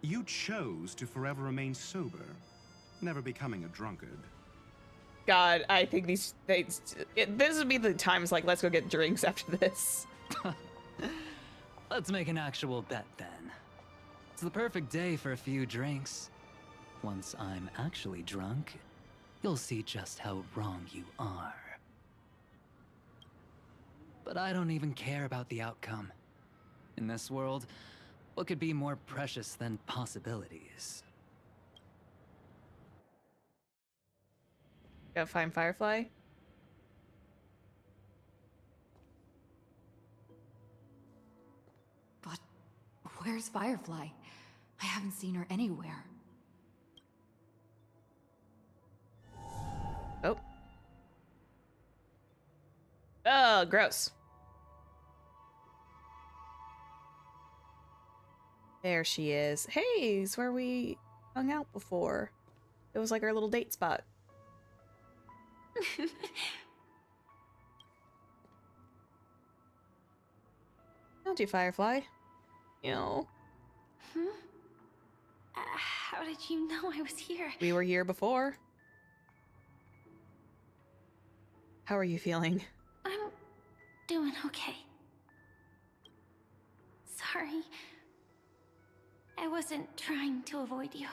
Speaker 6: You chose to forever remain sober, never becoming a drunkard.
Speaker 1: God, I think this would be the times like, let's go get drinks after this.
Speaker 8: Let's make an actual bet then. It's the perfect day for a few drinks. Once I'm actually drunk, you'll see just how wrong you are. But I don't even care about the outcome. In this world, what could be more precious than possibilities?
Speaker 1: Gotta find Firefly.
Speaker 14: But where's Firefly? I haven't seen her anywhere.
Speaker 1: Oh. Oh, gross. There she is. Hey, it's where we hung out before. It was like our little date spot. Found you, Firefly. You know.
Speaker 2: How did you know I was here?
Speaker 1: We were here before. How are you feeling?
Speaker 2: I'm doing okay. Sorry. I wasn't trying to avoid you.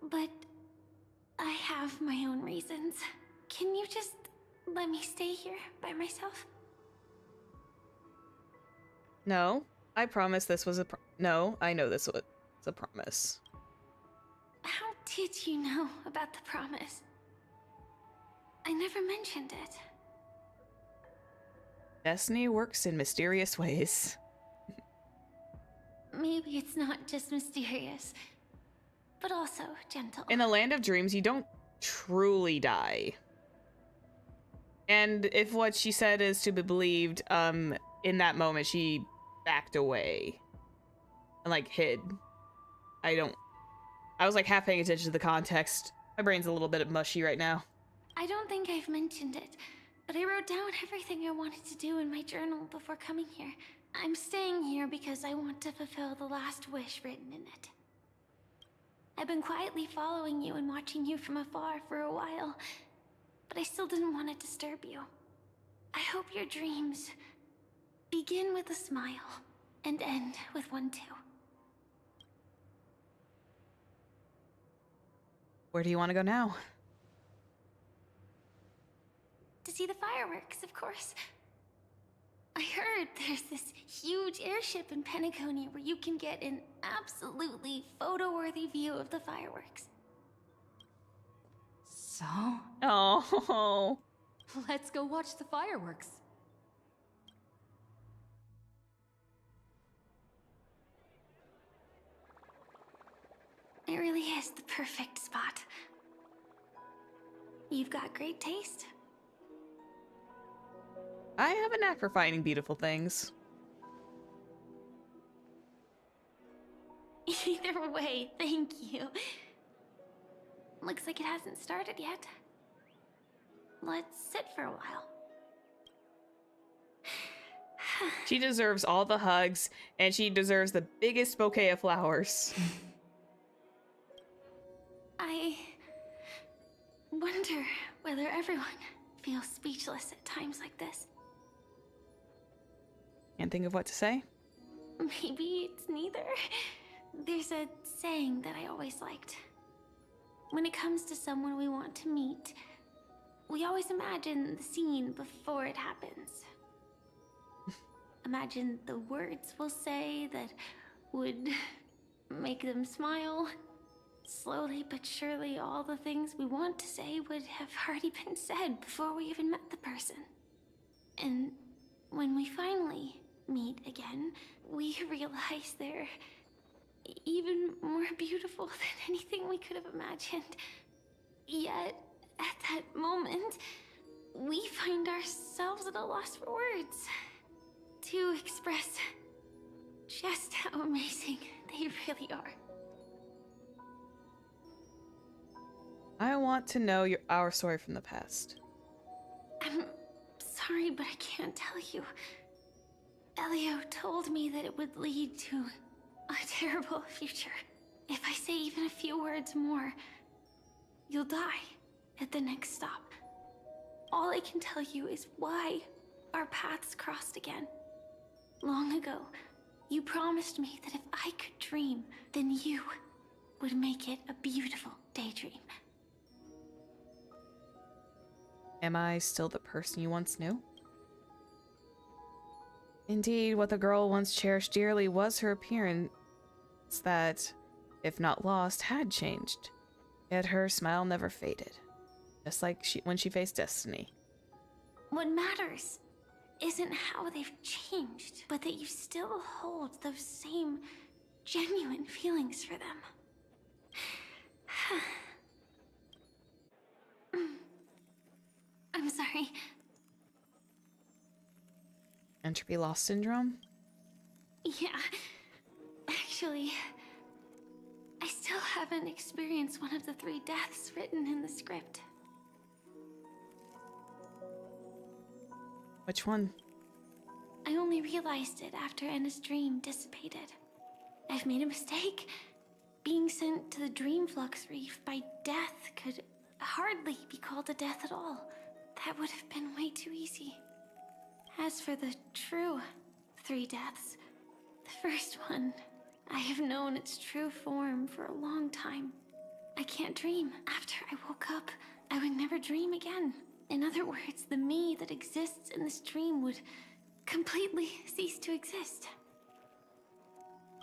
Speaker 2: But I have my own reasons. Can you just let me stay here by myself?
Speaker 1: No, I promise this was a no, I know this was a promise.
Speaker 2: How did you know about the promise? I never mentioned it.
Speaker 1: Destiny works in mysterious ways.
Speaker 2: Maybe it's not just mysterious, but also gentle.
Speaker 1: In a land of dreams, you don't truly die. And if what she said is to be believed, in that moment she backed away and like hid. I don't I was like half paying attention to the context. My brain's a little bit mushy right now.
Speaker 2: I don't think I've mentioned it, but I wrote down everything I wanted to do in my journal before coming here. I'm staying here because I want to fulfill the last wish written in it. I've been quietly following you and watching you from afar for a while, but I still didn't want to disturb you. I hope your dreams begin with a smile and end with one too.
Speaker 1: Where do you want to go now?
Speaker 2: To see the fireworks, of course. I heard there's this huge airship in Penacony where you can get an absolutely photo-worthy view of the fireworks.
Speaker 14: So?
Speaker 1: Oh.
Speaker 14: Let's go watch the fireworks.
Speaker 2: It really is the perfect spot. You've got great taste.
Speaker 1: I have a knack for finding beautiful things.
Speaker 2: Either way, thank you. Looks like it hasn't started yet. Let's sit for a while.
Speaker 1: She deserves all the hugs, and she deserves the biggest bouquet of flowers.
Speaker 2: I wonder whether everyone feels speechless at times like this.
Speaker 1: Can't think of what to say.
Speaker 2: Maybe it's neither. There's a saying that I always liked. When it comes to someone we want to meet, we always imagine the scene before it happens. Imagine the words we'll say that would make them smile. Slowly but surely, all the things we want to say would have already been said before we even met the person. And when we finally meet again, we realize they're even more beautiful than anything we could have imagined. Yet, at that moment, we find ourselves at a loss for words to express just how amazing they really are.
Speaker 1: I want to know our story from the past.
Speaker 2: I'm sorry, but I can't tell you. Elio told me that it would lead to a terrible future. If I say even a few words more, you'll die at the next stop. All I can tell you is why our paths crossed again. Long ago, you promised me that if I could dream, then you would make it a beautiful daydream.
Speaker 1: Am I still the person you once knew? Indeed, what the girl once cherished dearly was her appearance that, if not lost, had changed. Yet her smile never faded, just like when she faced destiny.
Speaker 2: What matters isn't how they've changed, but that you still hold those same genuine feelings for them. I'm sorry.
Speaker 1: Entropy loss syndrome?
Speaker 2: Yeah. Actually, I still haven't experienced one of the 3 deaths written in the script.
Speaker 1: Which one?
Speaker 2: I only realized it after Anna's dream dissipated. I've made a mistake. Being sent to the Dream Flux Reef by death could hardly be called a death at all. That would have been way too easy. As for the true 3 deaths, the first one, I have known its true form for a long time. I can't dream. After I woke up, I would never dream again. In other words, the me that exists in this dream would completely cease to exist.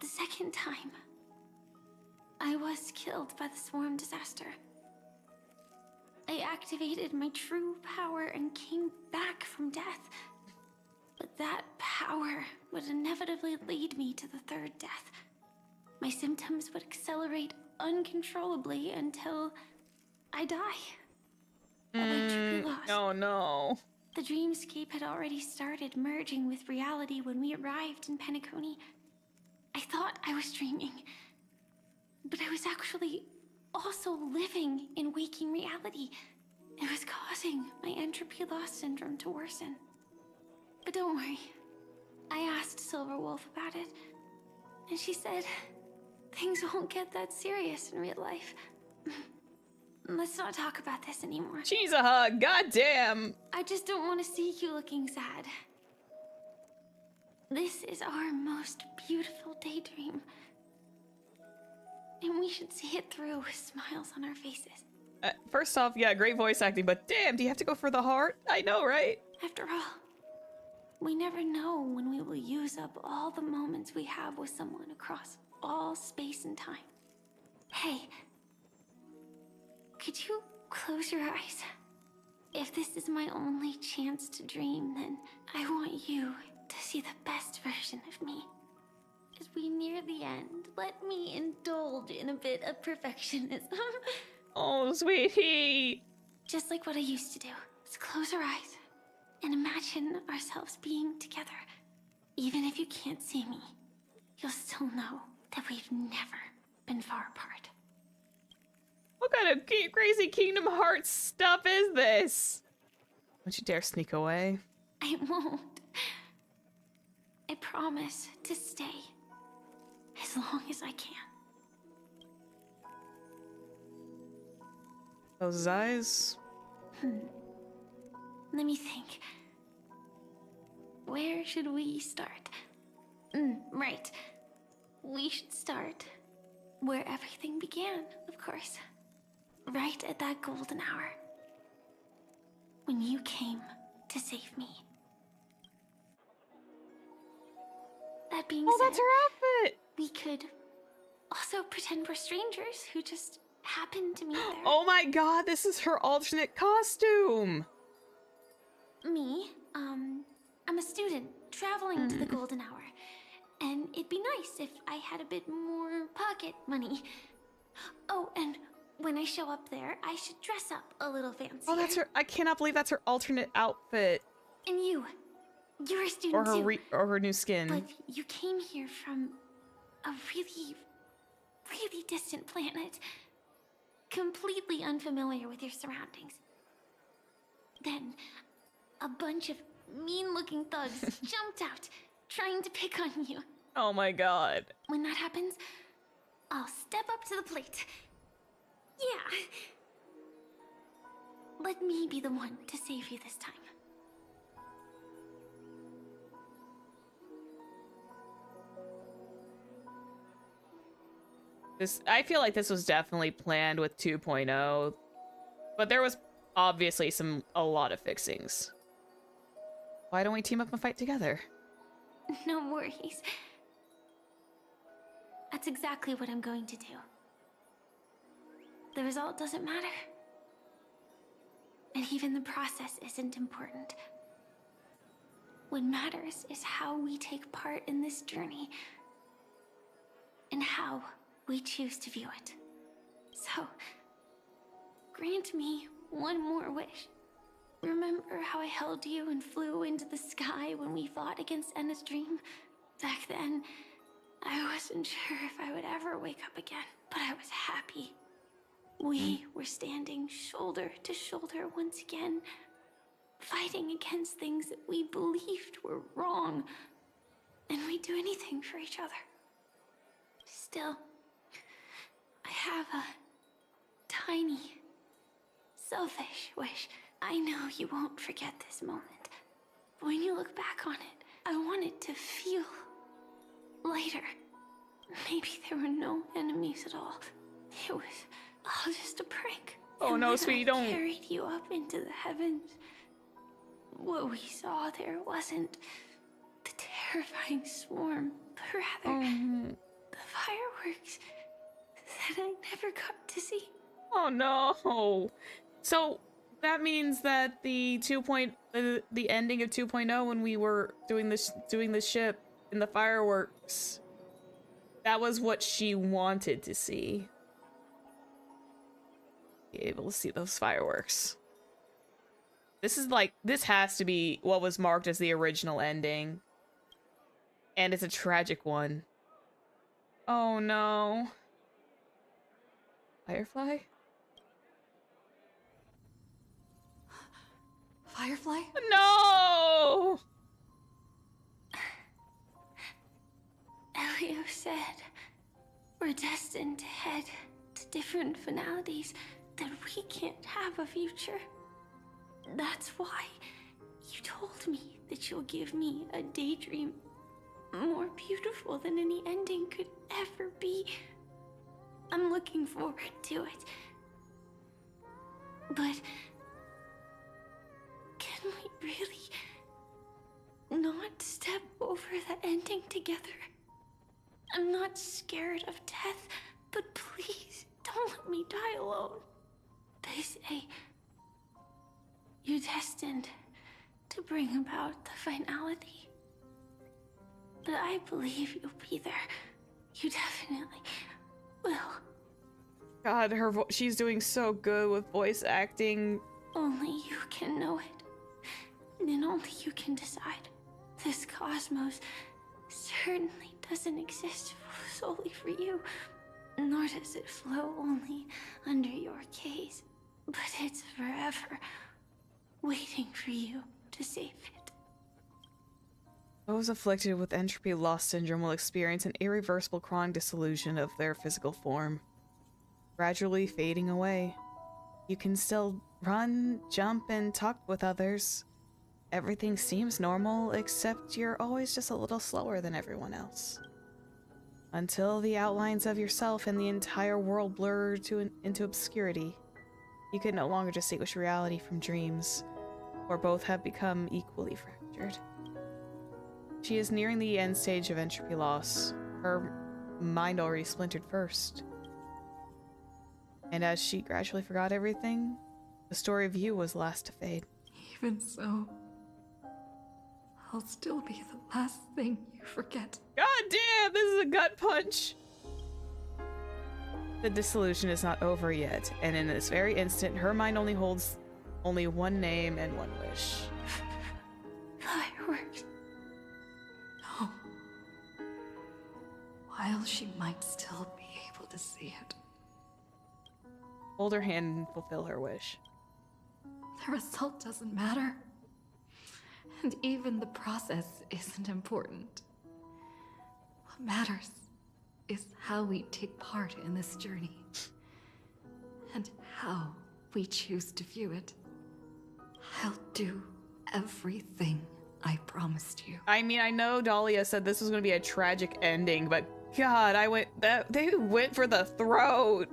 Speaker 2: The second time, I was killed by the swarm disaster. I activated my true power and came back from death. But that power would inevitably lead me to the 3rd death. My symptoms would accelerate uncontrollably until I die.
Speaker 1: Oh no.
Speaker 2: The dreamscape had already started merging with reality when we arrived in Penacony. I thought I was dreaming. But I was actually also living in waking reality. It was causing my entropy loss syndrome to worsen. But don't worry. I asked Silverwolf about it, and she said things won't get that serious in real life. Let's not talk about this anymore.
Speaker 1: She's a hug, goddamn!
Speaker 2: I just don't want to see you looking sad. This is our most beautiful daydream. And we should see it through with smiles on our faces.
Speaker 1: First off, yeah, great voice acting, but damn, do you have to go for the heart? I know, right?
Speaker 2: After all, we never know when we will use up all the moments we have with someone across all space and time. Hey, could you close your eyes? If this is my only chance to dream, then I want you to see the best version of me. As we near the end, let me indulge in a bit of perfectionism.
Speaker 1: Oh, sweetie.
Speaker 2: Just like what I used to do. Let's close our eyes and imagine ourselves being together. Even if you can't see me, you'll still know that we've never been far apart.
Speaker 1: What kind of crazy Kingdom Hearts stuff is this? Don't you dare sneak away.
Speaker 2: I won't. I promise to stay as long as I can.
Speaker 1: Those eyes?
Speaker 2: Let me think. Where should we start? Right. We should start where everything began, of course. Right at that golden hour. When you came to save me. That being said,
Speaker 1: that's her outfit!
Speaker 2: We could also pretend we're strangers who just happened to meet there.
Speaker 1: Oh my god, this is her alternate costume!
Speaker 2: Me, I'm a student traveling to the golden hour. And it'd be nice if I had a bit more pocket money. Oh, and when I show up there, I should dress up a little fancy.
Speaker 1: Oh, that's her. I cannot believe that's her alternate outfit.
Speaker 2: And you're a student
Speaker 1: Or her new skin.
Speaker 2: But you came here from a really, really distant planet. Completely unfamiliar with your surroundings. Then, a bunch of mean-looking thugs jumped out, trying to pick on you.
Speaker 1: Oh my god.
Speaker 2: When that happens, I'll step up to the plate. Yeah. Let me be the one to save you this time.
Speaker 1: I feel like this was definitely planned with 2.0, but there was obviously a lot of fixings. Why don't we team up and fight together?
Speaker 2: No worries. That's exactly what I'm going to do. The result doesn't matter. And even the process isn't important. What matters is how we take part in this journey. And how we choose to view it. So, grant me one more wish. Remember how I held you and flew into the sky when we fought against Enna's dream? Back then, I wasn't sure if I would ever wake up again, but I was happy. We were standing shoulder to shoulder once again, fighting against things that we believed were wrong, and we'd do anything for each other. Still, I have a tiny, selfish wish. I know you won't forget this moment. But when you look back on it, I want it to feel lighter. Maybe there were no enemies at all. It was all just a prank.
Speaker 1: Oh no, sweetie, don't.
Speaker 2: I carried you up into the heavens. What we saw there wasn't the terrifying swarm, but rather the fireworks that I never got to see.
Speaker 1: Oh no. So that means that the the ending of 2.0 when we were doing the ship in the fireworks, that was what she wanted to see. Be able to see those fireworks. This has to be what was marked as the original ending. And it's a tragic one. Oh no. Firefly?
Speaker 3: Firefly?
Speaker 1: No!
Speaker 2: Elio said we're destined to head to different finalities, that we can't have a future. That's why you told me that you'll give me a daydream more beautiful than any ending could ever be. I'm looking forward to it. But can we really not step over the ending together? I'm not scared of death, but please don't let me die alone. They say you're destined to bring about the finality. But I believe you'll be there. You definitely will.
Speaker 1: God, she's doing so good with voice acting.
Speaker 2: Only you can know it. And only you can decide. This cosmos certainly doesn't exist solely for you. Nor does it flow only under your gaze. But it's forever waiting for you to save it.
Speaker 1: Those afflicted with entropy loss syndrome will experience an irreversible chronic dissolution of their physical form, gradually fading away. You can still run, jump, and talk with others. Everything seems normal, except you're always just a little slower than everyone else. Until the outlines of yourself and the entire world blur into obscurity, you can no longer distinguish reality from dreams, or both have become equally fractured. She is nearing the end stage of entropy loss. Her mind already splintered first. And as she gradually forgot everything, the story of you was last to fade.
Speaker 3: Even so, I'll still be the last thing you forget.
Speaker 1: God damn, this is a gut punch! The dissolution is not over yet, and in this very instant, her mind only holds one name and one wish.
Speaker 2: Fireworks.
Speaker 3: No. While she might still be able to see it.
Speaker 1: Hold her hand and fulfill her wish.
Speaker 3: The result doesn't matter. And even the process isn't important. What matters is how we take part in this journey. And how we choose to view it. I'll do everything I promised you.
Speaker 1: I mean, I know Dhalia said this was going to be a tragic ending, but God, they went for the throat.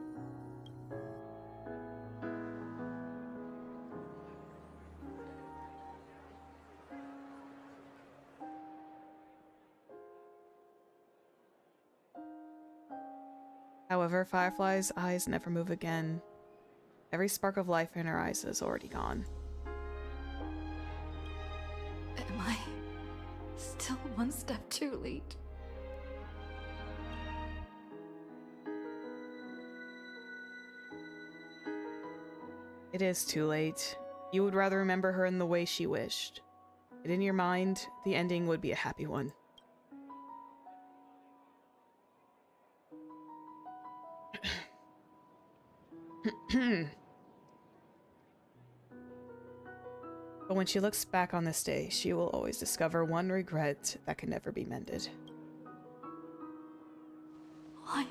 Speaker 1: However, Firefly's eyes never move again. Every spark of life in her eyes is already gone.
Speaker 3: Am I still one step too late?
Speaker 1: It is too late. You would rather remember her in the way she wished. And in your mind, the ending would be a happy one. But when she looks back on this day, she will always discover one regret that can never be mended.
Speaker 3: Why?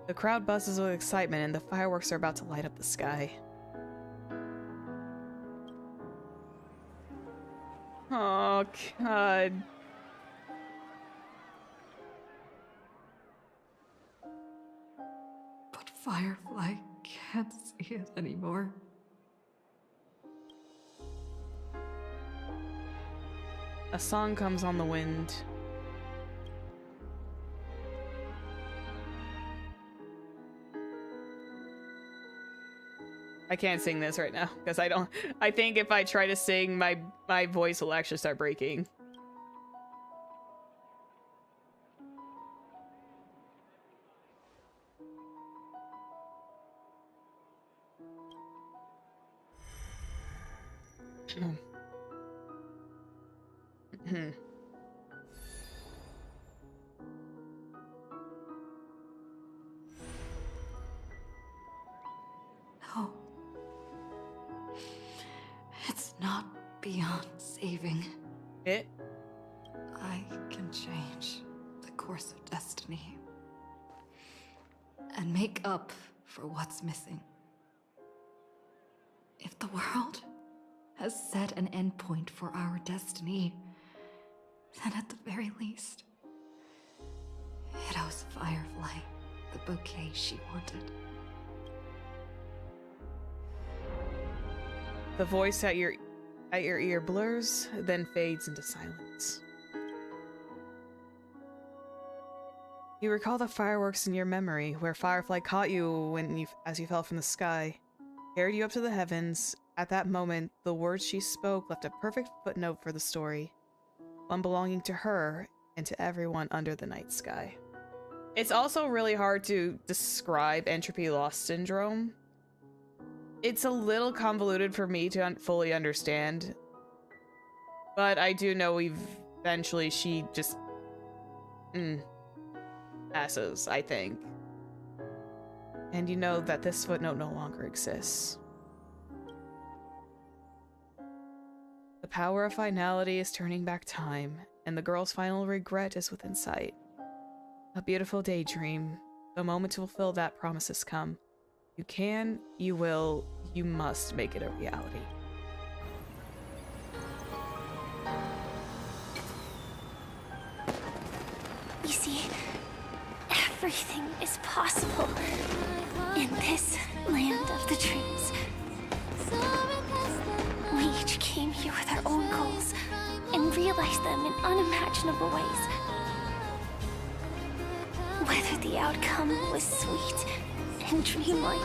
Speaker 1: The crowd buzzes with excitement and the fireworks are about to light up the sky. Oh, God.
Speaker 3: But Firefly can't see it anymore.
Speaker 1: A song comes on the wind. I can't sing this right now because I think if I try to sing, my voice will actually start breaking.
Speaker 14: beyond saving.
Speaker 1: It?
Speaker 14: I can change the course of destiny and make up for what's missing. If the world has set an endpoint for our destiny, then at the very least, it owes Firefly the bouquet she wanted.
Speaker 1: The voice at your ear blurs, then fades into silence. You recall the fireworks in your memory, where Firefly caught you as you fell from the sky, carried you up to the heavens. At that moment, the words she spoke left a perfect footnote for the story, one belonging to her and to everyone under the night sky. It's also really hard to describe entropy loss syndrome. It's a little convoluted for me to fully understand, but I do know eventually she just passes, I think. And you know that this footnote no longer exists. The power of finality is turning back time, and the girl's final regret is within sight. A beautiful daydream. The moment to fulfill that promise has come. You can, you will, you must make it a reality.
Speaker 2: You see, everything is possible in this land of the dreams. We each came here with our own goals and realized them in unimaginable ways. Whether the outcome was sweet and dreamlike,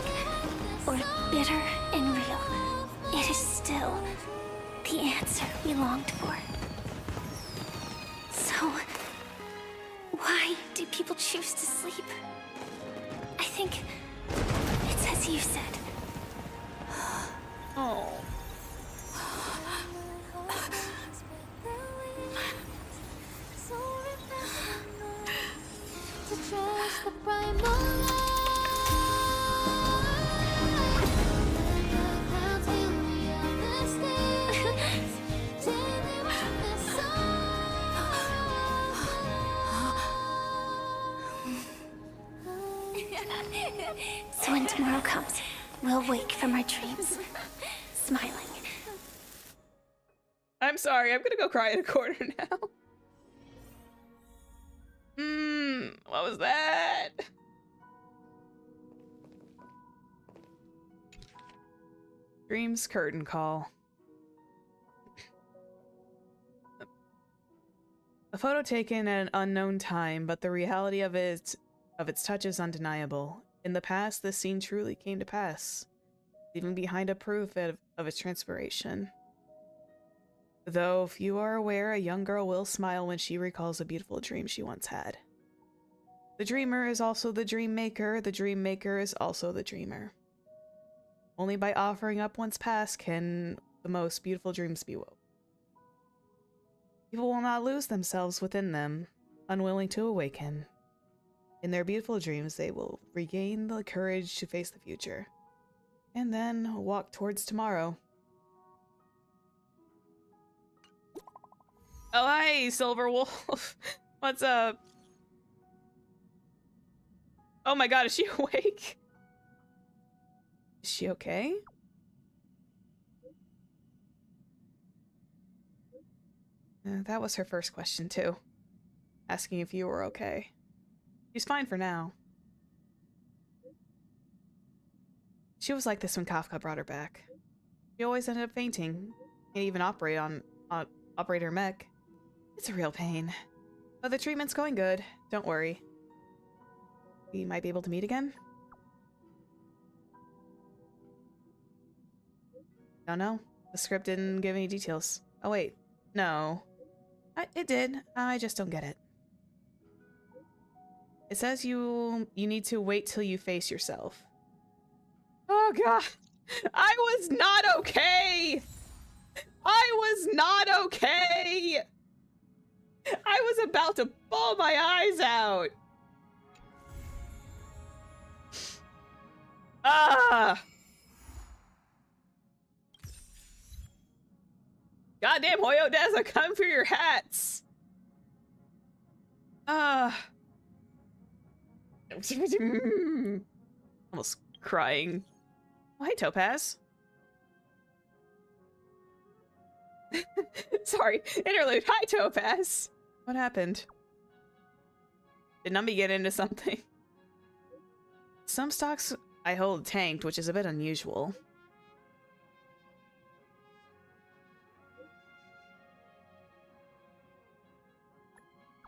Speaker 2: or bitter and real, it is still the answer we longed for. So, why do people choose to sleep? I think it's as you said.
Speaker 1: Oh.
Speaker 2: So when tomorrow comes, we'll wake from our dreams, smiling.
Speaker 1: I'm sorry, I'm gonna go cry in a corner now. What was that? Dreams curtain call. A photo taken at an unknown time, but the reality of its touch is undeniable. In the past, this scene truly came to pass, leaving behind a proof of its transpiration. Though few are aware, a young girl will smile when she recalls a beautiful dream she once had. The dreamer is also the dream maker is also the dreamer. Only by offering up one's past can the most beautiful dreams be woke. People will not lose themselves within them, unwilling to awaken. In their beautiful dreams, they will regain the courage to face the future, and then walk towards tomorrow. Oh, hi, Silver Wolf. What's up? Oh my god, is she awake? Is she okay? That was her first question, too. Asking if you were okay. She's fine for now. She was like this when Kafka brought her back. She always ended up fainting. Can't even operate her mech. It's a real pain. But the treatment's going good. Don't worry. We might be able to meet again? Don't know. The script didn't give any details. Oh wait. No. It did. I just don't get it. It says you need to wait till you face yourself. Oh god. I was not okay! I was not okay! I was about to bawl my eyes out! Ah! goddamn Hoyo Des are coming for your hats. Almost crying. Oh, hey, Topaz. Sorry, interlude. Hi, Topaz. What happened? Did Numby get into something? Some stocks I hold tanked, which is a bit unusual.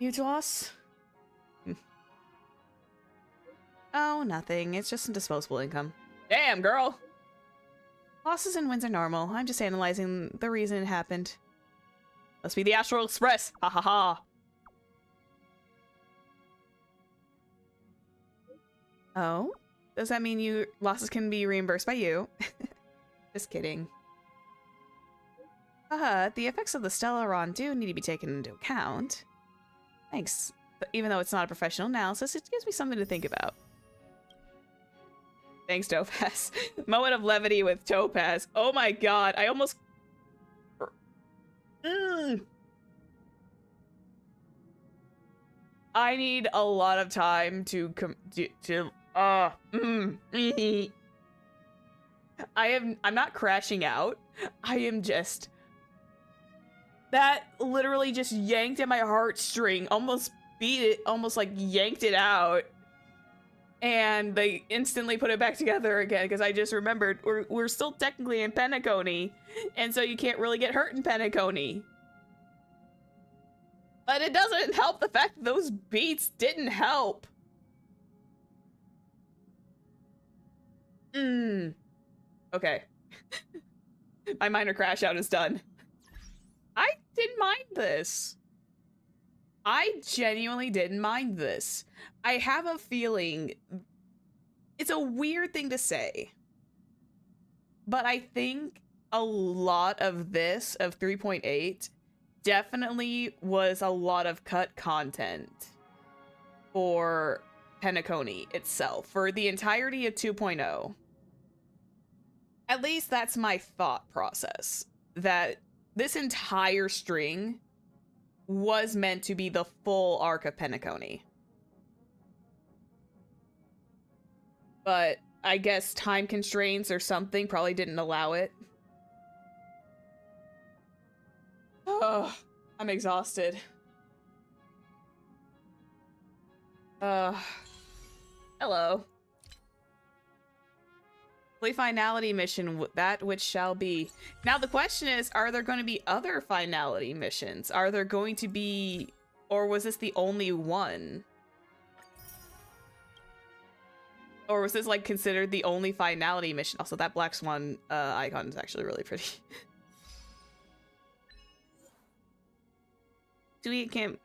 Speaker 1: Huge loss? Oh, nothing. It's just some disposable income. Damn, girl! Losses and wins are normal. I'm just analyzing the reason it happened. Must be the Astral Express! Ha ha ha! Oh? Does that mean your losses can be reimbursed by you? Just kidding. The effects of the Stellaron do need to be taken into account. Thanks. But even though it's not a professional analysis, it gives me something to think about. Thanks, Topaz. Moment of levity with Topaz. Oh my god, I almost... I need a lot of time to I'm not crashing out. I am just... That literally just yanked at my heartstring, almost beat it, almost like yanked it out. And they instantly put it back together again, because I just remembered we're still technically in Penacony, and so you can't really get hurt in Penacony. But it doesn't help the fact that those beats didn't help. Okay. My minor crash out is done. I didn't mind this. I genuinely didn't mind this. I have a feeling it's a weird thing to say, but I think a lot of this, of 3.8, definitely was a lot of cut content for Penacony itself, for the entirety of 2.0. At least that's my thought process, that this entire string was meant to be the full arc of Penacony. But I guess time constraints or something probably didn't allow it. Oh, I'm exhausted. Hello. Finality mission, that which shall be. Now the question is, are there going to be other finality missions? Are there going to be, or was this the only one? Or was this like considered the only finality mission? Also, that Black Swan icon is actually really pretty. Sweet, can't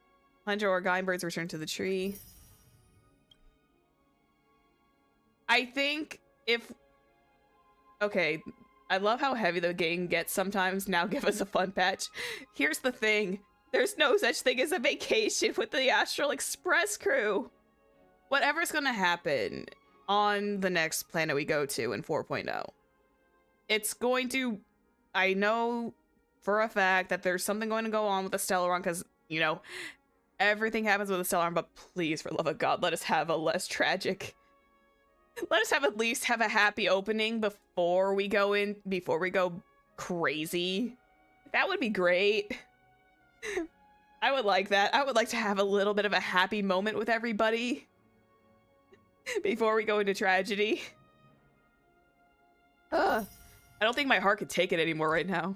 Speaker 1: Hunter or Guy-birds return to the tree? I think if... Okay, I love how heavy the game gets sometimes. Now give us a fun patch. Here's the thing. There's no such thing as a vacation with the Astral Express crew. Whatever's gonna happen on the next planet we go to in 4.0, it's going to... I know for a fact that there's something going to go on with the Stellaron, because, you know, everything happens with the Stellaron, but please, for the love of God, let us have a less tragic... Let us at least have a happy opening before we go crazy. That would be great. I would like that. I would like to have a little bit of a happy moment with everybody before we go into tragedy. I don't think my heart could take it anymore right now.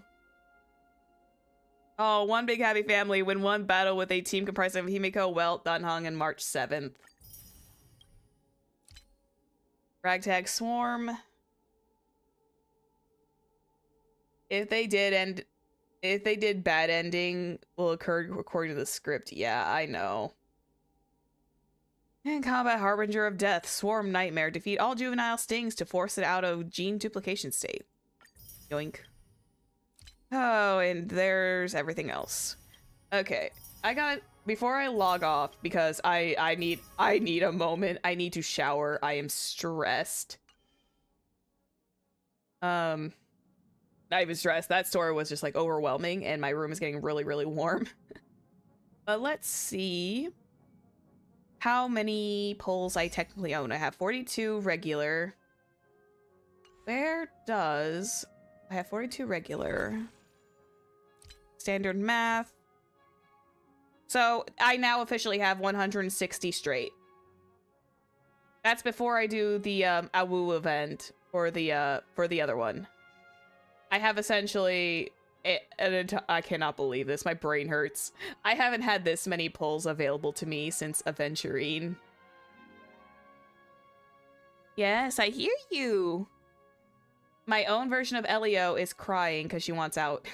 Speaker 1: Oh, one big happy family win one battle with a team comprised of Himiko, Welt, Dunhung, and March 7th. Ragtag Swarm. If they did bad ending will occur according to the script. Yeah, I know. And combat Harbinger of Death, Swarm Nightmare. Defeat all juvenile stings to force it out of gene duplication state. Yoink. Oh, and there's everything else. Okay, I got... Before I log off, because I need a moment. I need to shower. I am stressed. not even stressed. That story was just like overwhelming, and my room is getting really, really warm. But let's see how many poles I technically own. I have 42 regular. Where does I have 42 regular? Standard math. So I now officially have 160 straight. That's before I do the AWU event for the other one. I have essentially I cannot believe this. My brain hurts. I haven't had this many pulls available to me since Aventurine. Yes, I hear you. My own version of Elio is crying because she wants out.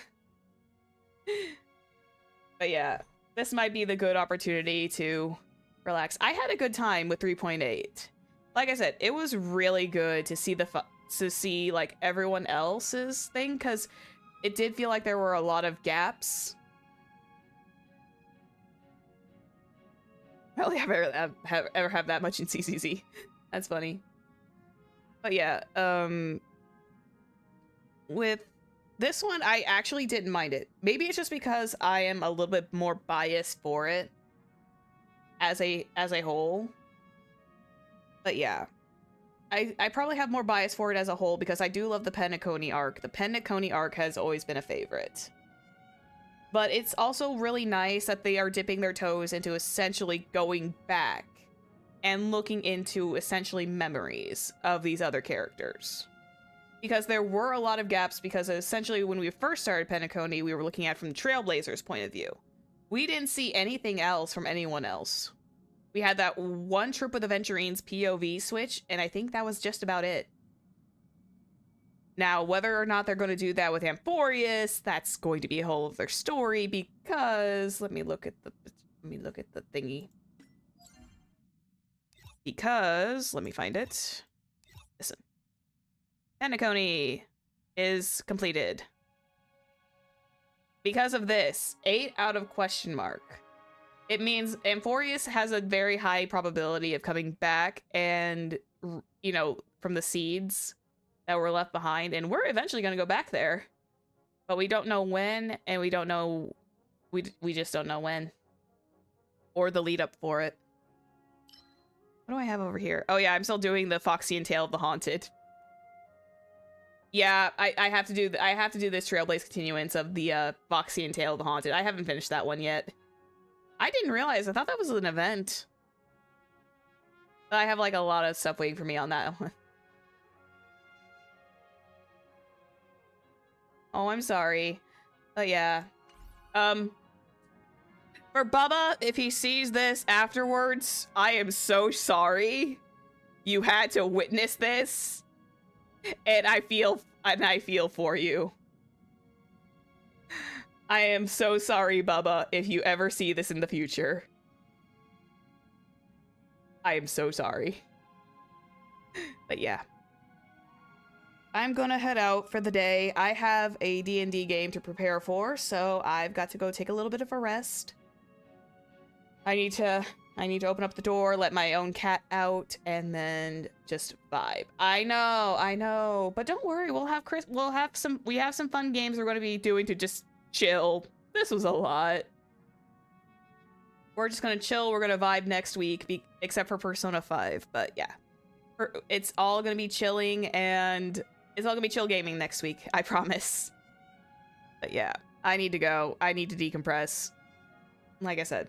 Speaker 1: But yeah, this might be the good opportunity to relax. I had a good time with 3.8. Like I said, it was really good to see like everyone else's thing, because it did feel like there were a lot of gaps. I don't ever have that much in CCZ. That's funny. But yeah, with this one, I actually didn't mind it. Maybe it's just because I am a little bit more biased for it as a whole. But yeah, I probably have more bias for it as a whole because I do love the Penacony arc. The Penacony arc has always been a favorite. But it's also really nice that they are dipping their toes into essentially going back and looking into essentially memories of these other characters. Because there were a lot of gaps, because essentially when we first started Penacony, we were looking at it from Trailblazer's point of view. We didn't see anything else from anyone else. We had that one troop with Aventurine's POV switch, and I think that was just about it. Now, whether or not they're going to do that with Amphorius, that's going to be a whole other story, because let me look at the thingy. Because let me find it. Listen. Penacony is completed. Because of this, 8 out of question mark. It means Amphorius has a very high probability of coming back and, you know, from the seeds that were left behind. And we're eventually going to go back there. But we don't know when, and we don't know... We just don't know when. Or the lead up for it. What do I have over here? Oh yeah, I'm still doing the Foxy and Tale of the Haunted. Yeah, I have to do this Trailblaze continuance of the Foxy and Tale of the Haunted. I haven't finished that one yet. I didn't realize. I thought that was an event. But I have like a lot of stuff waiting for me on that one. Oh, I'm sorry. But yeah. For Bubba, if he sees this afterwards, I am so sorry. You had to witness this. And I feel for you. I am so sorry, Bubba, if you ever see this in the future. I am so sorry. But yeah. I'm gonna head out for the day. I have a D&D game to prepare for, so I've got to go take a little bit of a rest. I need to open up the door, let my own cat out, and then just vibe. I know, but don't worry. We have some fun games we're going to be doing to just chill. This was a lot. We're just going to chill. We're going to vibe next week, except for Persona 5. But yeah, it's all going to be chilling, and it's all going to be chill gaming next week. I promise. But yeah, I need to go. I need to decompress. Like I said.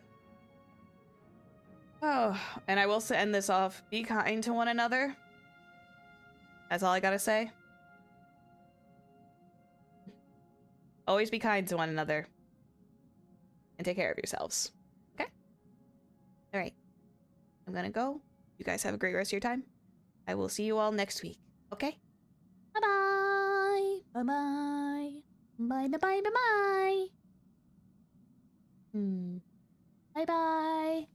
Speaker 1: Oh, and I will end this off. Be kind to one another. That's all I gotta say. Always be kind to one another. And take care of yourselves. Okay? Alright. I'm gonna go. You guys have a great rest of your time. I will see you all next week. Okay? Bye-bye. Bye-bye. Bye-bye. Bye-bye. Bye-bye.